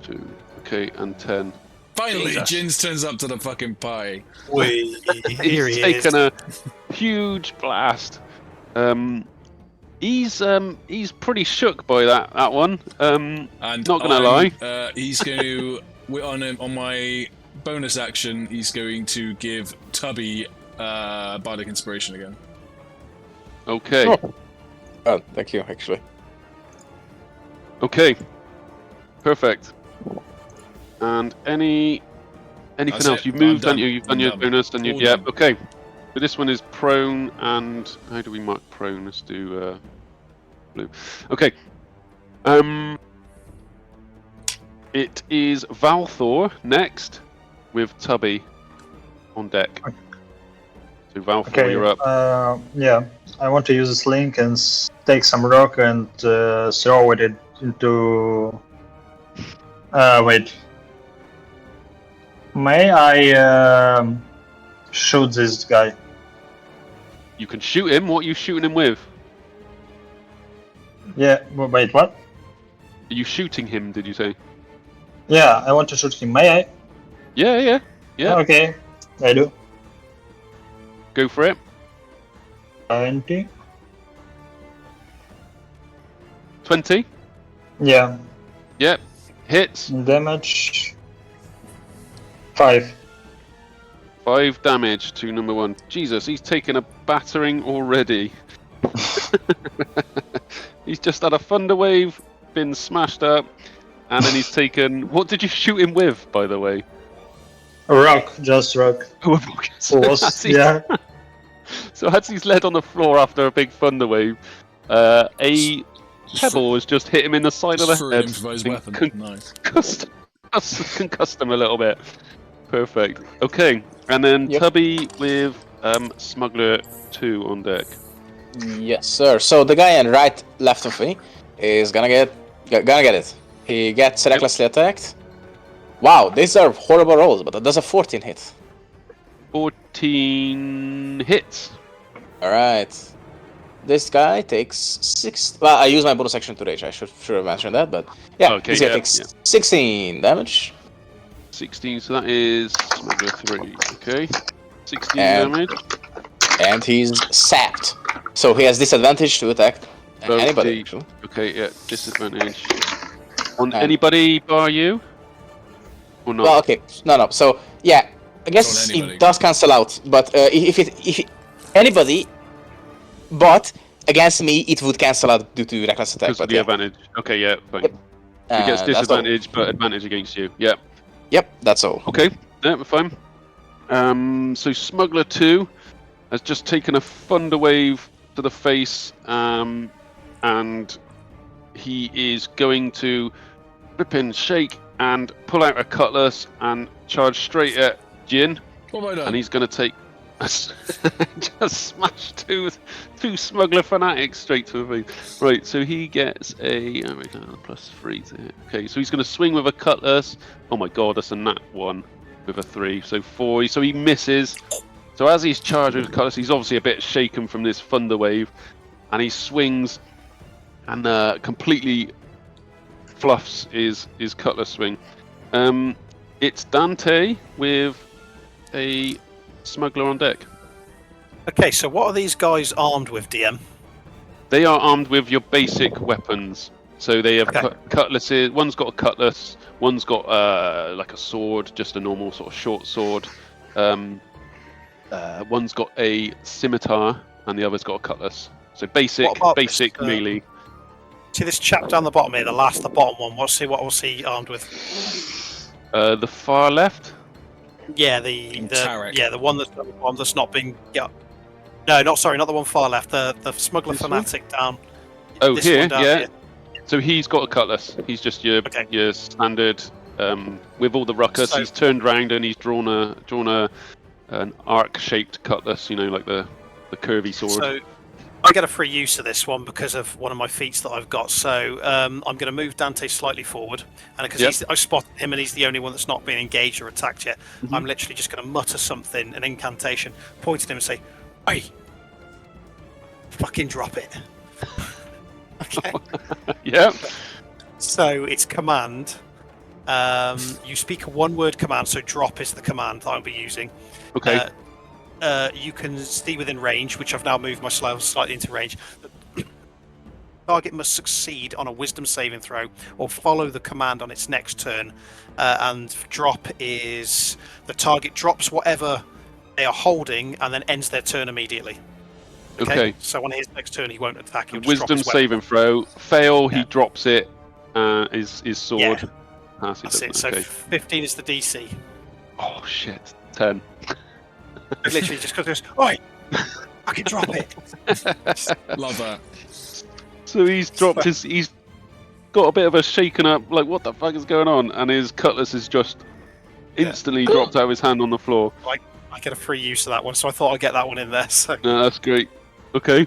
2. Okay, and 10. Finally, Jesus. Jinz turns up to the fucking party. We. Here He's he taken is. a huge blast. He's pretty shook by that one. And Not gonna lie. He's going to on my bonus action. He's going to give Tubby bardic inspiration again. Okay. Oh, thank you, actually. Okay. Perfect. And anything That's else? it. You've I'm moved, done. haven't you? You've done I'm your done. bonus, and you. All Yeah. done. Okay. So this one is prone, and how do we mark prone? Let's do blue. Okay. It is Valthor next, with Tubby on deck. So Valthor, Okay. you're up. Yeah, I want to use this link and take some rock and throw it into. Wait. May I shoot this guy? You can shoot him. What are you shooting him with? Yeah. Wait. What? Are you shooting him? Did you say? Yeah, I want to shoot him. May I? Yeah. Okay, I do. Go for it. 20. 20. Yeah. Yep. Hits. Damage. 5. 5 damage to number 1. Jesus, he's taken a battering already. He's just had a thunder wave, been smashed up, and then he's taken. What did you shoot him with, by the way? A rock, just rock. So Was, as he's- yeah. So as he's led on the floor after a big thunder wave, a pebble has just hit him in the side of the Just threw an head. improvised and weapon. Nice. Concussed him a little bit. Perfect. Okay, and then Yep. Tubby with Smuggler 2 on deck. Yes, sir. So the guy on left of me is gonna get it. He gets recklessly attacked. Wow, these are horrible rolls, but it does a 14 hit. 14 hits. All right. This guy takes 6. Well, I use my bonus action to rage. I should have mentioned that, but yeah, Okay, this guy yeah, takes yeah. 16 damage. 16, so that is Smuggler 3. Okay. 16 And- damage. and he's sapped. So he has disadvantage to attack anybody. Actually. Okay, yeah, disadvantage. On And- anybody bar you? Or not? Well, okay, no. So yeah, I guess anybody. it does cancel out. But if anybody, but against me, it would cancel out due to reckless attack. Because of But the yeah, advantage. Okay, yeah, fine. Yep. He gets that's all. disadvantage, but advantage against you. Yeah. Yep, that's all. Okay, yeah, we're fine. So Smuggler 2 has just taken a thunder wave to the face, and he is going to rip and shake and pull out a cutlass and charge straight at Jinn, What have I done? and he's going to take just smash two Smuggler fanatics straight to the face. Right, so he gets a +3 to hit. Okay, so he's going to swing with a cutlass. Oh my god, that's a nat 1 with a 3, so 4. So he misses. So as he's charged with cutlass, he's obviously a bit shaken from this thunder wave, and he swings and completely fluffs his cutlass swing. It's Dante with a smuggler on deck. Okay, so what are these guys armed with, DM? They are armed with your basic weapons. So they have Okay. cutlasses. One's got a cutlass. One's got like a sword, just a normal sort of short sword. One's got a scimitar, and the other's got a cutlass. So basic What about basic this, melee. See this chap down the bottom here, the bottom one. What was he armed with? The far left. Yeah, the Tarek. one that's not being. Yeah. No, not the one far left. The smuggler This one? fanatic down. Oh, This here, one down yeah. here. So he's got a cutlass. He's just your Okay. your standard with all the ruckus. So- He's turned round and he's drawn an arc-shaped cutlass. You know, like the curvy sword. So I get a free use of this one because of one of my feats that I've got. So I'm going to move Dante slightly forward, and because Yep. I spotted him and he's the only one that's not been engaged or attacked yet, Mhm. I'm literally just going to mutter something, an incantation, point at him and say, "Hey, fucking drop it." Okay. Yeah. So it's command. You speak a one-word command, so drop is the command that I'll be using. Okay. You can stay within range, which I've now moved myself slightly into range. Target must succeed on a wisdom saving throw or follow the command on its next turn. And drop is the target drops whatever they are holding and then ends their turn immediately. Okay. So on his next turn, he won't attack. He'll just drop Wisdom his weapon. saving throw. Fail. He Yeah. drops it. His sword. Yeah. Pass That's it. So Okay. 15 is the DC. Oh shit. 10. It literally just goes, "Oi, I can drop it." Love that. So he's dropped his. He's got a bit of a shaken up. Like, what the fuck is going on? And his cutlass is just instantly dropped out of his hand on the floor. I get a free use of that one, so I thought I'd get that one in there. So No, that's great. Okay.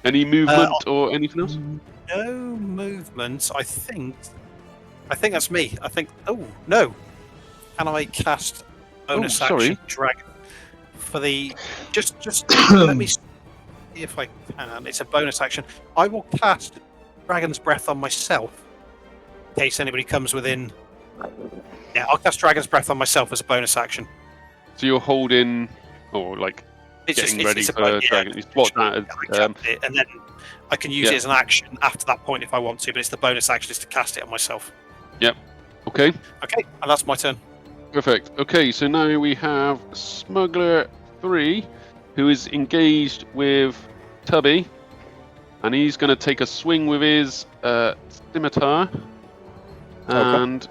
Any movement or anything else? no movement. I think that's me. I think. Oh no! Can I cast bonus sorry. action dragon for the? Just let me see if I can. It's a bonus action. I will cast Dragon's Breath on myself in case anybody comes within. Yeah, I'll cast Dragon's Breath on myself as a bonus action. So you're holding, or like It's getting just, ready it's for a, dragon. You spot that. I cast it, and then I can use yeah. it as an action after that point if I want to. But it's the bonus action is to cast it on myself. Okay. Okay, and that's my turn. Perfect. Okay, so now we have Smuggler 3, who is engaged with Tubby, and he's going to take a swing with his scimitar, and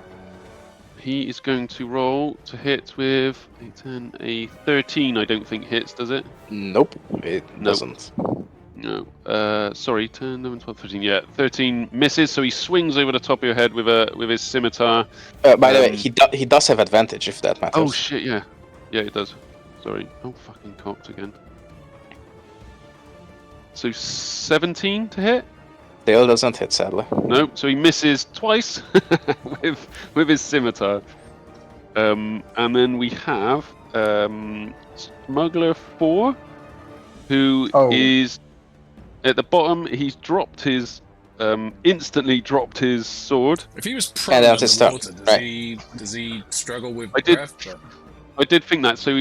he is going to roll to hit with a 10, a 13. I don't think hits, does it? Nope, it Nope. doesn't. No. Sorry, 10, 11, 12, 13. Yeah, 13 misses. So he swings over the top of your head with his scimitar. By the way, he does have advantage if that matters. Oh shit! Yeah, yeah, it does. Sorry. Oh, fucking cocked again. So 17 to hit. Still doesn't hit, sadly. No. So he misses twice with his scimitar. And then we have Smuggler 4, who is at the bottom. He's dropped his instantly dropped his sword. If he was prone that's his underwater, stuff, does right. he struggle with I did- breath? But I did think that. So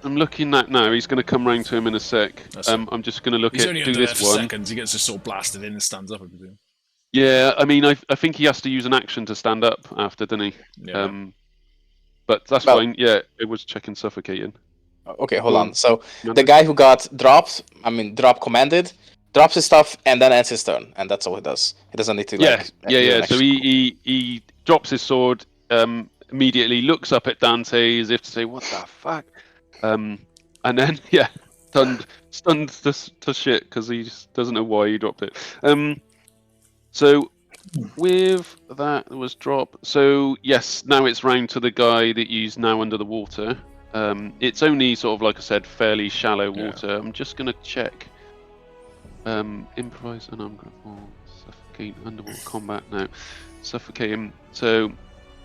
I'm looking at now. He's going to come round to him in a sec. I'm just going to look He's at only do under there this for one. seconds. He gets just sort of blasted in and stands up. I presume. Yeah, I mean, I think he has to use an action to stand up after, doesn't he? Yeah. But that's Well- fine. Yeah, it was checking suffocating. Okay, hold Go on. on. So No, the no. guy who got dropped, drop commanded, drops his stuff, and then ends his turn, and that's all he does. He doesn't need to Yeah, like. yeah, do yeah. an So action. he drops his sword, immediately looks up at Dante as if to say, "What the fuck?" And then stunned to shit because he just doesn't know why he dropped it. So with that was drop. So yes, now it's round to the guy that he's now under the water. It's only sort of like I said, fairly shallow water. I'm just gonna check. Improvise unarmed grapple, suffocate underwater combat. No, suffocate him. So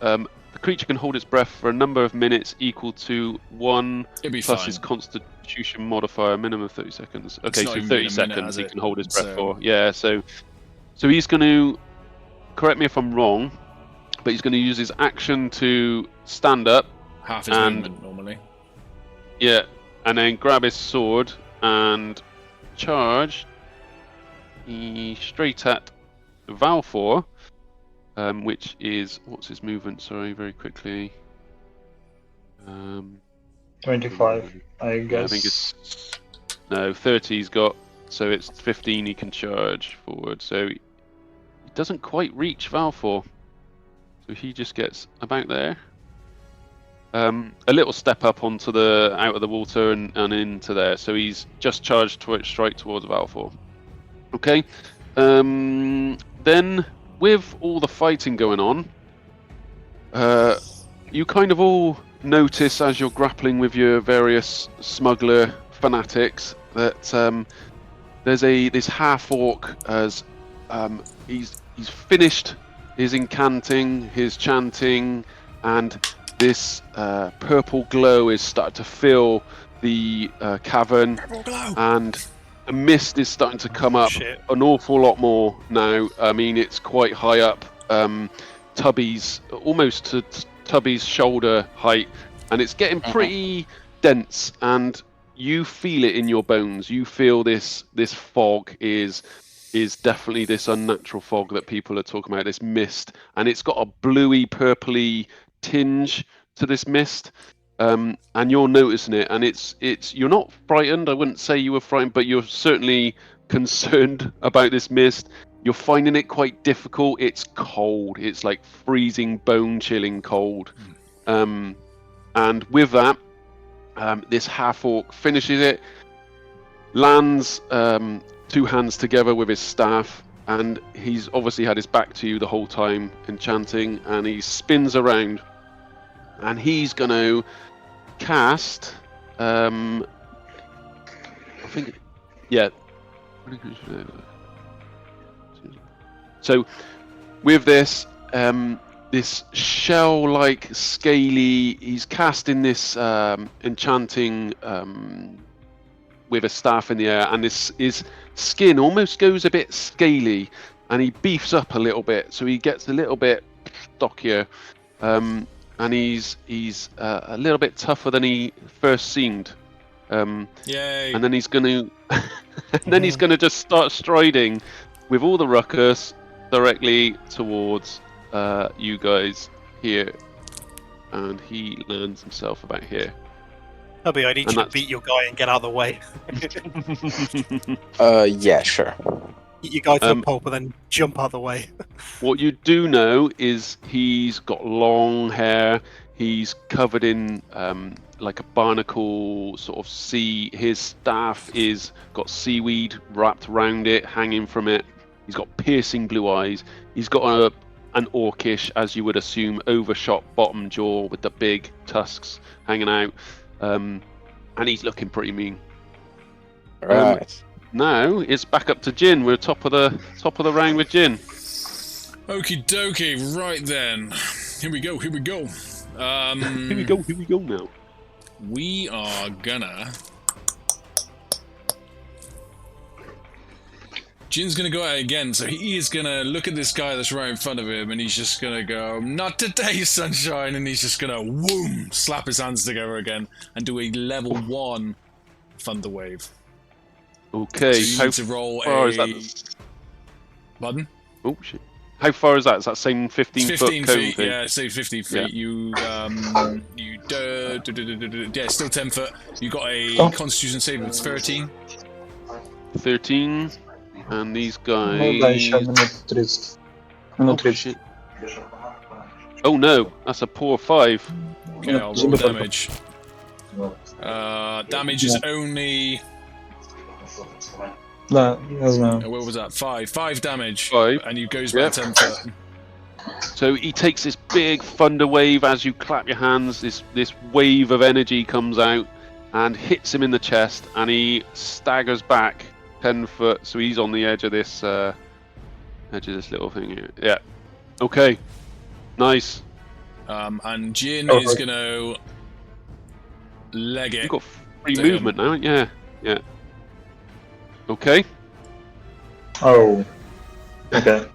the creature can hold its breath for a number of minutes equal to 1 It'd be plus fine. his Constitution modifier, minimum of 30 seconds. Okay, not so even 30 been a minute, seconds has he it? can hold his breath So- for. Yeah, so he's going to correct me if I'm wrong, but he's going to use his action to stand up. Half his And- movement normally. Yeah, and then grab his sword and charge straight at Valthor, which is what's his movement? Sorry, very quickly. 25, I Yeah, guess. I think it's no 30. He's got, so it's 15. He can charge forward. So he doesn't quite reach Valthor. So he just gets about there. A little step up onto the out of the water and into there. So he's just charged straight towards Valthor. Okay. Then with all the fighting going on, you kind of all notice as you're grappling with your various smuggler fanatics that there's this half orc as he's finished his incanting, his chanting, and this purple glow is starting to fill the cavern, and the mist is starting to come up Shit. an awful lot more now. I mean, it's quite high up. Tubby's almost to Tubby's shoulder height, and it's getting pretty dense, and you feel it in your bones. You feel this fog is definitely this unnatural fog that people are talking about, this mist, and it's got a bluey purpley tinge to this mist, and you're noticing it, and it's you're not frightened. I wouldn't say you were frightened, but you're certainly concerned about this mist. You're finding it quite difficult. It's cold. It's like freezing, bone-chilling cold. And with that, this half-orc finishes it, lands 2 hands together with his staff, and he's obviously had his back to you the whole time, enchanting, and he spins around, and he's going to cast... I think... Yeah. So, with this, this shell-like, scaly, he's casting this enchanting with a staff in the air, and his skin almost goes a bit scaly, and he beefs up a little bit, so he gets a little bit stockier, and he's a little bit tougher than he first seemed. Yay! And then he's going to just start striding with all the ruckus directly towards you guys here, and he lands himself about here. Tubby, I need And you to that's- beat your guy and get out of the way. Yeah, sure. Get your guy to a pulp and then jump out of the way. What you do know is he's got long hair. He's covered in like a barnacle sort of sea. His staff is got seaweed wrapped around it, hanging from it. He's got piercing blue eyes. He's got an orcish, as you would assume, overshot bottom jaw with the big tusks hanging out, and he's looking pretty mean. Right. Now it's back up to Jinn. We're top of the round with Jinn. Okie dokie, right then. Here we go. Here we go now. We are gonna Jinn's gonna go at it again, so he is gonna look at this guy that's right in front of him, and he's just gonna go, "Not today, sunshine," and he's just gonna whoom, slap his hands together again, and do a level 1 thunder wave. Okay. So you How need to roll far a. is that? Pardon? Oh shit. How far is that? Is that same 15 It's foot 15 cone feet, thing? yeah, say 15 feet. Yeah. Yeah, still 10 foot. You got a Oh. Constitution save of 13. 13. And these guys. Ну да, еще минут 30. Минут Oh, 30. shit. Oh no, that's a poor 5. Okay, I'll roll Zero. damage. Damage is only. Да, я знаю. What was that? 5. 5 damage. 5. And he goes back Yep. 10 foot. So he takes this big thunder wave as you clap your hands. This wave of energy comes out and hits him in the chest, and he staggers back 10 foot. So he's on the edge of this little thing here. Yeah. Okay. Nice. And Jinn Oh, is right. gonna leg it. You've got free Damn. movement now. Yeah. Yeah. Okay. Oh. Okay.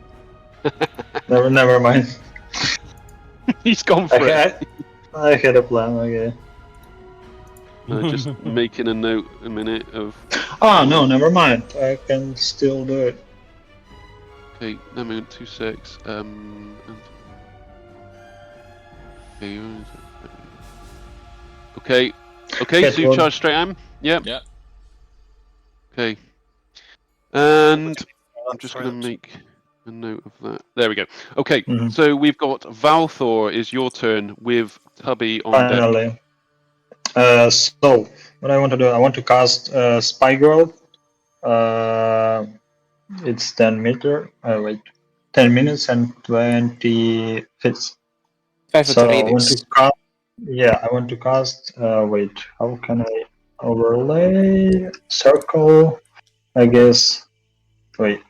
never mind. He's gone for it. I had a plan, okay. Just making a note a minute of. Ah, no, never mind. I can still do it. Okay, let me 2 secs. Okay, okay. Okay, Get so you one. charge straight at him? Yep. Yeah. Okay. And I'm just Sorry, going to make a note of that. There we go. Okay, Mhm. so we've got Valthor is your turn with Tubby on deck. Finally. So, what I want to do, I want to cast Spy Growth. It's 10 meter. Wait. 10 minutes and 20 feet. 5 So foot I want radius. to cast. Yeah, I want to cast. Wait, how can I overlay circle? I guess. Wait,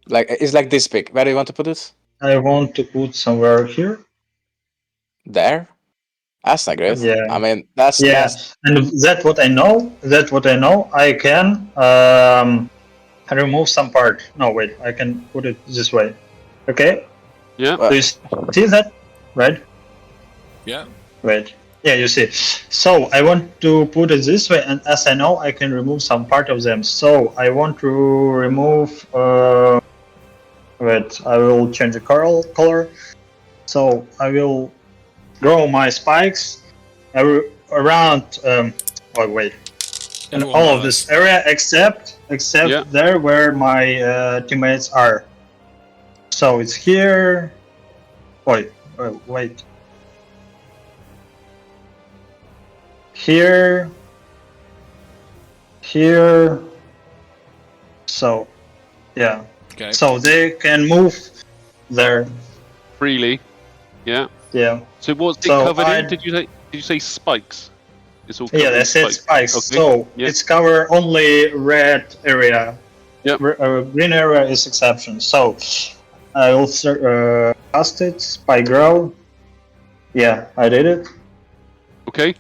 Like it's like this big. Where do you want to put it? I want to put somewhere here. There. That's not great. Yeah. I mean, that's Yeah, that's and that's what I know. That's what I know. I can remove some part. No, wait, I can put it this way. Okay, Yeah. Well, do you see that? Right. Yeah. Wait. Yeah, you see. So I want to put it this way, and as I know, I can remove some part of them. So I want to remove. Wait, I will change the color. So I will grow my spikes around. Oh wait, in Everyone all of does. this area except Yeah. there where my teammates are. So it's here. Wait. Here. So, yeah. Okay. So they can move there. Freely. Yeah. Yeah. So what's it So covered in? I'd- Did you say spikes? It's all covered Yeah, in they said spikes. Okay. So Yeah. it's cover only red area. Yep. Green area is exception. So I also cast it by grow. Yeah, I did it. Okay.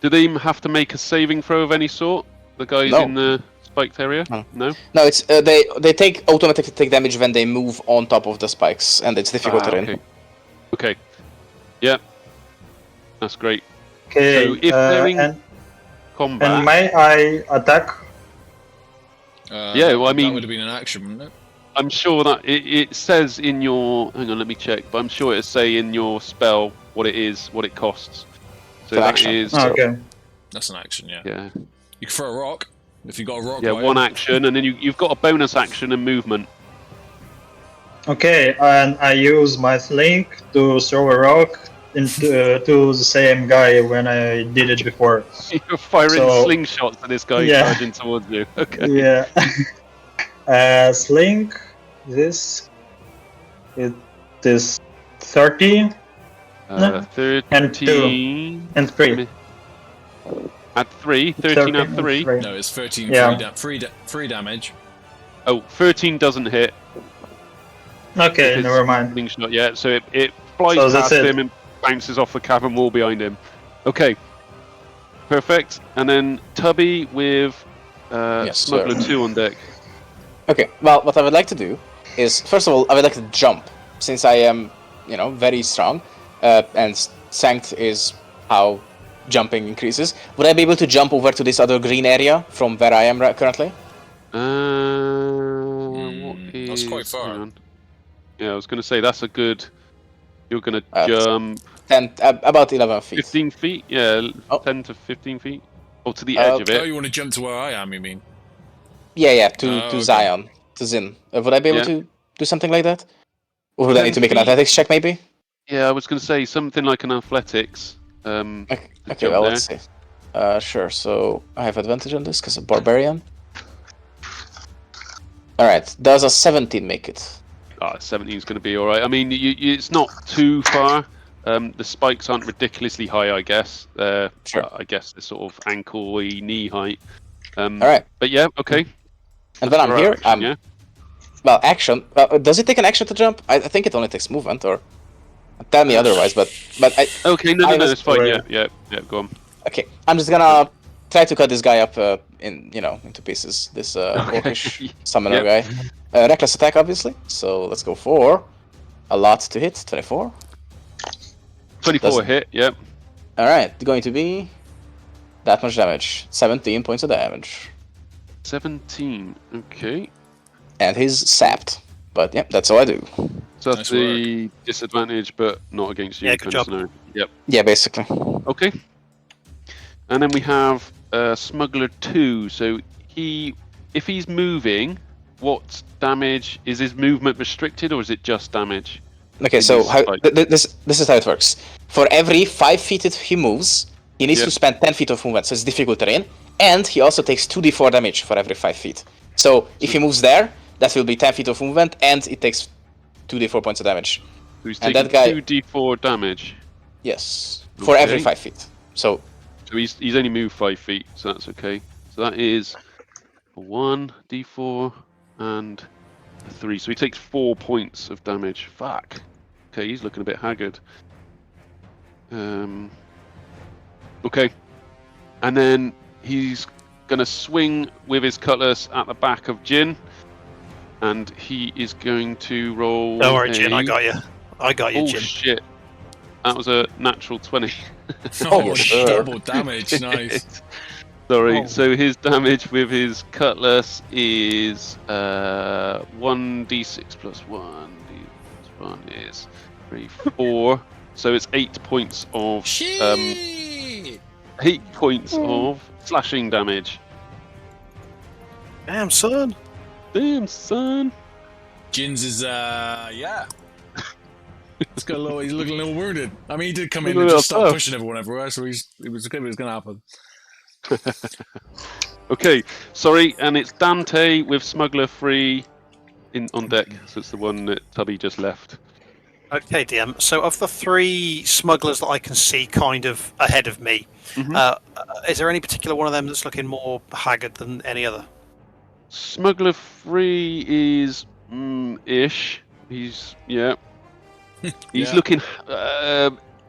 Do they have to make a saving throw of any sort? The guys No. in the spiked area? No. No? no. It's they take automatically take damage when they move on top of the spikes, and it's difficult terrain. okay. Okay. Yeah. That's great. Okay. So if they're in combat. and may I attack? Yeah, well, I mean- that would have been an action, wouldn't it? I'm sure that it says in your. Hang on, let me check. But I'm sure it'll say in your spell what it is, what it costs. So It's an that action. is. Oh, okay. That's an action, yeah. Yeah. You can throw a rock if you got a rock. Yeah, right? one action, and then you've got a bonus action and movement. Okay, and I use my sling to throw a rock into to the same guy when I did it before. You're firing So- slingshots at this guy Yeah. charging towards you. Okay. Yeah. Sling. This. It is 30 and 13. and 3. At 3. 13 at 3. No, it's 13 Yeah. free damage. Oh, 13 doesn't hit. Okay, Because- never mind. Slingshot, yeah. So it flies So that's past it. him and bounces off the cavern wall behind him. Okay. Perfect. And then Tubby with Yes, Smuggler sir. 2 on deck. Okay, well, what I would like to do is, first of all, I would like to jump, since I am, very strong, and strength is how jumping increases. Would I be able to jump over to this other green area from where I am currently? That's quite far. Hang on. Yeah, I was going to say that's a good. You're going to jump 10, about 11 feet. 15 feet. Yeah, 10 to 15 feet. Or to the edge of it. Oh, you want to jump to where I am? You mean? Yeah, to okay. Zion, to Jinn. Would I be able to do something like that? Or would I need to make an athletics check, maybe? Yeah, I was going to say something like an athletics. Okay, well, let's see. Sure, so I have advantage on this because I'm barbarian. Alright, does a 17 make it? 17 is going to be alright. I mean, it's not too far. The spikes aren't ridiculously high, I guess. Sure. I guess they're sort of ankle-y, knee height. Alright. But yeah, okay. And when I'm here, action, well, action. Does it take an action to jump? I think it only takes movement, or tell me otherwise. But I. Okay, no, it's fine. Yeah, go on. Okay, I'm just gonna try to cut this guy up into pieces. This orcish summoner guy. Reckless attack, obviously. So let's go for a lot to hit. 24. 24 hit. Yep. All right, going to be that much damage. 17 points of damage. 17. Okay. And he's sapped. But yeah, that's all I do. So that's the disadvantage, but not against you. Yeah, good job. Yep. Yeah, basically. Okay. And then we have Smuggler 2. So if he's moving, what damage is his movement restricted, or is it just damage? Okay, so this is how it works. For every 5 feet he moves, he needs to spend 10 feet of movement, so it's difficult terrain, and he also takes 2d4 damage for every 5 feet. So if he moves there, that will be 10 feet of movement, and it takes 2d4 points of damage. So he's and taking that guy, 2d4 damage? Yes, for every 5 feet. So he's only moved 5 feet, so that's okay. So that is 1d4 and 3. So he takes 4 points of damage. Fuck. Okay, he's looking a bit haggard. Okay. And then he's going to swing with his cutlass at the back of Jinn. And he is going to roll. Don't worry, Jinn, I got you. Oh, Jinn. shit. That was a natural 20. Double damage, nice. Sorry, so his damage with his cutlass is 1d6 plus 1. D plus 1 is 3, 4. So it's 8 points of 8 points of slashing damage. Damn, son. Damn, son. Jinz is he's looking a little wounded. I mean, he did come in and just start pushing everyone everywhere, so it was going to happen. Okay, sorry, and it's Dante with Smuggler 3 on deck, so it's the one that Tubby just left. Okay, DM. So of the 3 smugglers that I can see kind of ahead of me, is there any particular one of them that's looking more haggard than any other? Smuggler 3 is ish. He's looking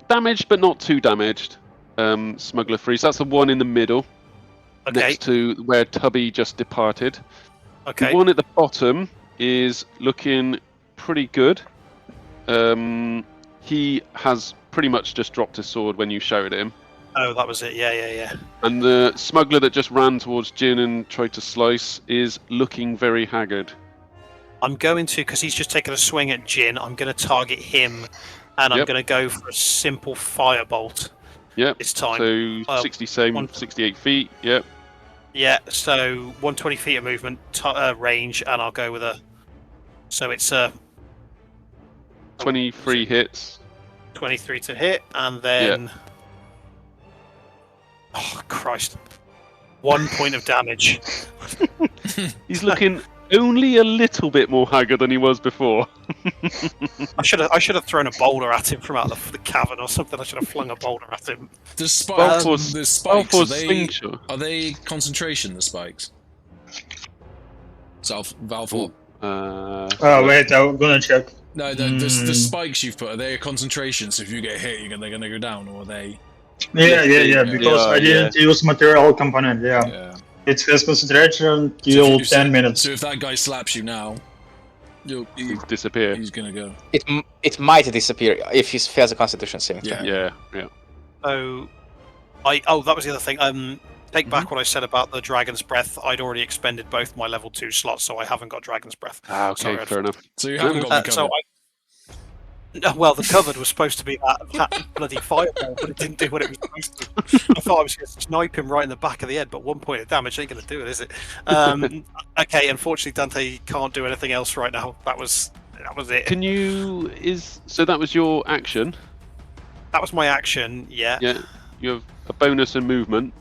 damaged, but not too damaged. Smuggler 3. So that's the one in the middle, next to where Tubby just departed. Okay. The one at the bottom is looking pretty good. He has pretty much just dropped his sword when you shouted at him. Oh, that was it. Yeah. And the smuggler that just ran towards Jinn and tried to slice is looking very haggard. I'm going to, because he's just taken a swing at Jinn, I'm going to target him, and I'm going to go for a simple firebolt. Yep. This time. So 68 feet. Yep. Yeah. So 120 feet of movement range, and I'll go with a. So it's 23 hits. 23 to hit, and then. Oh Christ! 1 point of damage. He's looking only a little bit more haggard than he was before. I should have thrown a boulder at him from out the cavern or something. I should have flung a boulder at him. The spikes, Valthor, are they concentration? The spikes. Valthor. Wait, I'm gonna check. No, the spikes you've put, are they a concentration? So if you get hit, they're gonna go down, or are they? Yeah. Because I didn't use material component. Yeah. It has concentration till 10 minutes. So if that guy slaps you now, He's disappear. he's gonna go. It might disappear if he fails a Constitution saving throw. Yeah. Yeah. So, that was the other thing. Take back what I said about the Dragon's Breath. I'd already expended both my level 2 slots, so I haven't got Dragon's Breath. Ah, okay, Sorry, fair enough. So you haven't got me covered. Well, the covered was supposed to be that bloody fireball, but it didn't do what it was supposed to. I thought I was going to snipe him right in the back of the head, but 1 point of damage ain't going to do it, is it? Okay, unfortunately, Dante can't do anything else right now. That was it. Can you? So that was your action? That was my action. Yeah. Yeah. You have a bonus and movement.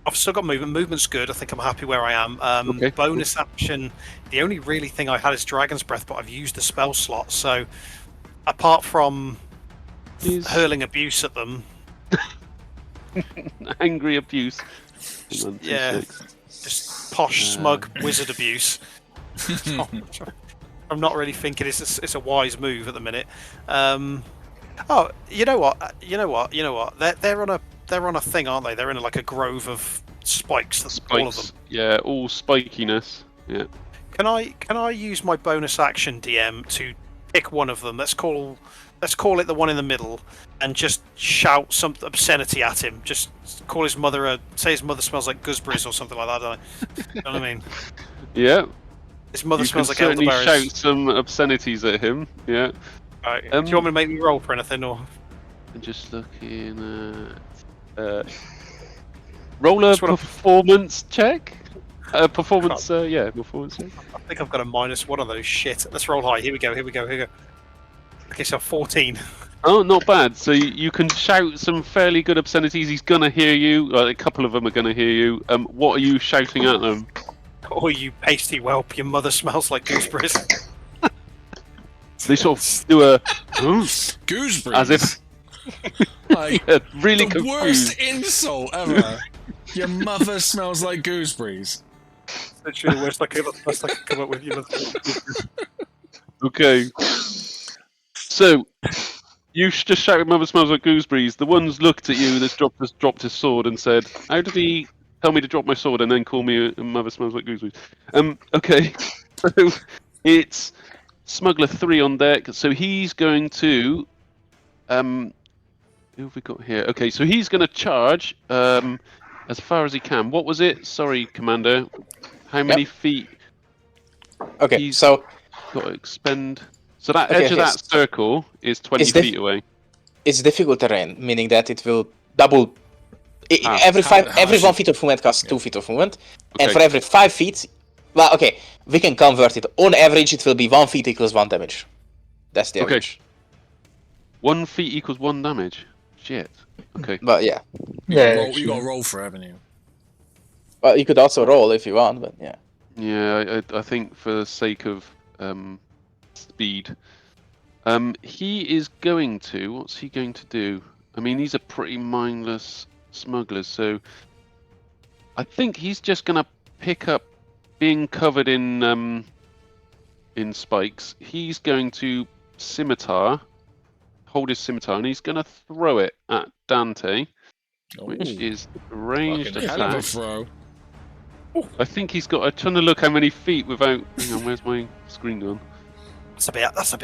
I've still got movement. Movement's good. I think I'm happy where I am. Okay. Bonus action. The only really thing I had is Dragon's Breath, but I've used the spell slot. So, apart from hurling abuse at them, Angry abuse. Hang on, yeah, 2-6. just posh, smug wizard abuse. I'm not really thinking it's a wise move at the minute. Oh, you know what? They're on a thing, aren't they? They're in like a grove of spikes. All of them. Yeah, all spikiness. Yeah. Can I use my bonus action, DM, to pick one of them? Let's call it the one in the middle, and just shout some obscenity at him. Just call his mother say his mother smells like gooseberries or something like that. Don't I? You know what I mean? Yeah. His mother You smells can like certainly elderberries. shout some obscenities at him. Yeah. Right. Do you want me to make me roll for anything, or? I'm just looking at roll a That's what I'm- performance check. Performance check. I think I've got a -1 on those. Shit. Let's roll high. Here we go. Okay, so 14. Oh, not bad. So you can shout some fairly good obscenities. He's gonna hear you. A couple of them are gonna hear you. What are you shouting at them? Oh, you pasty whelp! Your mother smells like gooseberries. They sort of do a Gooseberries. as if like yeah, really the confused. worst insult ever. Your mother smells like gooseberries. Literally the worst I could come up with. You Okay. So you just shouted, "Mother smells like gooseberries." The one's looked at you that's dropped his sword and said, "How did he tell me to drop my sword and then call me a mother smells like gooseberries?" Okay. So it's Smuggler 3 on deck. So he's going to who have we got here? Okay, so he's going to charge as far as he can. What was it? Sorry, Commander. How many feet? Okay, He's so got to expend. So that Okay, edge of that circle is 20 Is this- feet away. it's difficult terrain, meaning that it will double. Ah, Every how 1 feet of movement costs 2 feet of movement, and Okay. for every 5 feet, well, okay, we can convert it. On average, it will be 1 feet equals 1 damage. That's the Okay. average. 1 feet equals 1 damage. Shit. Okay. But yeah, You got to roll for it, haven't you? well, you could also roll if you want, but yeah. Yeah, I think for the sake of speed, he is going to. What's he going to do? I mean, these are pretty mindless smugglers, so I think he's just going to pick up, being covered in spikes. He's going to hold his scimitar, and he's going to throw it at Dante, which Ooh. is a ranged Fucking hell of a attack. throw. I think he's got. I'm trying to look how many feet without. Hang on, where's my screen gone? That's a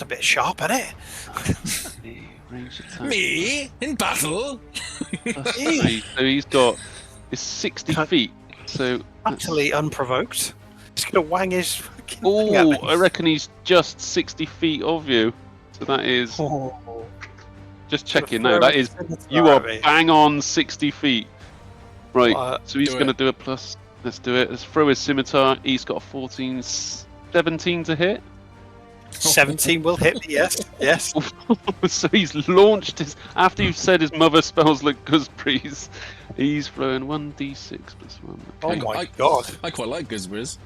bit sharp, isn't it? Ranged attack. Me in battle. Plus 3. So he's got. It's 60 feet. So. that's- Utterly unprovoked. He's gonna wang his fucking thing at Oh, me. I reckon he's just 60 feet of you. So that is. Oh. Just checking now. That is. You are bang on 60 feet. Right. So he's Do going to it. do a plus. Let's do it. Let's throw his scimitar. He's got a 14, 17 to hit. 17 will hit me, yes. So he's launched his. After you've said his mother smells like gooseberries, he's throwing 1d6 plus 1. Oh Okay. my god. I quite like gooseberries.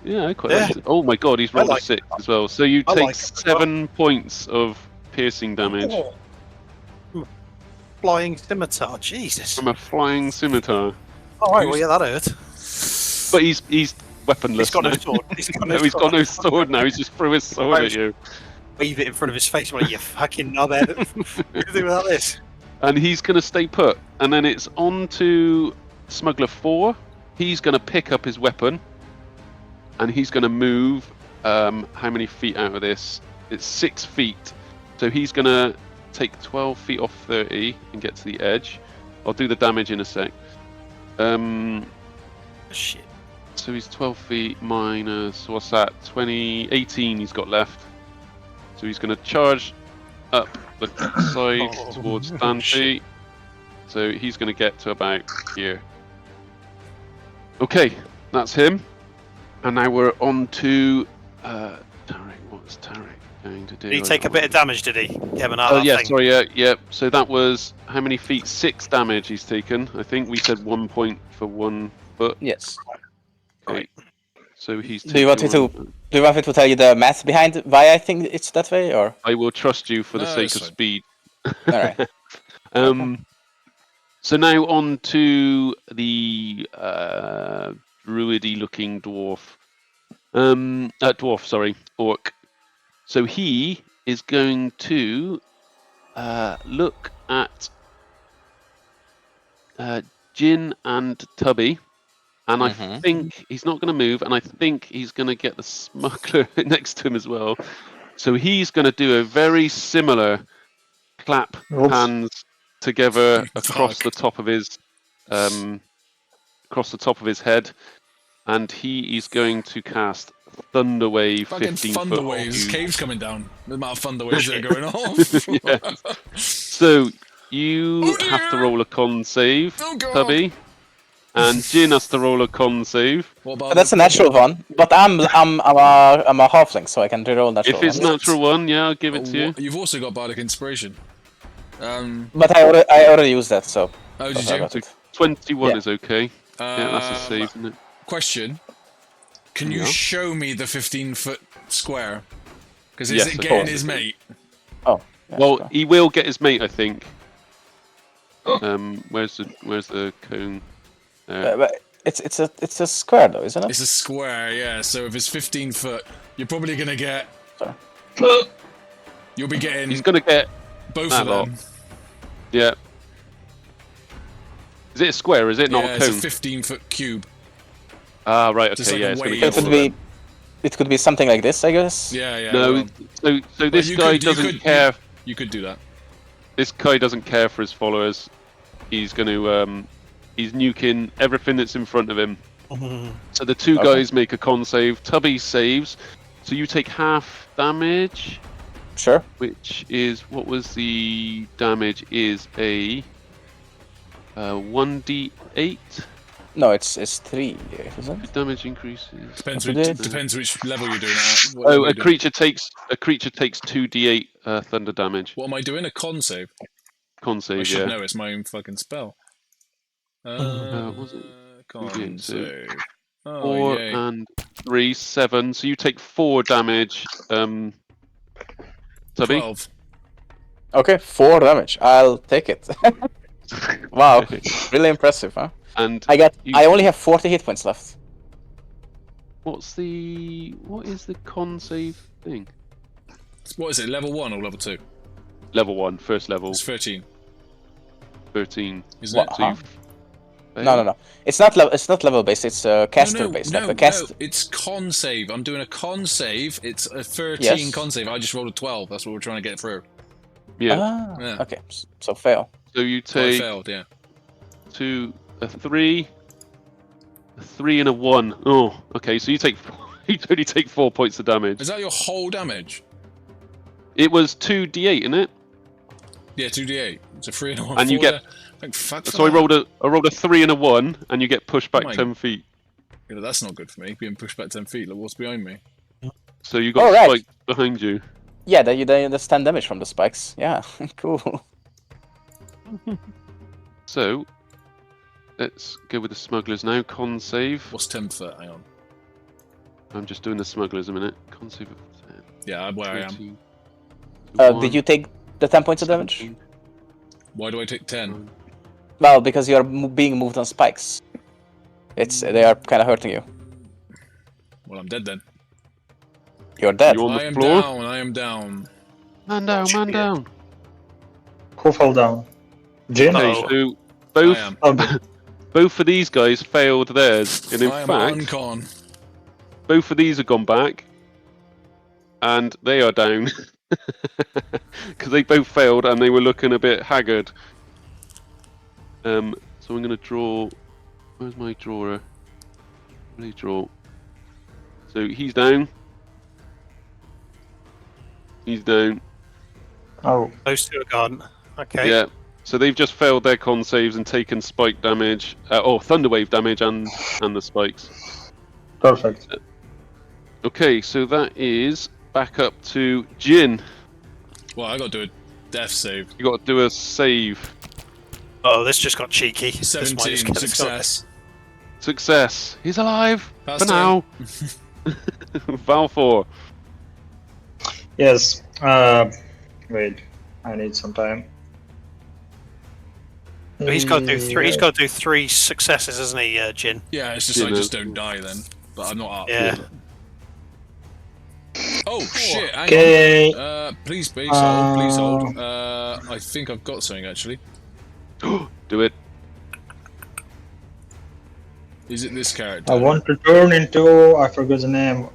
Yeah, I quite Yeah. like it. Oh my god, he's rolled like a 6 as well. So you I take like it as well. 7 points of piercing damage Oh. Flying scimitar, Jesus. from a flying scimitar. Alright, well, yeah, that hurt. But he's weaponless. He's got no now. sword. He's got no No, he's got sword. no sword now. He's just threw his sword at you. Wave it in front of his face. Like, you fucking knobhead. What are you doing without this? And he's going to stay put. And then it's on to Smuggler 4. he's going to pick up his weapon, and he's going to move. How many feet out of this? It's 6 feet. So he's going to take 12 feet off 30 and get to the edge. I'll do the damage in a sec. Shit. So he's 12 feet minus, what's that? 18 he's got left. So he's going to charge up the side towards Dante. Shit. So he's going to get to about here. Okay, that's him. And now we're on to Tarek. What's Tarek going to do? Did he take a bit of damage, did he? Oh, yeah, sorry, yeah. So that was, how many feet? 6 damage he's taken. I think we said 1 point for 1 foot. Yes. Okay. So he's Do you want me to tell you the math behind why I think it's that way, or? I will trust you for the No, sake it's of fine. speed. All right. So now on to the druidy-looking dwarf. Orc. So he is going to look at Jinn and Tubby, and I think he's not going to move, and I think he's going to get the smuggler next to him as well. So he's going to do a very similar clap Oops. hands together across Fuck. the top of his head, and he is going to cast Thunder Wave. Fucking 15 thunder foot waves. cube. Cave's coming down. The amount of thunder waves that are going off. Yeah. So you Oh, dear. have to roll a con save, Oh, God. Tubby, and Jinn has to roll a con save. What about That's a natural one, but I'm a halfling, so I can reroll natural If it's ones. natural one, yeah, I'll give it to you. You've also got bardic inspiration. But I already used that, so. Oh, did I you? got it. 21 Yeah. is okay. Yeah, that's a save, isn't it? Question. Can you Yeah. show me the 15-foot square? Because is Yes, it of getting course. his mate? Oh. Yeah, Well, sure. he will get his mate, I think. Where's the cone? There. But it's a square though, isn't it? It's a square, yeah. So if it's 15 foot, you're probably going to get... Sorry. You'll be getting He's gonna get both that of them. yeah. Is it a square? Is it not Yeah, a it's a cone? 15-foot cube. Ah, right. Just Okay, like yeah. a It's gonna wave. get It all could of be. them. It could be something like this, I guess. Yeah, yeah. No, well, so this you guy could- you doesn't could- care. you could do that. This guy doesn't care for his followers. He's going to he's nuking everything that's in front of him. So the two Okay. guys make a con save. Tubby saves, so you take half damage, Sure. which is what was the damage? Is a 1d8. No, it's 3, isn't it? Damage increases. Depends That's which, it. depends which level you're doing it at. What level Oh, you're a doing. creature takes 2d8 thunder damage. What am I doing? A con save? Con I save, should yeah. know. It's my own fucking spell. was it? Con Yeah, so save. Oh, 4 yay. and 3, 7. So you take 4 damage. Tubby. 12. Okay, 4 damage. I'll take it. Wow, really impressive, huh? And I only have 40 hit points left. what is the con save thing? What is it? Level 1 or level 2? Level 1, first level, It's 13. 13. Isn't What? it? So you've No. It's not level based. It's caster based. No, like the cast. no, it's con save. I'm doing a con save. It's a 13 Yes. con save. I just rolled a 12. That's what we're trying to get through. Yeah. Ah, Yeah. okay. So fail. So you So I take failed, yeah. a 3, a 3 and a 1. Oh, okay. So you only take 4 points of damage. Is that your whole damage? It was 2d8, isn't it? Yeah, 2d8. It's a 3 and a 1. And you get- Like, fuck So I rolled a 3 and a 1, and you get pushed back Oh my- 10 feet. Yeah, but that's not good for me, being pushed back 10 feet. Look what's behind me. So you got All right. spiked behind you. Yeah, that's 10 damage from the spikes. Yeah, cool. So let's go with the smugglers now. Con save. What's 10 foot? Hang on. I'm just doing the smugglers a minute. Con save of 10. Yeah, where I am. 20, Did you take the 10 points of damage? 17. Why do I take 10? Well, because you're being moved on spikes. They are kind of hurting you. Well, I'm dead then. You're dead. You on I the am floor? down. I am down. Man down, man down. Who fell down? Jinn? Okay, Uh-oh. so I both am. Oh, both of these guys failed theirs, and in I am fact, uncon. both of these have gone back, and they are down because they both failed and they were looking a bit haggard. So I'm going to draw. Where's my drawer? Really draw. So he's down. He's down. Oh, Those two are gone. Okay. Yeah. So they've just failed their con saves and taken spike damage, or thunderwave damage, and the spikes. perfect. Okay, so that is back up to Jinn. Well, I got to do a death save. You got to do a save. Oh, this just got cheeky. This might 17 just get us success. Success. He's alive Pass for turn. now. Valthor. Yes. Wait, I need some time. But he's got to do three. He's got to do 3 successes, isn't he, Jinn? Yeah, it's just I just don't die then. But I'm not up. Yeah. Oh shit! Hang Okay. on. Please hold. Please hold. I think I've got something actually. Do it. Is it this character? I want to turn into, I forgot the name,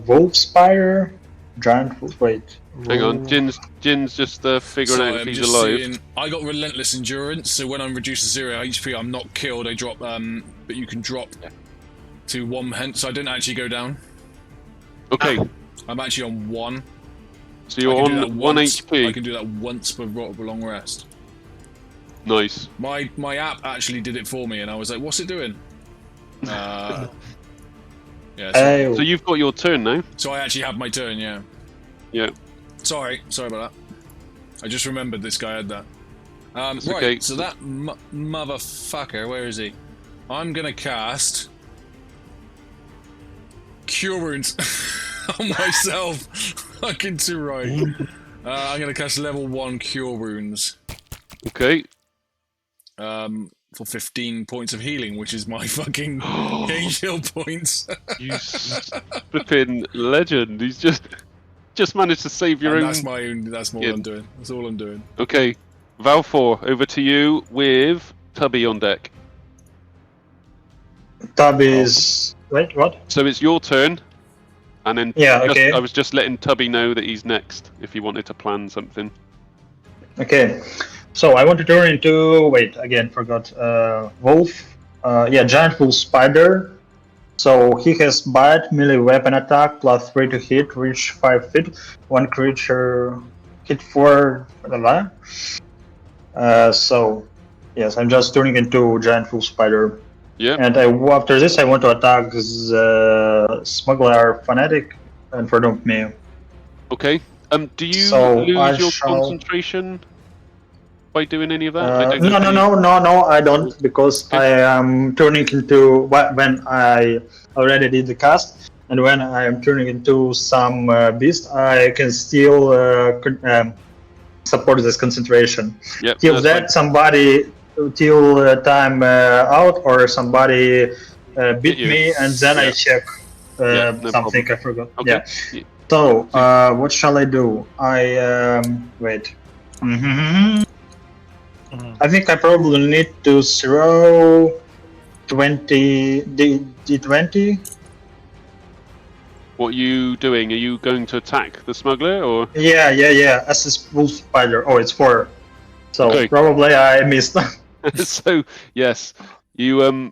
wolf spider? Giant wolf, wait. Hang on. Jinn's just figuring So out if I'm he's just alive. seeing- I got relentless endurance, so when I'm reduced to 0 HP, I'm not killed. I drop, but you can drop to 1 hence. So I didn't actually go down. Okay. I'm actually on 1. So you're I can do that on 1 once. I HP. can do that once per long rest. Nice. My app actually did it for me, and I was like, "What's it doing?" Yeah. Hey, So you've got your turn now. So I actually have my turn. Yeah. Yeah. Sorry about that. I just remembered this guy had that. Right, okay. so that motherfucker, where is he? I'm gonna cast Cure Wounds on myself. Fucking too right. I'm gonna cast level 1 Cure Wounds. Okay. For 15 points of healing, which is my fucking game shield points. You flipping legend. He's just managed to save your And own. that's my own. That's all Yeah. I'm doing. That's all I'm doing. Okay. Valthor, over to you with Tubby on deck. Tubby's... Wait, what? So it's your turn, and then Yeah, okay. I was just letting Tubby know that he's next if he wanted to plan something. Okay, so I want to turn into... Wait, again, forgot. Wolf. Yeah, giant wolf spider. So he has bite, melee weapon attack, +3 to hit, reach 5 feet. One creature hit 4... So, yes, I'm just turning into giant wolf spider. Yeah. And after this, I want to attack the smuggler fanatic and freedom me. Okay. Do you So lose I your shall- concentration by doing any of that? I don't No, know if no, I don't, because Okay. I am turning into when I already did the cast, and when I am turning into some beast, I can still support this concentration. Yep, Till that's that, somebody till time out, or somebody beat you. me, and then I Yeah. check Yeah, no something problem. I forgot. Okay. Yeah. Yeah. So, what shall I do? Wait. I think I probably need to throw 20 D20. What are you doing? Are you going to attack the smuggler, or? Yeah. As this wolf spider. Oh, it's 4. So Okay. probably I missed. So yes, you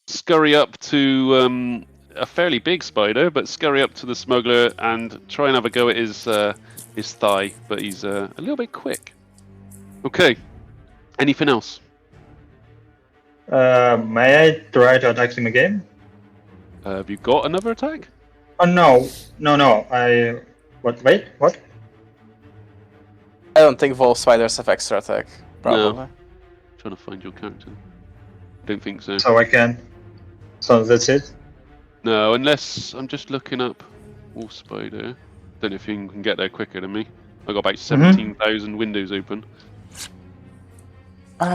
scurry up to a fairly big spider, but scurry up to the smuggler and try and have a go at his thigh, but he's a little bit quick. Okay. Anything else? May I try to attack him again? Have you got another attack? Oh no. I. What? Wait. What? I don't think Wolf Spiders have extra attack. Probably. Trying to find your character. Don't think so. So I can. So that's it. No, unless I'm just looking up Wolf Spider. Don't know if you can get there quicker than me. I got about 17,000 windows open.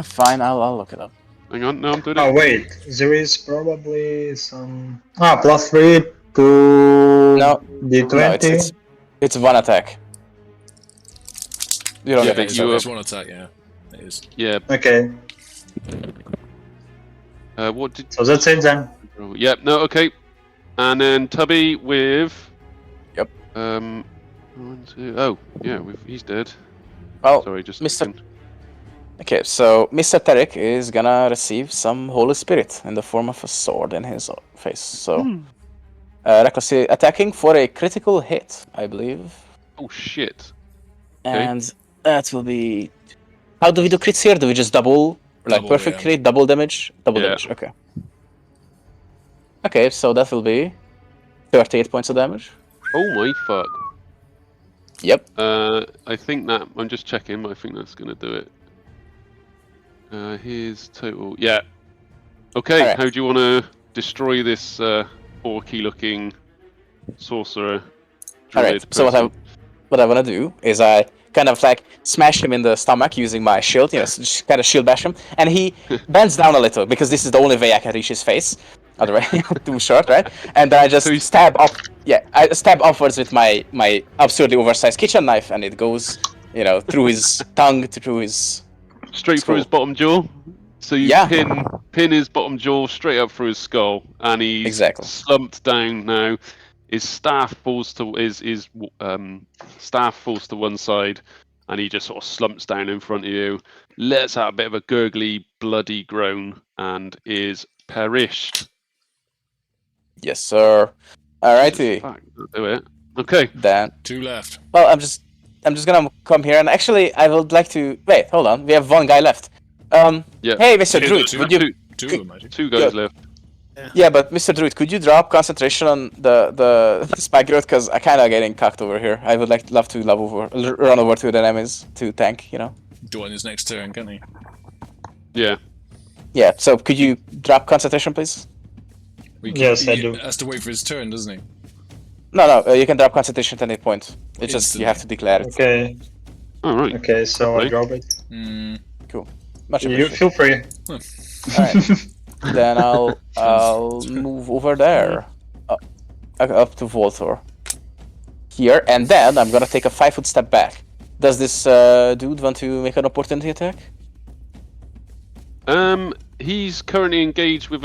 Fine, I'll look it up. Hang on, no, I'm doing Oh it. wait, there is probably some. +3 to No. D20. No, it's 1 attack. You don't Yeah, get but extra. you It's one attack, yeah. It is. Yeah. Okay. What did? So that's it then. Yep. No. Okay. And then Tubby with. Yep. 1, 2. Oh, yeah. He's dead. Well, Sorry, just. Mr. Okay, so Mr. Tarek is gonna receive some Holy Spirit in the form of a sword in his face. So, recklessly attacking for a critical hit, I believe. Oh shit. Okay. And that will be. How do we do crits here? Do we just double, like Double, perfect yeah. crit, double damage? Double Yeah. damage, okay. Okay, so that will be 38 points of damage. Oh my fuck. Yep. I think that I'm just checking. But I think that's gonna do it. Here's total. Yeah. Okay. Alright. How do you want to destroy this orky-looking sorcerer? Alright, druid so person? what I want to do is I kind of like smash him in the stomach using my shield, just kind of shield bash him, and he bends down a little because this is the only way I can reach his face. Otherwise, too short, right? And then I just So he's- stab up. Yeah, I stab upwards with my absurdly oversized kitchen knife, and it goes, through his tongue, through his. Straight through his skull. bottom jaw. So you Yeah. pin his bottom jaw straight up through his skull, and he's Exactly. slumped down now. His staff falls to staff falls to one side, and he just sort of slumps down in front of you, lets out a bit of a gurgly, bloody groan, and is perished. Yes, sir. Alrighty, Fuck, that'll do it. Okay. then. 2 left. Well, I'm just gonna come here, and actually, I would like to wait. Hold on, we have one guy left. Yeah. Hey, Mr. Two- Druid, two- would you? two- 2 of them, actually. Two guys left. Yeah, but Mr. Druid, could you drop concentration on the spike growth? Because I kind of getting cocked over here. I would love to run over to the enemies to tank. Do on his next turn, can't he? Yeah. Yeah. So could you drop concentration, please? Yes, I he do. has to wait for his turn, doesn't he? No. You can drop concentration at any point. It's just you Instantly. have to declare it. Okay. All right. Okay, so I Okay. drop it. Mm, Much You appreciated. feel free. Alright. Then I'll move over there, up to Valthor. Here, and then I'm gonna take a 5-foot step back. Does this dude want to make an opportunity attack? He's currently engaged with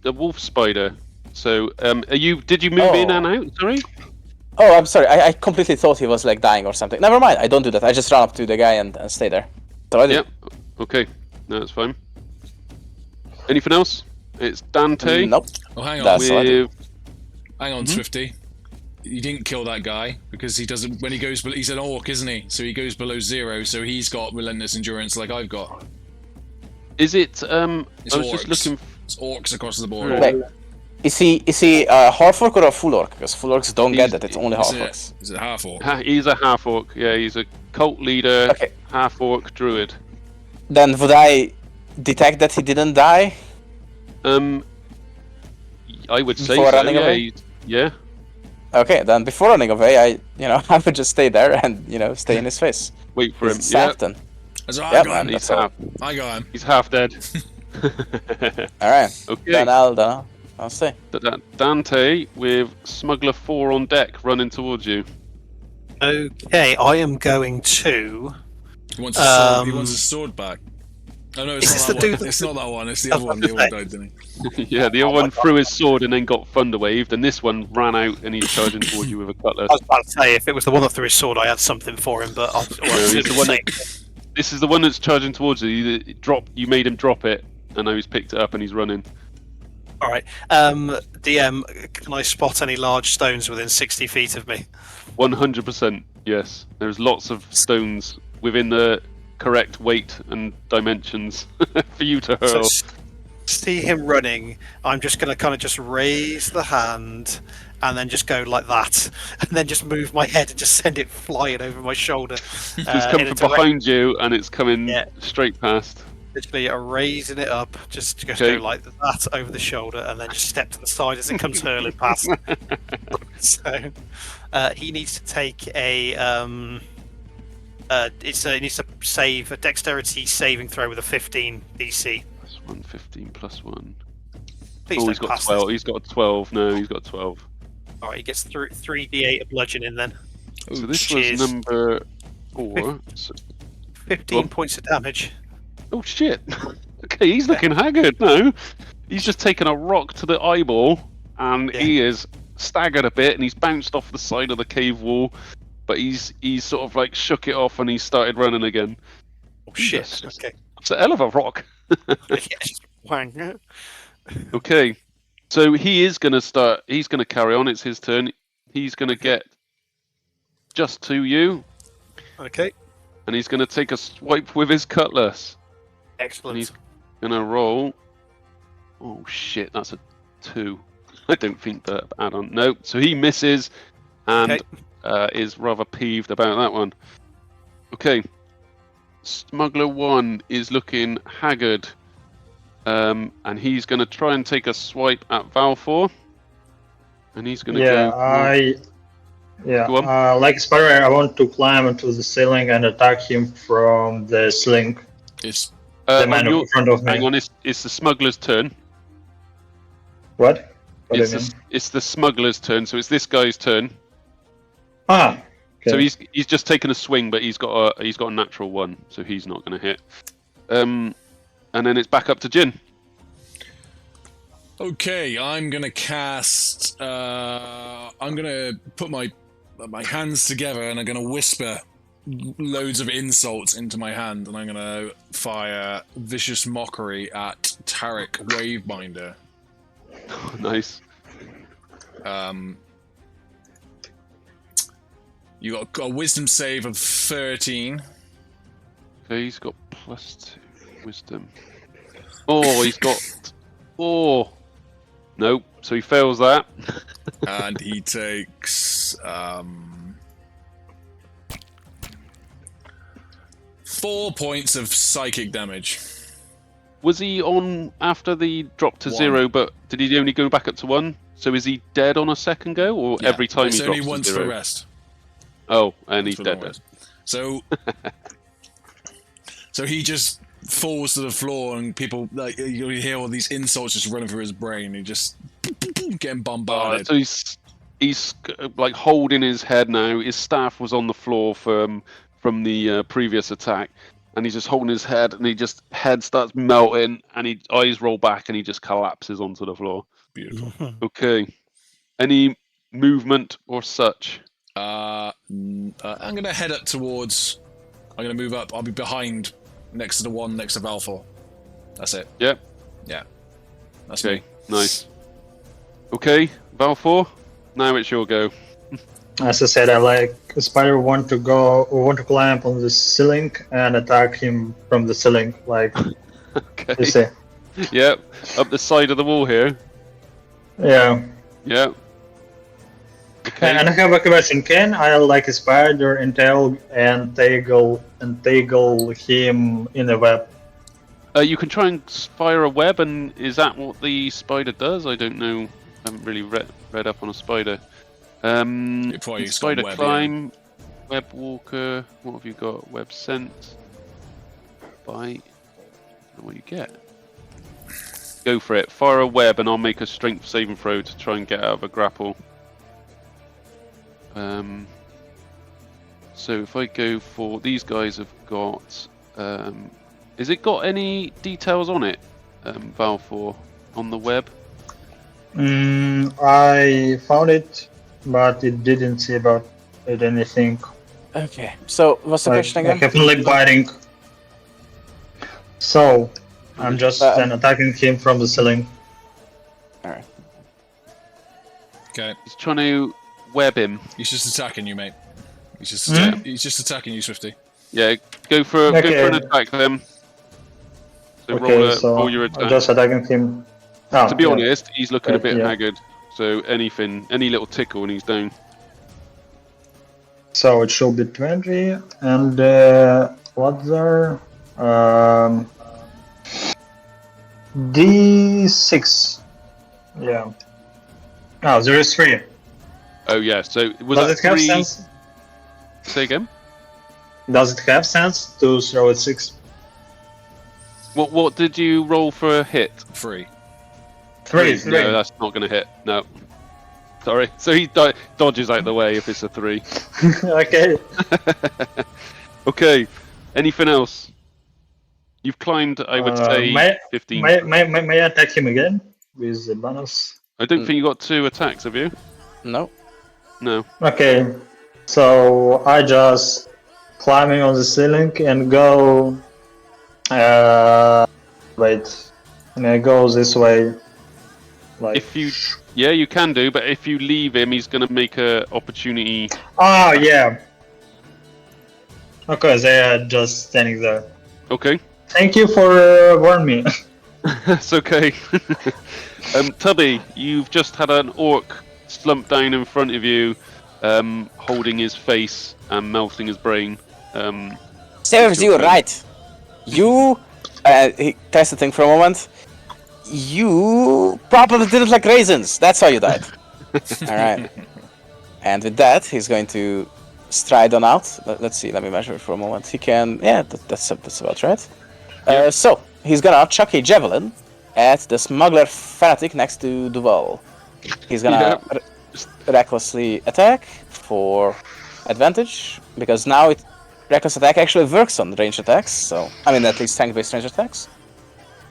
a wolf spider. So, did you move in Oh. and out? Sorry. Oh, I'm sorry. I completely thought he was like dying or something. Never mind. I don't do that. I just run up to the guy and stay there. So I do. Yep. Okay. No, that's fine. Anything else? It's Dante. Nope. oh, hang on. That's all I do. with Hang on, Swifty. You didn't kill that guy because he doesn't. When he goes, he's an orc, isn't he? So he goes below 0. So he's got relentless endurance like I've got. Is it? It's I was orcs. just looking. It's orcs across the board. Right. Wait. Is he a half orc or a full orc? Because full orcs don't get He's- that. It's only Is half it, orcs. is it half orc? He's a half orc. Yeah, he's a cult leader, Okay. half orc druid. Then would I detect that he didn't die? I would say Before so. running Yeah. away? Yeah. Okay, then before running away, I would just stay there and stay in his face. Wait for him. He's Yeah. safe then. So I Yeah, got man. him. He's That's all. half. I got him. He's half dead. All right. Okay. Then I'll stay. Dante with Smuggler 4 on deck, running towards you. Okay, I am going to. He wants his sword, he Um, wants his sword back. Oh no, Is it's this not that the one. dude It's not that one. It's the I other was one. about The to other say. one died, didn't he? Yeah, the other one threw his sword and then got thunder waved, and this one ran out and he's charging towards you with a cutlass. I was about to say if it was the one that threw his sword, I had something for him, but I'll. it's the one This is the one that's charging towards you. You made him drop it, and now he's picked it up and he's running. All right. DM, can I spot any large stones within 60 feet of me? 100%, yes. There's lots of stones within the correct weight and dimensions for you to So hurl. see him running. I'm just going to kind of just raise the hand and then just go like that, and then just move my head and just send it flying over my shoulder. It's coming in a from direct- behind you, and it's coming Yeah. straight past. Literally raising it up, just Okay. go like that over the shoulder, and then just step to the side as it comes hurling past. So he needs to take a he needs to save a dexterity saving throw with a 15 DC. Plus 1, 15 plus 1. Please Oh, don't he's got pass 12. this. He's got 12. No, he's got 12. All right, he gets through 3d8 of bludgeoning then. So this Cheers. was number 4. So, 15 Well- points of damage. oh shit! Okay, he's looking haggard now. He's just taken a rock to the eyeball, and he is staggered a bit, and he's bounced off the side of the cave wall. But he's sort of like shook it off, and he started running again. Oh shit! Okay. It's a hell of a rock. Wang. Okay, so he is going to start. He's going to carry on. It's his turn. He's going to get just to you. Okay. And he's going to take a swipe with his cutlass. Excellent. And he's going to roll. Oh shit, that's a 2. I don't think that add-on. No, so he misses, and is rather peeved about that one. Okay. Smuggler 1 is looking haggard. And he's going to try and take a swipe at Valthor. And he's going to go... Like Spider, I want to climb into the ceiling and attack him from the sling. It's the man in front of me. Hang on, it's the smuggler's turn. What? It's the smuggler's turn, so it's this guy's turn. Ah. Okay. So he's just taken a swing, but he's got a natural 1, so he's not going to hit. And then it's back up to Jinn. Okay, I'm gonna cast. I'm gonna put my hands together, and I'm gonna whisper loads of insults into my hand, and I'm gonna fire vicious mockery at Tarek Wavebinder. Nice. You got a wisdom save of 13. Okay, he's got +2 wisdom. Oh, he's got. Oh. Nope. So he fails that. And he takes 4 points of psychic damage. Was he on after the drop to 1. 0, but did he only go back up to 1? So is he dead on a second go, or every time he drops to 0? It's only once for rest. Oh, and he's dead then. So, so he just falls to the floor, and people you hear all these insults just running through his brain. He just getting bombarded. So he's like holding his head now. His staff was on the floor from the previous attack, and he's just holding his head, and head starts melting, and his eyes roll back, and he just collapses onto the floor. Beautiful. Okay. Any movement or such? I'm gonna head up towards. I'm gonna move up. I'll be behind, next to the one next to Valthor. That's it. Yep. Yeah. That's okay. Me. Nice. Okay, Valthor. Now it's your go. As I said, I like Spider want to climb on the ceiling and attack him from the ceiling, like okay. you say. Yep. Up the side of the wall here. Yeah. Yep. Okay. And I have a question. Can I like a spider entangle him in a web? You can try and fire a web, and is that what the spider does? I don't know. I haven't really read up on a spider. Spider climb, web walker. What have you got? Web sense, bite. What do you get? Go for it. Fire a web, and I'll make a strength saving throw to try and get out of a grapple. So if I go for these guys have got. Has it got any details on it, Valthor, on the web? I found it, but it didn't say about it anything. Okay, so what's the question again? I feel like biting. So, I'm just then attacking him from the ceiling. Alright. Okay. He's trying to web him. He's just attacking you, mate. He's just attacking you, Swifty. Yeah, go for an attack then. So roll your attack. I'm just attacking him. To be honest, he's looking a bit haggard. So any little tickle and he's down. So it should be 20, and what's there? D6. Yeah. Oh, there is 3. Oh yeah. So was Does that it have 3? sense? Say again. Does it have sense to throw at 6? What did you roll for a hit? 3. 3. No, that's not going to hit. No. Sorry. So he dodges out the way if it's a 3. Okay. Okay. Anything else? You've climbed, I would say, may, 15. may I attack him again with the bonus? I don't think you got 2 attacks, have you? No. No. Okay, so I just climbing on the ceiling and go. Wait, and I go this way. Like. If you, yeah, you can do, but if you leave him, he's going to make a opportunity. Oh yeah. Okay, they are just standing there. Okay. Thank you for warning me. That's okay. Tubby, you've just had an orc slump down in front of you, holding his face and melting his brain. Serves you right. You, he tests the thing for a moment. You probably didn't like raisins. That's how you died. Alright. And with that, he's going to stride on out. Let's see, let me measure it for a moment. He can, yeah, that's about right. So, he's gonna chuck a javelin at the smuggler fanatic next to Duval. He's gonna recklessly attack for advantage, because now reckless attack actually works on ranged attacks, so, I mean, at least tank-based ranged attacks.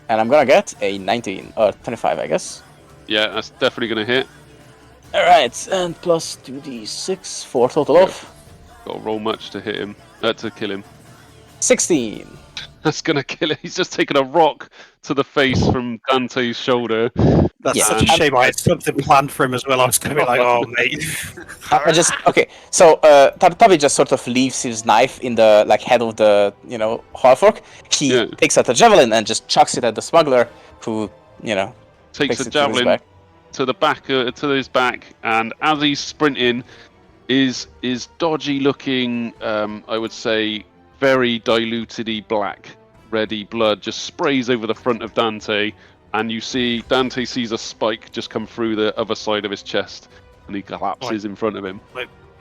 And I'm gonna get a 19, or 25, I guess. Yeah, that's definitely going to hit. Alright, and plus 2d6 for total of Got to roll much to hit him, to kill him. 16. That's going to kill him. He's just taken a rock to the face from Dante's shoulder. That's Yeah. such a shame. I had something planned for him as well. I was going to be like, oh, mate. I just okay. So Tubby just sort of leaves his knife in the head of the half-orc. He takes out the javelin and just chucks it at the smuggler, who Takes takes the it to his javelin back. to the back, to his back, and as he's sprinting, is dodgy looking. I would say very dilutedy black, reddy blood just sprays over the front of Dante. And you see, Dante sees a spike just come through the other side of his chest, and he collapses in front of him.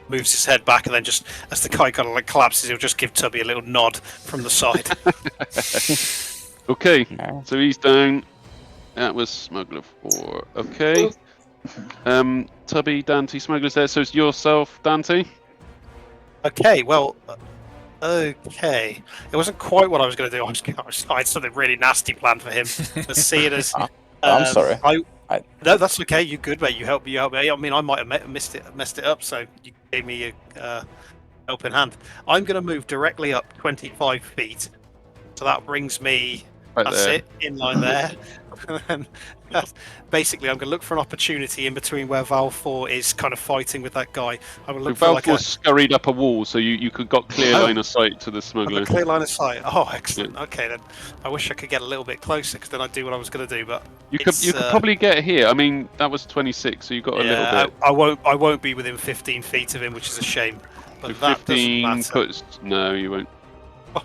Moves his head back, and then just as the guy kind of collapses, he'll just give Tubby a little nod from the side. Okay, so he's down. That was Smuggler 4. Okay. Tubby, Dante, Smuggler's there. So it's yourself, Dante? Okay, well, okay. It wasn't quite what I was going to do. I had something really nasty planned for him. Let's see it as. I'm sorry. No, that's okay. You good, mate. You help me. I mean, I might have messed it up. So you gave me a helping hand. I'm going to move directly up 25 feet. So that brings me. Right that's there. it, in line there. And then, basically, I'm going to look for an opportunity in between where Valthor is kind of fighting with that guy. I will look for Valthor scurried up a wall, so you got clear line of sight to the smuggler. a clear line of sight. Oh, excellent. Yeah. Okay, then I wish I could get a little bit closer, because then I'd do what I was going to do. But you could probably get here. I mean, that was 26, so you got a little bit. I won't be within 15 feet of him, which is a shame. But So that 15 doesn't matter. No, you won't.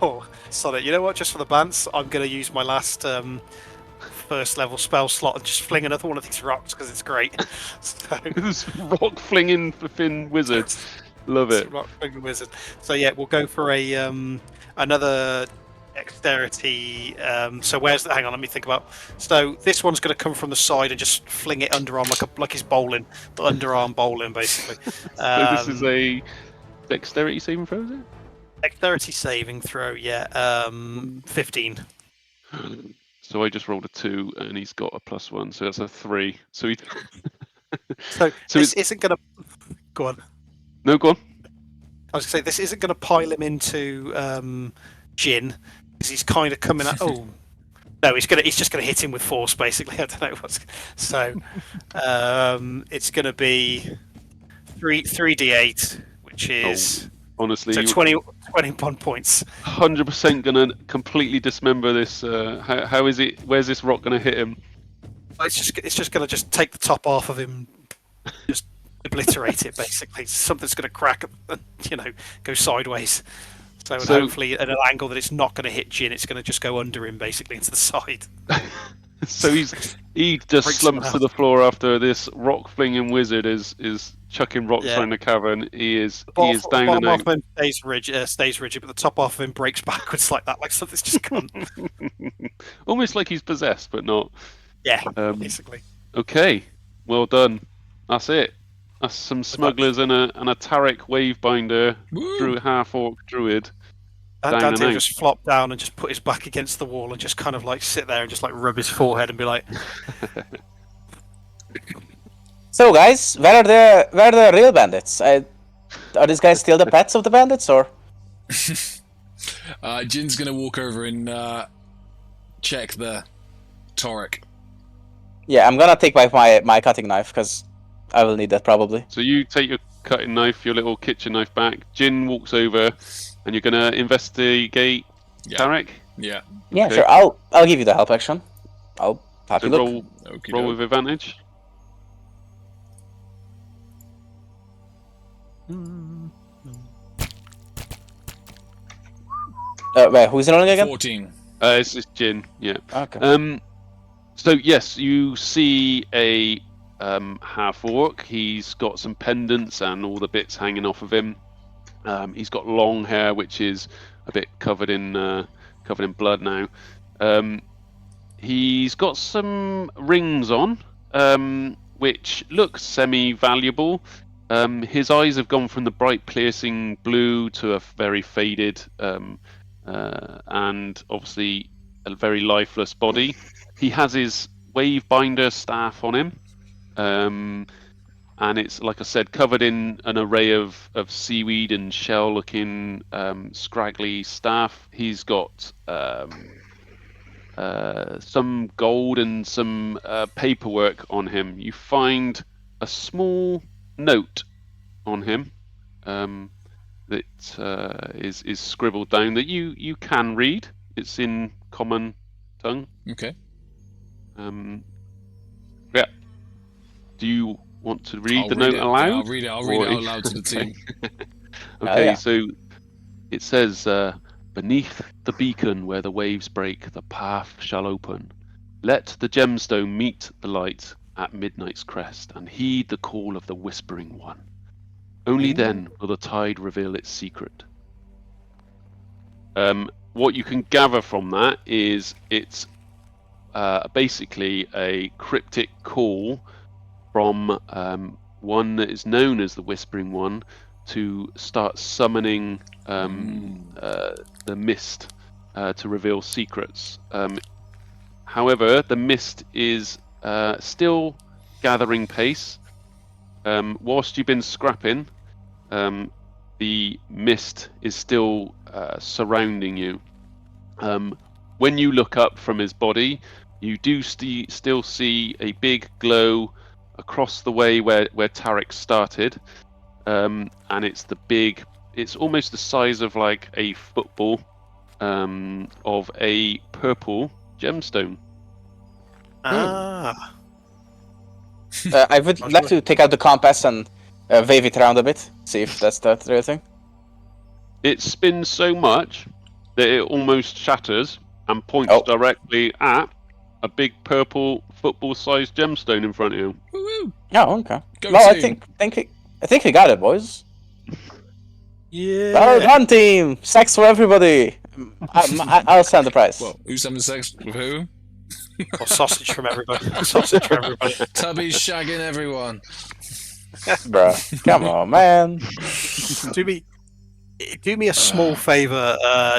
Oh, sorry. You know what? Just for the bants, I'm going to use my last first level spell slot and just fling another one of these rocks, because it's great. So, This rock flinging Finn wizard. Love it. rock flinging wizard. So yeah, we'll go for a another dexterity. So where's the? Hang on, let me think about. So this one's going to come from the side and just fling it underarm like he's bowling, but underarm bowling basically. So this is a dexterity saving throw, is it? Dexterity saving throw, yeah. 15. So I just rolled a 2, and he's got a +1, so that's a 3. So he. So this isn't going to. Go on. No, go on. I was going to say this isn't going to pile him into Jinn, because he's kind of coming at. Oh. No, he's just going to hit him with force, basically. I don't know what's. So, it's going to be 3d8, which is. Honestly, So 21 points. 100% gonna completely dismember this. How is it? Where's this rock gonna hit him? It's just gonna take the top off of him, just obliterate it basically. Something's gonna crack and go sideways. So hopefully at an angle that it's not gonna hit Jinn, it's gonna just go under him basically into the side. So he just slumps to the floor after this rock flinging wizard is chucking rocks around the cavern. He is down and out. The bottom half of him stays rigid, but the top half of him breaks backwards like that, like something's just gone. Almost like he's possessed, but not. Yeah, basically. Okay, well done. That's it. That's some smugglers and a Tarek Wavebinder half orc druid. down Dante and will out. just flop down and just put his back against the wall and just kind of like sit there and just like rub his forehead and be like, So, guys, where are the real bandits? Are these guys still the pets of the bandits, or? Jinn's gonna walk over and check the Torek. Yeah, I'm gonna take my cutting knife because I will need that probably. So you take your cutting knife, your little kitchen knife back. Jinn walks over, and you're gonna investigate Tarek. Yeah. Yeah, Okay. sure. I'll give you the help action. I'll have So you look. roll with advantage. Wait, who's rolling again? 14. It's Jinn. Yeah. Okay. So yes, you see a half orc. He's got some pendants and all the bits hanging off of him. He's got long hair, which is a bit covered in blood now. He's got some rings on, which look semi-valuable. His eyes have gone from the bright, piercing blue to a very faded, and obviously a very lifeless body. He has his wave binder staff on him, and it's, like I said, covered in an array of seaweed and shell-looking scraggly staff. He's got some gold and some paperwork on him. You find a small note on him that is scribbled down that you can read. It's in common tongue. Okay. Yeah. Do you want to read I'll the read note it. aloud? Yeah, I'll read it out loud to the team. Okay, yeah. so it says, beneath the beacon where the waves break, the path shall open. Let the gemstone meet the light at midnight's crest, and heed the call of the whispering one. Only then will the tide reveal its secret. What you can gather from that is it's basically a cryptic call from one that is known as the Whispering One to start summoning the mist to reveal secrets. However, the mist is still gathering pace. Whilst you've been scrapping, the mist is still surrounding you. When you look up from his body, you do still see a big glow across the way where Tarek started, and it's almost the size of like a football, of a purple gemstone. ah. I would like to take out the compass and wave it around a bit, see if that's the real thing. It spins so much that it almost shatters and points directly at a big purple football-sized gemstone in front of you. Woo-woo. Oh, okay. Go Well, I team. think we got it, boys. Yeah. Well done, team. Sex for everybody. I'll send the prize. Well, who's having sex with who? Or sausage from everybody. Sausage from everybody. Tubby's shagging everyone. Bruh, come on, man. Do me a small favour,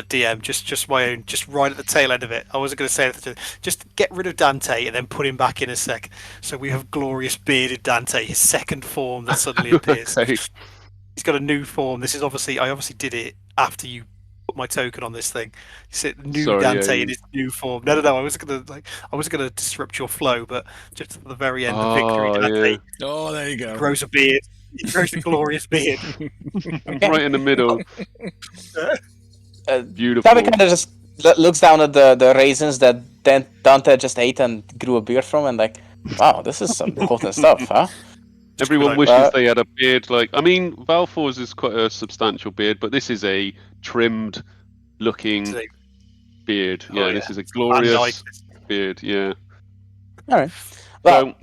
DM. Just my own. Just right at the tail end of it. I wasn't going to say anything. Just get rid of Dante and then put him back in a sec. So we have glorious bearded Dante, his second form that suddenly appears. Okay. He's got a new form. This is I obviously did it after you put my token on this thing. You said new Sorry, Dante yeah, in his new form. No. I wasn't gonna disrupt your flow, but just at the very end of victory, Dante Yeah. Oh, there you go. grows a beard. He grows a glorious beard. Right in the middle. Beautiful. Tabby kind of just looks down at the raisins that Dante just ate and grew a beard from, and like, wow, this is some potent stuff, huh? Everyone like, wishes they had a beard like... I mean, Valthor's is quite a substantial beard, but this is a trimmed-looking beard. Oh, Yeah, yeah. this is a glorious like beard, yeah. All right. Well,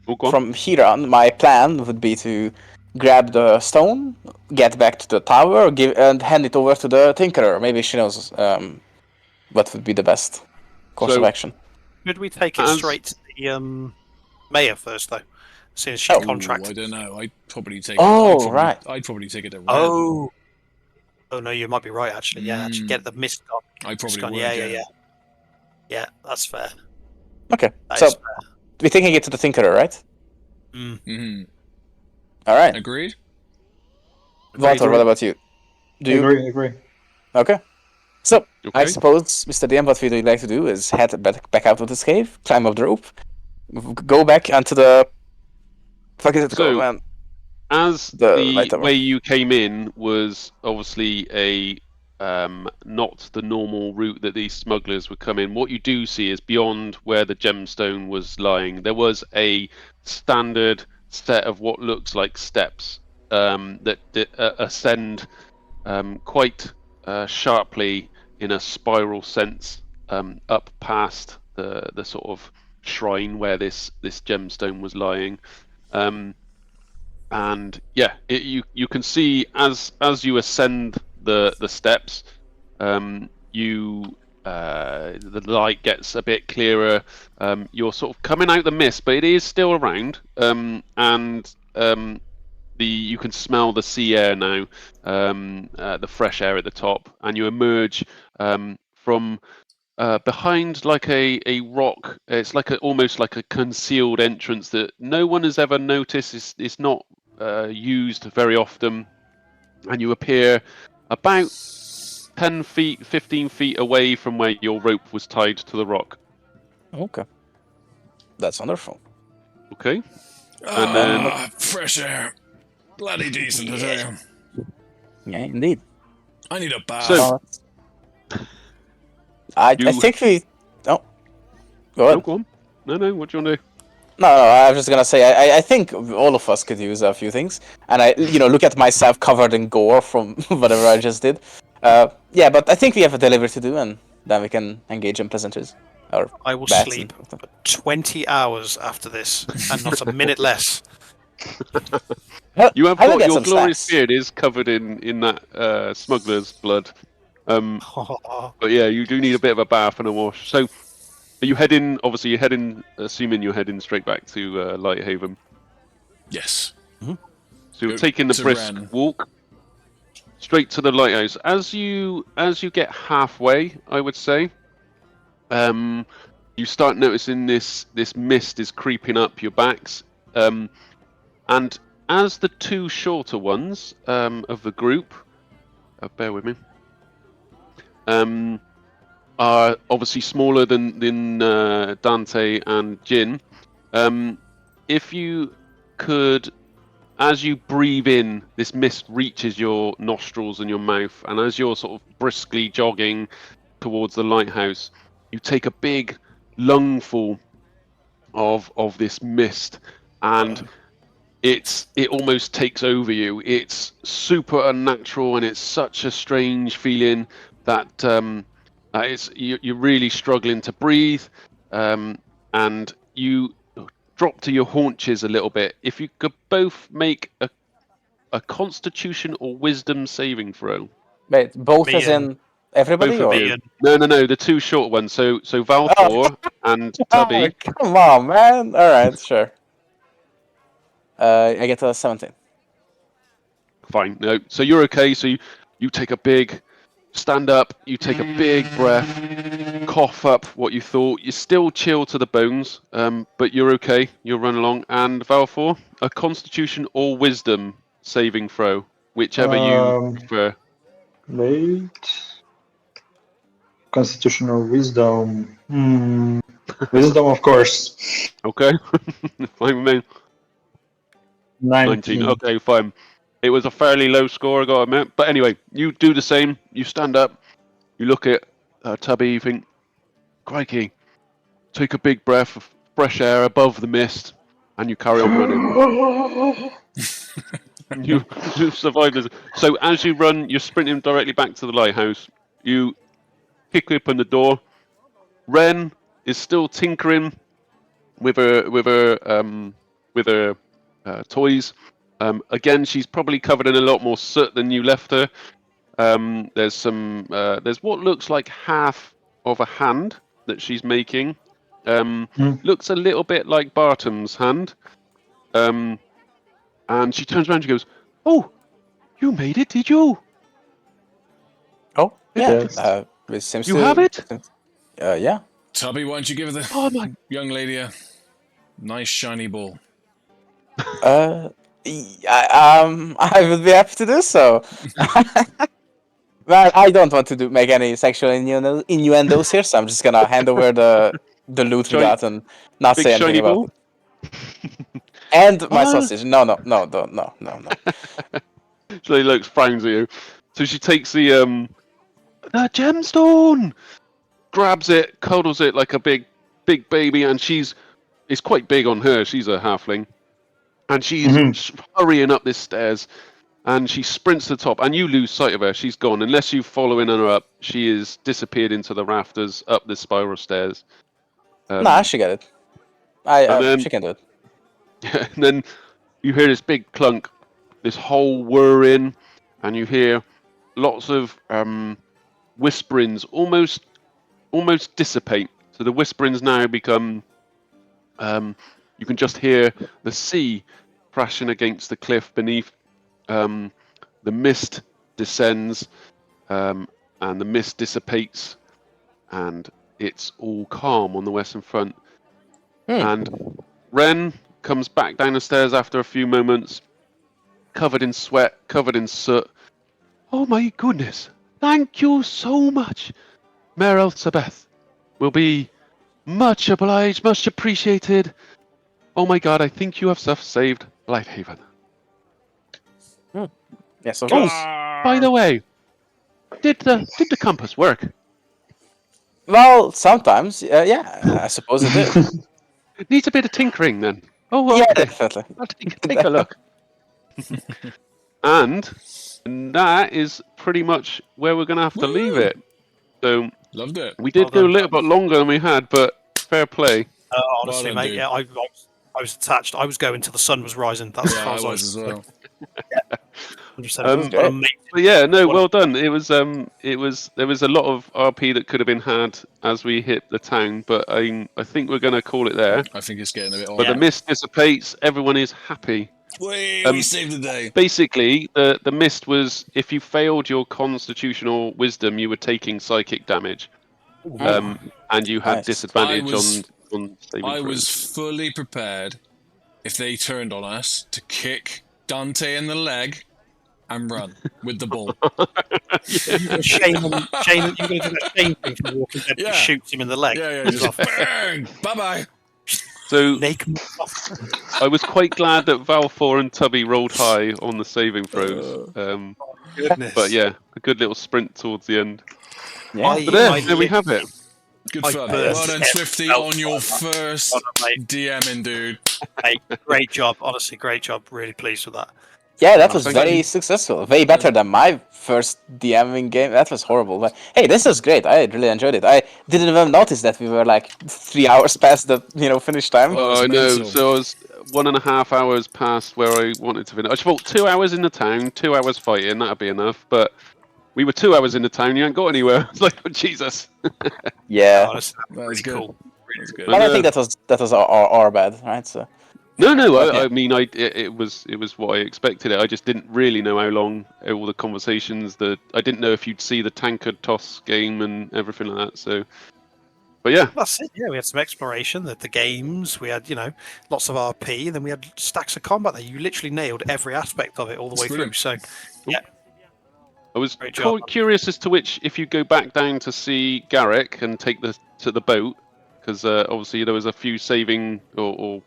Oh, go on. from here on, my plan would be to grab the stone, get back to the tower, and hand it over to the Tinkerer. Maybe she knows what would be the best course of action. Should we take it As- straight to the mayor first, though? Since she's Oh. I contracted. don't know. I'd probably take. Oh, I'd probably, right. I'd probably take it to Red. Oh. Oh no, you might be right. Actually, yeah. Actually, get the mist gone. I probably Gone. would. Yeah. Yeah, that's fair. Okay, That so is fair. we're taking it to the Tinkerer, right? Mm-hmm. All right. Agreed. Valthor, what about you? Do you Agree. Okay. So I Okay. suppose, Mr. DM, what we'd like to do is head back out of this cave, climb up the rope, go back onto the. Fuck is it So- called, man? As The the Lighthouse. way you came in was obviously a not the normal route that these smugglers would come in. What you do see is beyond where the gemstone was lying, there was a standard set of what looks like steps that ascend quite sharply in a spiral sense up past the sort of shrine where this gemstone was lying. And yeah, you can see as you ascend the steps, the light gets a bit clearer. You're sort of coming out the mist, but it is still around. You can smell the sea air now, the fresh air at the top, and you emerge from behind like a rock. It's like almost like a concealed entrance that no one has ever noticed. It's not used very often, and you appear about 10 feet, 15 feet away from where your rope was tied to the rock. Okay. That's wonderful. Okay. And then- fresh air. Bloody decent, I tell you. Yeah, indeed. I need a bath. So- I You- think we. Oh. Go ahead. No, go on. No, what do you want to do? No, I was just gonna say, I think all of us could use a few things, and I, look at myself covered in gore from whatever I just did. Yeah, but I think we have a delivery to do, and then we can engage in pleasantries. Or I will bats sleep and- for 20 hours after this, and not a minute less. You have I will got get your some glorious snacks. beard is covered in that smuggler's blood. But yeah, you do need a bit of a bath and a wash. So, are you heading? Obviously, you're heading. Assuming you're heading straight back to Lighthaven. Yes. So you're Go taking the to brisk Ren. walk straight to the lighthouse. As you get halfway, I would say, you start noticing this mist is creeping up your backs, and as the two shorter ones of the group, bear with me, are obviously smaller than Dante and Jinn. If you could, as you breathe in, this mist reaches your nostrils and your mouth, and as you're sort of briskly jogging towards the lighthouse, you take a big lungful of this mist, and it almost takes over you. It's super unnatural, and it's such a strange feeling that you're really struggling to breathe, and you drop to your haunches a little bit. If you could both make a Constitution or Wisdom saving throw. Wait, both Me as and- in everybody, Both of or? you. No, the two short ones. So Valthor and Tubby. Oh, come on, man! All right, sure. I get a 17. Fine. No. So you're okay. So you take a big stand up. You take a big breath. Cough up what you thought. You're still chill to the bones, but you're okay. You'll run along. And Valthor, a Constitution or Wisdom saving throw, whichever you prefer. Wait. Constitutional wisdom. Wisdom, of course. Okay. Fine with me. 19. Okay, fine. It was a fairly low score, I gotta admit. But anyway, you do the same. You stand up. You look at Tubby. You think, crikey. Take a big breath of fresh air above the mist, and you carry on running. You survive this. So as you run, you're sprinting directly back to the lighthouse. You kick open the door. Ren is still tinkering with her toys. Again, she's probably covered in a lot more soot than you left her. There's what looks like half of a hand that she's making. Looks a little bit like Barton's hand. And she turns around and she goes, "Oh, you made it, did you?" Yeah. Yes. It seems You to, have it? Yeah. Tubby, why don't you give the Oh my! young lady a nice shiny ball? I would be happy to do so. Well, I don't want to make any sexual innuendos here, so I'm just gonna hand over the loot we Shiny- got and not Big say anything shiny about ball. it. And my Ah. sausage. No. She looks, frowns at you. So she takes the gemstone, grabs it, cuddles it like a big baby, and it's quite big on her. She's a halfling, and she's hurrying up this stairs, and she sprints to the top, and you lose sight of her. She's gone. Unless you're following her up, she is disappeared into the rafters up the spiral stairs. Nah, she got it. and then- She can do it. And then you hear this big clunk, this whole whirring, and you hear lots of whisperings almost dissipate. So the whisperings now become you can just hear the sea crashing against the cliff beneath. The mist descends, and the mist dissipates, and it's all calm on the western front. And Ren comes back down the stairs after a few moments, covered in sweat, covered in soot. Oh my goodness! Thank you so much, Mayor Elizabeth. Will be much obliged, much appreciated. Oh my god, I think you have saved Lighthaven. Yes, of Oh, course. by the way, did the compass work? Well, sometimes, yeah, I suppose it did. It needs a bit of tinkering then. Oh, well, Yeah, okay. definitely. I'll take a look. and that is pretty much where we're going to have to leave it. So Loved it. we did Well go a done. little bit longer than we had, but fair play. Honestly, Well done, mate, dude. yeah, I was attached. I was going till the sun was rising. That's as Yeah, far I as was as well. You said Um, it was amazing. But yeah, no, What- well done. It was there was a lot of RP that could have been had as we hit the town, but I think we're going to call it there. I think it's getting a bit But on. the mist dissipates. Everyone is happy. We saved the day. Basically, the mist was if you failed your constitutional wisdom, you were taking psychic damage, and you had Nice. disadvantage I was- on saving I throws. was fully prepared if they turned on us to kick Dante in the leg and run with the ball. Shane, you're going to do that Shane thing from Walking Dead. Yeah. That shoots him in the leg. Yeah, just bang! Bye-bye. So Naked. I was quite glad that Valthor and Tubby rolled high on the saving throws. Goodness. But yeah, a good little sprint towards the end. Yeah. But there we have it. Good I fun. burst Well done, his Swifty, head on your out. first Well done, mate. DMing, dude. Mate, great job. Honestly, great job. Really pleased with that. Yeah, that was thank very you. successful. Way better than my first DMing game. That was horrible. But hey, this was great. I really enjoyed it. I didn't even notice that we were like 3 hours past the finish time. Oh, it's I know. mental. So I was 1.5 hours past where I wanted to finish. I thought 2 hours in the town, 2 hours fighting, that'd be enough. But we were 2 hours in the town, you ain't got anywhere. I was like, oh, Jesus. Yeah, Honestly, That was really good. cool. That's good. but I think that was our bad, right? So No, Okay. I mean, it was what I expected. I just didn't really know how long all the conversations. I didn't know if you'd see the tankard toss game and everything like that. So, but yeah, That's it. Yeah, we had some exploration. The games. We had lots of RP. And then we had stacks of combat. There, you literally nailed every aspect of it all the way Brilliant. through. So yeah, I was Great job. curious as to which, if you go back down to see Garrick and take the boat, because obviously there was a few saving or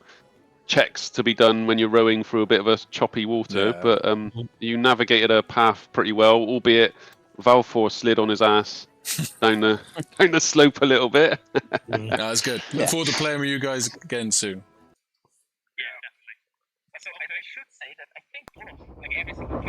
checks to be done when you're rowing through a bit of a choppy water, Yeah. but you navigated a path pretty well, albeit Valthor slid on his ass down the slope a little bit. No, that's good. Yeah. Look forward to playing with you guys again soon. So I should say that I think like every single